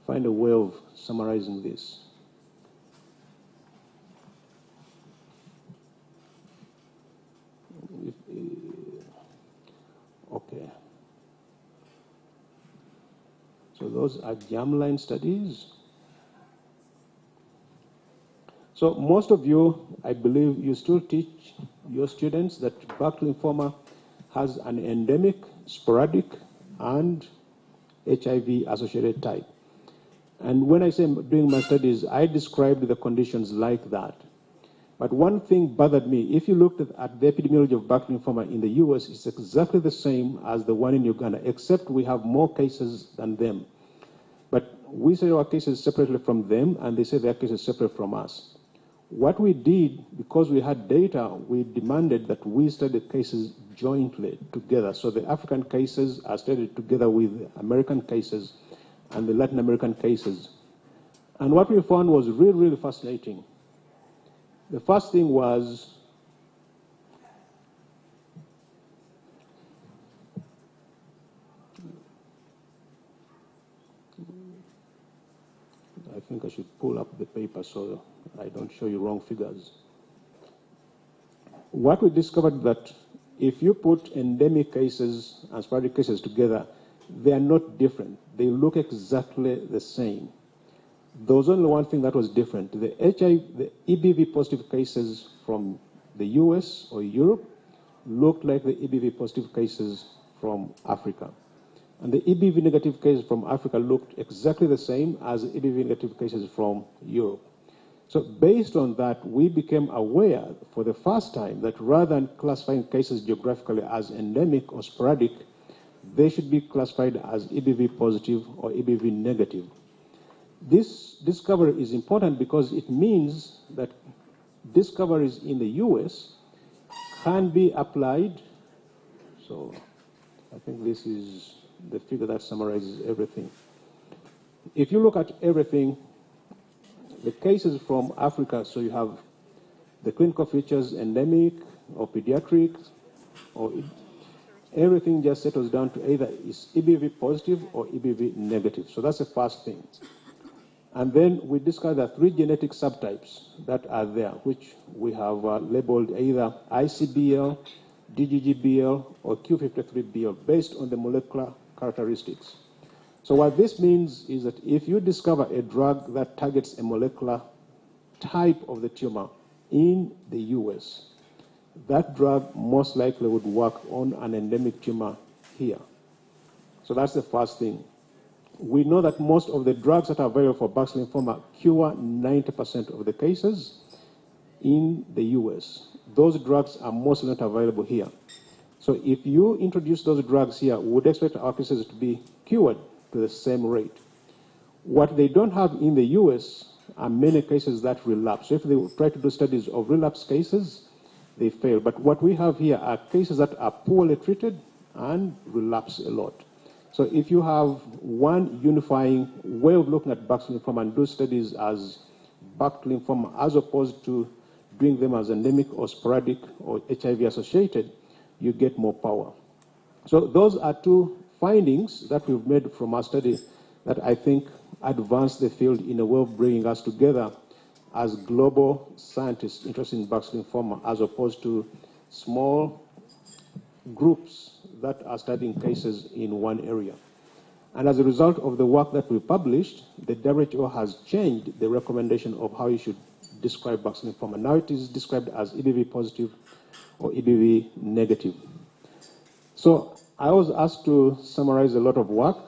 find a way of summarizing this. Okay. So those are germline studies. So most of you, I believe, you still teach your students that Baxter lymphoma has an endemic, sporadic, and HIV-associated type. And when I say doing my studies, I described the conditions like that. But one thing bothered me. If you looked at the epidemiology of Baxter lymphoma in the US, it's exactly the same as the one in Uganda, except we have more cases than them. But we say our cases separately from them, and they say their cases separate from us. What we did, because we had data, we demanded that we study cases jointly together. So the African cases are studied together with the American cases and the Latin American cases. And what we found was really, really fascinating. The first thing was I think I should pull up the paper so I don't show you wrong figures. What we discovered that if you put endemic cases and sporadic cases together, they are not different. They look exactly the same. There was only one thing that was different. The EBV positive cases from the US or Europe looked like the EBV positive cases from Africa. And the EBV negative cases from Africa looked exactly the same as the EBV negative cases from Europe. So based on that, we became aware for the first time that rather than classifying cases geographically as endemic or sporadic, they should be classified as EBV positive or EBV negative. This discovery is important because it means that discoveries in the US can be applied. So I think this is the figure that summarizes everything. If you look at everything, the cases from Africa, so you have the clinical features endemic or pediatric, or everything just settles down to either is EBV positive or EBV negative. So that's the first thing. And then we discovered there are 3 genetic subtypes that are there, which we have labeled either ICBL, DGGBL, or Q53BL based on the molecular characteristics. So what this means is that if you discover a drug that targets a molecular type of the tumor in the US, that drug most likely would work on an endemic tumor here. So that's the first thing. We know that most of the drugs that are available for Baxter lymphoma cure 90% of the cases in the US. Those drugs are mostly not available here. So if you introduce those drugs here, we would expect our cases to be cured to the same rate. What they don't have in the US are many cases that relapse. So if they try to do studies of relapse cases, they fail. But what we have here are cases that are poorly treated and relapse a lot. So if you have one unifying way of looking at Baxter lymphoma and do studies as Baxter lymphoma as opposed to doing them as endemic or sporadic or HIV associated, you get more power. So those are 2 findings that we've made from our study that I think advanced the field in a way of bringing us together as global scientists interested in Bucks lymphoma, as opposed to small groups that are studying cases in one area. And as a result of the work that we published, the WHO has changed the recommendation of how you should describe Bucks lymphoma. Now it is described as EBV positive or EBV negative. So I was asked to summarize a lot of work,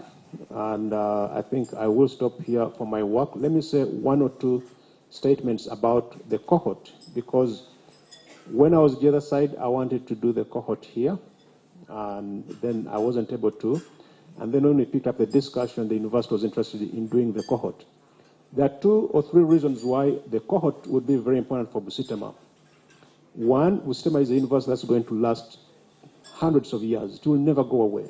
and I think I will stop here for my work. Let me say one or two statements about the cohort, because when I was the other side, I wanted to do the cohort here, and then I wasn't able to. And then when we picked up the discussion, the university was interested in doing the cohort. There are 2 or 3 reasons why the cohort would be very important for Busitema. One, Busitema is a university that's going to last hundreds of years. It will never go away.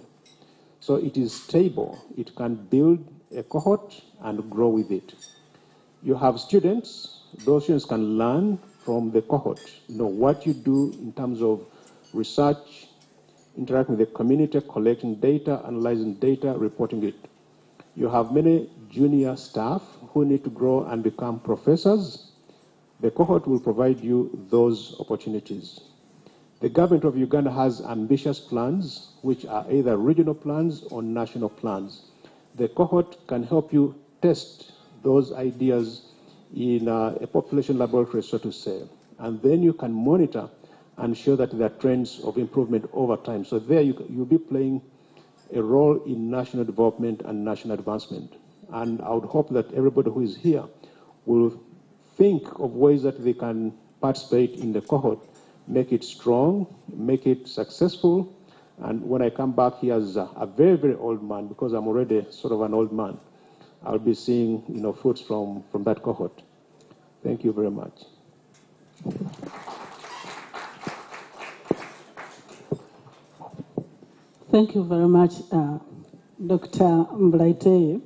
So it is stable. It can build a cohort and grow with it. You have students. Those students can learn from the cohort. You know, what you do in terms of research, interacting with the community, collecting data, analyzing data, reporting it. You have many junior staff who need to grow and become professors. The cohort will provide you those opportunities. The government of Uganda has ambitious plans, which are either regional plans or national plans. The cohort can help you test those ideas in a population laboratory, so to say. And then you can monitor and show that there are trends of improvement over time. So there you'll be playing a role in national development and national advancement. And I would hope that everybody who is here will think of ways that they can participate in the cohort, make it strong, make it successful. And when I come back here as a very, very old man, because I'm already sort of an old man, I'll be seeing, you know, fruits from that cohort. Thank you very much. Thank you very much, Dr. Mblaite.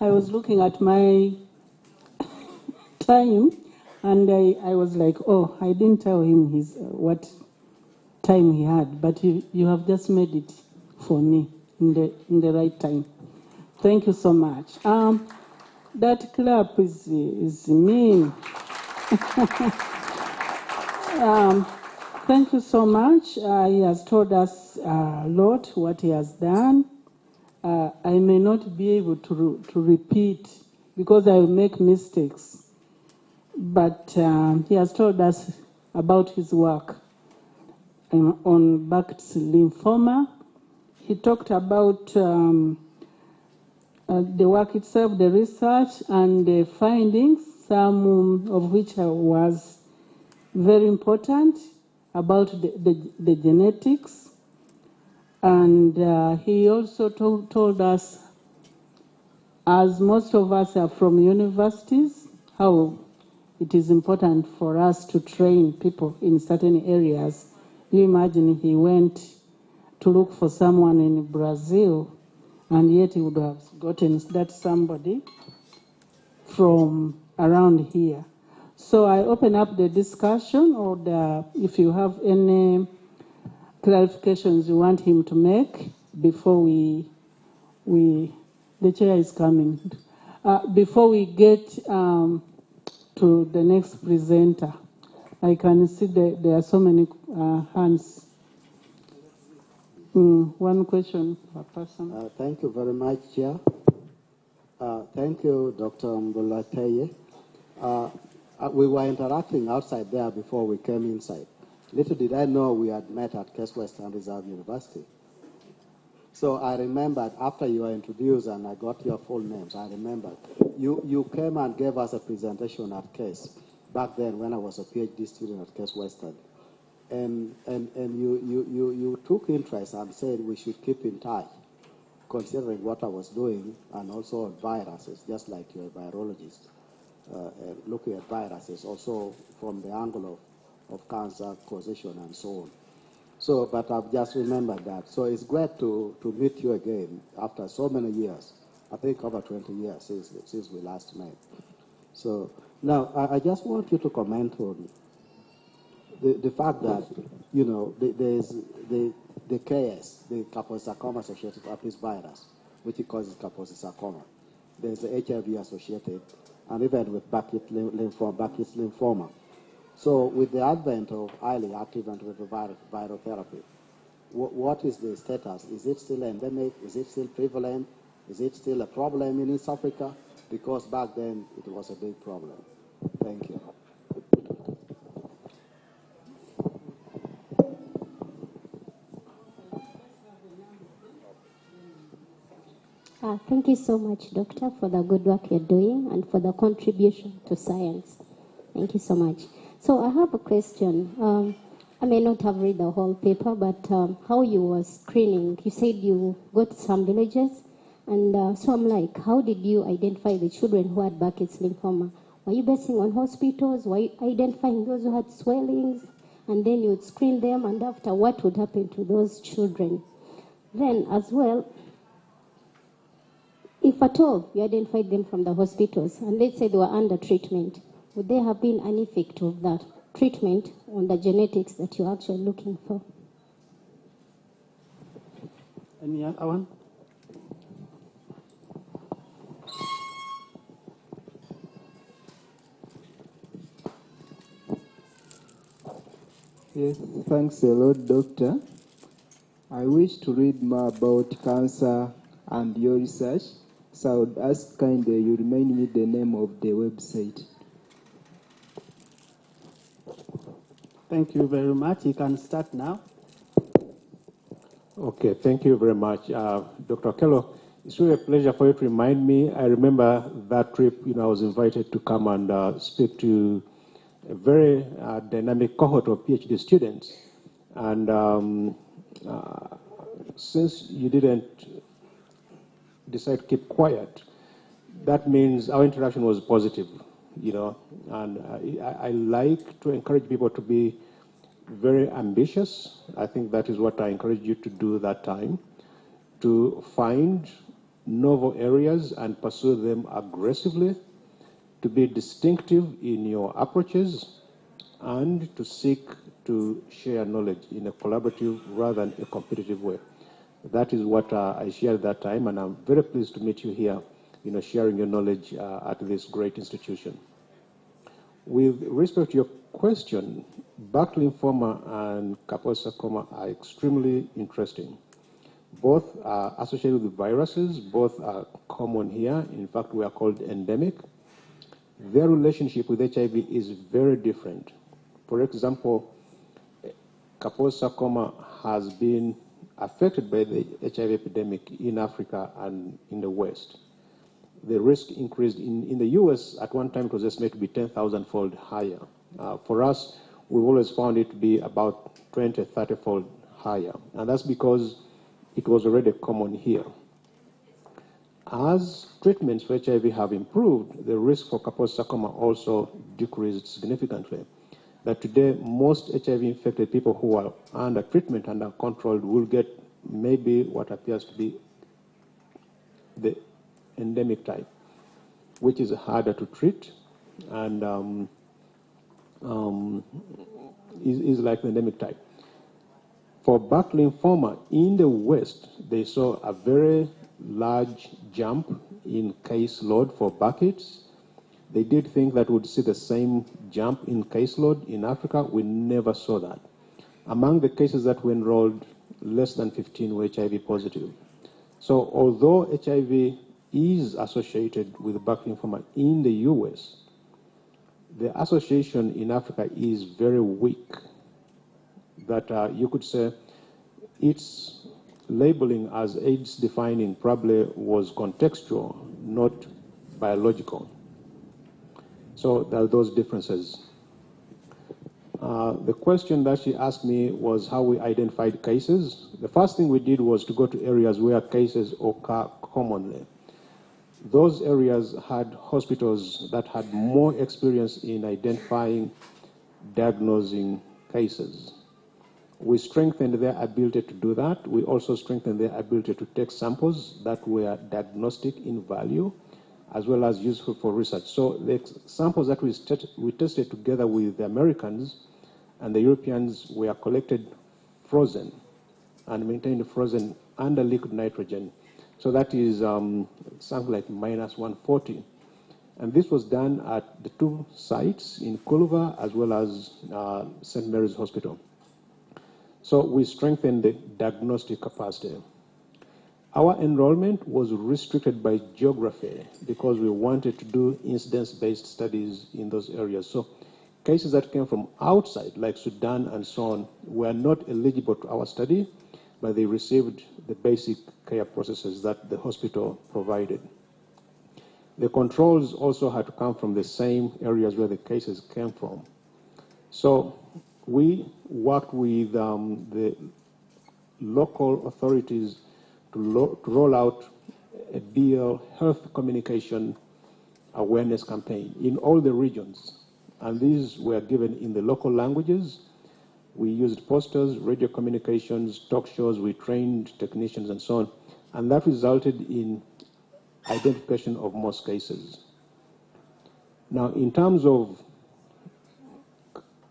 I was looking at my time, and I was like, oh, I didn't tell him what time he had, but you have just made it for me in the right time. Thank you so much. That clap is mean. Thank you so much. He has told us a lot what he has done. I may not be able to repeat because I will make mistakes, but he has told us about his work on Bucks lymphoma. He talked about the work itself, the research, and the findings, some of which was very important about the genetics. And he also told us, as most of us are from universities, how it is important for us to train people in certain areas. You imagine he went to look for someone in Brazil, and yet he would have gotten that somebody from around here. So I open up the discussion, or if you have any clarifications you want him to make before the chair is coming. Before we get to the next presenter, I can see that there are so many hands. One question per person. Thank you very much, Chair. Thank you, Dr. Mbulateye. We were interacting outside there before we came inside. Little did I know we had met at Case Western Reserve University. So I remembered after you were introduced and I got your full names, I remembered. You came and gave us a presentation at Case back then when I was a PhD student at Case Western. And you took interest and said we should keep in touch, considering what I was doing, and also on viruses, just like you're a virologist, looking at viruses also from the angle of cancer causation and so on. So, but I've just remembered that. So it's great to meet you again after so many years. I think over 20 years since we last met. So now I just want you to comment on the fact that, you know, there's the KS, the Kaposi sarcoma associated herpes virus, which causes Kaposi sarcoma. there's HIV associated, and even with Burkitt's lymphoma. So with the advent of highly active antiretroviral therapy, what is the status? Is it still endemic? Is it still prevalent? Is it still a problem in East Africa? Because back then it was a big problem. Thank you. Thank you so much, Doctor, for the good work you're doing and for the contribution to science. Thank you so much. So I have a question. I may not have read the whole paper, but how you were screening, you said you got to some villages, and so I'm like, how did you identify the children who had Burkitt's lymphoma? Were you basing on hospitals? Were you identifying those who had swellings? And then you would screen them, and after, what would happen to those children? Then as well, if at all you identified them from the hospitals, and let's say they were under treatment, would there have been an effect of that treatment on the genetics that you're actually looking for? Any other one? Yes, thanks a lot, Doctor. I wish to read more about cancer and your research, so I would ask kindly you remind me the name of the website. Thank you very much. You can start now. Okay, thank you very much, Dr. Okello. It's really a pleasure for you to remind me. I remember that trip, I was invited to come and speak to a very dynamic cohort of PhD students. And since you didn't decide to keep quiet, that means our interaction was positive, and I like to encourage people to be very ambitious. I think that is what I encouraged you to do that time, to find novel areas and pursue them aggressively, to be distinctive in your approaches, and to seek to share knowledge in a collaborative rather than a competitive way. That is what I shared that time, and I'm very pleased to meet you here, sharing your knowledge at this great institution. With respect to your question, Burkitt lymphoma and Kaposi sarcoma are extremely interesting. Both are associated with viruses, both are common here. In fact, we are called endemic. Their relationship with HIV is very different. For example, Kaposi sarcoma has been affected by the HIV epidemic in Africa and in the West. The risk increased in the US. At one time, it was estimated to be 10,000-fold higher. For us, we've always found it to be about 20, 30-fold higher. And that's because it was already common here. As treatments for HIV have improved, the risk for Kaposi sarcoma also decreased significantly. That today, most HIV-infected people who are under treatment and are controlled will get maybe what appears to be the endemic type, which is harder to treat and is like the endemic type. For Burkitt lymphoma, in the West, they saw a very large jump in caseload for Burkitt's. They did think that we'd see the same jump in caseload in Africa. We never saw that. Among the cases that we enrolled, less than 15 were HIV positive. So although HIV is associated with Burkitt lymphoma in the US, the association in Africa is very weak. That you could say its labeling as AIDS defining probably was contextual, not biological. So there are those differences. The question that she asked me was how we identified cases. The first thing we did was to go to areas where cases occur commonly. Those areas had hospitals that had more experience in identifying, diagnosing cases. We strengthened their ability to do that. We also strengthened their ability to take samples that were diagnostic in value, as well as useful for research. So the samples that we tested together with the Americans and the Europeans were collected frozen and maintained frozen under liquid nitrogen. So that is something like minus 140. And this was done at the two sites in Kuluva as well as St. Mary's Hospital. So we strengthened the diagnostic capacity. Our enrollment was restricted by geography because we wanted to do incidence-based studies in those areas. So cases that came from outside, like Sudan and so on, were not eligible to our study, but they received the basic care processes that the hospital provided. The controls also had to come from the same areas where the cases came from. So we worked with the local authorities to roll out a BL health communication awareness campaign in all the regions. And these were given in the local languages. We used posters, radio communications, talk shows, we trained technicians and so on. And that resulted in identification of most cases. Now, in terms of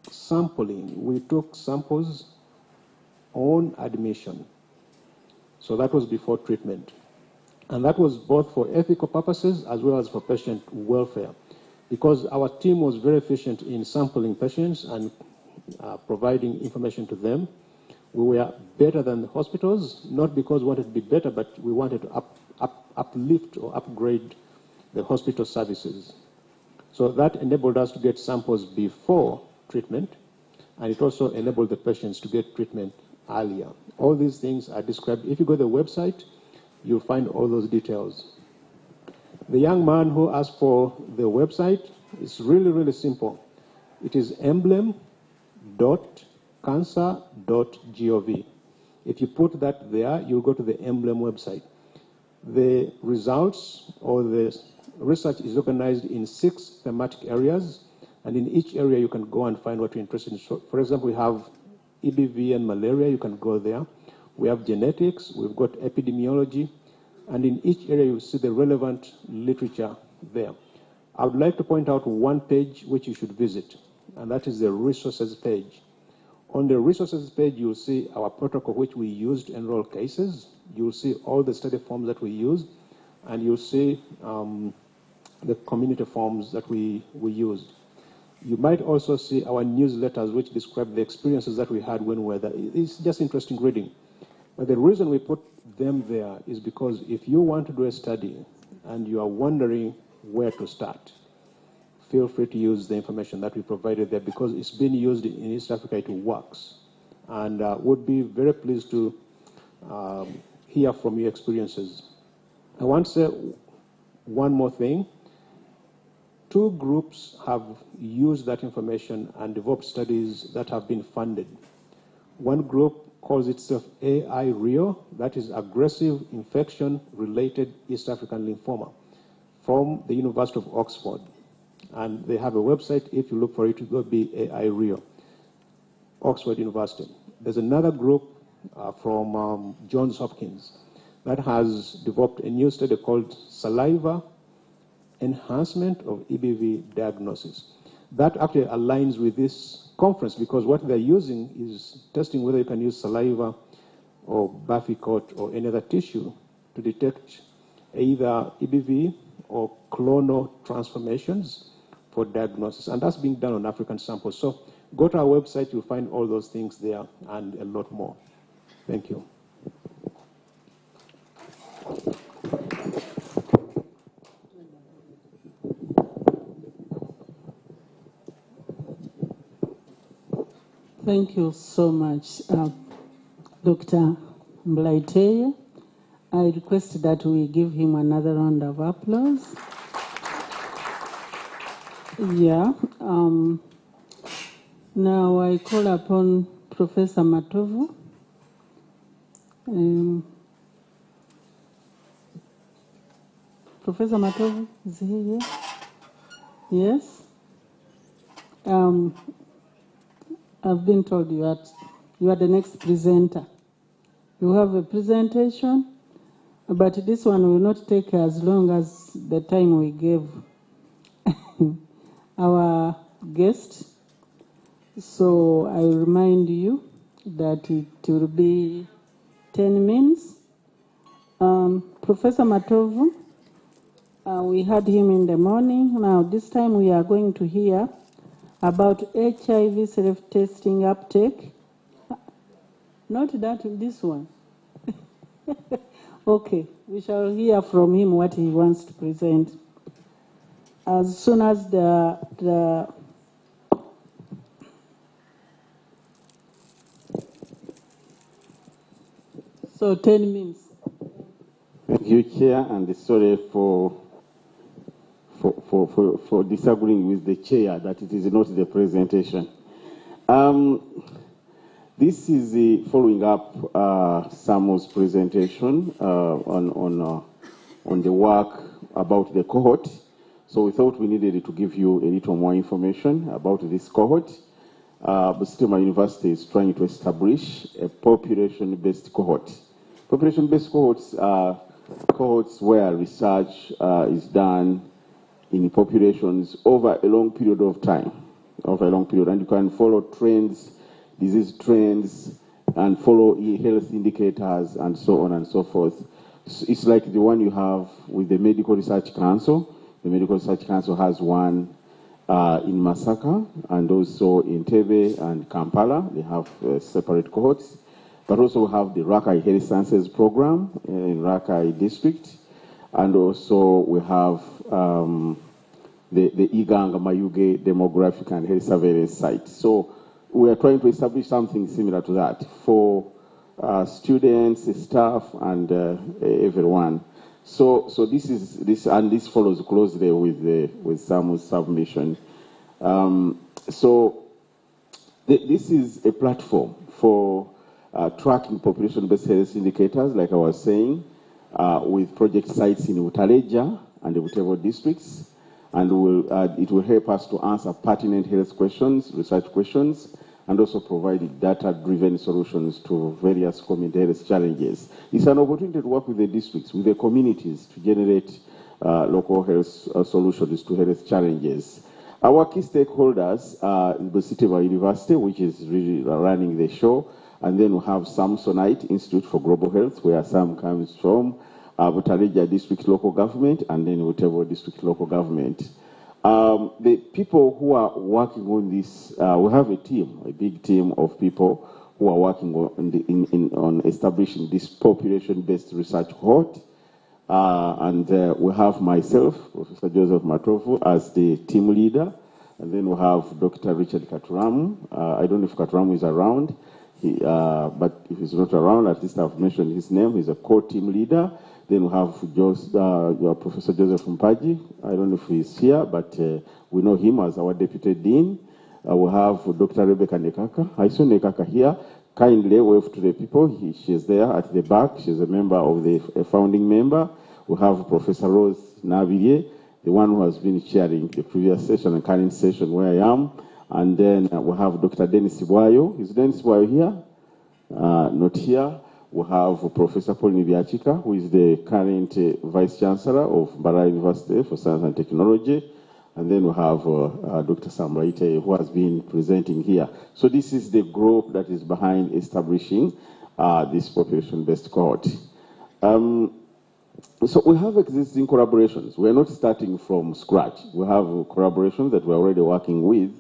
sampling, we took samples on admission. So that was before treatment. And that was both for ethical purposes as well as for patient welfare, because our team was very efficient in sampling patients and providing information to them. We were better than the hospitals, not because we wanted to be better, but we wanted to uplift or upgrade the hospital services. So that enabled us to get samples before treatment, and it also enabled the patients to get treatment earlier. All these things are described. If you go to the website, you'll find all those details. The young man who asked for the website is really, really simple. It is emblem.cancer.gov. If you put that there, you'll go to the Emblem website. The results or the research is organized in 6 thematic areas, and in each area you can go and find what you're interested in. So, for example, we have EBV and malaria, you can go there. We have genetics, we've got epidemiology, and in each area you see the relevant literature there. I would like to point out one page which you should visit, and that is the resources page. On the resources page, you'll see our protocol which we used to enroll cases. You'll see all the study forms that we used, and you'll see the community forms that we used. You might also see our newsletters which describe the experiences that we had when we were there. It's just interesting reading. But the reason we put them there is because if you want to do a study and you are wondering where to start, feel free to use the information that we provided there, because it's been used in East Africa, it works. And would be very pleased to hear from your experiences. I want to say one more thing. 2 groups have used that information and developed studies that have been funded. One group calls itself AI Rio, that is Aggressive Infection-Related East African Lymphoma, from the University of Oxford. And they have a website. If you look for it, it will be AI Rio, Oxford University. There's another group from Johns Hopkins that has developed a new study called Saliva Enhancement of EBV Diagnosis. That actually aligns with this conference, because what they're using is testing whether you can use saliva or Baficot or any other tissue to detect either EBV or clonal transformations for diagnosis. And that's being done on African samples. So go to our website, you'll find all those things there and a lot more. Thank you. Thank you so much, Dr. Mlaiteye. I request that we give him another round of applause. Yeah. Now I call upon Professor Matovu. Professor Matovu, is he here? Yes? I've been told you are the next presenter. You have a presentation, but this one will not take as long as the time we gave our guest. So I remind you that it will be 10 minutes. Professor Matovu, we had him in the morning. Now, this time we are going to hear about HIV self-testing uptake. Not that, this one. Okay, we shall hear from him what he wants to present. As soon as so 10 minutes. Thank you, Chair, and sorry for disagreeing with the Chair that it is not the presentation. This is following up Samuel's presentation on the work about the cohort. So we thought we needed to give you a little more information about this cohort. Busitema University is trying to establish a population-based cohort. Population-based cohorts are cohorts where research is done in populations over a long period of time, and you can follow trends, disease trends, and follow health indicators, and so on and so forth. It's like the one you have with the Medical Research Council. The Medical Research Council has one in Masaka, and also in Tebe and Kampala. They have separate cohorts. But also we have the Rakai Health Sciences Program in Rakai District. And also we have the Iganga Mayuge Demographic and Health Surveillance Site. So we are trying to establish something similar to that for students, staff, and everyone. So this follows closely with Samuel's submission. This is a platform for tracking population-based health indicators, like I was saying, with project sites in Utaleja and the Butevo districts, and it will help us to answer pertinent health questions, research questions, and also provide data-driven solutions to various community health challenges. It's an opportunity to work with the districts, with the communities, to generate local health solutions to health challenges. Our key stakeholders are Busitema University, which is really running the show, and then we have Samsonite Institute for Global Health, where Sam comes from, Butareja District Local Government, and then Butevo District Local Government. The people who are working on this, we have a team, a big team of people who are working on establishing this population-based research cohort. And we have myself, Professor Joseph Matovu, as the team leader. And then we have Dr. Richard Katuramu. I don't know if Katuramu is around, but if he's not around, at least I've mentioned his name. He's a core team leader. Then we have Professor Joseph Mpaji. I don't know if he's here, but we know him as our Deputy Dean. We have Dr. Rebecca Nekaka. I saw Nekaka here. Kindly wave to the people. She's there at the back. She's a member of a founding member. We have Professor Rose Navier, the one who has been chairing the previous session and current session where I am. And then we have Dr. Dennis Sibuayo. Is Dennis Sibuayo here? Not here. We have Professor Paul Nibiachika, who is the current Vice Chancellor of Mbara University for Science and Technology. And then we have Dr. Samraite, who has been presenting here. So this is the group that is behind establishing this population-based cohort. So we have existing collaborations. We're not starting from scratch. We have collaborations that we're already working with,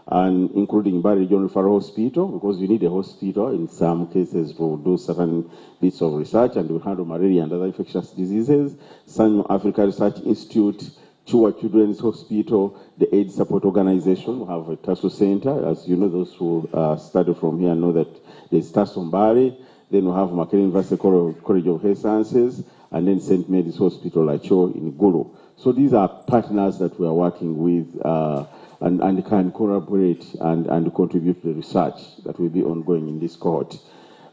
and including Bari Regional Referral Hospital, because we need a hospital in some cases to do certain bits of research, and we handle malaria and other infectious diseases. San Africa Research Institute, Chua Children's Hospital, the AIDS Support Organization. We have a TASO Center. As you know, those who study from here know that there's TASO Mbari. Then we have Makerere University College of Health Sciences, and then St. Mary's Hospital, Lacho in Gulu. So these are partners that we are working with and can collaborate and contribute to the research that will be ongoing in this cohort.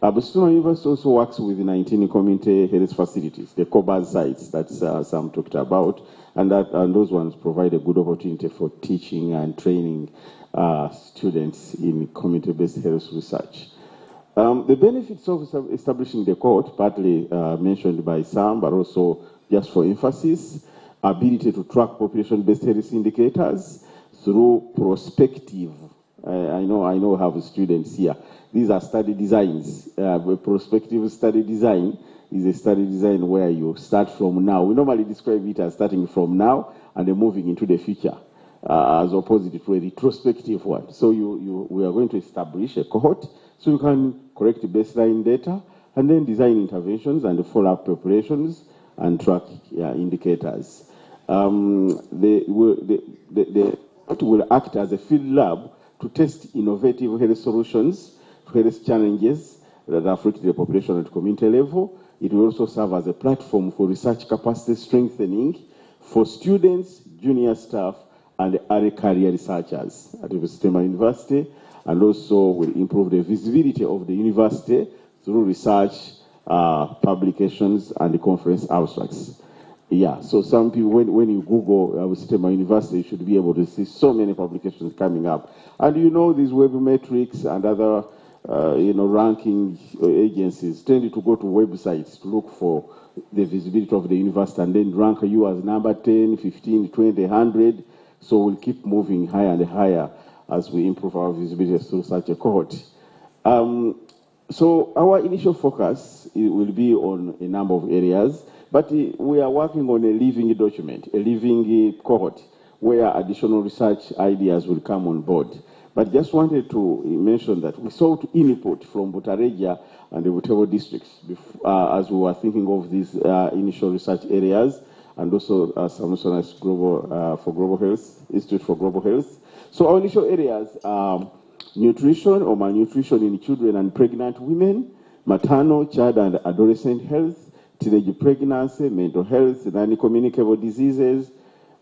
Busitema University also works with 19 community health facilities, the COBAS sites that Sam talked about, and those ones provide a good opportunity for teaching and training students in community-based health research. The benefits of establishing the cohort, partly mentioned by Sam, but also just for emphasis, ability to track population-based health indicators through prospective. I know I have students here. These are study designs, prospective study design is a study design where you start from now. We normally describe it as starting from now and then moving into the future, as opposed to a retrospective one. So we are going to establish a cohort so you can correct baseline data and then design interventions and follow-up preparations and track indicators. It will act as a field lab to test innovative health solutions to health challenges that affect the population at community level. It will also serve as a platform for research capacity strengthening for students, junior staff, and early career researchers at Busitema University, and also will improve the visibility of the university through research, publications, and conference abstracts. Yeah, so some people, when you Google Busitema University, you should be able to see so many publications coming up. And you know, these web metrics and other ranking agencies tend to go to websites to look for the visibility of the university and then rank you as number 10, 15, 20, 100. So we'll keep moving higher and higher as we improve our visibility through such a cohort. So our initial focus will be on a number of areas, but we are working on a living document, a living cohort, where additional research ideas will come on board. But just wanted to mention that we sought input from Butareja and the Butevo districts as we were thinking of these initial research areas, and also Symposium for Global Health, Institute for Global Health. So our initial areas are nutrition or malnutrition in children and pregnant women, maternal, child and adolescent health, teenage pregnancy, mental health, non-communicable diseases,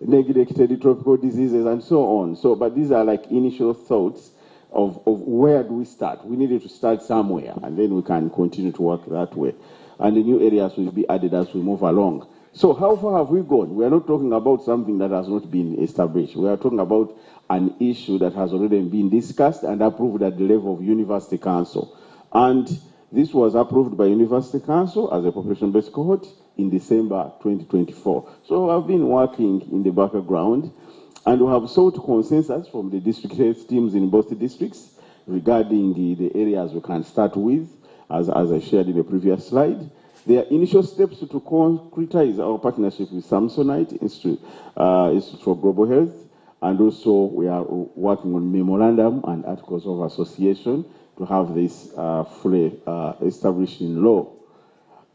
neglected tropical diseases, and so on. So, but these are like initial thoughts of where do we start. We needed to start somewhere, and then we can continue to work that way. And the new areas will be added as we move along. So how far have we gone? We are not talking about something that has not been established. We are talking about an issue that has already been discussed and approved at the level of University Council. And this was approved by University Council as a population-based cohort in December 2024. So I've been working in the background, and we have sought consensus from the district health teams in both districts regarding the areas we can start with, as I shared in the previous slide. There are initial steps to concretize our partnership with Samsonite Institute for Global Health, and also we are working on memorandum and articles of association to have this fully established in law.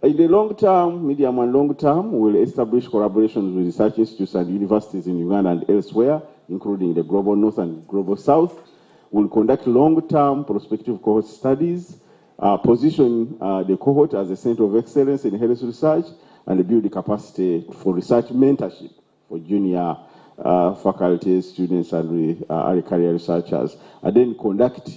In the long term, medium and long term, we will establish collaborations with research institutes and universities in Uganda and elsewhere, including the Global North and Global South. We will conduct long-term prospective cohort studies, position the cohort as a center of excellence in health research, and build the capacity for research mentorship for junior faculty, students, and early career researchers, and then conduct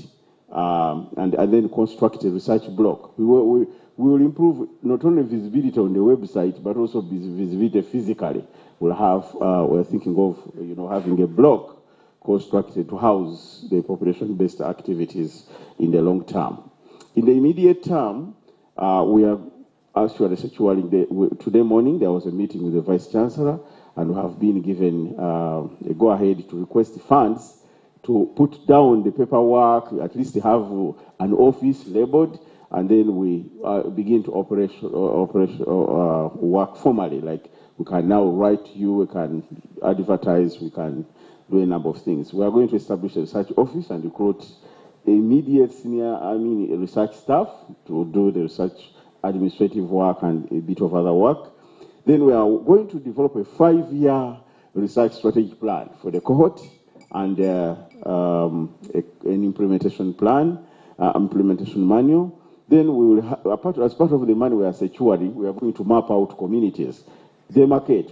and then construct a research block. We will improve not only visibility on the website, but also visibility physically. We're thinking of having a block constructed to house the population-based activities in the long term. In the immediate term, we are actually securing today morning there was a meeting with the Vice Chancellor, and we have been given a go-ahead to request funds to put down the paperwork, at least have an office labeled, and then we begin to work formally. Like we can now write to you, we can advertise, we can do a number of things. We are going to establish a research office and recruit immediate research staff to do the research administrative work and a bit of other work. Then we are going to develop a 5-year research strategic plan for the cohort and an implementation plan, implementation manual. Then we will, as part of the money we are securing, we are going to map out communities, demarcate,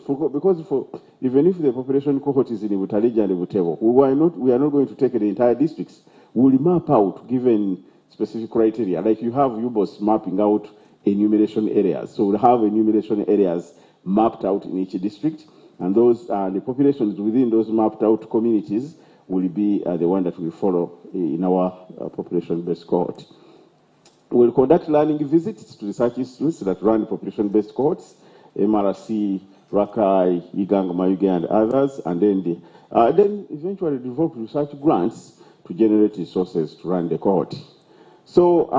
even if the population cohort is in Butalija and Butevo, we are not going to take the entire districts. We will map out, given specific criteria, like you have UBOS mapping out enumeration areas. So we'll have enumeration areas mapped out in each district, and those the populations within those mapped out communities will be the one that we follow in our population-based cohort. We'll conduct learning visits to research institutes that run population-based cohorts, MRC, Rakai, Igang, Mayuge, and others, and then eventually develop research grants to generate resources to run the cohort. So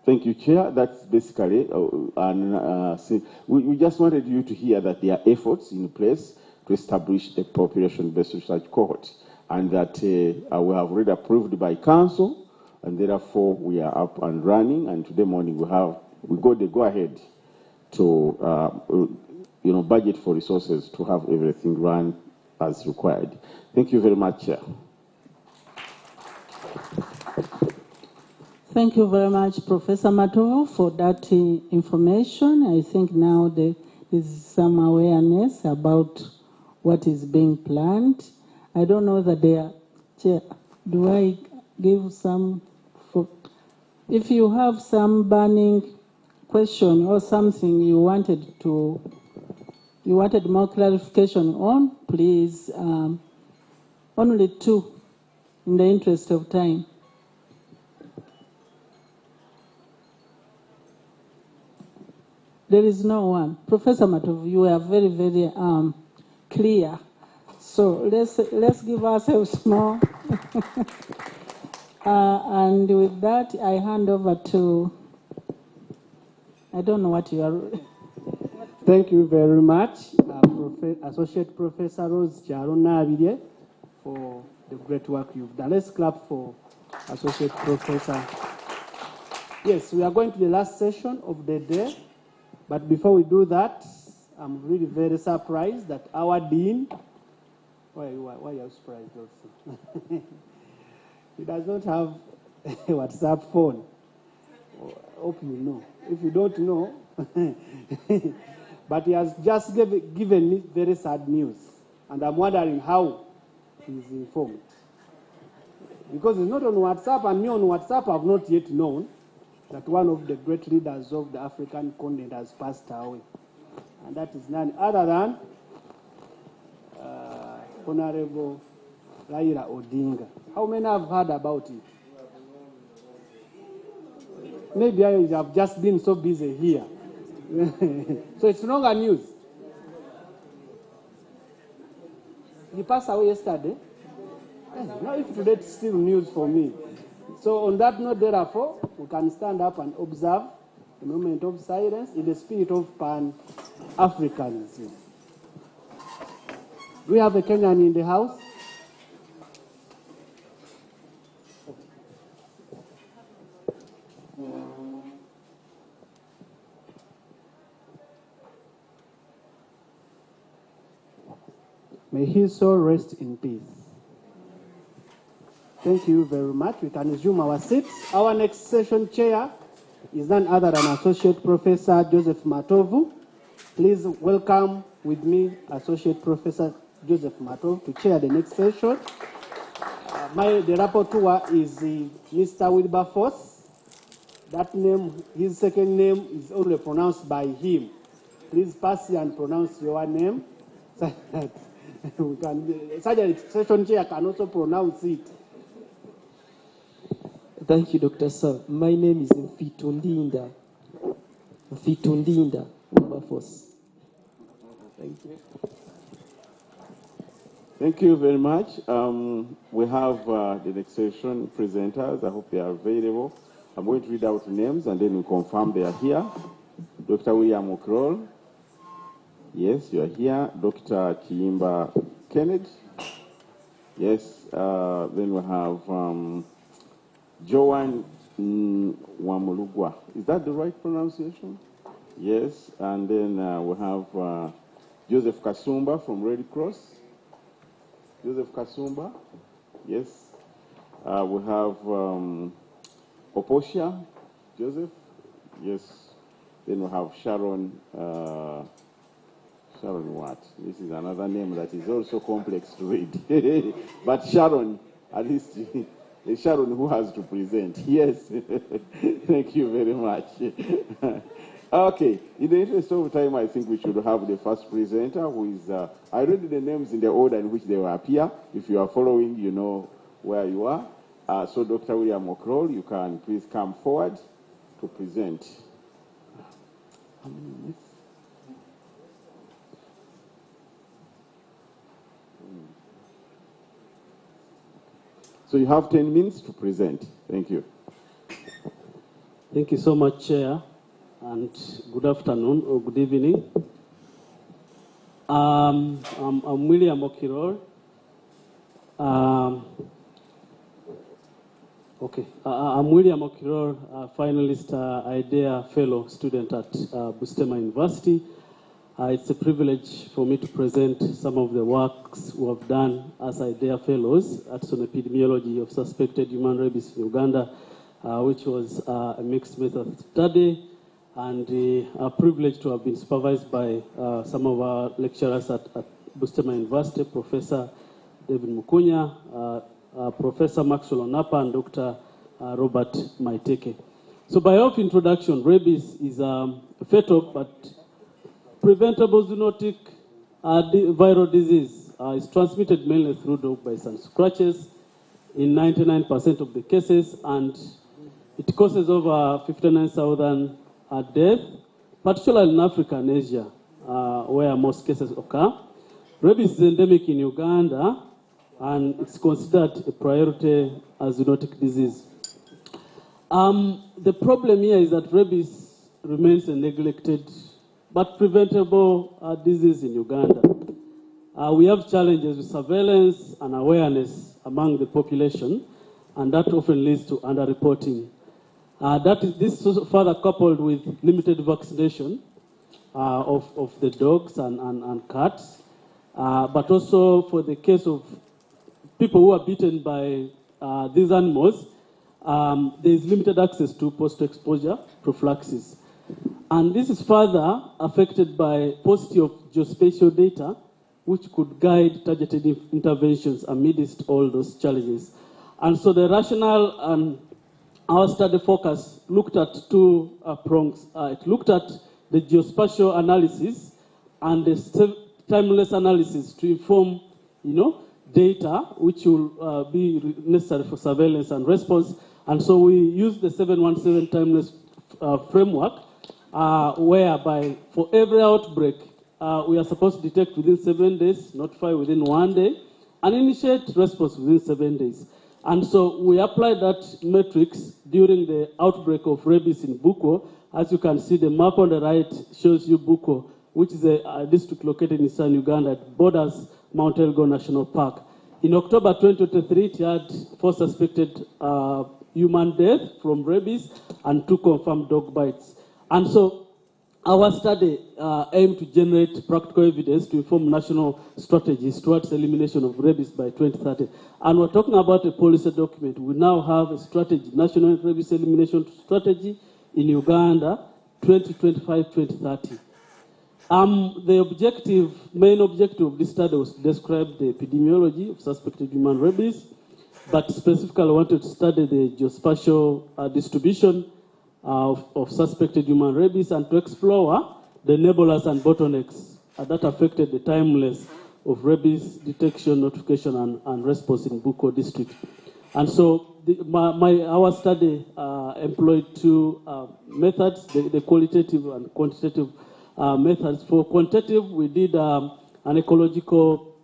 Thank you, Chair. That's basically, we just wanted you to hear that there are efforts in place to establish a population-based research cohort, and that we have already approved by Council, and therefore we are up and running. And today morning we got the go-ahead to, budget for resources to have everything run as required. Thank you very much, Chair. Thank you very much, Professor Matovu, for that information. I think now there is some awareness about what is being planned. I don't know that they are, Chair, do I give some, if you have some burning question or something you wanted more clarification on, please, only two, in the interest of time. There is no one. Professor Matovu, you are very, very clear. So let's give ourselves more. And with that, I hand over to, I don't know what you are. Thank you very much, Associate Professor Rose Charonabide, for the great work you've done. Let's clap for Associate Professor. Yes, we are going to the last session of the day. But before we do that, I'm really very surprised that our Dean, why are you surprised also? He does not have a WhatsApp phone. Hope you know. If you don't know, but he has just given me very sad news. And I'm wondering how he's informed. Because it's not on WhatsApp, and me on WhatsApp I've not yet known that one of the great leaders of the African continent has passed away. And that is none other than Honorable Raila Odinga. How many have heard about it? Maybe I have just been so busy here. So it's longer news. He passed away yesterday. Now if today it's still news for me. So on that note, therefore, we can stand up and observe a moment of silence in the spirit of Pan-Africanism. Do we have a Kenyan in the house? May his soul rest in peace. Thank you very much. We can resume our seats. Our next session chair is none other than Associate Professor Joseph Matovu. Please welcome with me Associate Professor Joseph Matovu to chair the next session. The rapporteur is Mr. Wilberforce. That name, his second name is only pronounced by him. Please pass here and pronounce your name so that we can, such a session chair can also pronounce it. Thank you, Dr. Sir. My name is Mfitundinda Wilberforce. Thank you. Thank you very much. We have the next session presenters. I hope they are available. I'm going to read out names and then we confirm they are here. Dr. William Okrol. Yes, you are here. Dr. Kiimba Kennedy. Yes. Then we have Joan Wamulugwa. Is that the right pronunciation? Yes. And then we have Joseph Kasumba from Red Cross. Joseph Kasumba. Yes. We have Oposha Joseph. Yes. Then we have Sharon. Sharon what? This is another name that is also complex to read. But Sharon, at least Sharon who has to present. Yes. Thank you very much. Okay. In the interest of time, I think we should have the first presenter who is, I read the names in the order in which they will appear. If you are following, you know where you are. So Dr. William Okrol, you can please come forward to present. How many minutes? So you have 10 minutes to present. Thank you. Thank you so much, Chair, and good afternoon or good evening. I'm William Okiror. I'm William Okiror, finalist IDEA Fellow student at Busitema University. It's a privilege for me to present some of the works we have done as IDEA Fellows at on epidemiology of suspected human rabies in Uganda, which was a mixed method study, and a privilege to have been supervised by some of our lecturers at Busitema University, Professor David Mukunya, Professor Maxwell Onapa, and Dr. Robert Maiteke. So by way of introduction, rabies is a fatal but preventable zoonotic viral disease. It's transmitted mainly through dog bites and scratches in 99% of the cases, and it causes over 59,000 deaths, particularly in Africa and Asia, where most cases occur. Rabies is endemic in Uganda, and it's considered a priority zoonotic disease. The problem here is that rabies remains a neglected but preventable disease in Uganda. We have challenges with surveillance and awareness among the population, and that often leads to underreporting. This is further coupled with limited vaccination of the dogs and cats, but also for the case of people who are bitten by these animals, there is limited access to post-exposure prophylaxis. And this is further affected by paucity of geospatial data, which could guide targeted interventions amidst all those challenges. And so the rationale and our study focus looked at two prongs. It looked at the geospatial analysis and the timeless analysis to inform, data which will be necessary for surveillance and response. And so we used the 717 timeless framework, whereby for every outbreak, we are supposed to detect within 7 days, notify within 1 day, and initiate response within 7 days. And so we applied that matrix during the outbreak of rabies in Buko. As you can see, the map on the right shows you Buko, which is a district located in Eastern Uganda. It borders Mount Elgon National Park. In October 2023, it had 4 suspected human deaths from rabies and 2 confirmed dog bites. And so our study aimed to generate practical evidence to inform national strategies towards elimination of rabies by 2030. And we're talking about a policy document. We now have a strategy, national rabies elimination strategy in Uganda, 2025-2030. The main objective of this study was to describe the epidemiology of suspected human rabies, but specifically wanted to study the geospatial distribution of suspected human rabies and to explore the enablers and bottlenecks that affected the timeless of rabies detection, notification, and response in Buko district. And so our study employed 2 methods, the qualitative and quantitative methods. For quantitative, we did an ecological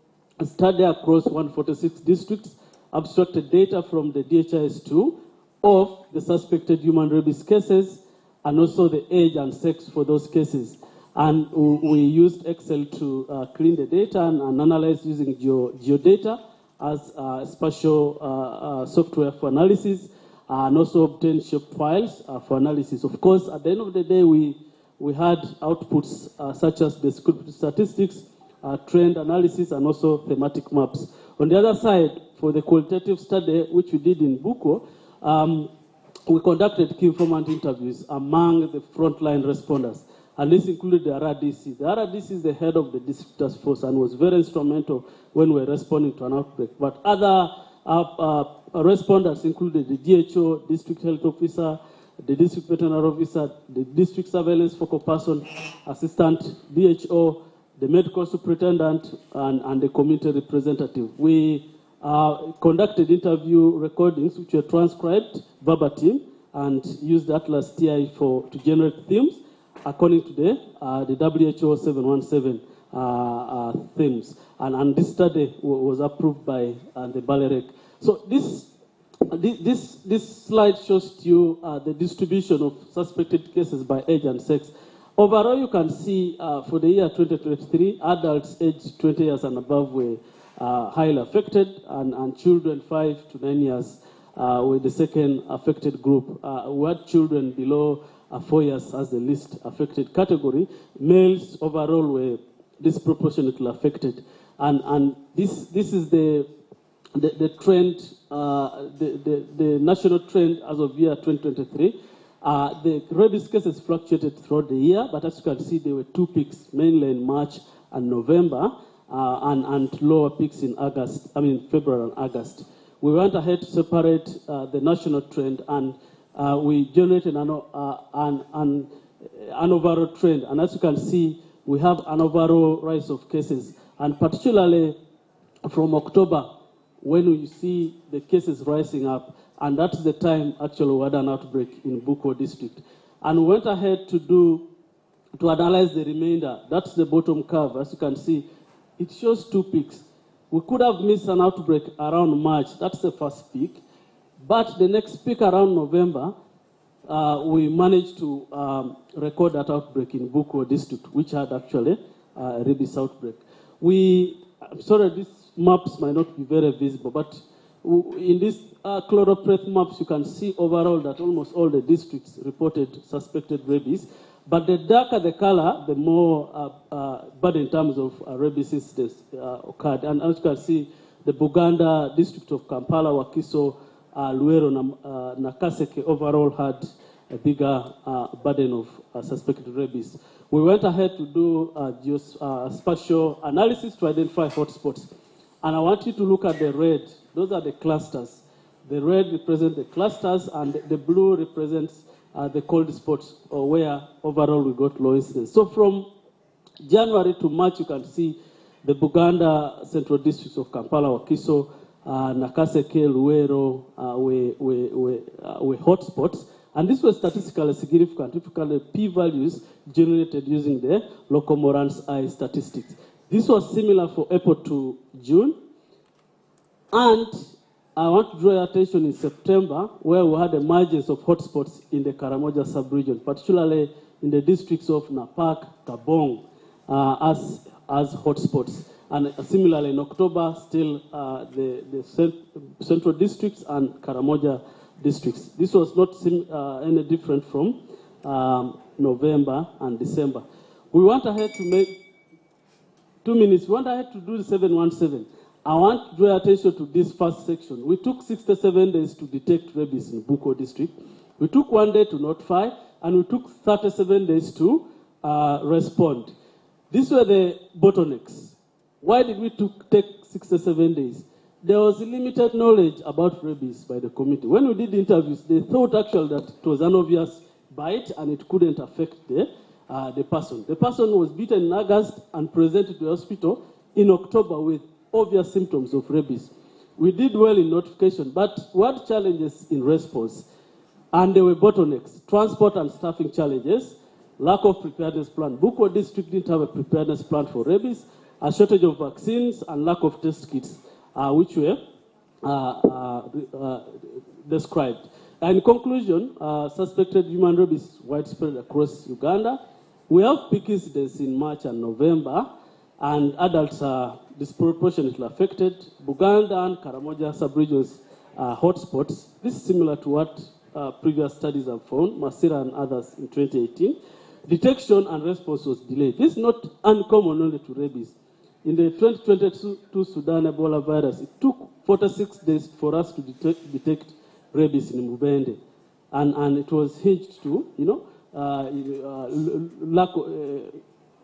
study across 146 districts, abstracted data from the DHIS2 of the suspected human rabies cases, and also the age and sex for those cases. And we used Excel to clean the data and analyze using geodata as spatial software for analysis, and also obtain shape files for analysis. Of course, at the end of the day, we had outputs such as descriptive statistics, trend analysis, and also thematic maps. On the other side, for the qualitative study, which we did in Buko, we conducted key informant interviews among the frontline responders, and this included the RRDC. The RRDC is the head of the district task force and was very instrumental when we were responding to an outbreak. But other responders included the DHO, district health officer, the district veterinary officer, the district surveillance focal person, assistant DHO, the medical superintendent, and the community representative. We conducted interview recordings which were transcribed verbatim and used Atlas TI to generate themes according to the WHO 717 themes. And this study was approved by the BALEREC. So this This slide shows to you the distribution of suspected cases by age and sex. Overall, you can see for the year 2023, adults aged 20 years and above were highly affected, and children 5 to 9 years were the second affected group. We had children below 4 years as the least affected category. Males overall were disproportionately affected, and this is the trend, the national trend as of year 2023. The rabies cases fluctuated throughout the year, but as you can see, there were 2 peaks, mainly in March and November, and lower peaks in February and August. We went ahead to separate the national trend, and we generated an overall trend. And as you can see, we have an overall rise of cases, and particularly from October, when we see the cases rising up, and that's the time actually we had an outbreak in Buko district. And we went ahead to analyze the remainder. That's the bottom curve. As you can see, it shows 2 peaks. We could have missed an outbreak around March. That's the first peak. But the next peak around November, we managed to record that outbreak in Buko district, which had actually a rabies outbreak. I'm sorry, these maps might not be very visible, but in these chloropreth maps, you can see overall that almost all the districts reported suspected rabies. But the darker the color, the more bad in terms of rabies incidents occurred. And as you can see, the Buganda district of Kampala, Wakiso, Luero, Nakaseke overall had a bigger burden of suspected rabies. We went ahead to do geospatial analysis to identify hotspots. And I want you to look at the red. Those are the clusters. The red represents the clusters, and the blue represents the cold spots, or where overall we got low incidence. So from January to March, you can see the Buganda central districts of Kampala, Wakiso, Nakaseke, Luero were hotspots. And this was statistically significant, typically p-values generated using the local Moran's eye statistics. This was similar for April to June. And I want to draw your attention in September, where we had emergence of hotspots in the Karamoja sub-region, particularly in the districts of Napak, Kabong, as hotspots. And similarly in October, still the central districts and Karamoja districts. This was not any different from November and December. We went ahead to make 2 minutes. We went ahead to do the 717. I want to draw attention to this first section. We took 67 days to detect rabies in Buko district. We took 1 day to notify, and we took 37 days to respond. These were the bottlenecks. Why did we take 67 days? There was limited knowledge about rabies by the committee. When we did the interviews, they thought actually that it was an obvious bite and it couldn't affect the person. The person was bitten in August and presented to the hospital in October with obvious symptoms of rabies. We did well in notification, but we had challenges in response, and there were bottlenecks, transport and staffing challenges, lack of preparedness plan. Buko district didn't have a preparedness plan for rabies, a shortage of vaccines, and lack of test kits, which were described. And in conclusion, suspected human rabies widespread across Uganda. We have peak incidents in March and November, and adults are disproportionately affected. Buganda and Karamoja sub-regions are hotspots. This is similar to what previous studies have found, Masira and others in 2018. Detection and response was delayed. This is not uncommon only to rabies. In the 2022 Sudan Ebola virus, it took 46 days for us to detect rabies in Mubende. And it was hinged to,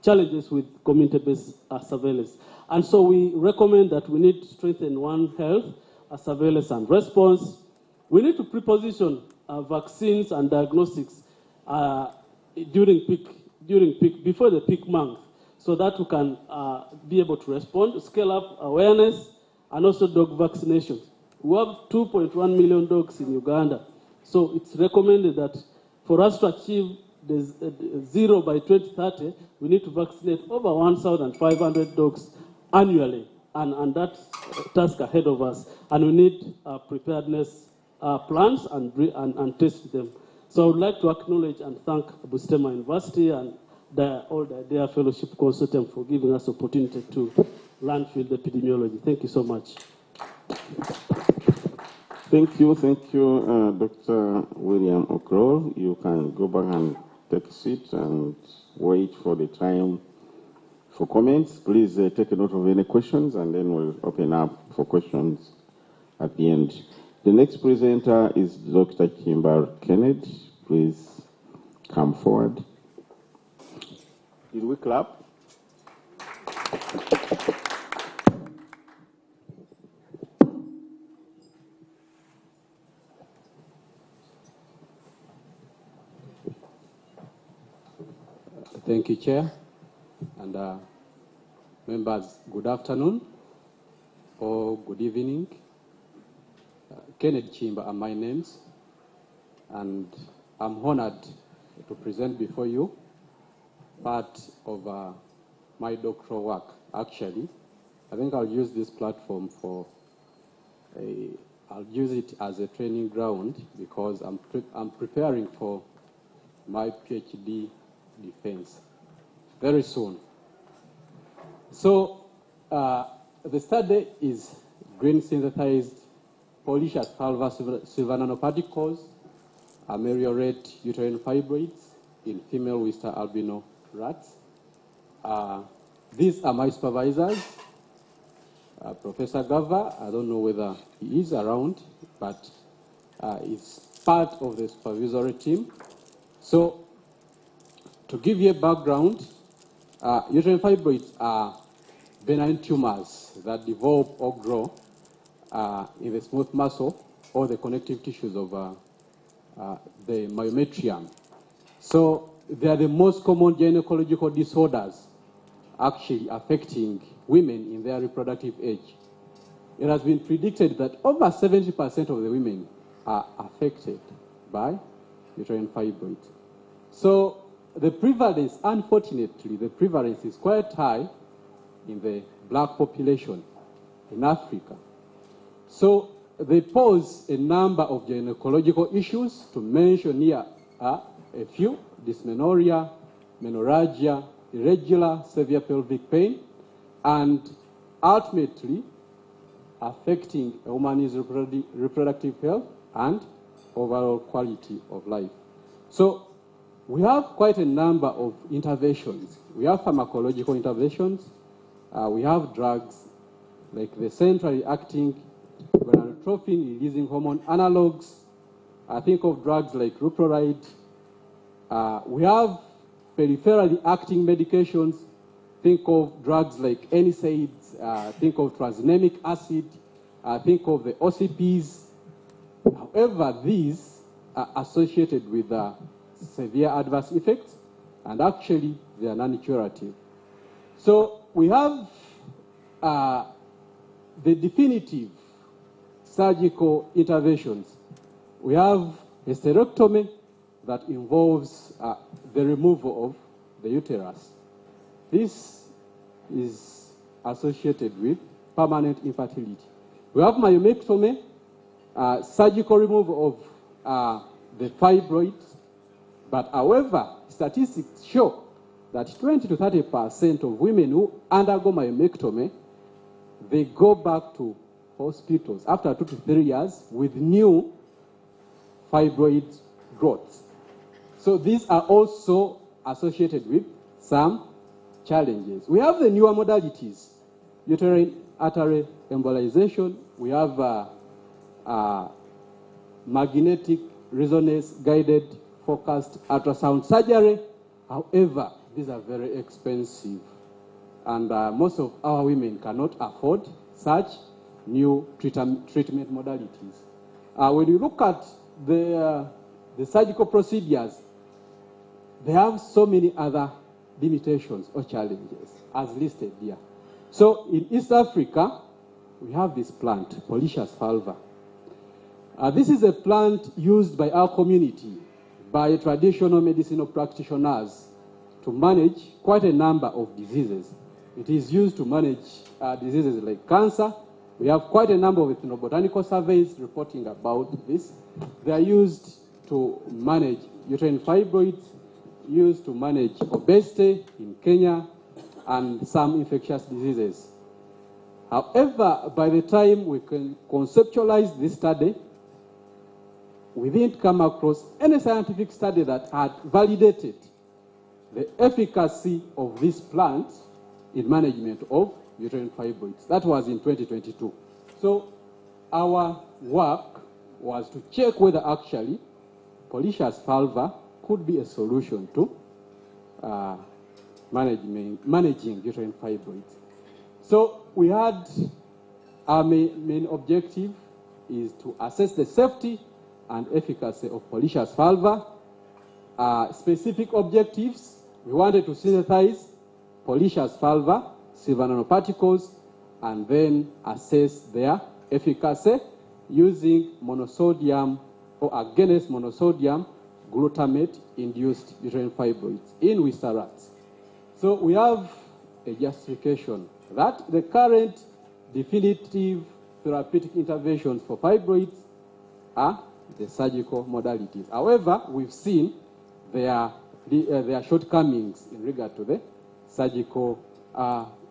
challenges with community-based surveillance. And so we recommend that we need to strengthen One Health surveillance and response. We need to preposition vaccines and diagnostics during peak, before the peak month, so that we can be able to respond, scale up awareness, and also dog vaccinations. We have 2.1 million dogs in Uganda. So it's recommended that for us to achieve the zero by 2030, we need to vaccinate over 1,500 dogs annually. And that's a task ahead of us. And we need preparedness plants and test them. So I would like to acknowledge and thank Busitema University and all the IDEA Fellowship Consortium for giving us the opportunity to learn field epidemiology. Thank you so much. Thank you, Dr. William O'Croll. You can go back and take a seat and wait for the time for comments. Please take a note of any questions, and then we'll open up for questions at the end. The next presenter is Dr. Kimber Kennedy. Please come forward. Did we clap? Thank you, Chair. And members, good afternoon or good evening. Kennedy Chimba are my names, and I'm honored to present before you part of my doctoral work. Actually, I think I'll use this platform I'll use it as a training ground because I'm preparing for my PhD defense very soon. So the study is green synthesized polycious fulva silver nanoparticles, ameliorate uterine fibroids in female Western albino rats. These are my supervisors, Professor Gava. I don't know whether he is around, but he's part of the supervisory team. So to give you a background, uterine fibroids are benign tumors that develop or grow in the smooth muscle or the connective tissues of the myometrium. So they are the most common gynecological disorders actually affecting women in their reproductive age. It has been predicted that over 70% of the women are affected by uterine fibroids. So the prevalence, unfortunately, the prevalence is quite high in the black population in Africa. So they pose a number of gynecological issues. To mention here a few: dysmenorrhea, menorrhagia, irregular severe pelvic pain, and ultimately affecting a woman's reproductive health and overall quality of life. So we have quite a number of interventions. We have pharmacological interventions. We have drugs like the centrally acting gonadotropin-releasing hormone analogs. I think of drugs like ruprolide. We have peripherally acting medications. Think of drugs like NSAIDs. Think of tranexamic acid. Think of the OCPs. However, these are associated with severe adverse effects, and actually they are non-curative. So we have the definitive surgical interventions. We have hysterectomy that involves the removal of the uterus. This is associated with permanent infertility. We have myomectomy, surgical removal of the fibroids. But however, statistics show that 20 to 30% of women who undergo myomectomy, they go back to hospitals after 2 to 3 years with new fibroid growths. So these are also associated with some challenges. We have the newer modalities: uterine artery embolization. We have magnetic resonance guided focused ultrasound surgery. However, these are very expensive, and most of our women cannot afford such new treatment modalities. When you look at the surgical procedures, they have so many other limitations or challenges as listed here. So in East Africa, we have this plant, polycious fulva. This is a plant used by our community, by traditional medicinal practitioners, to manage quite a number of diseases. It is used to manage diseases like cancer, We have quite a number of ethnobotanical surveys reporting about this. They are used to manage uterine fibroids, used to manage obesity in Kenya, and some infectious diseases. However, by the time we can conceptualize this study, we didn't come across any scientific study that had validated the efficacy of this plant in management of uterine fibroids. That was in 2022. So our work was to check whether actually Polychus fulva could be a solution to managing uterine fibroids. So we had our main objective is to assess the safety and efficacy of Polychus fulva. Specific objectives, we wanted to synthesize Polychus fulva, silver nanoparticles, and then assess their efficacy using monosodium or against monosodium glutamate-induced uterine fibroids in Wista rats. So we have a justification that the current definitive therapeutic interventions for fibroids are the surgical modalities. However, we've seen their shortcomings in regard to the surgical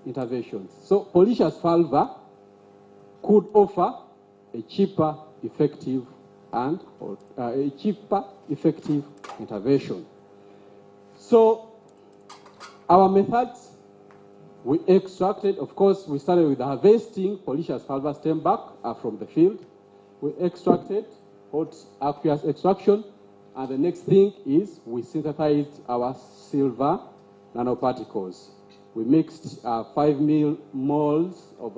interventions. So Polychus fulva could offer a cheaper, effective, intervention. So our methods, we extracted, of course, we started with harvesting Polychus fulva stem bark from the field. We extracted hot aqueous extraction, and the next thing is we synthesized our silver nanoparticles. We mixed 5 mils of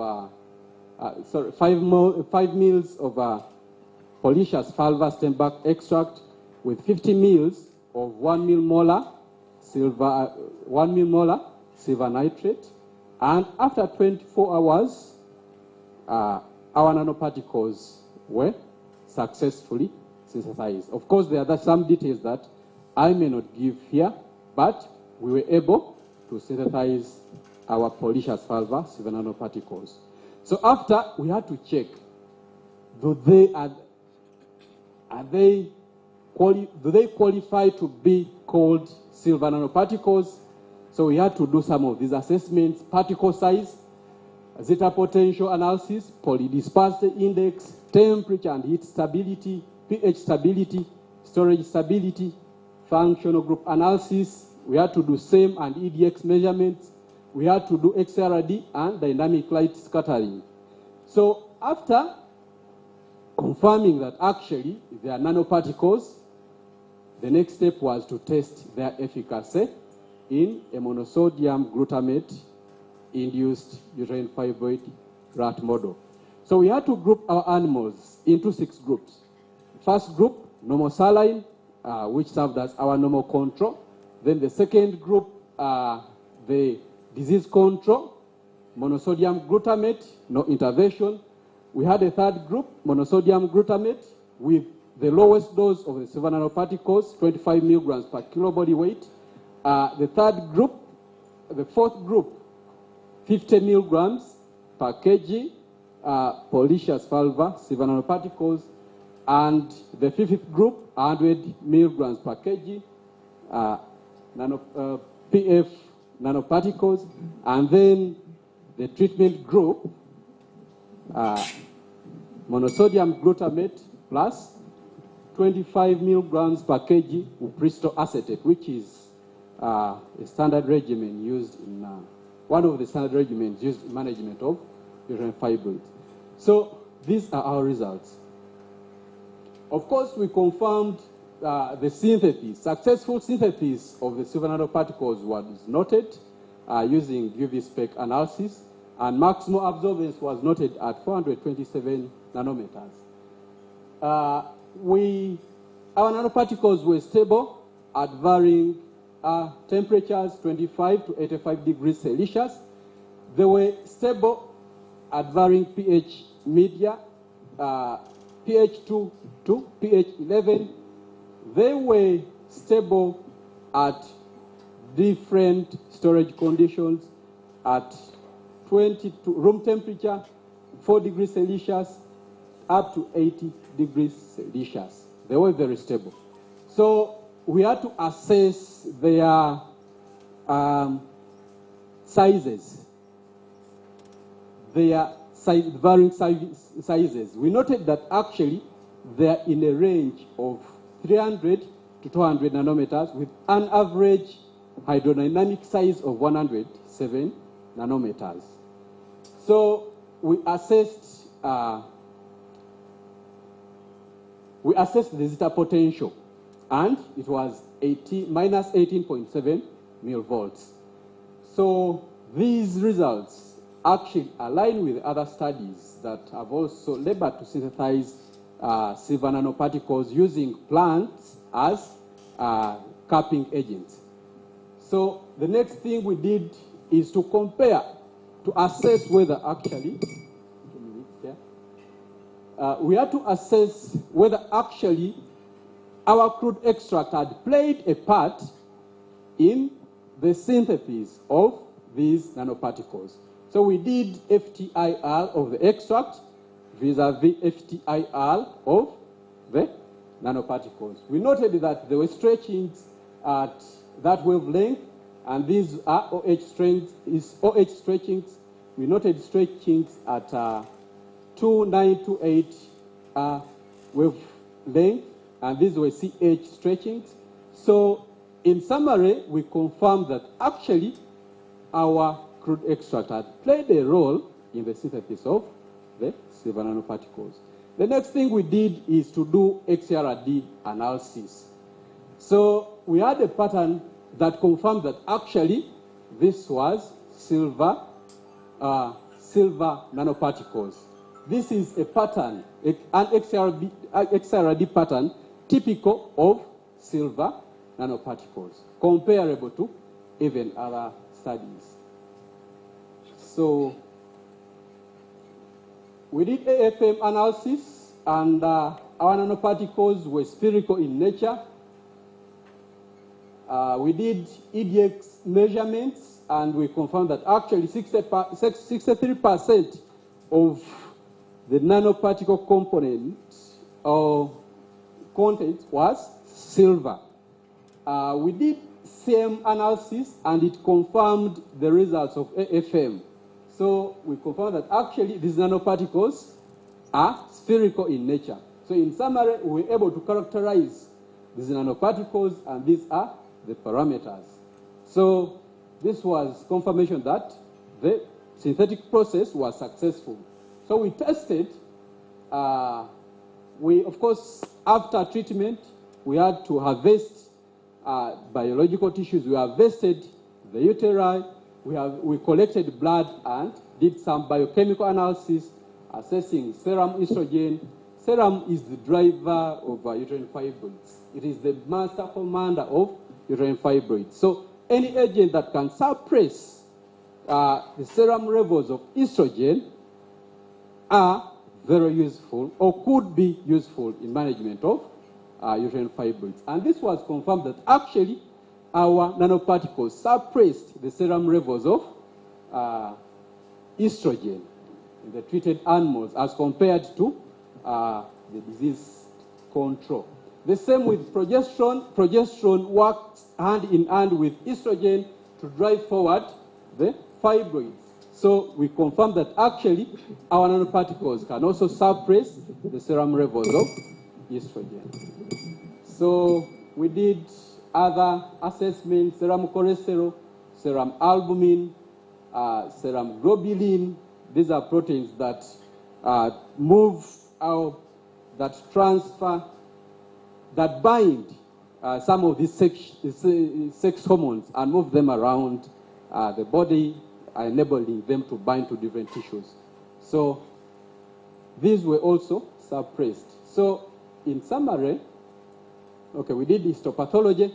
Polychus fulva stem bark extract with 50 mils of 1 millimolar silver nitrate, and after 24 hours, our nanoparticles were successfully synthesized. Of course, there are some details that I may not give here, but we were able to synthesize our Polychus fulva silver nanoparticles. So after, we had to check, do they qualify to be called silver nanoparticles? So we had to do some of these assessments: particle size, zeta potential analysis, polydispersity index, temperature and heat stability, pH stability, storage stability, functional group analysis. We had to do SEM and EDX measurements. We had to do XRD and dynamic light scattering. So after confirming that actually they are nanoparticles, the next step was to test their efficacy in a monosodium glutamate-induced uterine fibroid rat model. So we had to group our animals into 6 groups. First group, normal saline, which served as our normal control. Then the second group, the disease control, monosodium glutamate, no intervention. We had a third group, monosodium glutamate, with the lowest dose of the silver nanoparticles, 25 milligrams per kilo body weight. The third group, the fourth group, 50 milligrams per kg, Polychus fulva silver nanoparticles, and the fifth group, 100 milligrams per kg, PF nanoparticles, and then the treatment group, monosodium glutamate plus 25 milligrams per kg upristo acetate, which is a standard regimen used in one of the standard regimens used in management of uterine fibroids. So these are our results. Of course, we confirmed the synthesis, successful synthesis of the silver nanoparticles was noted using UV spec analysis, and maximal absorbance was noted at 427 nanometers. Our nanoparticles were stable at varying temperatures, 25 to 85 degrees Celsius. They were stable at varying pH media, pH 2 to pH 11. They were stable at different storage conditions at 22 room temperature, 4 degrees Celsius up to 80 degrees Celsius. They were very stable. So we had to assess their sizes, their varying sizes. We noted that actually they are in a range of 300 to 200 nanometers with an average hydrodynamic size of 107 nanometers. So we assessed the zeta potential, and it was minus 18.7 millivolts. So these results actually align with other studies that have also labored to synthesize silver nanoparticles using plants as capping agents. So the next thing we did is to compare, to assess whether actually, we had to assess whether actually our crude extract had played a part in the synthesis of these nanoparticles. So we did FTIR of the extract vis-a-vis FTIR of the nanoparticles. We noted that there were stretchings at that wavelength, and these are OH stretchings. We noted stretchings at 2928 wavelength, and these were CH stretchings. So in summary, we confirmed that actually our crude extract had played a role in the synthesis of the silver nanoparticles. The next thing we did is to do XRD analysis. So we had a pattern that confirmed that actually this was silver nanoparticles. This is a pattern, an XRD pattern typical of silver nanoparticles, comparable to even other studies. So we did AFM analysis, and our nanoparticles were spherical in nature. We did EDX measurements, and we confirmed that actually 63% of the nanoparticle component or content was silver. We did CM analysis, and it confirmed the results of AFM. So we confirmed that actually these nanoparticles are spherical in nature. So in summary, we were able to characterize these nanoparticles, and these are the parameters. So this was confirmation that the synthetic process was successful. So we tested, of course, after treatment, we had to harvest biological tissues. We harvested the uteri, we collected blood and did some biochemical analysis, assessing serum estrogen. Serum is the driver of uterine fibroids. It is the master commander of uterine fibroids. So any agent that can suppress the serum levels of estrogen are very useful, or could be useful in management of uterine fibroids. And this was confirmed that actually our nanoparticles suppressed the serum levels of estrogen in the treated animals as compared to the disease control. The same with progesterone. Progesterone works hand in hand with estrogen to drive forward the fibroids. So we confirmed that actually our nanoparticles can also suppress the serum levels of estrogen. So we did other assessments: serum cholesterol, serum albumin, serum globulin. These are proteins that move out, that transfer, that bind some of these sex hormones and move them around the body, enabling them to bind to different tissues. So these were also suppressed. So in summary, okay, we did histopathology,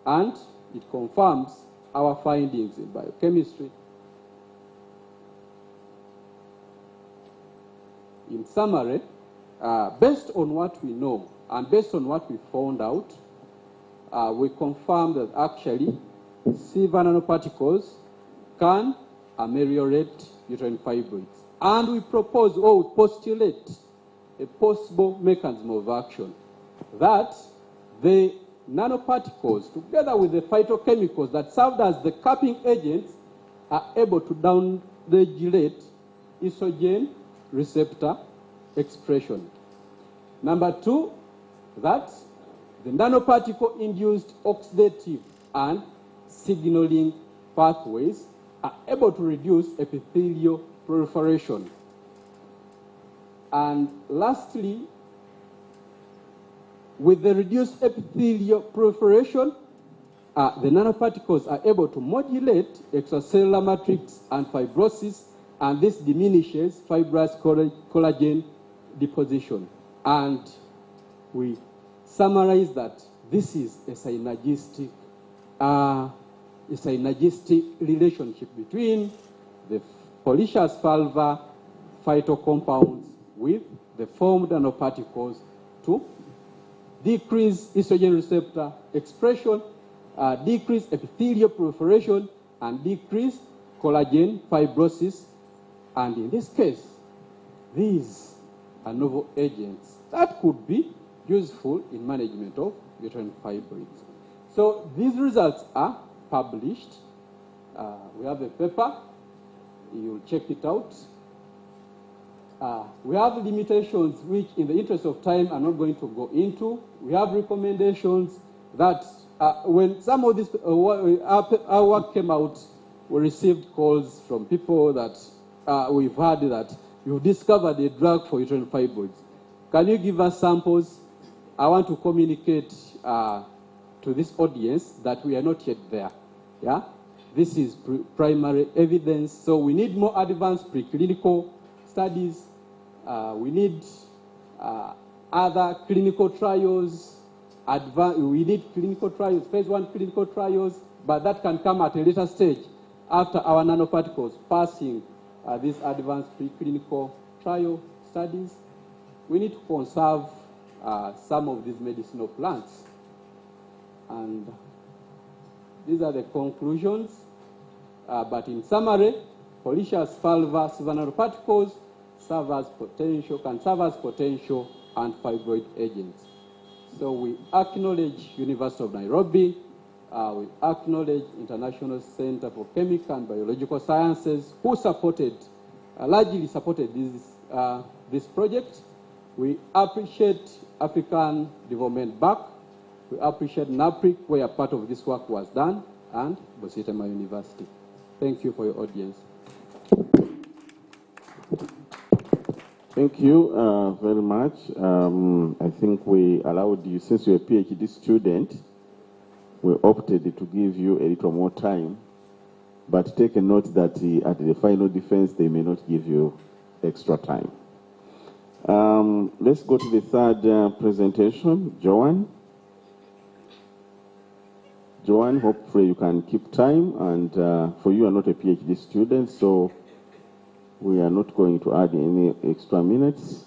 and it confirms our findings in biochemistry. In summary, based on what we know and based on what we found out, we confirm that actually silver nanoparticles can ameliorate uterine fibroids. And we propose, or we postulate, a possible mechanism of action that the nanoparticles, together with the phytochemicals that served as the capping agents, are able to down-regulate estrogen receptor expression. Number two, that the nanoparticle-induced oxidative and signaling pathways are able to reduce epithelial proliferation. And lastly, with the reduced epithelial proliferation, the nanoparticles are able to modulate extracellular matrix and fibrosis, and this diminishes fibrous collagen deposition. And we summarize that this is a synergistic relationship between the polycious vulva phytocompounds with the formed nanoparticles to decrease estrogen receptor expression, decrease epithelial proliferation, and decrease collagen fibrosis. And in this case, these are novel agents that could be useful in management of uterine fibroids. So these results are published. We have a paper. You'll check it out. We have limitations which, in the interest of time, I'm not going to go into. We have recommendations that when some of this our work came out, we received calls from people that we've heard that you've discovered a drug for uterine fibroids. Can you give us samples? I want to communicate to this audience that we are not yet there. Yeah, this is primary evidence. So we need more advanced preclinical studies. We need other clinical trials. We need clinical trials, phase 1 clinical trials, but that can come at a later stage after our nanoparticles passing these advanced preclinical trial studies. We need to conserve some of these medicinal plants. And these are the conclusions. But in summary, polycious vulva silver nanoparticles can serve as potential anti-fibroid agents. So we acknowledge University of Nairobi. We acknowledge International Center for Chemical and Biological Sciences, who largely supported this project. We appreciate African Development Bank. We appreciate NAPRIC, where a part of this work was done, and Busitema University. Thank you for your audience. Thank you very much. I think we allowed you, since you're a PhD student, we opted to give you a little more time, but take a note that at the final defense, they may not give you extra time. Let's go to the third presentation. Joanne, hopefully you can keep time, and for you are not a PhD student, so we are not going to add any extra minutes.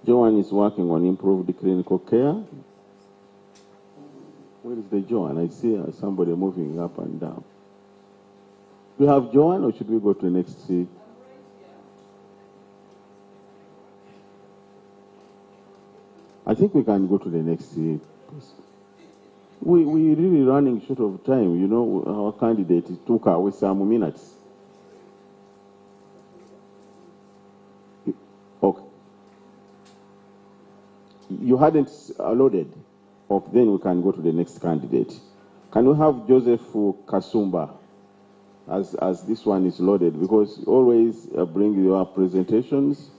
Joanne is working on improved clinical care. Where is the Joanne? I see somebody moving up and down. Do we have Joanne, or should we go to the next? I think we can go to the next. We're really running short of time. You know, our candidate took away some minutes. Okay. You hadn't loaded. Okay, then we can go to the next candidate. Can we have Joseph Kasumba as this one is loaded? Because always bring your presentations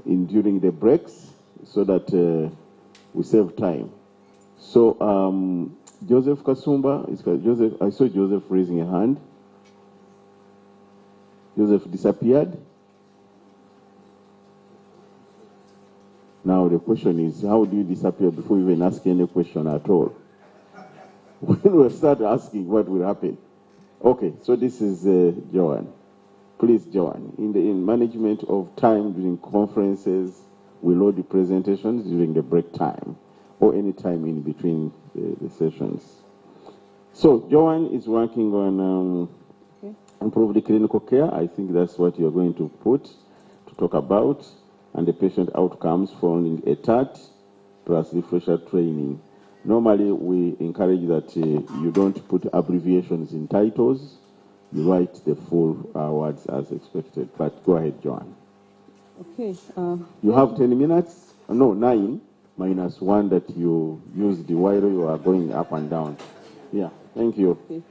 during the breaks so that we save time. So Joseph Kasumba, I saw Joseph raising a hand. Joseph disappeared. Now the question is, how do you disappear before you even ask any question at all? When we start asking, what will happen? Okay, so this is Joanne. Please, Joanne, in management of time during conferences, we load the presentations during the break time or any time in between the sessions. So Joanne is working on improve the clinical care. I think that's what you're going to talk about, and the patient outcomes following a TAT plus refresher training. Normally, we encourage that you don't put abbreviations in titles. You write the full words as expected. But go ahead, Joanne. Okay. You have 10 minutes? No, 9 minus 1 that you used while you are going up and down. Yeah, thank you. Okay,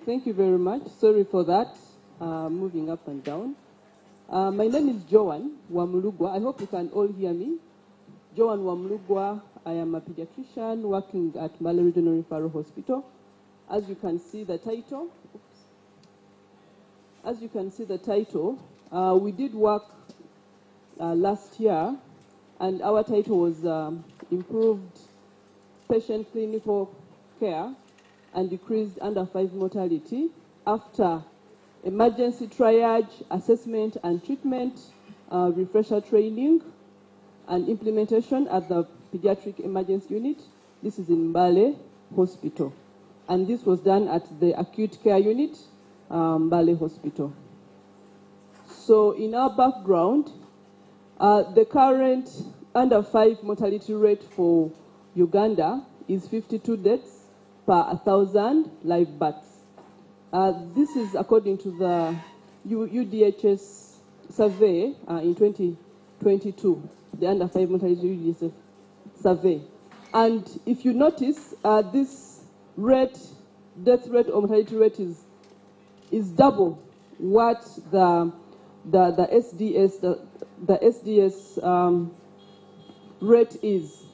thank you very much. Sorry for that, moving up and down. My name is Joanne Wamulugwa. I hope you can all hear me. Joanne Wamulugwa. I am a pediatrician working at Mbale Regional Referral Hospital. As you can see the title, we did work last year, and our title was Improved Patient Clinical Care and Decreased Under 5 Mortality after emergency triage, assessment and treatment, refresher training and implementation at the Pediatric Emergency Unit. This is in Mbale Hospital. And this was done at the Acute Care Unit, Mbale Hospital. So in our background, the current under 5 mortality rate for Uganda is 52 deaths per 1,000 live births. This is according to the UDHS survey in 2022, the under 5 mortality UDHS survey. And if you notice, this death rate or mortality rate is double what the SDS rate is.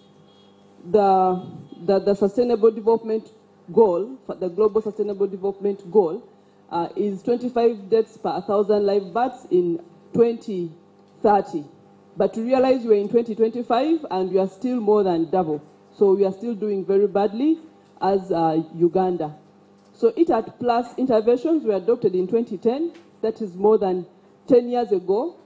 The Sustainable Development Goal, the Global Sustainable Development Goal, is 25 deaths per 1,000 live births in 2030. But to realize we're in 2025 and we are still more than double. So we are still doing very badly as Uganda. So ITAT plus interventions were adopted in 2010. That is more than 10 years ago.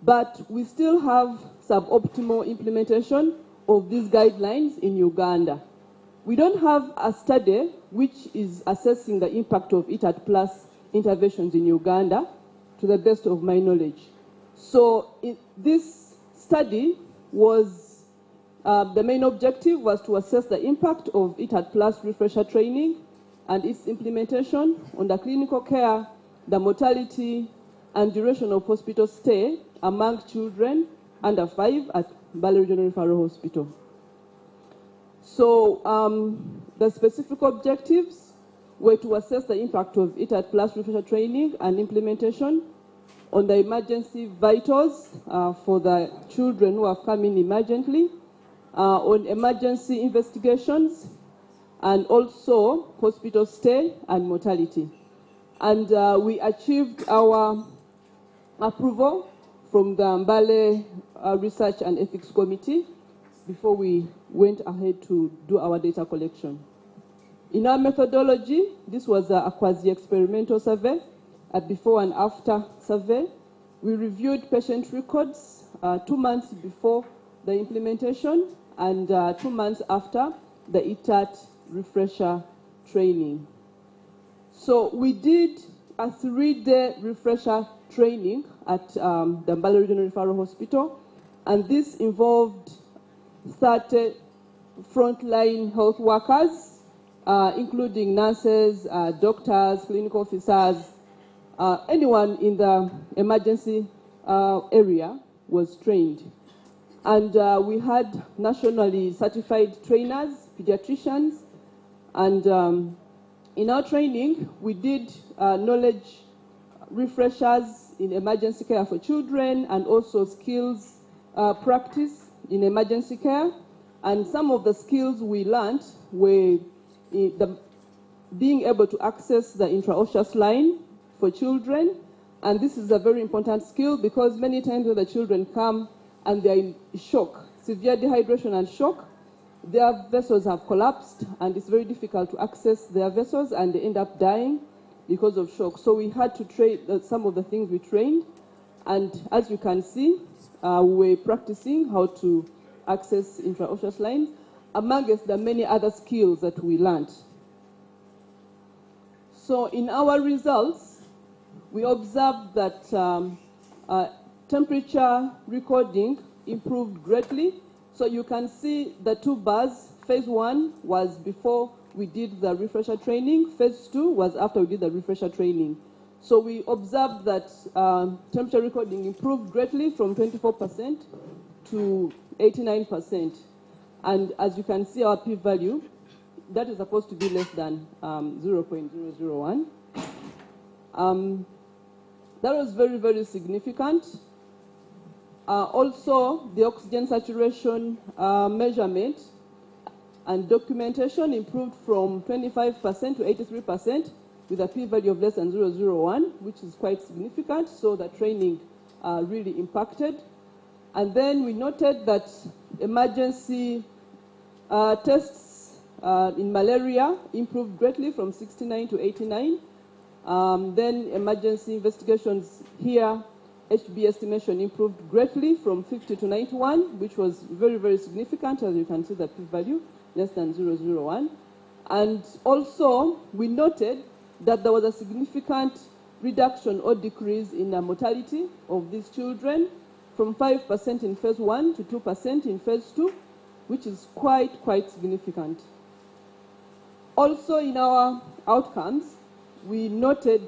But we still have suboptimal implementation of these guidelines in Uganda. We don't have a study which is assessing the impact of ITAT plus interventions in Uganda, to the best of my knowledge. So this study was, the main objective was to assess the impact of ITAT plus refresher training and its implementation on the clinical care, the mortality, and duration of hospital stay among children under 5 at Mbale Regional Referral Hospital. So the specific objectives were to assess the impact of ITAT plus refresher training and implementation on the emergency vitals for the children who have come in emergently, on emergency investigations, and also hospital stay and mortality. And we achieved our approval from the Mbale Research and Ethics Committee before we went ahead to do our data collection. In our methodology, this was a quasi-experimental survey, a before and after survey. We reviewed patient records 2 months before the implementation and 2 months after the ITAT refresher training. So we did a 3-day refresher training at the Mbale Regional Referral Hospital, and this involved 30 frontline health workers, including nurses, doctors, clinical officers, anyone in the emergency area was trained. And we had nationally certified trainers, pediatricians, and in our training, we did knowledge refreshers in emergency care for children and also skills practice in emergency care. And some of the skills we learned were being able to access the intraosseous line for children. And this is a very important skill because many times when the children come and they're in shock, severe dehydration and shock, their vessels have collapsed and it's very difficult to access their vessels and they end up dying. because of shock. So we had to train some of the things we trained, and as you can see, we're practicing how to access intraosseous lines, amongst the many other skills that we learned. So in our results, we observed that temperature recording improved greatly. So you can see the two bars. Phase 1 was before we did the refresher training. Phase 2 was after we did the refresher training. So we observed that temperature recording improved greatly from 24% to 89%. And as you can see, our p-value, that is supposed to be less than 0.001. That was very, very significant. Also, the oxygen saturation measurement and documentation improved from 25% to 83% with a p-value of less than 0.001, which is quite significant. So the training really impacted. And then we noted that emergency tests in malaria improved greatly from 69 to 89. Then emergency investigations here, HB estimation improved greatly from 50 to 91, which was very, very significant. As you can see, the p-value, less than 0.001. And also, we noted that there was a significant reduction or decrease in the mortality of these children from 5% in phase 1 to 2% in phase 2, which is quite significant. Also, in our outcomes, we noted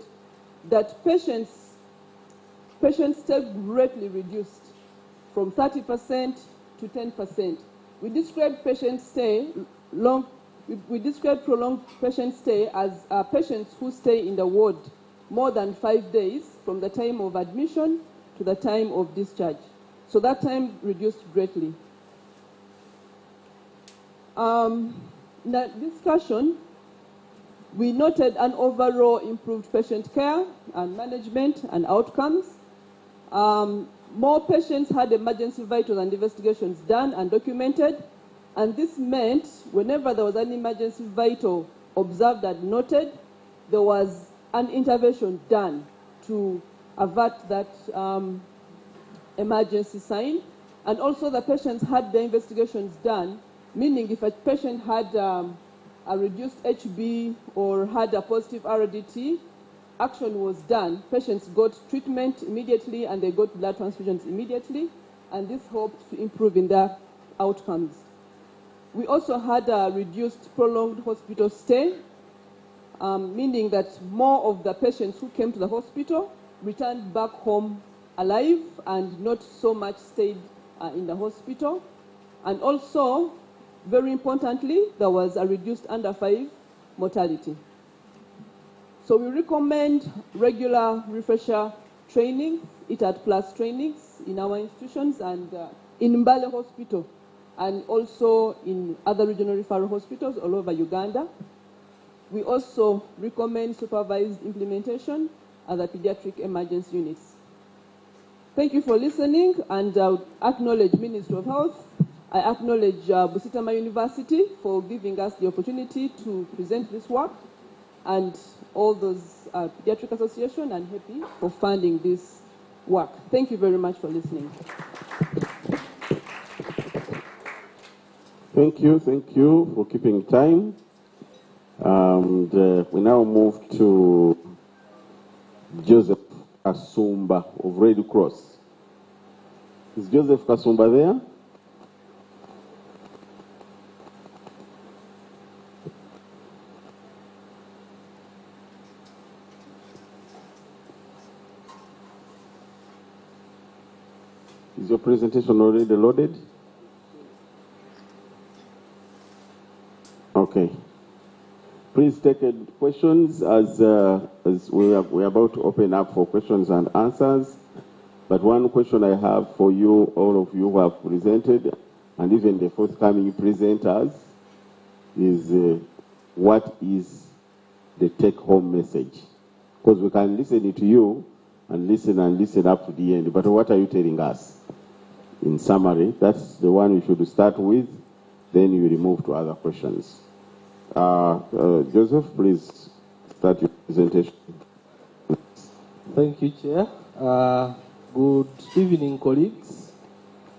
that patients stay greatly reduced from 30% to 10%. We described prolonged patient stay as patients who stay in the ward more than 5 days from the time of admission to the time of discharge. So that time reduced greatly. In the discussion, we noted an overall improved patient care and management and outcomes. More patients had emergency vitals and investigations done and documented, and this meant whenever there was an emergency vital observed and noted, there was an intervention done to avert that emergency sign. And also the patients had their investigations done, meaning if a patient had a reduced HB or had a positive RDT, action was done. Patients got treatment immediately and they got blood transfusions immediately, and this helped to improve in their outcomes. We also had a reduced prolonged hospital stay, meaning that more of the patients who came to the hospital returned back home alive and not so much stayed in the hospital. And also, very importantly, there was a reduced under 5 mortality. So we recommend regular refresher training, ETAT plus trainings in our institutions and in Mbale Hospital and also in other regional referral hospitals all over Uganda. We also recommend supervised implementation at the pediatric emergency units. Thank you for listening, and I acknowledge Ministry of Health. I acknowledge Busitema University for giving us the opportunity to present this work, and all those pediatric association and HAPI for funding this work. Thank you very much for listening. Thank you for keeping time. And we now move to Joseph Kasumba of Red Cross. Is Joseph Kasumba there? Is your presentation already loaded? Okay. Please take questions as we are about to open up for questions and answers. But one question I have for you, all of you who have presented, and even the forthcoming presenters, is what is the take-home message? Because we can listen to you and listen up to the end. But what are you telling us? In summary, that's the one we should start with. Then you will move to other questions. Joseph, please start your presentation. Thank you, Chair. Good evening, colleagues.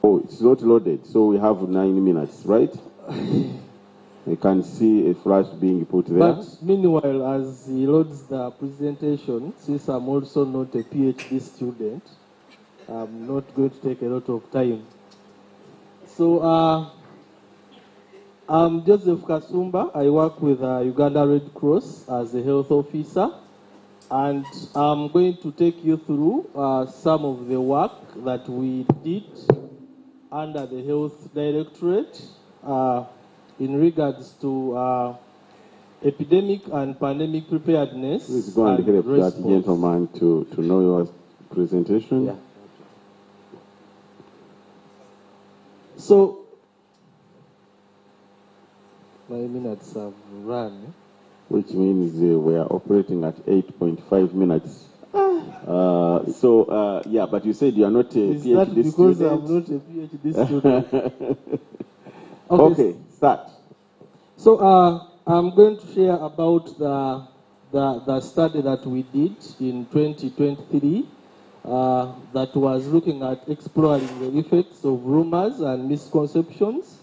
Oh, it's not loaded, so we have 9 minutes, right? I can see a flash being put there. But meanwhile, as he loads the presentation, since I'm also not a PhD student, I'm not going to take a lot of time. So, I'm Joseph Kasumba. I work with Uganda Red Cross as a health officer. And I'm going to take you through some of the work that we did under the Health Directorate in regards to epidemic and pandemic preparedness. Please go and help that gentleman to know your presentation. Yeah. So, 9 minutes have run. Which means we are operating at 8.5 minutes. Yeah, but you said you are not a Is PhD that because student? I'm not a PhD student? Okay, start. So I'm going to share about the study that we did in 2023 that was looking at exploring the effects of rumors and misconceptions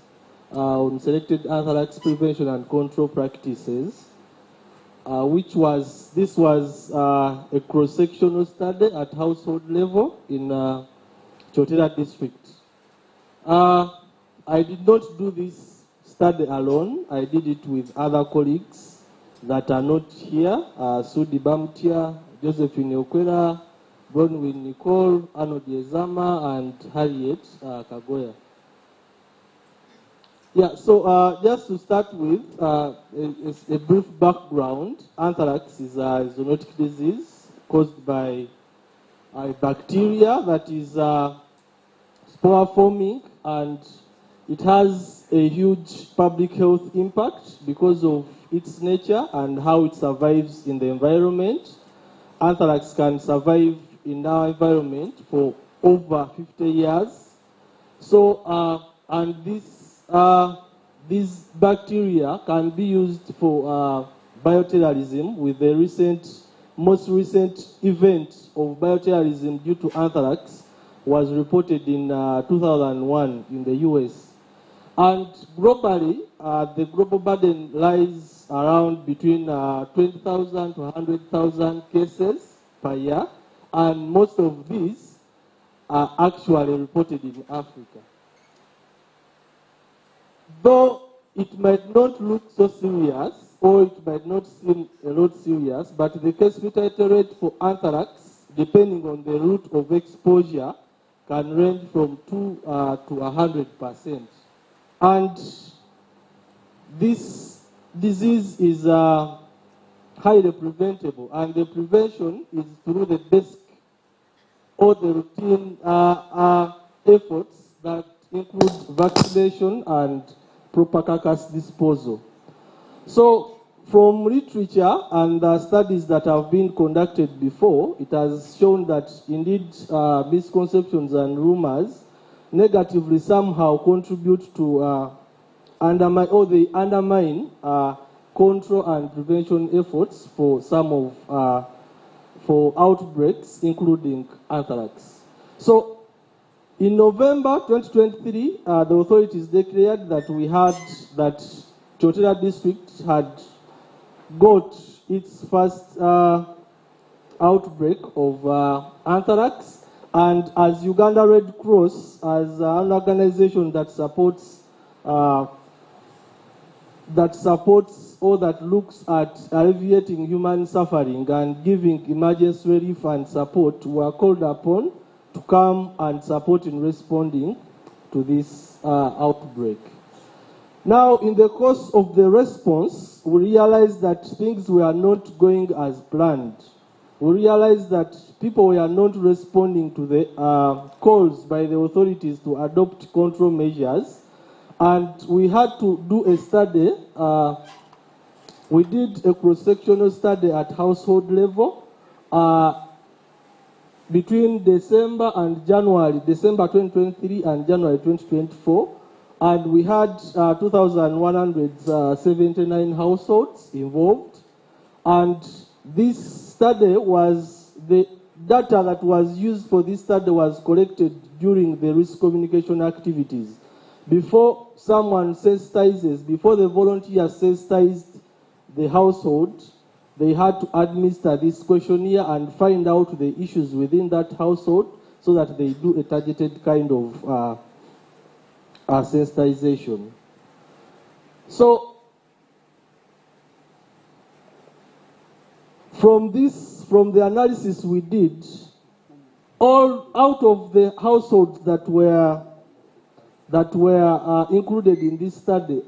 on selected anthrax prevention and control practices. This was a cross-sectional study at household level in Chotera district. I did not do this study alone. I did it with other colleagues that are not here, Sudi Bamtia, Josephine Okwera, Bronwyn Nicole, Arnold Yezama, and Harriet Kagoya. Yeah, so just to start with, a brief background. Anthrax is a zoonotic disease caused by a bacteria that is spore-forming, and it has a huge public health impact because of its nature and how it survives in the environment. Anthrax can survive in our environment for over 50 years. So, and these bacteria can be used for bioterrorism, with the most recent event of bioterrorism due to anthrax was reported in 2001 in the US. And globally, the global burden lies around between 20,000 to 100,000 cases per year, and most of these are actually reported in Africa. Though it might not look so serious, or it might not seem a lot serious, but the case fatality rate for anthrax, depending on the route of exposure, can range from 2 to 100%. And this disease is highly preventable, and the prevention is through the basic or the routine efforts that include vaccination and proper carcass disposal. So, from literature and studies that have been conducted before, it has shown that indeed misconceptions and rumors negatively somehow contribute to undermine control and prevention efforts for some of for outbreaks, including anthrax. So, in November 2023, the authorities declared that Chotera district had got its first outbreak of anthrax, and as Uganda Red Cross, as an organization that supports or that looks at alleviating human suffering and giving emergency relief and support, were called upon to come and support in responding to this outbreak. Now, in the course of the response, we realized that things were not going as planned. We realized that people were not responding to the calls by the authorities to adopt control measures, and we had to do a study. We did a cross-sectional study at household level between December 2023 and January 2024, and we had 2,179 households involved, and this study was, the data that was used for this study was collected during the risk communication activities. Before someone sensitizes, before the volunteer sensitized the household, they had to administer this questionnaire and find out the issues within that household so that they do a targeted kind of sensitization. So, from the analysis we did, all out of the households that were included in this study,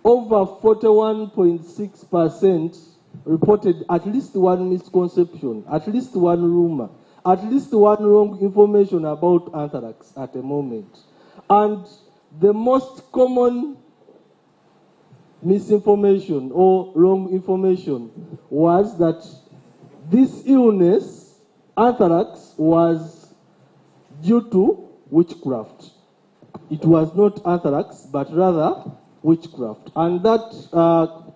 over 41.6% reported at least one misconception, at least one rumor, at least one wrong information about anthrax at the moment. And the most common misinformation or wrong information was that this illness, anthrax, was due to witchcraft. It was not anthrax, but rather witchcraft. And that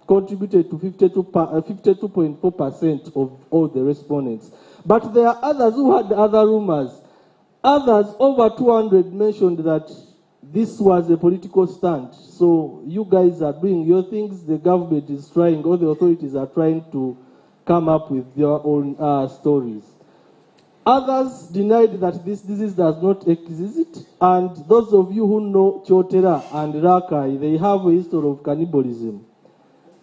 contributed to 52.4% of all the respondents. But there are others who had other rumors. Others, over 200, mentioned that this was a political stunt. So you guys are doing your things, the government is trying, all the authorities are trying to come up with their own stories. Others denied that this disease does not exist, and those of you who know Chotera and Rakai, they have a history of cannibalism.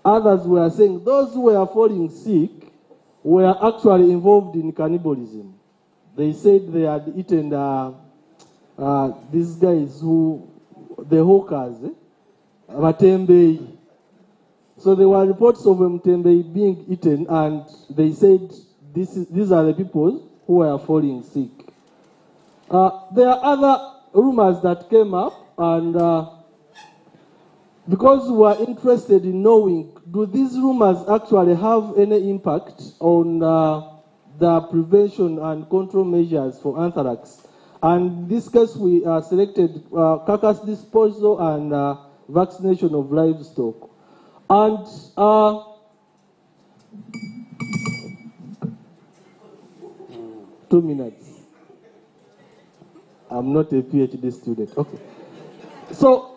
Others were saying those who were falling sick were actually involved in cannibalism. They said they had eaten these guys who, the hawkers, Matembei. So there were reports of Matembei being eaten, and they said these are the people who were falling sick. There are other rumors that came up, and because we were interested in knowing, do these rumors actually have any impact on the prevention and control measures for anthrax? And in this case, we selected carcass disposal and vaccination of livestock. And 2 minutes. I'm not a PhD student. Okay. So,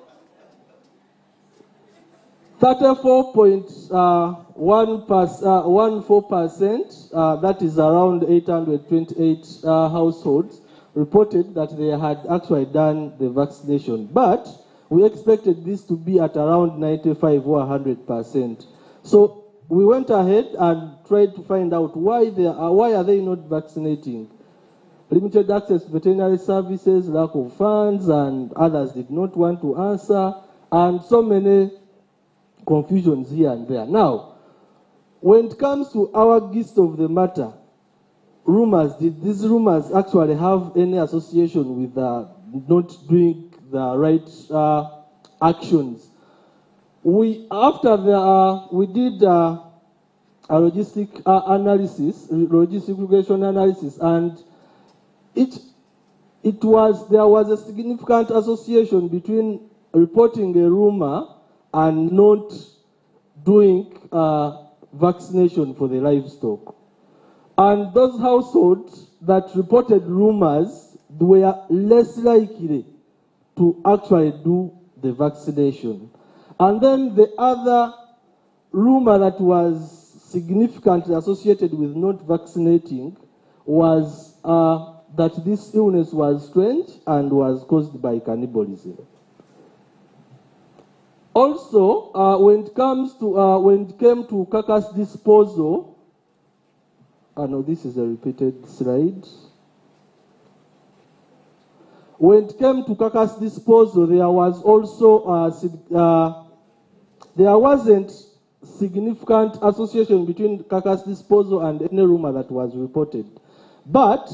34.14%, that is around 828 households, reported that they had actually done the vaccination. But we expected this to be at around 95 or 100%. So we went ahead and tried to find out why are they not vaccinating. Limited access to veterinary services, lack of funds, and others did not want to answer, and so many confusions here and there. Now, when it comes to our gist of the matter, rumors, did these rumors actually have any association with not doing the right actions? We did a logistic analysis, logistic regression analysis, and there was a significant association between reporting a rumor and not doing vaccination for the livestock. And those households that reported rumors were less likely to actually do the vaccination. And then the other rumor that was significantly associated with not vaccinating was that this illness was strange and was caused by cannibalism. Also, when it came to carcass disposal, no, this is a repeated slide. When it came to carcass disposal, there was also there wasn't significant association between carcass disposal and any rumor that was reported. But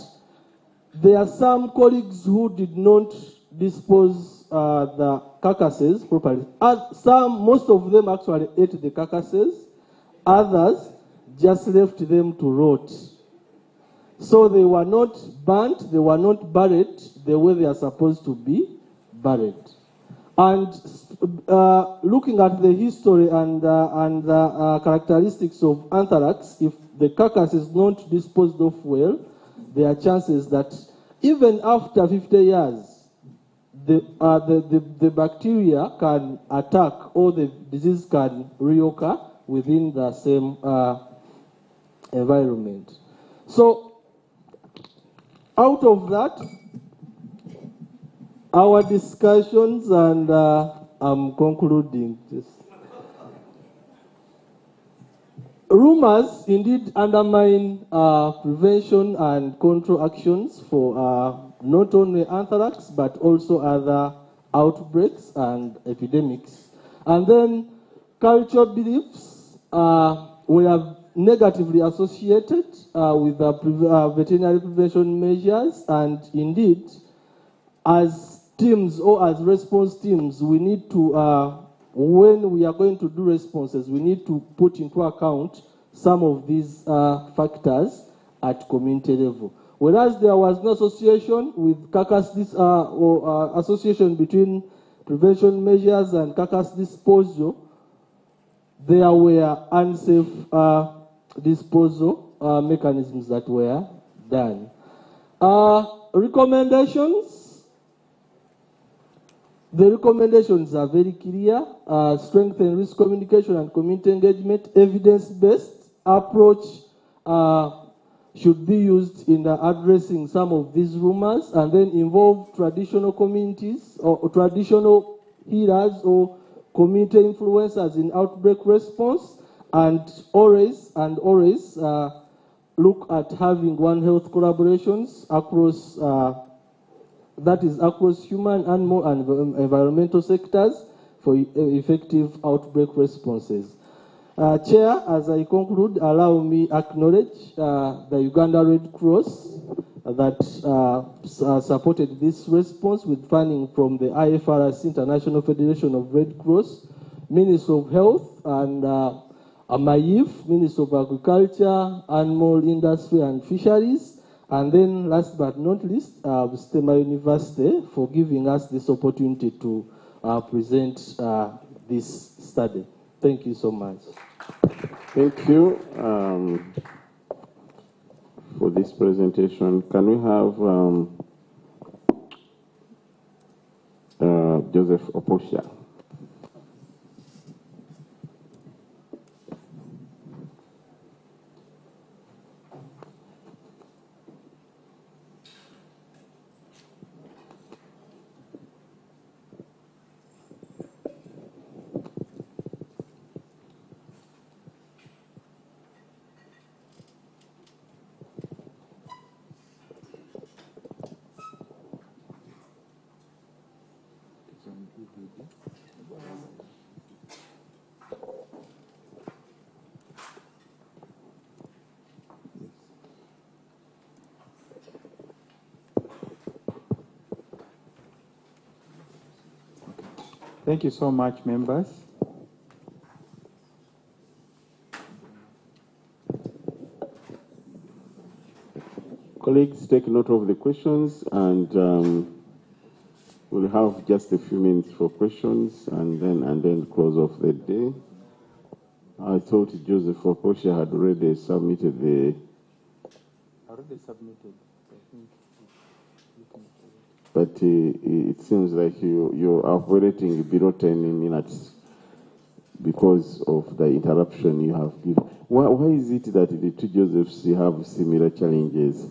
there are some colleagues who did not dispose the carcasses properly. Most of them actually ate the carcasses. Others just left them to rot. So they were not burnt, they were not buried the way they are supposed to be buried. And looking at the history and the characteristics of anthrax, if the carcass is not disposed of well, there are chances that even after 50 years, the bacteria can attack or the disease can reoccur within the same environment. So, out of that, our discussions, and I'm concluding this. Rumors indeed undermine prevention and control actions for not only anthrax but also other outbreaks and epidemics. And then cultural beliefs were negatively associated with veterinary prevention measures, and indeed, as teams or as response teams, we need to when we are going to do responses, we need to put into account some of these factors at community level. Whereas there was no association with carcass or association between prevention measures and carcass disposal, there were unsafe disposal mechanisms that were done. Recommendations. The recommendations are very clear. Strengthen risk communication and community engagement. Evidence-based approach should be used in addressing some of these rumors, and then involve traditional communities or traditional healers or community influencers in outbreak response, and always look at having One Health collaborations across that is across human, animal, and environmental sectors for effective outbreak responses. Chair, as I conclude, allow me acknowledge the Uganda Red Cross that supported this response with funding from the IFRS, International Federation of Red Cross, Ministry of Health, and MAIF, Ministry of Agriculture, Animal Industry and Fisheries, and then last but not least, Busitema University for giving us this opportunity to present this study. Thank you so much. Thank you for this presentation. Can we have Joseph Oposha? Thank you so much, members. Colleagues, take note of the questions, and we'll have just a few minutes for questions, and then close off the day. I thought Joseph Oposha had already submitted the. Already submitted, I think. But it seems like you're operating below 10 minutes because of the interruption you have given. Why is it that the two Josephs have similar challenges?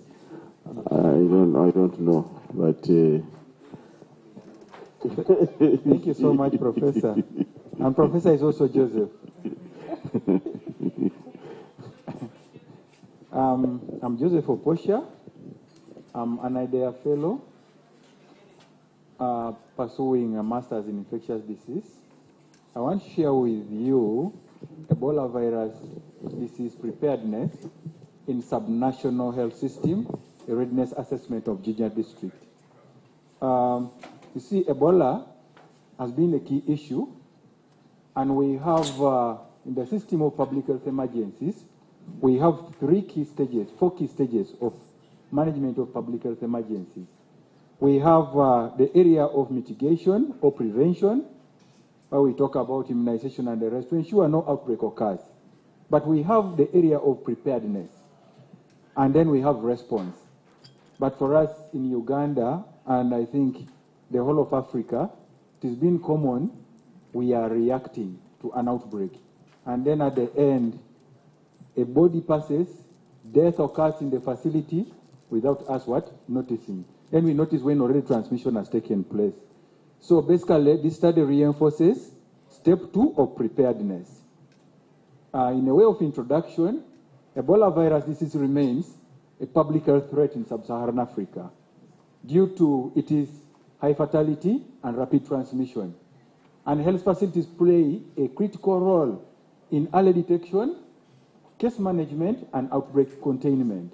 I don't know, but. Thank you so much, Professor. And Professor is also Joseph. I'm Joseph Oposha. I'm an IDEA fellow pursuing a master's in infectious disease. I want to share with you Ebola virus disease preparedness in subnational health system, a readiness assessment of Jinja district. You see, Ebola has been a key issue, and we have, in the system of public health emergencies, we have four key stages of management of public health emergencies. We have the area of mitigation or prevention, where we talk about immunization and the rest to ensure no outbreak occurs. But we have the area of preparedness, and then we have response. But for us in Uganda, and I think the whole of Africa, it has been common, we are reacting to an outbreak. And then at the end, a body passes, death occurs in the facility without us noticing. Then we notice when already transmission has taken place. So basically, this study reinforces step 2 of preparedness. In a way of introduction, Ebola virus disease remains a public health threat in sub-Saharan Africa due to its high fatality and rapid transmission. And health facilities play a critical role in early detection, case management, and outbreak containment.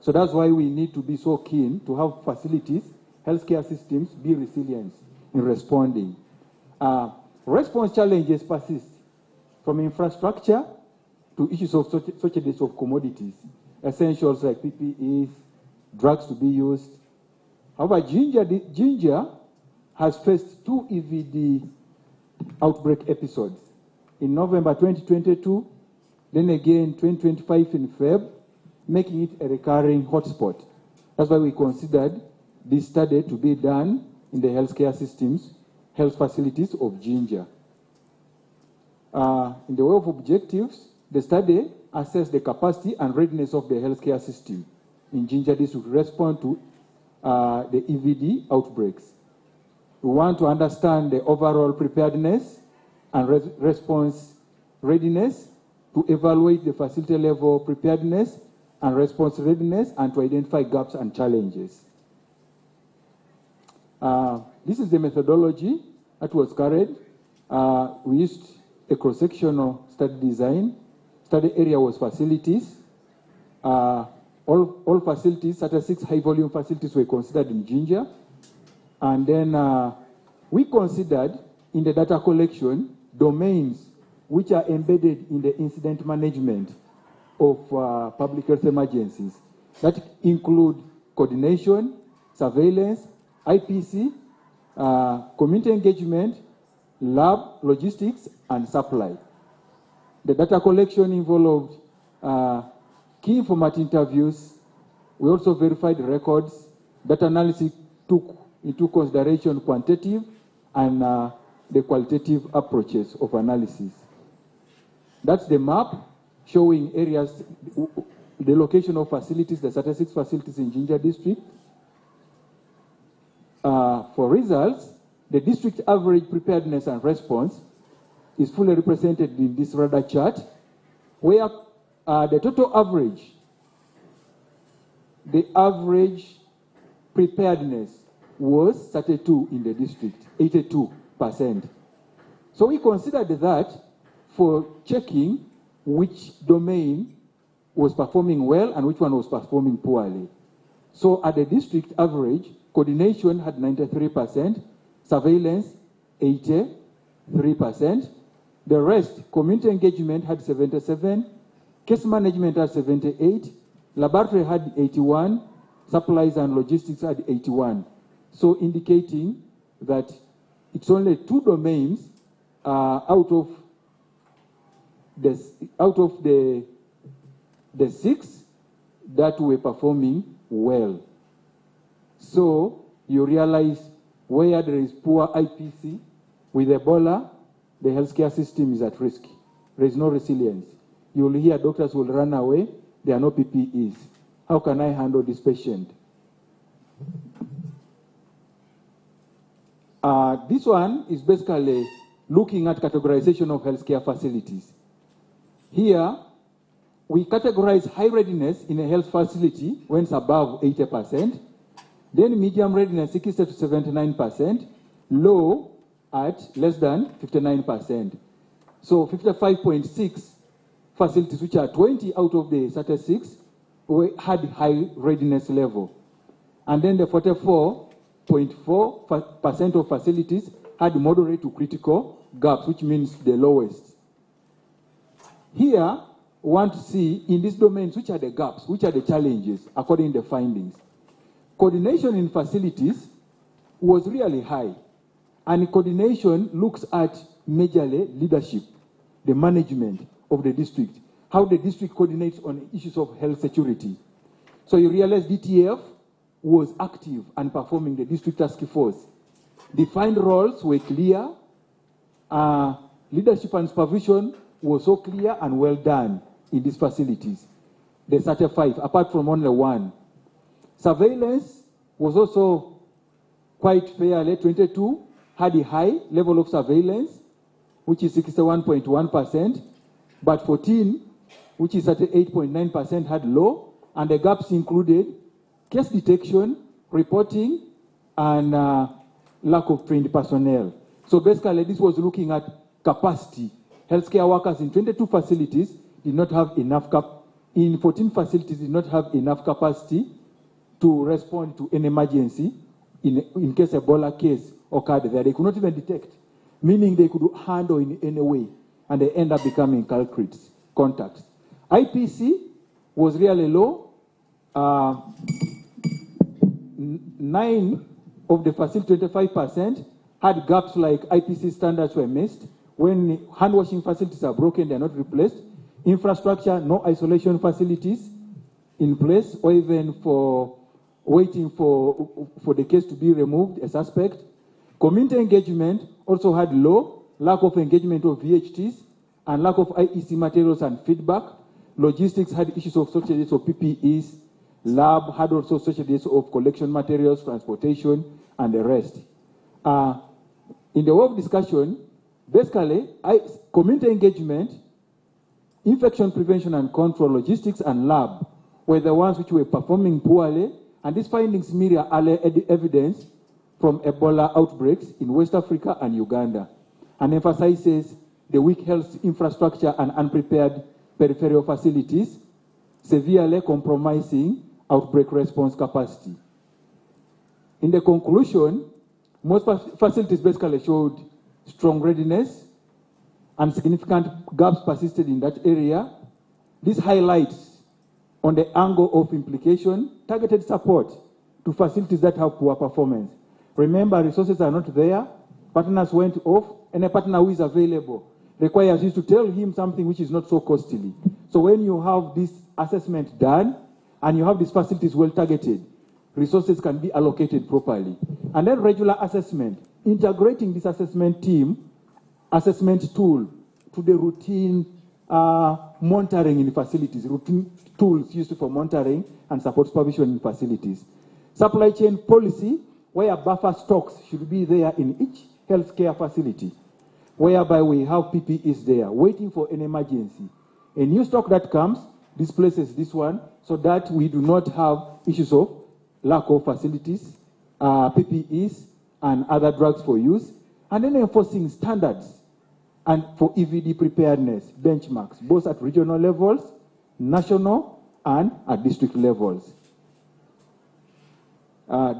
So that's why we need to be so keen to have facilities, healthcare systems be resilient in responding. Response challenges persist, from infrastructure to issues of shortages of commodities, essentials like PPEs, drugs to be used. However, Ginger has faced 2 EVD outbreak episodes. In November 2022, then again 2025 in Feb, making it a recurring hotspot. That's why we considered this study to be done in the healthcare systems, health facilities of Ginger. In the way of objectives, the study assessed the capacity and readiness of the healthcare system in Ginger District to respond to the EVD outbreaks. We want to understand the overall preparedness and response readiness, to evaluate the facility level preparedness and response readiness, and to identify gaps and challenges. This is the methodology that was carried. We used a cross-sectional study design. Study area was facilities. All facilities, such as 6 high-volume facilities, were considered in Ginger. And then we considered in the data collection domains which are embedded in the incident management of public health emergencies. That include coordination, surveillance, IPC, community engagement, lab, logistics, and supply. The data collection involved key informant interviews. We also verified records. Data analysis took into consideration quantitative and the qualitative approaches of analysis. That's the map showing areas, the location of facilities, the statistics facilities in Ginger District. For results, the district average preparedness and response is fully represented in this radar chart, where the total average, the average preparedness was 32 in the district, 82%. So we considered that for checking which domain was performing well and which one was performing poorly. So at the district average, coordination had 93%, surveillance 83%. The rest, community engagement had 77%, case management had 78%, laboratory had 81%, supplies and logistics had 81%. So indicating that it's only 2 domains out of the 6 that were performing well. So you realize where there is poor IPC with Ebola, the healthcare system is at risk. There is no resilience. You will hear doctors will run away. There are no PPEs. How can I handle this patient? This one is basically looking at categorization of healthcare facilities. Here, we categorize high readiness in a health facility when it's above 80%, then medium readiness 60 to 79%, low at less than 59%. So 55.6 facilities, which are 20 out of the 36, had high readiness level. And then the 44.4% of facilities had moderate to critical gaps, which means the lowest. Here, we want to see in these domains which are the gaps, which are the challenges according to the findings. Coordination in facilities was really high, and coordination looks at majorly leadership, the management of the district. how the district coordinates on issues of health security. So you realize DTF was active and performing the district task force. Defined roles were clear. Leadership and supervision was so clear and well done in these facilities. They started 5, apart from only 1. Surveillance was also quite fairly. 22 had a high level of surveillance, which is 61.1%, but 14, which is at 8.9%, had low, and the gaps included case detection, reporting, and lack of trained personnel. So basically, this was looking at capacity. Healthcare workers in 22 facilities did not have enough in 14 facilities did not have enough capacity to respond to an emergency in case Ebola case occurred there. They could not even detect, meaning they could handle in any way, and they end up becoming culprits, contacts. IPC was really low. 9 of the facility, 25%, had gaps like IPC standards were missed. When hand washing facilities are broken, they are not replaced. Infrastructure, no isolation facilities in place, or even for waiting for the case to be removed, a suspect. Community engagement also had low, lack of engagement of VHTs, and lack of IEC materials and feedback. Logistics had issues of shortages of PPEs. Lab had also shortages of collection materials, transportation, and the rest. In the work discussion, basically, community engagement, infection prevention and control, logistics, and lab were the ones which were performing poorly, and these findings mirror evidence from Ebola outbreaks in West Africa and Uganda, and emphasizes the weak health infrastructure and unprepared peripheral facilities, severely compromising outbreak response capacity. In the conclusion, most facilities basically showed strong readiness, and significant gaps persisted in that area. This highlights, on the angle of implication, targeted support to facilities that have poor performance. Remember, resources are not there, partners went off, and a partner who is available requires you to tell him something which is not so costly. So when you have this assessment done, and you have these facilities well targeted, resources can be allocated properly. And then regular assessment, integrating this assessment tool to the routine monitoring in facilities, routine tools used for monitoring and support supervision in facilities. Supply chain policy, where buffer stocks should be there in each healthcare facility, whereby we have PPEs there, waiting for an emergency. A new stock that comes displaces this one, so that we do not have issues of lack of facilities, PPEs, and other drugs for use, and then enforcing standards and for EVD preparedness, benchmarks, both at regional levels, national, and at district levels.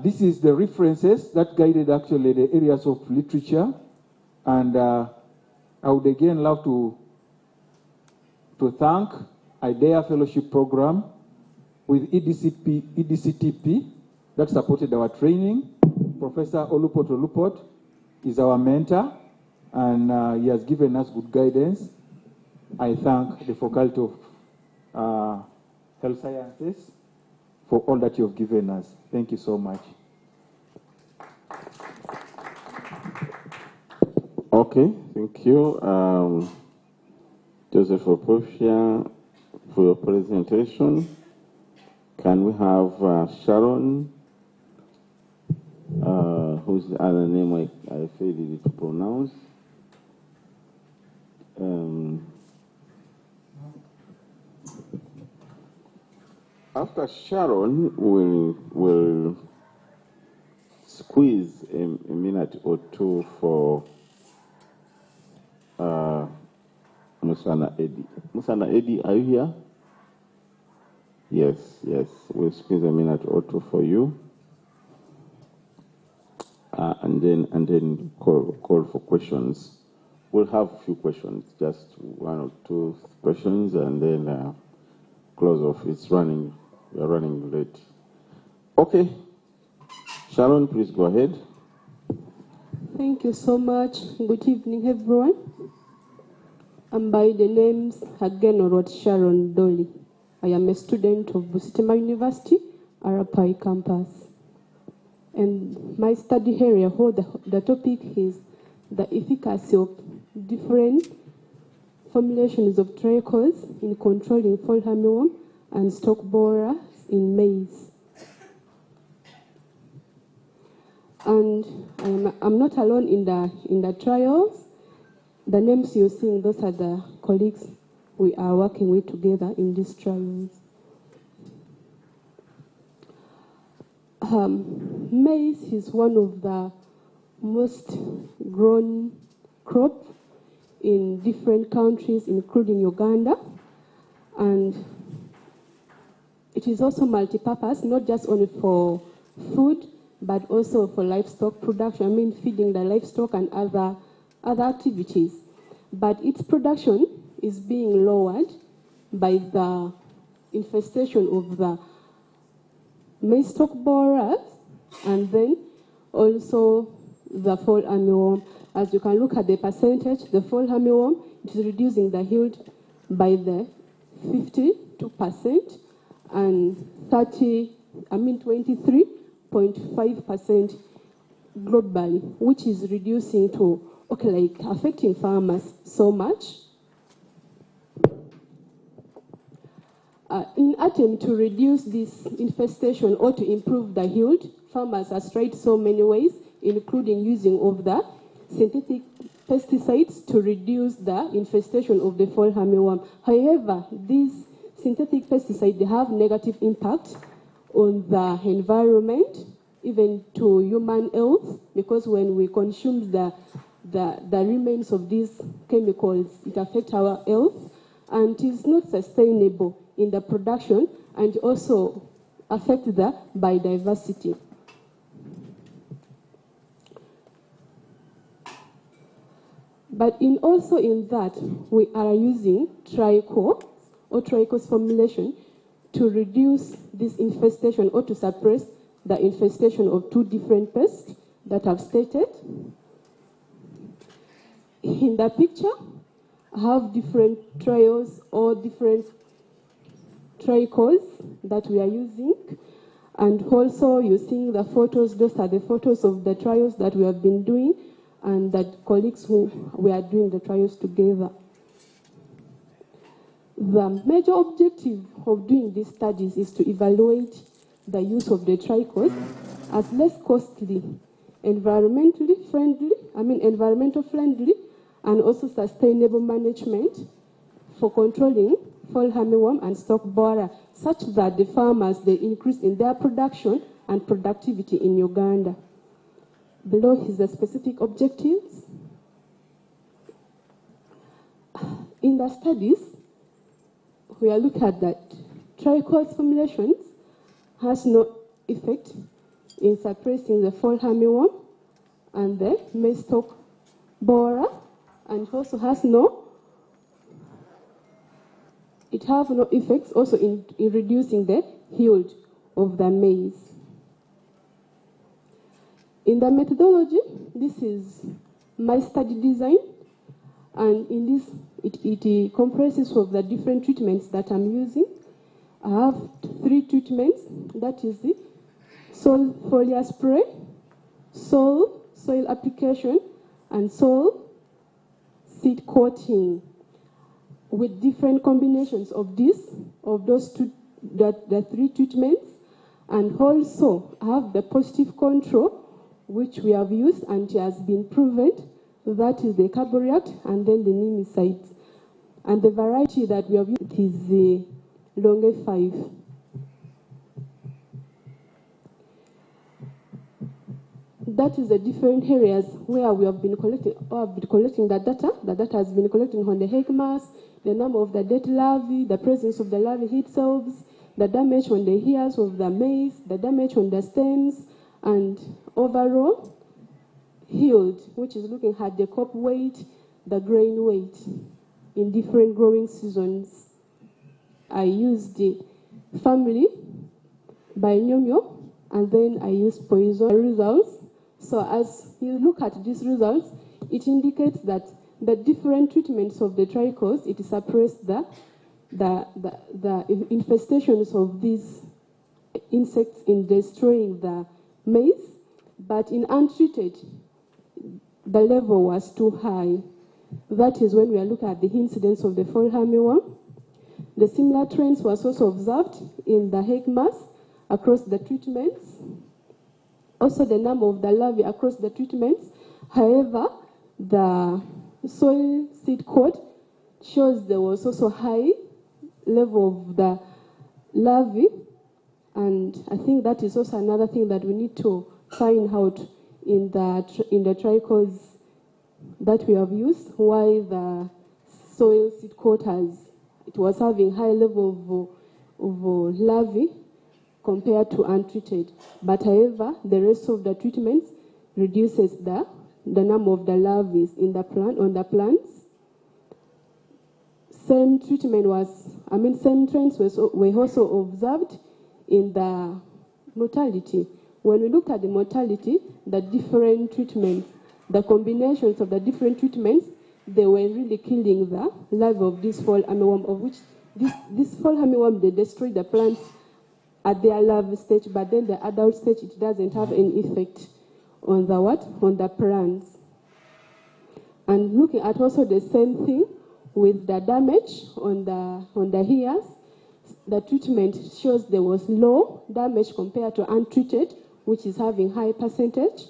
This is the references that guided actually the areas of literature, and I would again love to thank IDEA Fellowship Program with EDCTP that supported our training. Professor Olupot is our mentor, and he has given us good guidance. I thank the Faculty of Health Sciences for all that you have given us. Thank you so much. Okay, thank you, Joseph Oprofia, for your presentation. Can we have Sharon, whose other name I failed to pronounce? After Sharon, we'll squeeze a minute or two for Musana Eddy. Musana Eddy, are you here? Yes, we'll squeeze a minute or two for you. And then call for questions. We'll have a few questions, just 1 or 2 questions, and then close off. We're running late. Okay. Sharon, please go ahead. Thank you so much. Good evening, everyone. And by the names again, wrote Sharon Dolly. I am a student of Busitema University, Arapai campus. And my study area, the topic is the efficacy of different formulations of trichols in controlling fall armyworm and stalk borers in maize. And I'm not alone in the trials. The names you're seeing, those are the colleagues we are working with together in these trials. Maize is one of the most grown crop in different countries, including Uganda. And it is also multi-purpose, not just only for food, but also for livestock production, I mean feeding the livestock and other activities. But its production is being lowered by the infestation of the maize stalk borers and then also the fall armyworm. As you can look at the percentage, the fall armyworm is reducing the yield by the 52% and 23.5% globally, which is reducing to, affecting farmers so much. In attempt to reduce this infestation or to improve the yield, farmers have tried so many ways, including using of the synthetic pesticides to reduce the infestation of the fall armyworm. However, these synthetic pesticides have negative impact on the environment, even to human health, because when we consume the remains of these chemicals, it affects our health, and it is not sustainable in the production and also affect the biodiversity. But also in that, we are using trichols or trichos formulation to reduce this infestation or to suppress the infestation of two different pests that I've stated. In the picture, I have different trials or different trichols that we are using. And also you're seeing the photos, those are the photos of the trials that we have been doing and that colleagues who we are doing the trials together. The major objective of doing these studies is to evaluate the use of the trichols as less costly, environmental friendly, and also sustainable management for controlling fall armyworm and stalk borer, such that the farmers, they increase in their production and productivity in Uganda. Below is the specific objectives. In the studies, we are looking at that trichols formulations has no effect in suppressing the fall armyworm and the maize stalk borer, and also has no effects also in reducing the yield of the maize. In the methodology, this is my study design, and in this, it comprises of the different treatments that I'm using. I have 3 treatments, that is the soil foliar spray, soil application, and soil seed coating, with different combinations of those 3 treatments. And also I have the positive control, which we have used and it has been proven, that is the carboreact and then the nemicides. And the variety that we have used is the Longe 5. That is the different areas where we have been collecting, or have been collecting the data. The data has been collected on the egg mass, the number of the dead larvae, the presence of the larvae heat cells, the damage on the ears of the maize, the damage on the stems, and overall yield, which is looking at the crop weight, the grain weight in different growing seasons. I used the family, binomial, and then I used poison results. So as you look at these results, it indicates that the different treatments of the trichomes, it suppressed the infestations of these insects in destroying the maize, but in untreated, the level was too high. That is when we are looking at the incidence of the fall armyworm. The similar trends was also observed in the egg mass across the treatments. Also the number of the larvae across the treatments. However, the soil seed coat shows there was also high level of the larvae, and I think that is also another thing that we need to find out in the trichomes that we have used, why the soil seed coat was having high level of larvae compared to untreated. But however, the rest of the treatments reduces the number of the larvae in the plant on the plants. Same trends were also observed in the mortality. When we looked at the mortality, the different treatments, the combinations of the different treatments, they were really killing the larvae of this fall armyworm, of which this fall armyworm, they destroy the plants at their larvae stage, but then the adult stage, it doesn't have any effect on the what? On the plants. And looking at also the same thing with the damage on the hairs, the treatment shows there was low damage compared to untreated, which is having high percentage.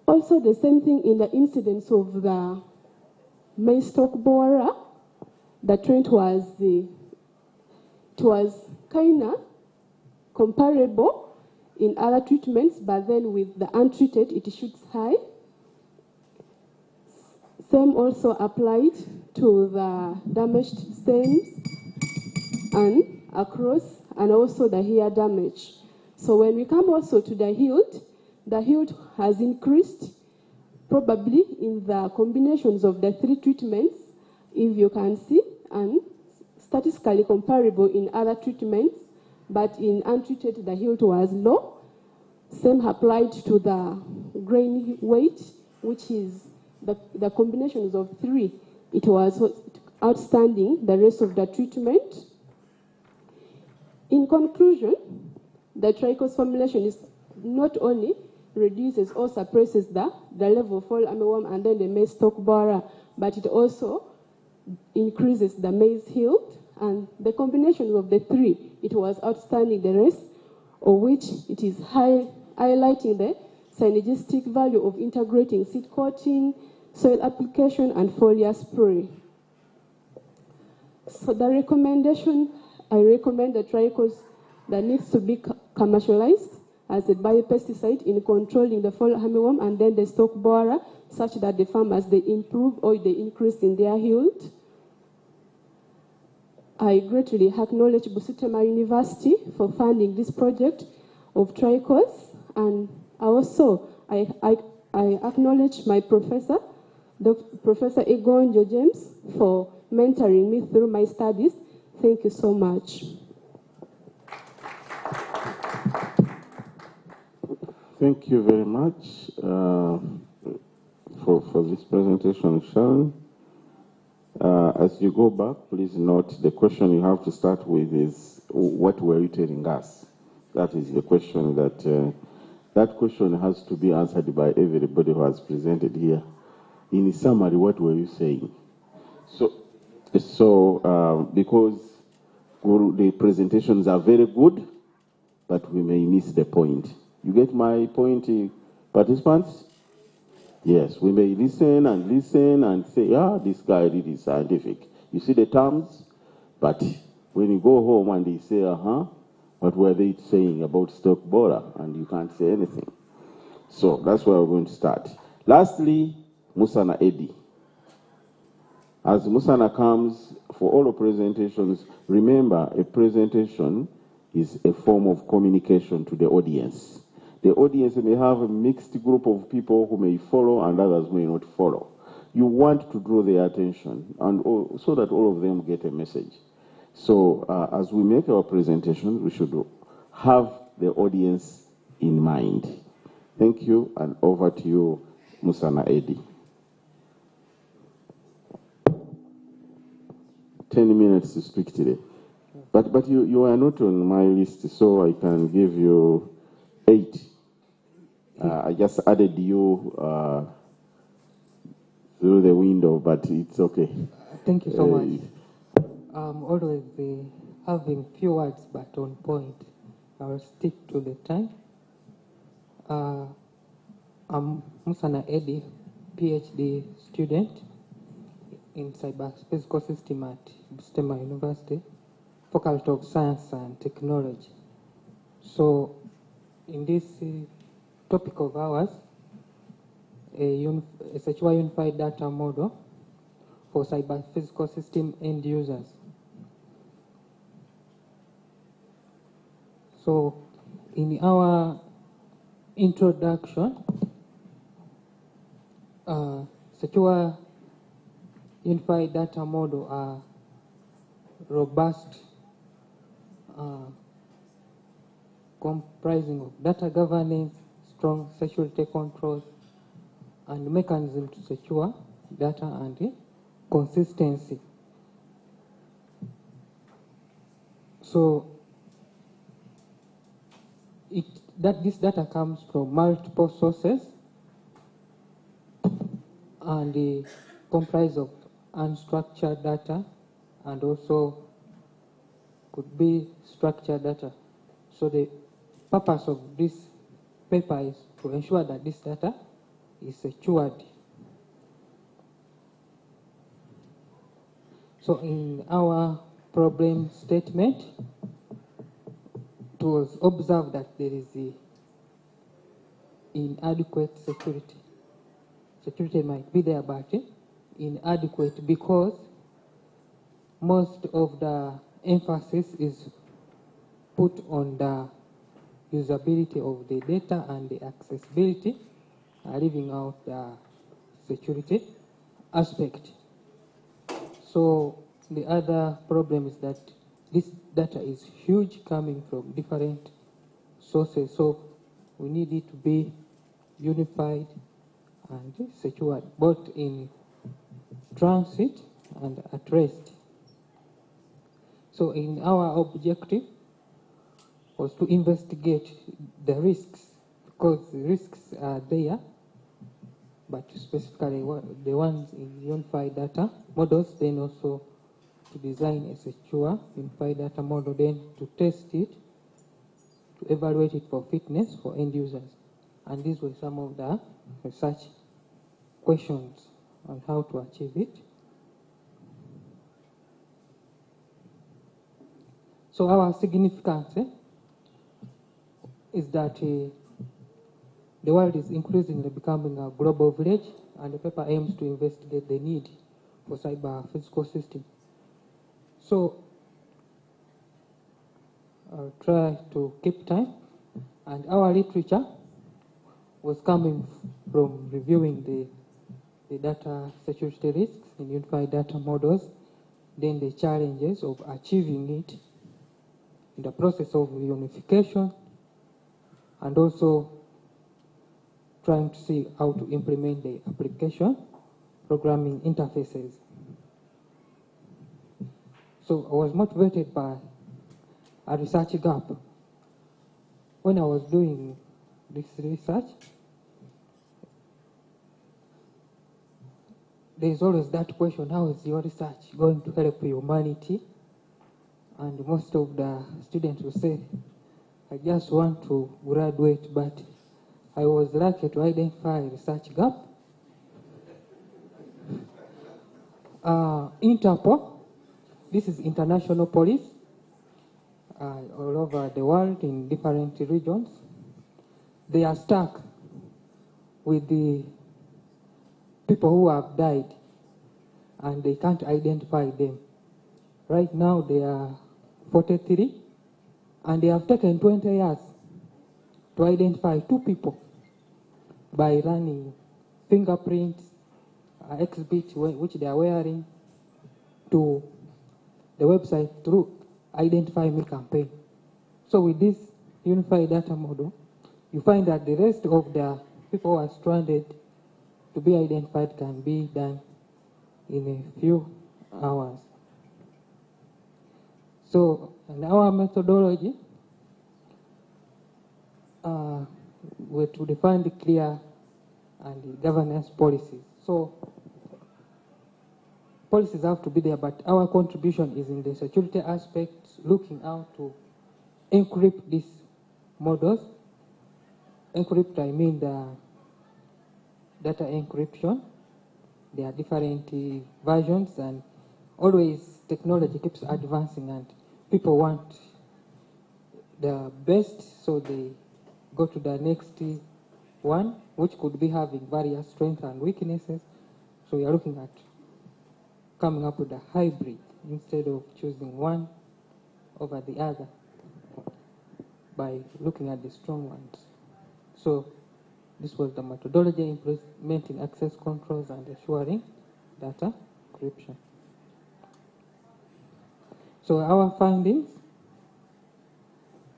Also the same thing in the incidence of the maize stalk borer. The trend was kind of comparable in other treatments, but then with the untreated, it shoots high. Same also applied to the damaged stems and across, and also the hair damage. So when we come also to the yield has increased probably in the combinations of the three treatments, if you can see, and statistically comparable in other treatments, but in untreated the yield was low. Same applied to the grain weight, which is the combinations of three. It was outstanding the rest of the treatment. In conclusion, the trichos formulation is not only reduces or suppresses the level of fall armyworm and then the maize stalk borer, but it also increases the maize yield, and the combination of the three, it was outstanding the rest, of which it is highlighting the synergistic value of integrating seed coating, soil application, and foliar spray. So the recommendation, I recommend the trichos that needs to be commercialized as a biopesticide in controlling the fall armyworm and then the stalk borer, such that the farmers, they improve or they increase in their yield. I greatly acknowledge Busitema University for funding this project of trichos, and I acknowledge my professor, Professor Egonjo James, for mentoring me through my studies. Thank you so much. Thank you very much for this presentation, Sharon. As you go back, please note the question you have to start with is, what were you telling us? That is the question that question has to be answered by everybody who has presented here. In summary, what were you saying? So because the presentations are very good, but we may miss the point. You get my point, participants? Yes, we may listen and say, this guy really is scientific. You see the terms, but when you go home and they say, what were they saying about stalk borer? And you can't say anything. So that's where we're going to start. Lastly, Musana Eddy. As Musana comes, for all the presentations, remember a presentation is a form of communication to the audience. The audience may have a mixed group of people who may follow and others may not follow. You want to draw their attention and so that all of them get a message. So as we make our presentation, we should have the audience in mind. Thank you, and over to you, Musana Eddy. 10 minutes to speak today. But you are not on my list, so I can give you 8. I just added you through the window, but it's okay. Thank you so much. Always having few words, but on point. I will stick to the time. I'm Musana Eddy, PhD student in cyber physical system at Busitema University, Faculty of Science and Technology. So, in this topic of ours, a secure unified data model for cyber physical system end users. So, in our introduction, secure unified data model are robust, comprising of data governance, strong security controls, and mechanism to secure data and consistency. So this data comes from multiple sources and comprise of unstructured data and also could be structured data. So the purpose of this paper is to ensure that this data is secured. So in our problem statement, it was observed that there is inadequate security. Security might be there, but inadequate because most of the emphasis is put on the usability of the data and the accessibility, leaving out the security aspect. So the other problem is that this data is huge, coming from different sources, so we need it to be unified and secured, both in transit and at rest. So in our objective was to investigate the risks, because the risks are there, but specifically the ones in unified data models, then also to design a secure unified data model, then to test it, to evaluate it for fitness for end users. And these were some of the research questions on how to achieve it. So our significance is that the world is increasingly becoming a global village, and the paper aims to investigate the need for cyber physical systems. So I'll try to keep time, and our literature was coming from reviewing the data security risks in unified data models, then the challenges of achieving it in the process of unification, and also trying to see how to implement the application programming interfaces. So I was motivated by a research gap. When I was doing this research, there's always that question, how is your research going to help humanity? And most of the students will say, I just want to graduate, but I was lucky to identify a research gap. Interpol, this is international police all over the world in different regions. They are stuck with the people who have died, and they can't identify them. Right now they are 43, and they have taken 20 years to identify 2 people by running fingerprints, exhibit which they are wearing, to the website through Identify Me campaign. So with this unified data model, you find that the rest of the people who are stranded to be identified can be done in a few hours. So, in our methodology, we're to define the clear and governance policies. So, policies have to be there, but our contribution is in the security aspects, looking out to encrypt these models. Encrypt, I mean the data encryption. There are different versions, and always technology keeps advancing, and people want the best, so they go to the next one, which could be having various strengths and weaknesses. So we are looking at coming up with a hybrid instead of choosing one over the other by looking at the strong ones. So this was the methodology, implementing access controls and assuring data encryption. So our findings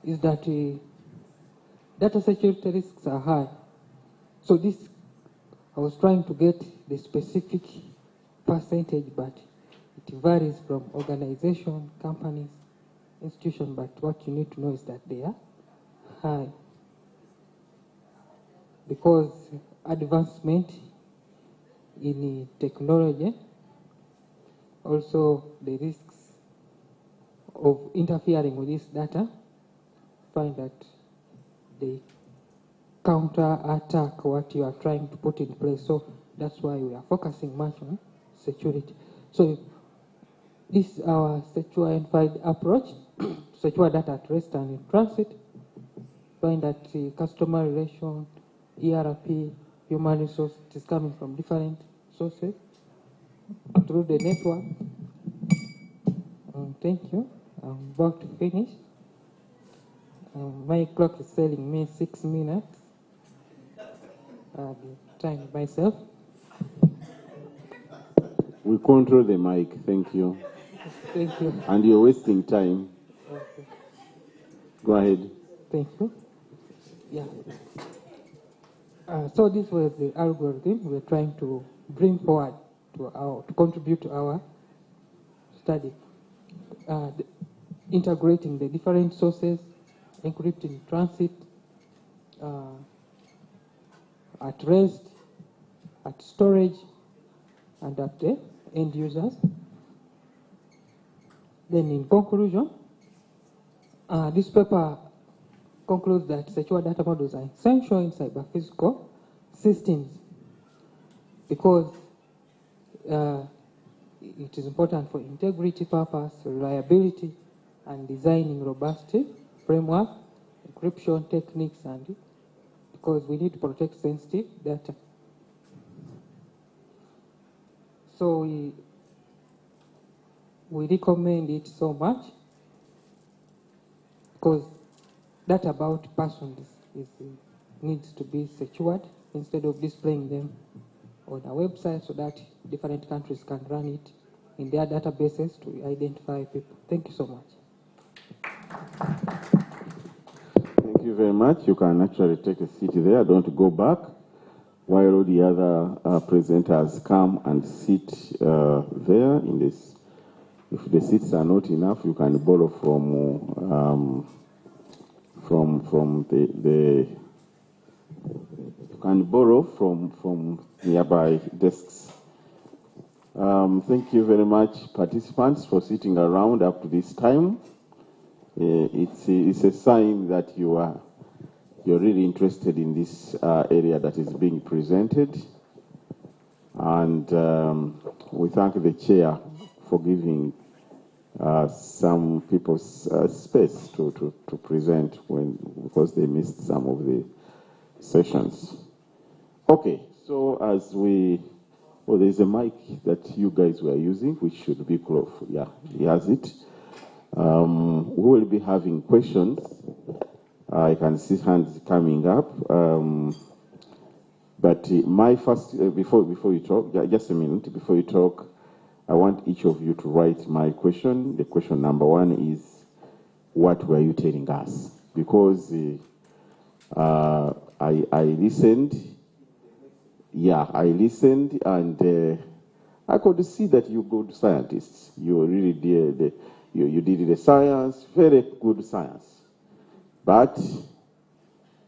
is that data security risks are high. So this, I was trying to get the specific percentage, but it varies from organization, companies, institution, but what you need to know is that they are high. Because advancement in technology, also the risks of interfering with this data, find that they counter-attack what you are trying to put in place. So that's why we are focusing much on security. So this is our secure unified approach, secure data at rest and in transit. Find that customer relation, ERP, human resource is coming from different sources through the network. Thank you. I'm about to finish. My clock is telling me 6 minutes. I'll be trying myself. We control the mic, thank you. Thank you. And you're wasting time. Okay. Go ahead. Thank you. Yeah. So this was the algorithm we're trying to bring forward to contribute to our study. Integrating the different sources, encrypting transit, at rest, at storage, and at the end users. Then in conclusion, this paper concludes that secure data models are essential in cyber-physical systems because it is important for integrity purpose, reliability, and designing robust framework, encryption techniques, and because we need to protect sensitive data. So we recommend it so much because data about persons needs to be secured instead of displaying them on a website so that different countries can run it in their databases to identify people. Thank you so much. Thank you very much. You can actually take a seat there. Don't go back while all the other presenters come and sit there in this. If the seats are not enough, you can borrow from nearby desks. Thank you very much, participants, for sitting around up to this time. It's a sign that you're really interested in this area that is being presented, and we thank the chair for giving some people space to present because they missed some of the sessions. Okay, so as there's a mic that you guys were using, which should be close. Yeah, he has it. We will be having questions. I can see hands coming up. But my first, before you talk, just a minute, before you talk, I want each of you to write my question. The question number one is, what were you telling us? Because I listened. Yeah, I listened, and I could see that you're good scientists. You really did. You did the science, very good science. But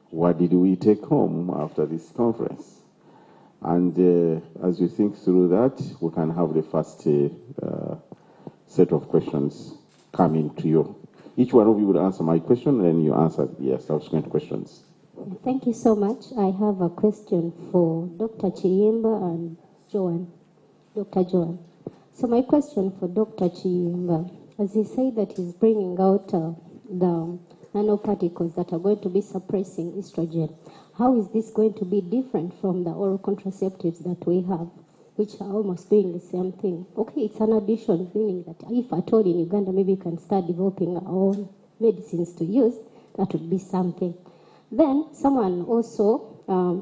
what did we take home after this conference? And as you think through that, we can have the first set of questions coming to you. Each one of you would answer my question, and then you answer the subsequent questions. Thank you so much. I have a question for Dr. Chiyimba and Joan. Dr. Joan. So my question for Dr. Chiyimba, as he said that he's bringing out the nanoparticles that are going to be suppressing estrogen, how is this going to be different from the oral contraceptives that we have, which are almost doing the same thing? Okay, it's an addition, meaning that if at all in Uganda maybe we can start developing our own medicines to use, that would be something. Then someone also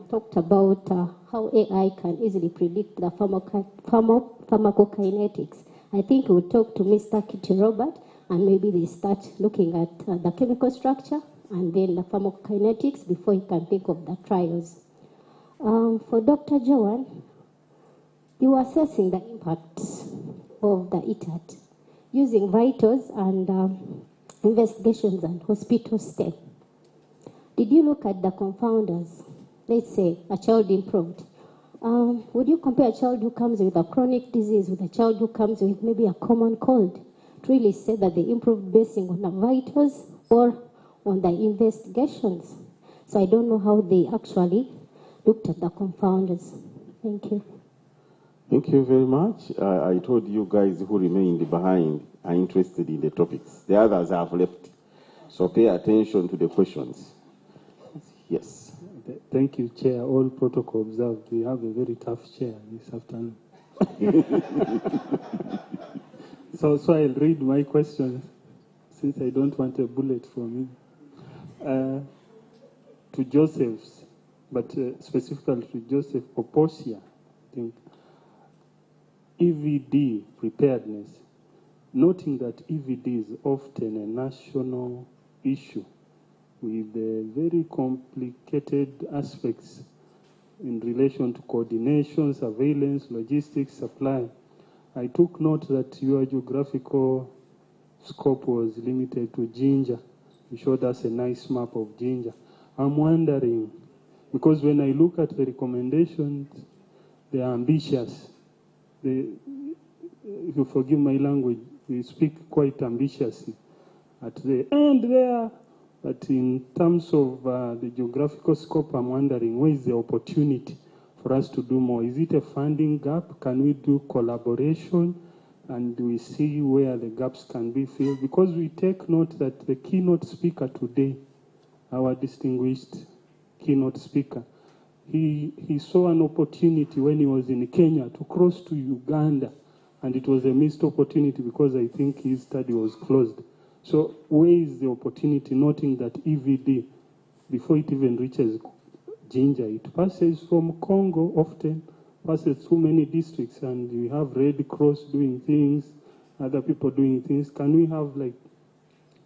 talked about how AI can easily predict the pharmacokinetics. I think we'll talk to Mr. Kitty Robert, and maybe they start looking at the chemical structure and then the pharmacokinetics before you can think of the trials. For Dr. Joan, you were assessing the impact of the ITAT using vitals and investigations and hospital stay. Did you look at the confounders? Let's say a child improved. Would you compare a child who comes with a chronic disease with a child who comes with maybe a common cold to really say that they improved based on the vitals or on the investigations? So I don't know how they actually looked at the confounders. Thank you. Thank you very much. I told you guys who remained behind are interested in the topics. The others have left. So pay attention to the questions. Yes. Thank you, Chair. All protocol observed. We have a very tough chair this afternoon. So I'll read my questions since I don't want a bullet from you. To Joseph's, but specifically to Joseph Oposia, I think. EVD preparedness, noting that EVD is often a national issue with very complicated aspects in relation to coordination, surveillance, logistics, supply. I took note that your geographical scope was limited to Jinja. You showed us a nice map of Jinja. I'm wondering, because when I look at the recommendations, they are ambitious. If you forgive my language, we speak quite ambitiously at the end there. But in terms of the geographical scope, I'm wondering where is the opportunity for us to do more? Is it a funding gap? Can we do collaboration? And we see where the gaps can be filled? Because we take note that the keynote speaker today, our distinguished keynote speaker, he saw an opportunity when he was in Kenya to cross to Uganda, and it was a missed opportunity because I think his study was closed. So where is the opportunity, noting that EVD, before it even reaches Jinja, it passes from Congo often, passes through many districts, and we have Red Cross doing things, other people doing things. Can we have like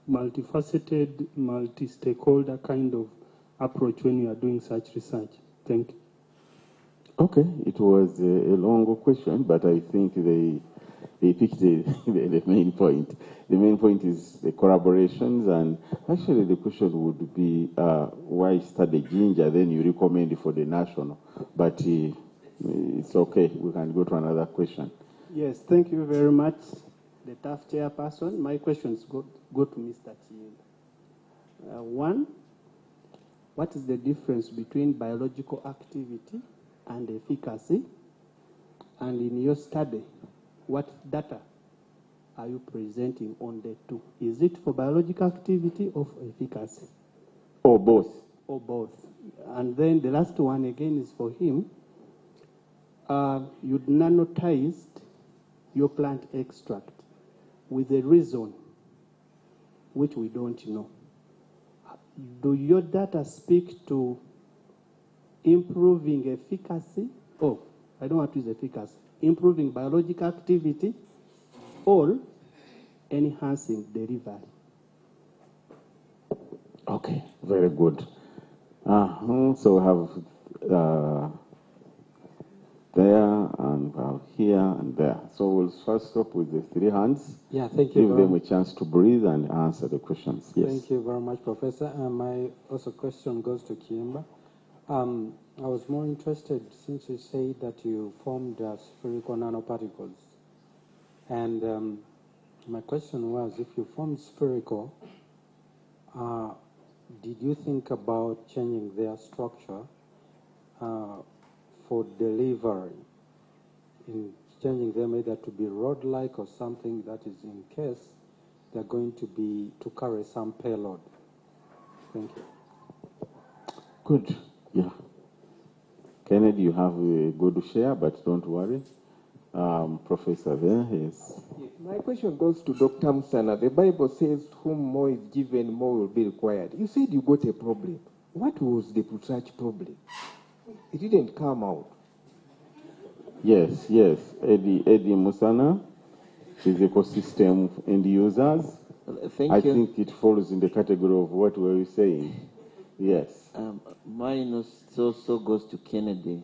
multifaceted, multi-stakeholder kind of approach when we are doing such research? Thank you. Okay, it was a long question, but I think they picked the main point. The main point is the collaborations, and actually the question would be why study Jinja, then you recommend for the national. But it's okay, we can go to another question. Yes, thank you very much, the tough chairperson. My questions go to Mr. Chiyimba. One, what is the difference between biological activity and efficacy? And in your study, what data are you presenting on the two? Is it for biological activity or for efficacy? Or both. Or both. And then the last one again is for him. You nanotized your plant extract with a reason which we don't know. Do your data speak to improving efficacy? Oh, I don't want to use efficacy. Improving biological activity or enhancing delivery? Okay, very good. So we have there, and here and there. So we'll first stop with the three hands. Yeah, thank you. Give them a chance to breathe and answer the questions. Yes. Thank you very much, Professor. My also question goes to Kiemba. I was more interested since you say that you formed spherical nanoparticles. And my question was, if you formed spherical, did you think about changing their structure for delivery, in changing them either to be rod-like or something that is in case they're going to carry some payload? Thank you. Good. Yeah. Kennedy, you have a good share, but don't worry. Professor there, yes. My question goes to Dr. Musana. The Bible says, whom more is given, more will be required. You said you got a problem. What was the such problem? It didn't come out. Yes. Eddie Musana, physical system end users. Thank I you. think it falls in the category of what were you saying? Yes. Mine also goes to Kennedy.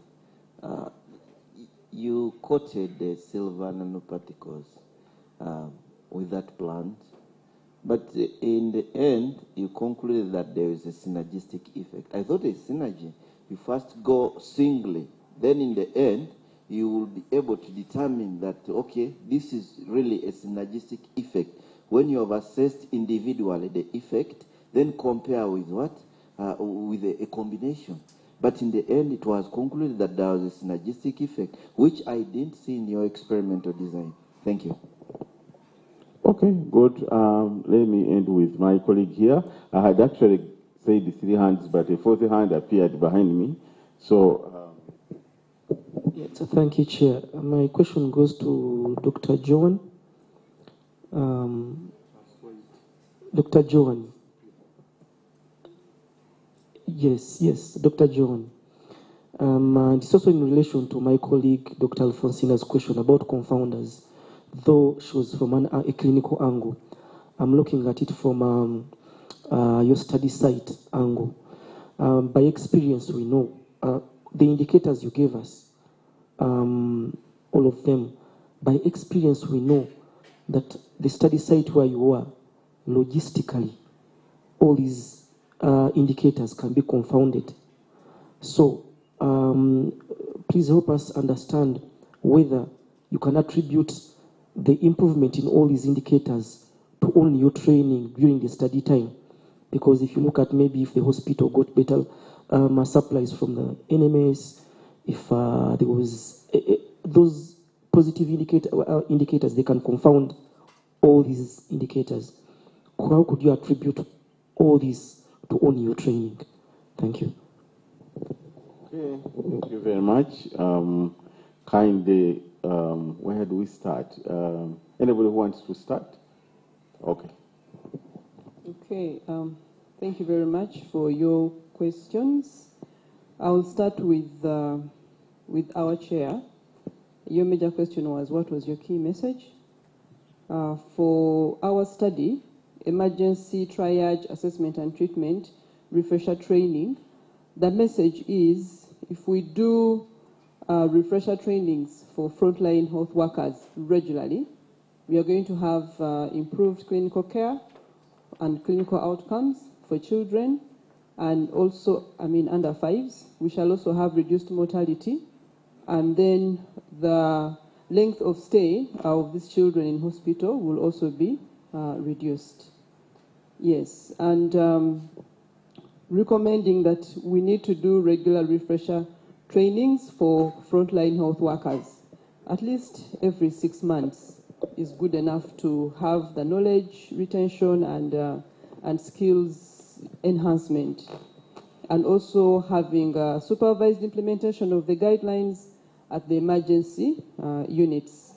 You quoted the silver nanoparticles with that plant, but in the end, you concluded that there is a synergistic effect. I thought a synergy, you first go singly, then in the end, you will be able to determine that, okay, this is really a synergistic effect. When you have assessed individually the effect, then compare with what? With a combination. But in the end, it was concluded that there was a synergistic effect, which I didn't see in your experimental design. Thank you. Okay, good. Let me end with my colleague here. I had actually said the three hands, but a fourth hand appeared behind me. So, so thank you, Chair. My question goes to Dr. Joan. Dr. Joan. Yes, Dr. Joan. It's also in relation to my colleague, Dr. Alfonsina's question about confounders, though she was from a clinical angle. I'm looking at it from your study site angle. By experience, we know the indicators you gave us, all of them. By experience, we know that the study site where you were, logistically, all these indicators can be confounded. So please help us understand whether you can attribute the improvement in all these indicators to only your training during the study time. Because if you look at maybe if the hospital got better supplies from the NMS, if there was those positive indicators, they can confound all these indicators. How could you attribute all these to only your training? Thank you. okay, thank you very much. Kindly, where do we start? Anybody who wants to start? Okay. Okay, thank you very much for your questions. I'll start with our chair. Your major question was, what was your key message? For our study, emergency triage, assessment and treatment, refresher training, the message is, if we do refresher trainings for frontline health workers regularly, we are going to have improved clinical care and clinical outcomes for children, and also, under 5s. We shall also have reduced mortality, and then the length of stay of these children in hospital will also be reduced. Yes, and recommending that we need to do regular refresher trainings for frontline health workers. At least every 6 months is good enough to have the knowledge retention and skills enhancement. And also having supervised implementation of the guidelines at the emergency units.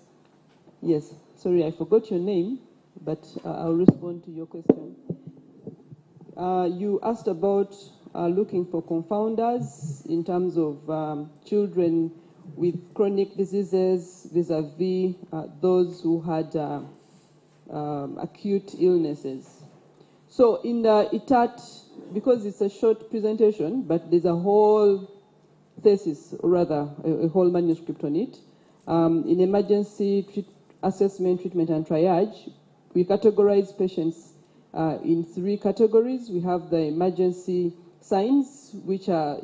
Yes, sorry, I forgot your name, but I'll respond to your question. You asked about looking for confounders in terms of children with chronic diseases vis-a-vis those who had acute illnesses. So in the ITAT, because it's a short presentation, but there's a whole thesis, or rather a whole manuscript on it. In emergency assessment, treatment, and triage, we categorize patients in 3 categories. We have the emergency signs, which are,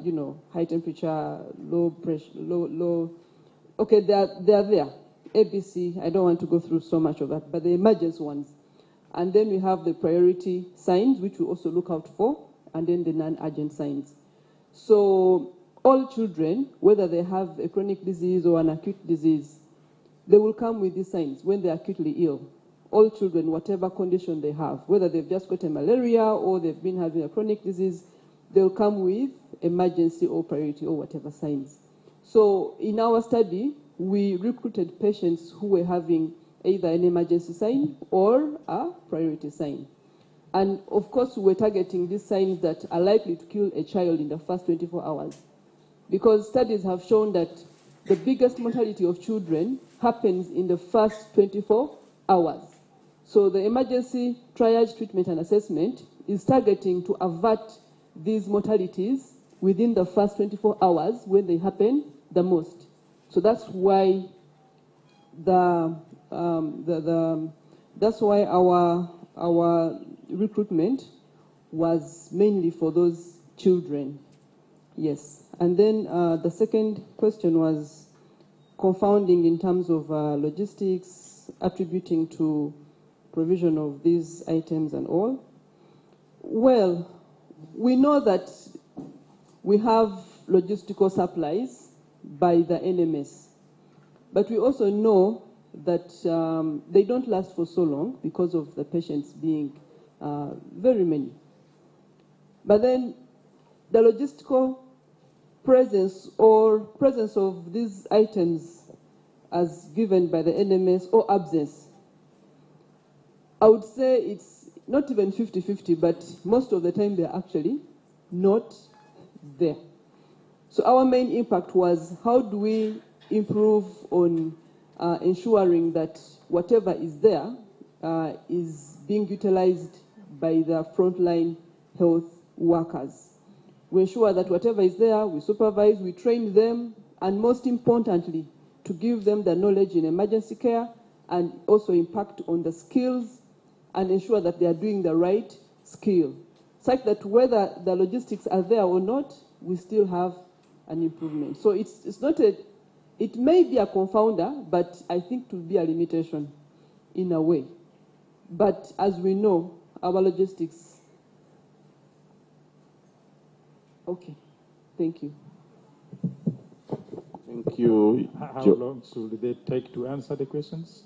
high temperature, low pressure, low. Okay, they are there. ABC, I don't want to go through so much of that, but the emergency ones. And then we have the priority signs, which we also look out for, and then the non-urgent signs. So all children, whether they have a chronic disease or an acute disease, they will come with these signs when they're acutely ill. All children, whatever condition they have, whether they've just got a malaria or they've been having a chronic disease, they'll come with emergency or priority or whatever signs. So in our study, we recruited patients who were having either an emergency sign or a priority sign. And of course, we were targeting these signs that are likely to kill a child in the first 24 hours. Because studies have shown that the biggest mortality of children happens in the first 24 hours. So the emergency triage, treatment, and assessment is targeting to avert these mortalities within the first 24 hours when they happen the most. So that's why that's why our recruitment was mainly for those children. Yes. And then the second question was confounding in terms of logistics, attributing to provision of these items and all. Well, we know that we have logistical supplies by the NMS, but we also know that they don't last for so long because of the patients being very many. But then the logistical presence of these items as given by the NMS or absence, I would say it's not even 50-50, but most of the time they're actually not there. So our main impact was how do we improve on ensuring that whatever is there is being utilized by the frontline health workers. We ensure that whatever is there, we supervise, we train them, and most importantly, to give them the knowledge in emergency care and also impact on the skills and ensure that they are doing the right skill, such that whether the logistics are there or not, we still have an improvement. So it's not it may be a confounder, but I think it will be a limitation in a way. But as we know, our logistics. Okay, thank you. Thank you. How long should they take to answer the questions?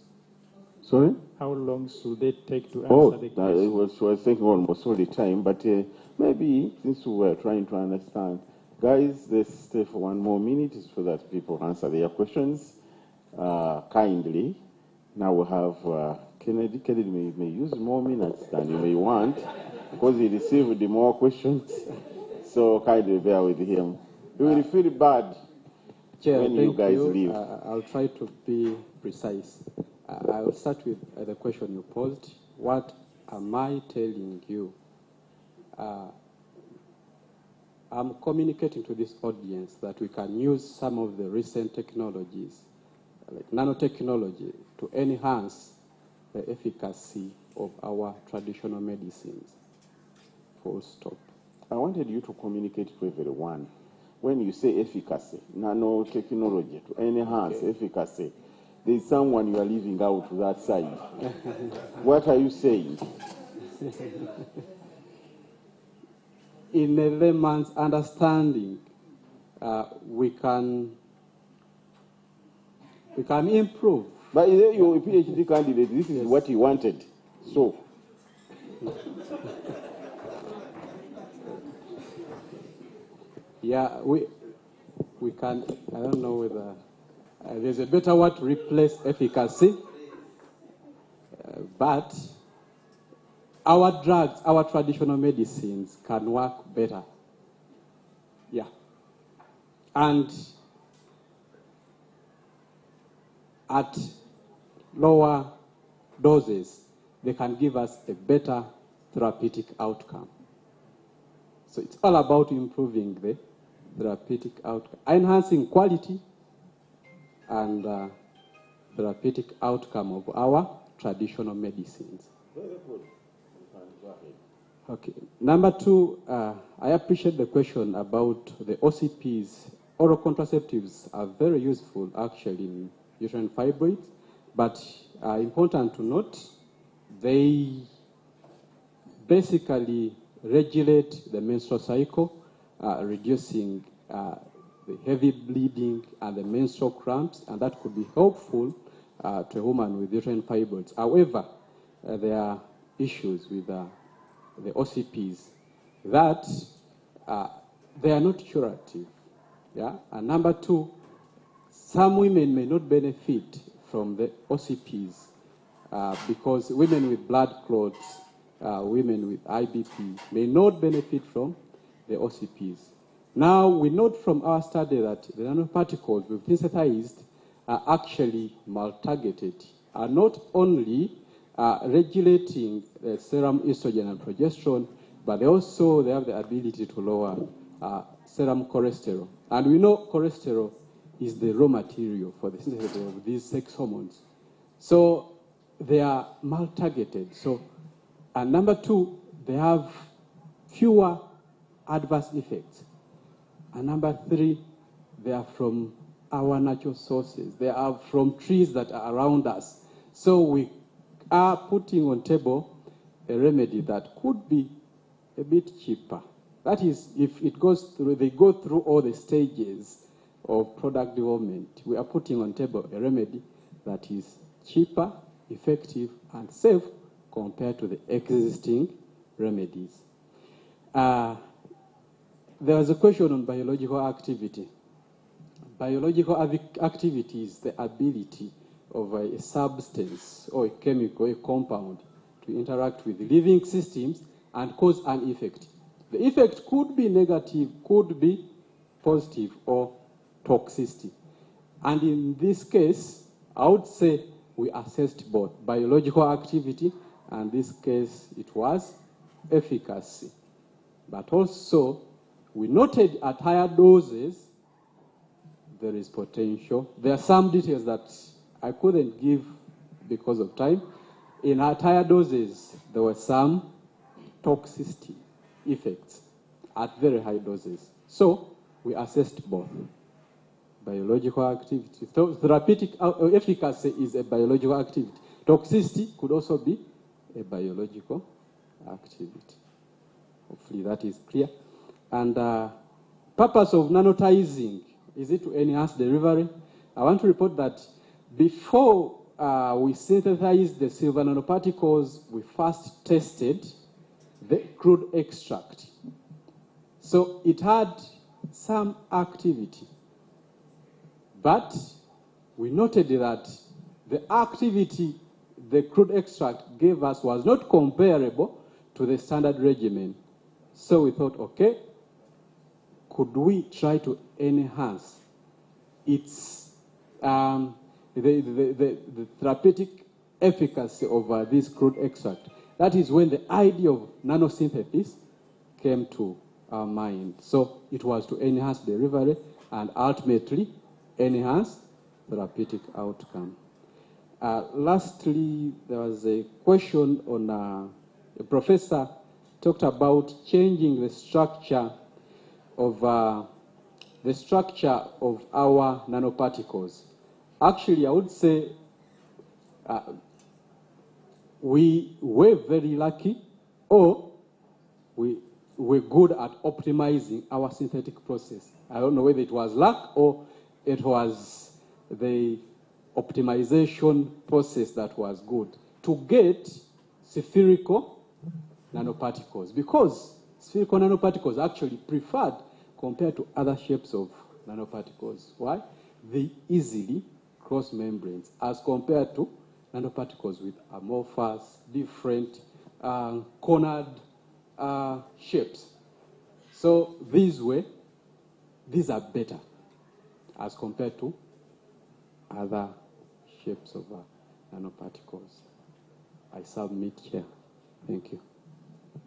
Sorry? How long should they take to answer the questions? I was thinking almost all the time, but maybe since we were trying to understand, guys, let's stay for 1 more minute so that people answer their questions kindly. Now we have Kennedy. Kennedy may use more minutes than you may want because he received more questions. So kindly bear with him. You will feel bad Chair, when you guys leave. I'll try to be precise. I will start with the question you posed. What am I telling you? I'm communicating to this audience that we can use some of the recent technologies, like nanotechnology, to enhance the efficacy of our traditional medicines. Full stop. I wanted you to communicate to everyone. When you say efficacy, nanotechnology, to enhance efficacy, there's someone you are leaving out to that side. What are you saying? In a layman's understanding, we can improve. But you're a PhD candidate. This is what you wanted. So. Yeah, we can. I don't know whether there's a better word to replace efficacy, but our drugs, our traditional medicines can work better. Yeah. And at lower doses, they can give us a better therapeutic outcome. So it's all about improving the therapeutic outcome, enhancing quality and therapeutic outcome of our traditional medicines. Okay. Number two, I appreciate the question about the OCPs. Oral contraceptives are very useful, actually, in uterine fibroids, but important to note, they basically regulate the menstrual cycle, reducing the heavy bleeding and the menstrual cramps, and that could be helpful to a woman with uterine fibroids. However, there are issues with the OCPs that they are not curative. Yeah? And number two, some women may not benefit from the OCPs because women with blood clots, women with IBP may not benefit from the OCPs. Now, we note from our study that the nanoparticles we've synthesized are actually mal-targeted, are not only regulating the serum estrogen and progesterone, but they have the ability to lower serum cholesterol. And we know cholesterol is the raw material for the synthesis of these sex hormones. So they are mal-targeted. So, and number two, they have fewer adverse effects. And number three, they are from our natural sources. They are from trees that are around us. So we are putting on table a remedy that could be a bit cheaper. That is, if it goes through, they go through all the stages of product development. We are putting on table a remedy that is cheaper, effective, and safe compared to the existing remedies. There was a question on biological activity. Biological activity is the ability of a substance or a chemical, a compound, to interact with living systems and cause an effect. The effect could be negative, could be positive, or toxicity. And in this case, I would say we assessed both biological activity, and in this case, it was efficacy. But also, we noted at higher doses, there is potential. There are some details that I couldn't give because of time. In at higher doses, there were some toxicity effects at very high doses. So we assessed both. Biological activity. So therapeutic efficacy is a biological activity. Toxicity could also be a biological activity. Hopefully that is clear. And purpose of nanotizing, is it to enhance delivery? I want to report that before we synthesized the silver nanoparticles, we first tested the crude extract. So it had some activity. But we noted that the activity the crude extract gave us was not comparable to the standard regimen. So we thought, okay, could we try to enhance its the therapeutic efficacy of this crude extract? That is when the idea of nanosynthesis came to our mind. So it was to enhance delivery and ultimately enhance therapeutic outcome. Lastly, there was a question on a professor talked about changing the structure of our nanoparticles. Actually, I would say we were very lucky, or we were good at optimizing our synthetic process. I don't know whether it was luck or it was the optimization process that was good to get spherical nanoparticles, because spherical nanoparticles are actually preferred compared to other shapes of nanoparticles. Why? They easily cross membranes as compared to nanoparticles with amorphous, different, cornered shapes. So these are better as compared to other shapes of nanoparticles. I submit here. Thank you.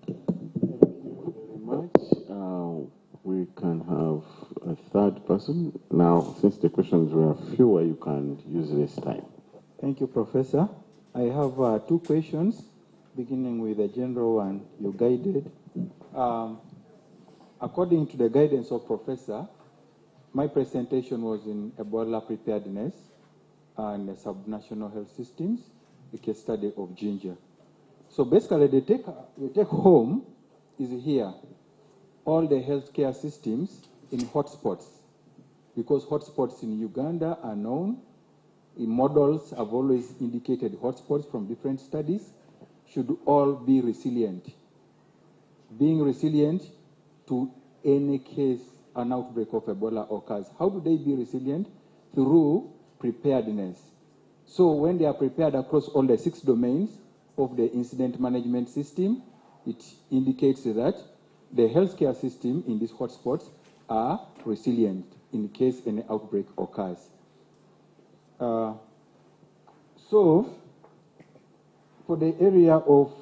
Thank you very much. we can have a third person. Now, since the questions were fewer, you can use this time. Thank you, Professor. I have two questions, beginning with the general one you guided. According to the guidance of Professor, my presentation was in Ebola preparedness and subnational health systems, a case study of Ginger. So basically, the take home is here. All the healthcare systems in hotspots, because hotspots in Uganda are known. In models have always indicated hotspots from different studies should all be resilient. Being resilient to any case an outbreak of Ebola occurs. How do they be resilient? Through preparedness. So when they are prepared across all the 6 domains of the incident management system, it indicates that the healthcare system in these hotspots are resilient in case any outbreak occurs. So for the area of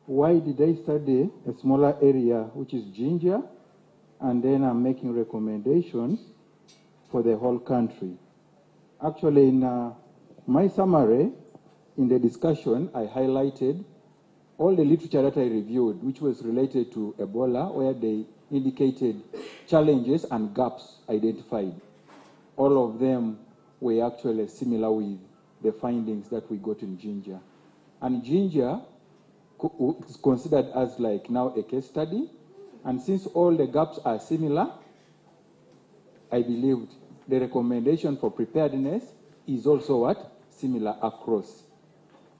why did I study a smaller area, which is Ginger, and then I'm making recommendations for the whole country. Actually, in my summary, in the discussion, I highlighted all the literature that I reviewed, which was related to Ebola, where they indicated challenges and gaps identified. All of them were actually similar with the findings that we got in Ginger. And Ginger is considered as like now a case study. And since all the gaps are similar, I believed the recommendation for preparedness is also what? Similar across.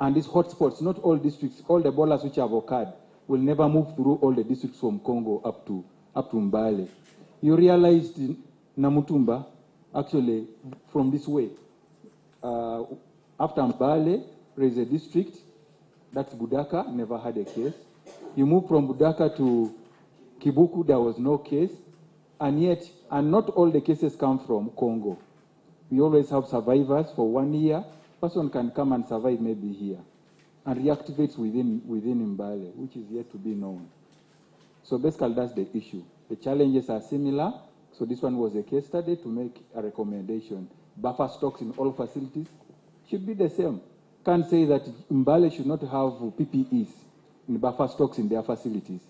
And these hotspots, not all districts, all the Ebolas which have occurred will never move through all the districts from Congo up to Mbale. You realized in Namutumba, actually, from this way, after Mbale, there is a district, that's Budaka, never had a case. You move from Budaka to Kibuku, there was no case, and yet, and not all the cases come from Congo. We always have survivors for 1 year. Person can come and survive maybe here, and reactivates within Mbale, which is yet to be known. So basically, that's the issue. The challenges are similar, so this one was a case study to make a recommendation. Buffer stocks in all facilities should be the same. Can't say that Mbale should not have PPEs in buffer stocks in their facilities.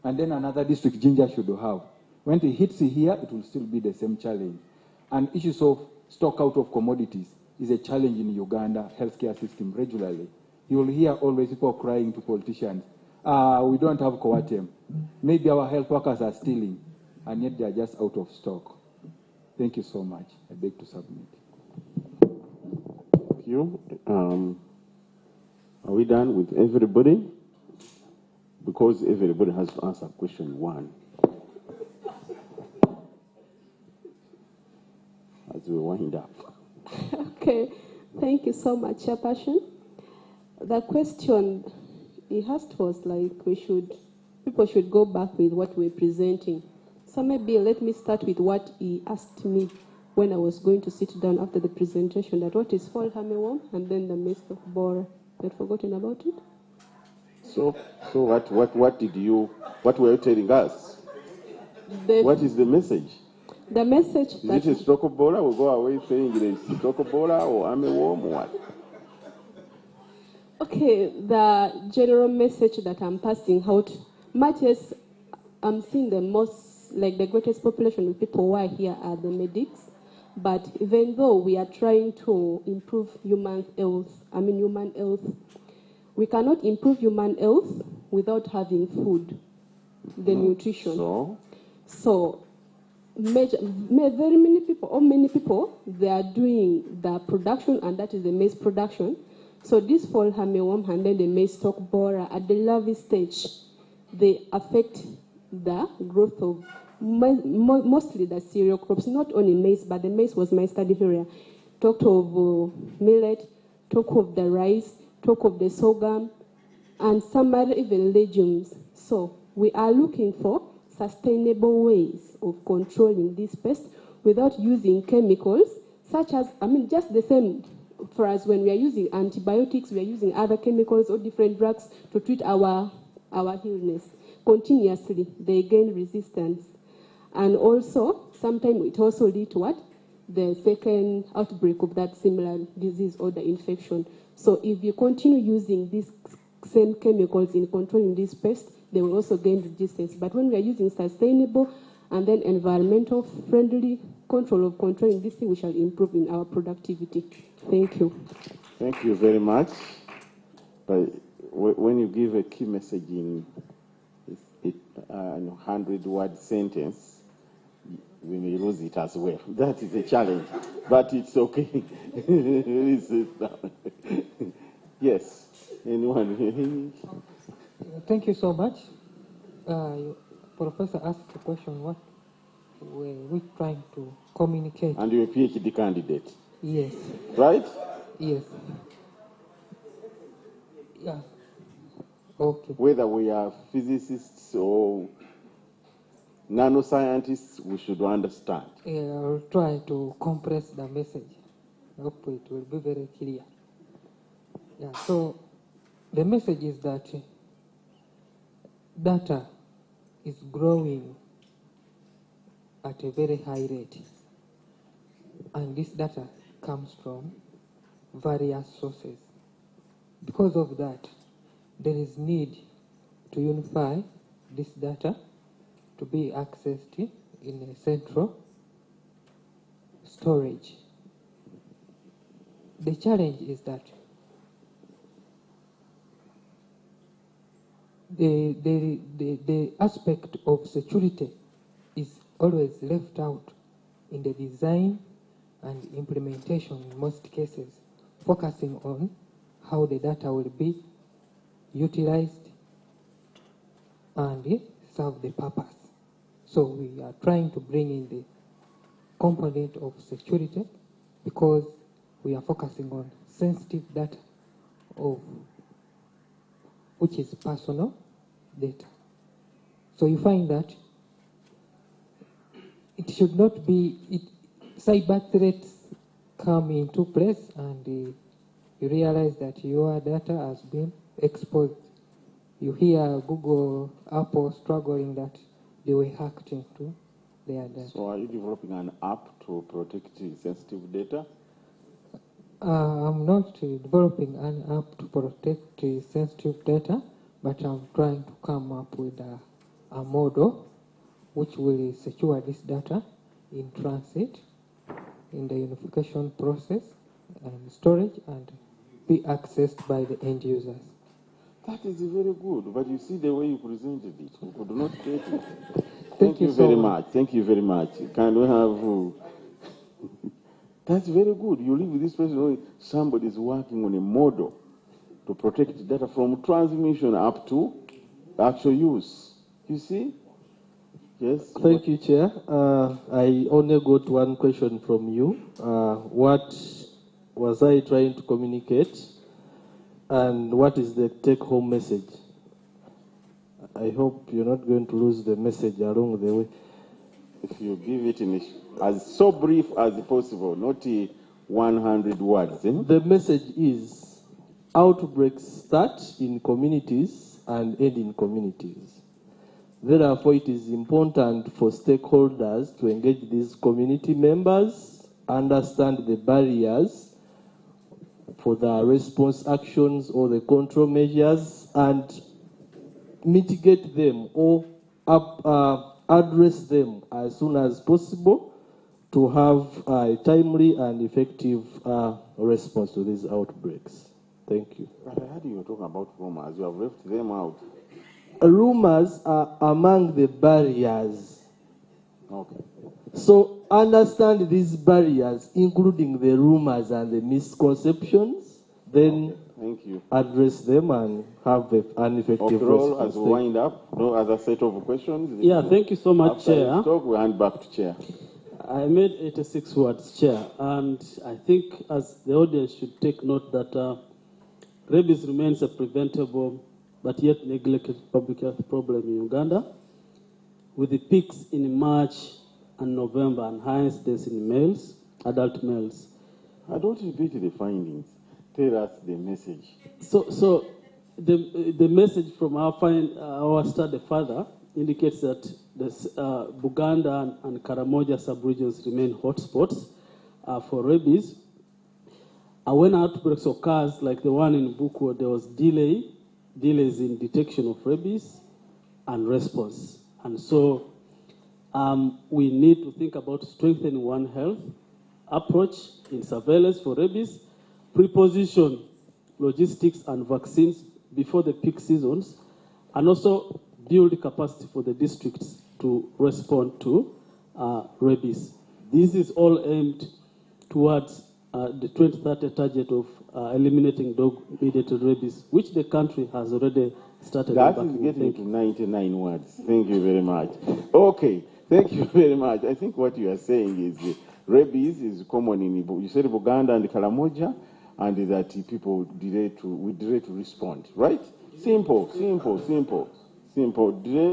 And then another district, Ginger, should have. When it hits here, it will still be the same challenge. And issues of stock out of commodities is a challenge in Uganda healthcare system regularly. You will hear always people crying to politicians, we don't have coatem. Maybe our health workers are stealing, and yet they are just out of stock. Thank you so much. I beg to submit. Thank you. Are we done with everybody? Because everybody has to answer question 1. As we wind up. Okay, thank you so much, Chairperson. The question he asked was like people should go back with what we're presenting. So maybe let me start with what he asked me when I was going to sit down after the presentation, that what is fall hammerworm and then the mist of borer. I'd forgotten about it. So what were you telling us? What is the message? The message is it a stroke Ebola? We'll go away saying it is stroke Ebola or hammerworm or what? Okay, the general message that I'm passing out, much as I'm seeing the most, like the greatest population of people who are here are the medics, but even though we are trying to improve human health, we cannot improve human health without having food, the nutrition. So very many people, they are doing the production, and that is the maize production. So this fall hammerworm and then the maize stalk borer at the larvae stage, they affect the growth of mostly the cereal crops, not only maize, but the maize was my study area. Talked of millet, talk of the rice, talk of the sorghum, and some other even legumes. So we are looking for sustainable ways of controlling this pest without using chemicals, such as, just the same for us when we are using antibiotics, we are using other chemicals or different drugs to treat our illness. Continuously, they gain resistance. And also, sometimes it also leads to what? The second outbreak of that similar disease or the infection. So if you continue using these same chemicals in controlling this pest, they will also gain resistance. But when we are using sustainable and then environmental friendly control of controlling this thing, we shall improve in our productivity. Thank you. Thank you very much. But when you give a key message in a 100-word sentence, we may lose it as well. That is a challenge, but it's okay. Yes, anyone? Thank you so much. Professor asked the question, what were we trying to communicate? And you're a PhD candidate. Yes. Right? Yes. Yeah. Okay. Whether we are physicists or nanoscientists, we should understand. Yeah, I'll try to compress the message. I hope it will be very clear. Yeah, so the message is that data is growing at a very high rate. And this data comes from various sources. Because of that, there is need to unify this data to be accessed in a central storage. The challenge is that the aspect of security is always left out in the design and implementation in most cases, focusing on how the data will be utilized and serve the purpose. So we are trying to bring in the component of security because we are focusing on sensitive data of which is personal data. So you find that it should not be, cyber threats come into place and you realize that your data has been exposed. You hear Google, Apple struggling that they were hacked into their data. So are you developing an app to protect sensitive data? I'm not developing an app to protect sensitive data, but I'm trying to come up with a model which will secure this data in transit, in the unification process and storage, and be accessed by the end users. That is very good, but you see the way you presented it, we could not get it. Thank you very so much. Thank you very much. Can we have... That's very good. You live with this person knowing somebody is working on a model to protect data from transmission up to actual use. You see? Yes. Thank you, Chair. I only got one question from you. What was I trying to communicate? And what is the take-home message? I hope you're not going to lose the message along the way. If you give it in as so brief as possible, not 100 words. The message is outbreaks start in communities and end in communities. Therefore, it is important for stakeholders to engage these community members, understand the barriers for the response actions or the control measures, and mitigate them or address them as soon as possible to have a timely and effective response to these outbreaks. Thank you. But I heard you were talking about rumors. You have left them out. Rumors are among the barriers. Okay. So understand these barriers, including the rumors and the misconceptions, then Thank you. address them and have an effective response. As we wind up, no other set of questions? Yeah, thank you so much, After Chair. you talk, we hand back to Chair. I made 86 words, Chair, and I think as the audience should take note that rabies remains a preventable but yet neglected public health problem in Uganda, with the peaks in March and November and highest deaths in males, adult males. I don't repeat the findings. Tell us the message. So the message from our study further indicates that this, Buganda and Karamoja sub-regions remain hotspots for rabies. When outbreaks occurs, like the one in Buko, there was delays in detection of rabies and response. And so we need to think about strengthening One Health approach in surveillance for rabies, preposition logistics and vaccines before the peak seasons, and also build capacity for the districts to respond to rabies. This is all aimed towards the 2030 target of eliminating dog-mediated rabies, which the country has already started. That is getting to 99 words. Thank you very much. Okay, thank you very much. I think what you are saying is rabies is common in, you said Buganda and Karamoja, and that people delay to respond, right? Simple. Delay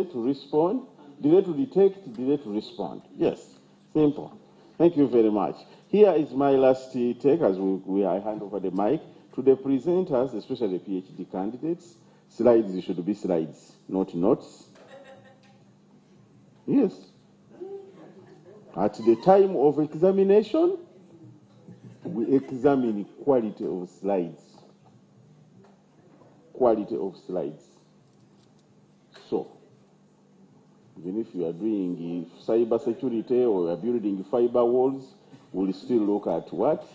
to respond, delay to detect, delay to respond. Yes, simple. Thank you very much. Here is my last take as I hand over the mic to the presenters, especially the PhD candidates. Slides should be slides, not notes. Yes. At the time of examination, we examine quality of slides. Quality of slides. So, even if you are doing cyber security or you are building fiber walls, we'll still look at what?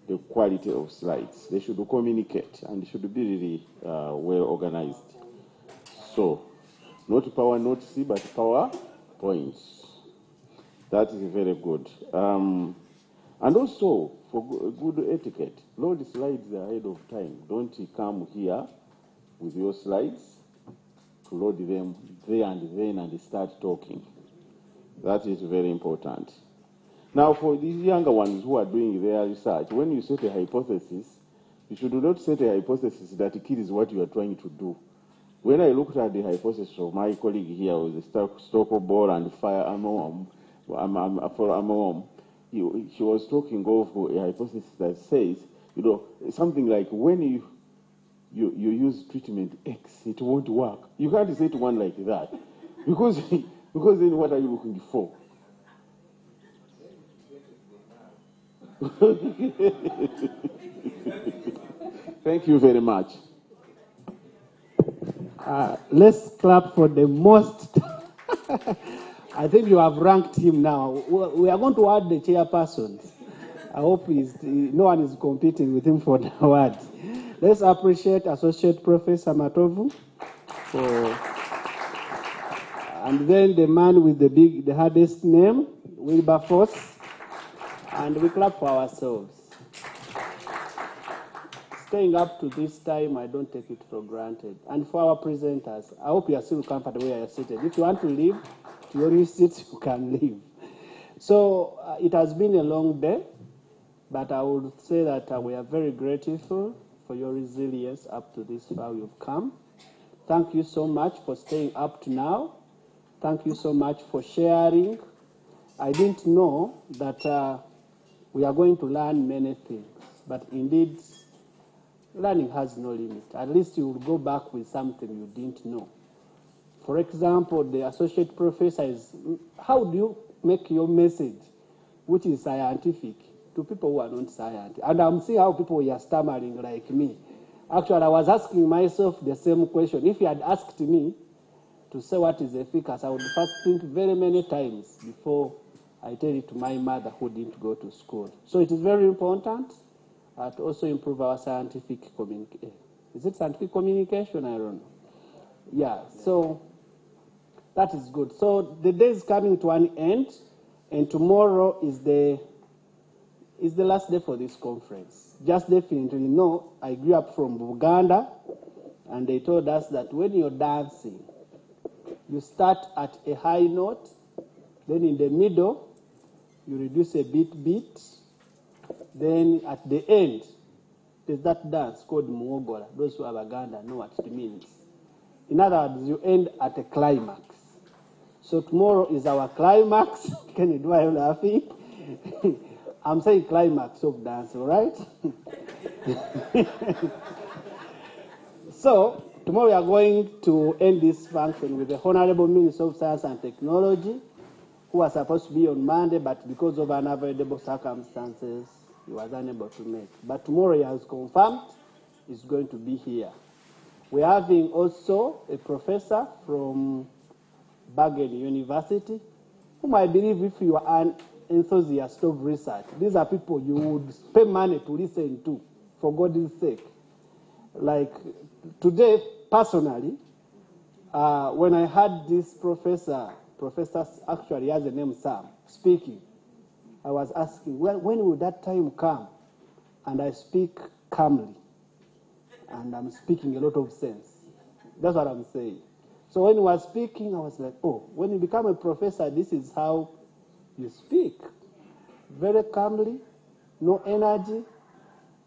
The quality of slides. They should communicate and should be really well organized. So, not power notes, but power points. That is very good. And also, for good etiquette, load slides ahead of time. Don't come here with your slides to load them there and then and start talking. That is very important. Now, for these younger ones who are doing their research, when you set a hypothesis, you should not set a hypothesis that kills what you are trying to do. When I looked at the hypothesis of my colleague here with the stopper ball and fire armor, she was talking of a hypothesis that says, something like when you use treatment X, it won't work. You can't say to one like that, because then what are you looking for? Thank you very much. Let's clap for the most. I think you have ranked him now. We are going to add the chairpersons. I hope no one is competing with him for the award. Let's appreciate Associate Professor Matovu and then the man with the hardest name, Wilberforce. And we clap for ourselves. Staying up to this time, I don't take it for granted. And for our presenters, I hope you are still comfortable where you are seated. If you want to leave to your new seats, you can leave. So it has been a long day, but I would say that we are very grateful for your resilience up to this far you've come. Thank you so much for staying up to now. Thank you so much for sharing. I didn't know that we are going to learn many things, but indeed, learning has no limit. At least you will go back with something you didn't know. For example, the associate professor is, how do you make your message, which is scientific, to people who are not scientists? And I'm seeing how people are stammering like me. Actually, I was asking myself the same question. If you had asked me to say what is efficacy, I would first think very many times before I tell it to my mother who didn't go to school. So it is very important to also improve our scientific communication. Is it scientific communication? I don't know. Yeah, so that is good. So the day is coming to an end, and tomorrow is the last day for this conference. Just definitely know, I grew up from Uganda, and they told us that when you're dancing, you start at a high note, then in the middle, you reduce a beat, then at the end, there's that dance called Muogola. Those who are Baganda know what it means. In other words, you end at a climax. So tomorrow is our climax. Kenny, do I laughing? I'm saying climax of dance, all right? So tomorrow we are going to end this function with the Honorable Minister of Science and Technology, who was supposed to be on Monday, but because of unavoidable circumstances, he was unable to make. But tomorrow he has confirmed he's going to be here. We're having also a professor from Bergen University, whom I believe if you are an enthusiast of research, these are people you would pay money to listen to, for God's sake. Like today, personally, when I heard this professor actually has the name Sam, speaking, I was asking, well, when will that time come? And I speak calmly, and I'm speaking a lot of sense. That's what I'm saying. So when he was speaking, I was like, oh, when you become a professor, this is how you speak. Very calmly, no energy,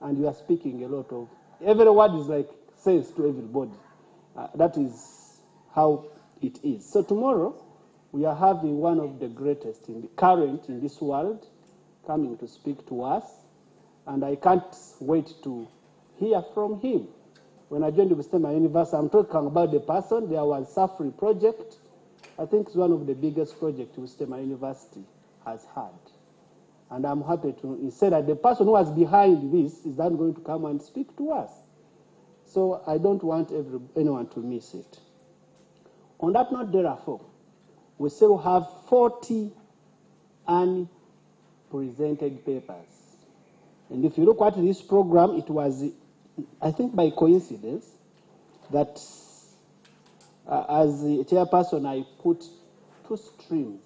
and you are speaking a lot of, every word is like sense to everybody. That is how it is. So tomorrow, we are having one of the greatest in the current in this world coming to speak to us, and I can't wait to hear from him. When I joined the Busitema University, I'm talking about the person. There was Safri project. I think it's one of the biggest projects Busitema University has had. And I'm happy to say that the person who was behind this is then going to come and speak to us. So I don't want anyone to miss it. On that note, therefore, we still have 40 unpresented papers. And if you look at this program, it was, I think by coincidence, that as the chairperson, I put 2 streams.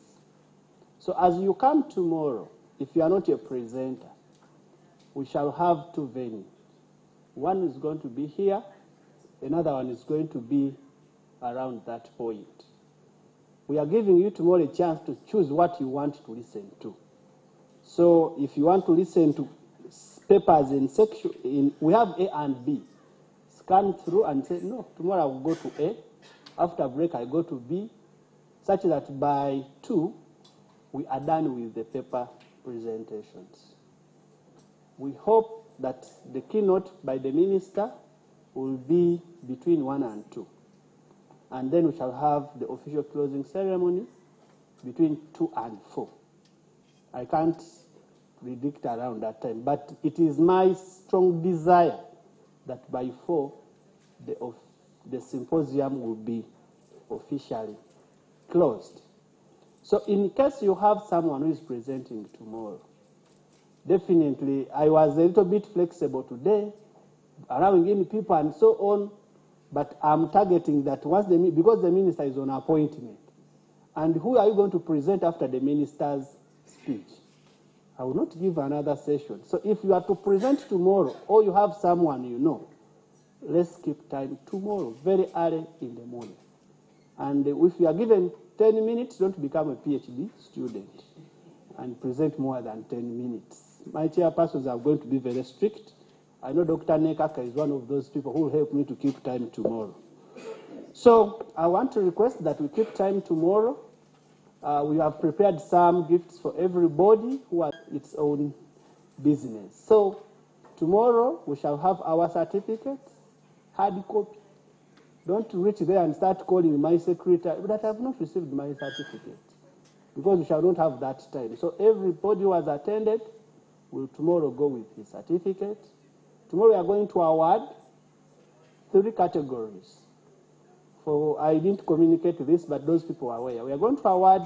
So as you come tomorrow, if you are not a presenter, we shall have 2 venues. One is going to be here, another one is going to be around that point. We are giving you tomorrow a chance to choose what you want to listen to. So if you want to listen to papers in section, we have A and B. Scan through and say, no, tomorrow I will go to A. After break, I go to B, such that by 2, we are done with the paper presentations. We hope that the keynote by the minister will be between 1 and 2. And then we shall have the official closing ceremony between 2 and 4. I can't predict around that time, but it is my strong desire that by 4, the symposium will be officially closed. So in case you have someone who is presenting tomorrow, definitely, I was a little bit flexible today, allowing in people and so on, but I'm targeting that once because the minister is on appointment. And who are you going to present after the minister's speech? I will not give another session. So if you are to present tomorrow, or you have someone you know, let's keep time tomorrow, very early in the morning. And if you are given 10 minutes, don't become a PhD student and present more than 10 minutes. My chairpersons are going to be very strict. I know Dr. Nekaka is one of those people who will help me to keep time tomorrow. So I want to request that we keep time tomorrow. We have prepared some gifts for everybody who has its own business. So tomorrow we shall have our certificates, hard copy. Don't reach there and start calling my secretary, but I have not received my certificate, because we shall not have that time. So everybody who has attended will tomorrow go with his certificate. Tomorrow we are going to award 3 categories. I didn't communicate this, but those people are aware. We are going to award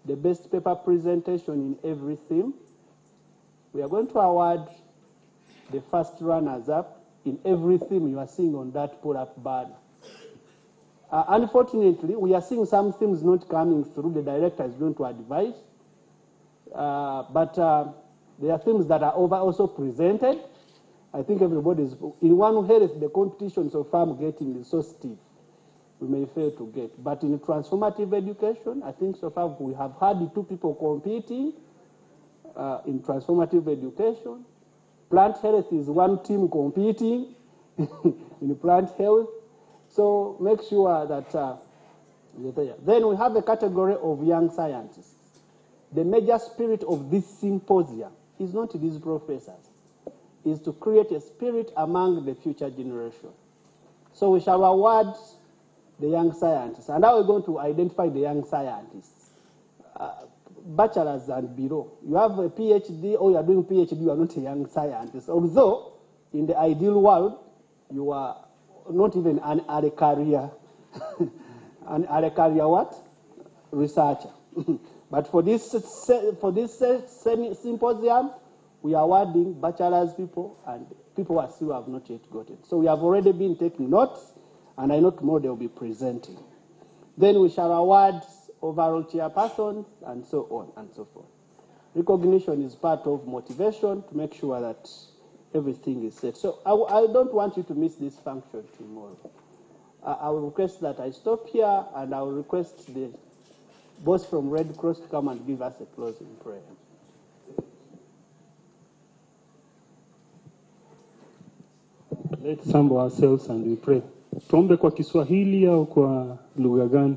the best paper presentation in every theme. We are going to award the first runners-up in every theme you are seeing on that pull-up banner. Unfortunately, we are seeing some themes not coming through. The director is going to advise. But there are themes that are also presented. I think everybody is, in one health, the competition so far getting is so stiff, we may fail to get. But in transformative education, I think so far we have had 2 people competing in transformative education. Plant health is 1 team competing in plant health. So make sure that you're there. Then we have the category of young scientists. The major spirit of this symposium is not these professors, is to create a spirit among the future generation. So we shall award the young scientists. And now we're going to identify the young scientists. Bachelors and below. You have a PhD or you are doing PhD, you are not a young scientist. Although, in the ideal world, you are not even an early career, what? Researcher. But for this symposium, we are awarding bachelor's people and people who still have not yet gotten. So we have already been taking notes, and I know tomorrow they will be presenting. Then we shall award overall chairpersons, and so on and so forth. Recognition is part of motivation to make sure that everything is set. So I don't want you to miss this function tomorrow. I will request that I stop here, and I will request the boss from Red Cross to come and give us a closing prayer. Let's humble ourselves and we pray. Tuombe kwa Kiswahili au kwa lugha gani?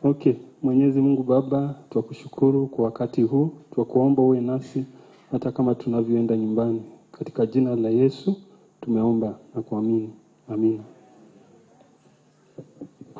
Okay, Mwenyezi Mungu Baba, twakushukuru kwa wakati huu, twakuomba uwe nasi hata kama tunavyoenda nyumbani. Katika jina la Yesu tumeomba na kuamini. Amina.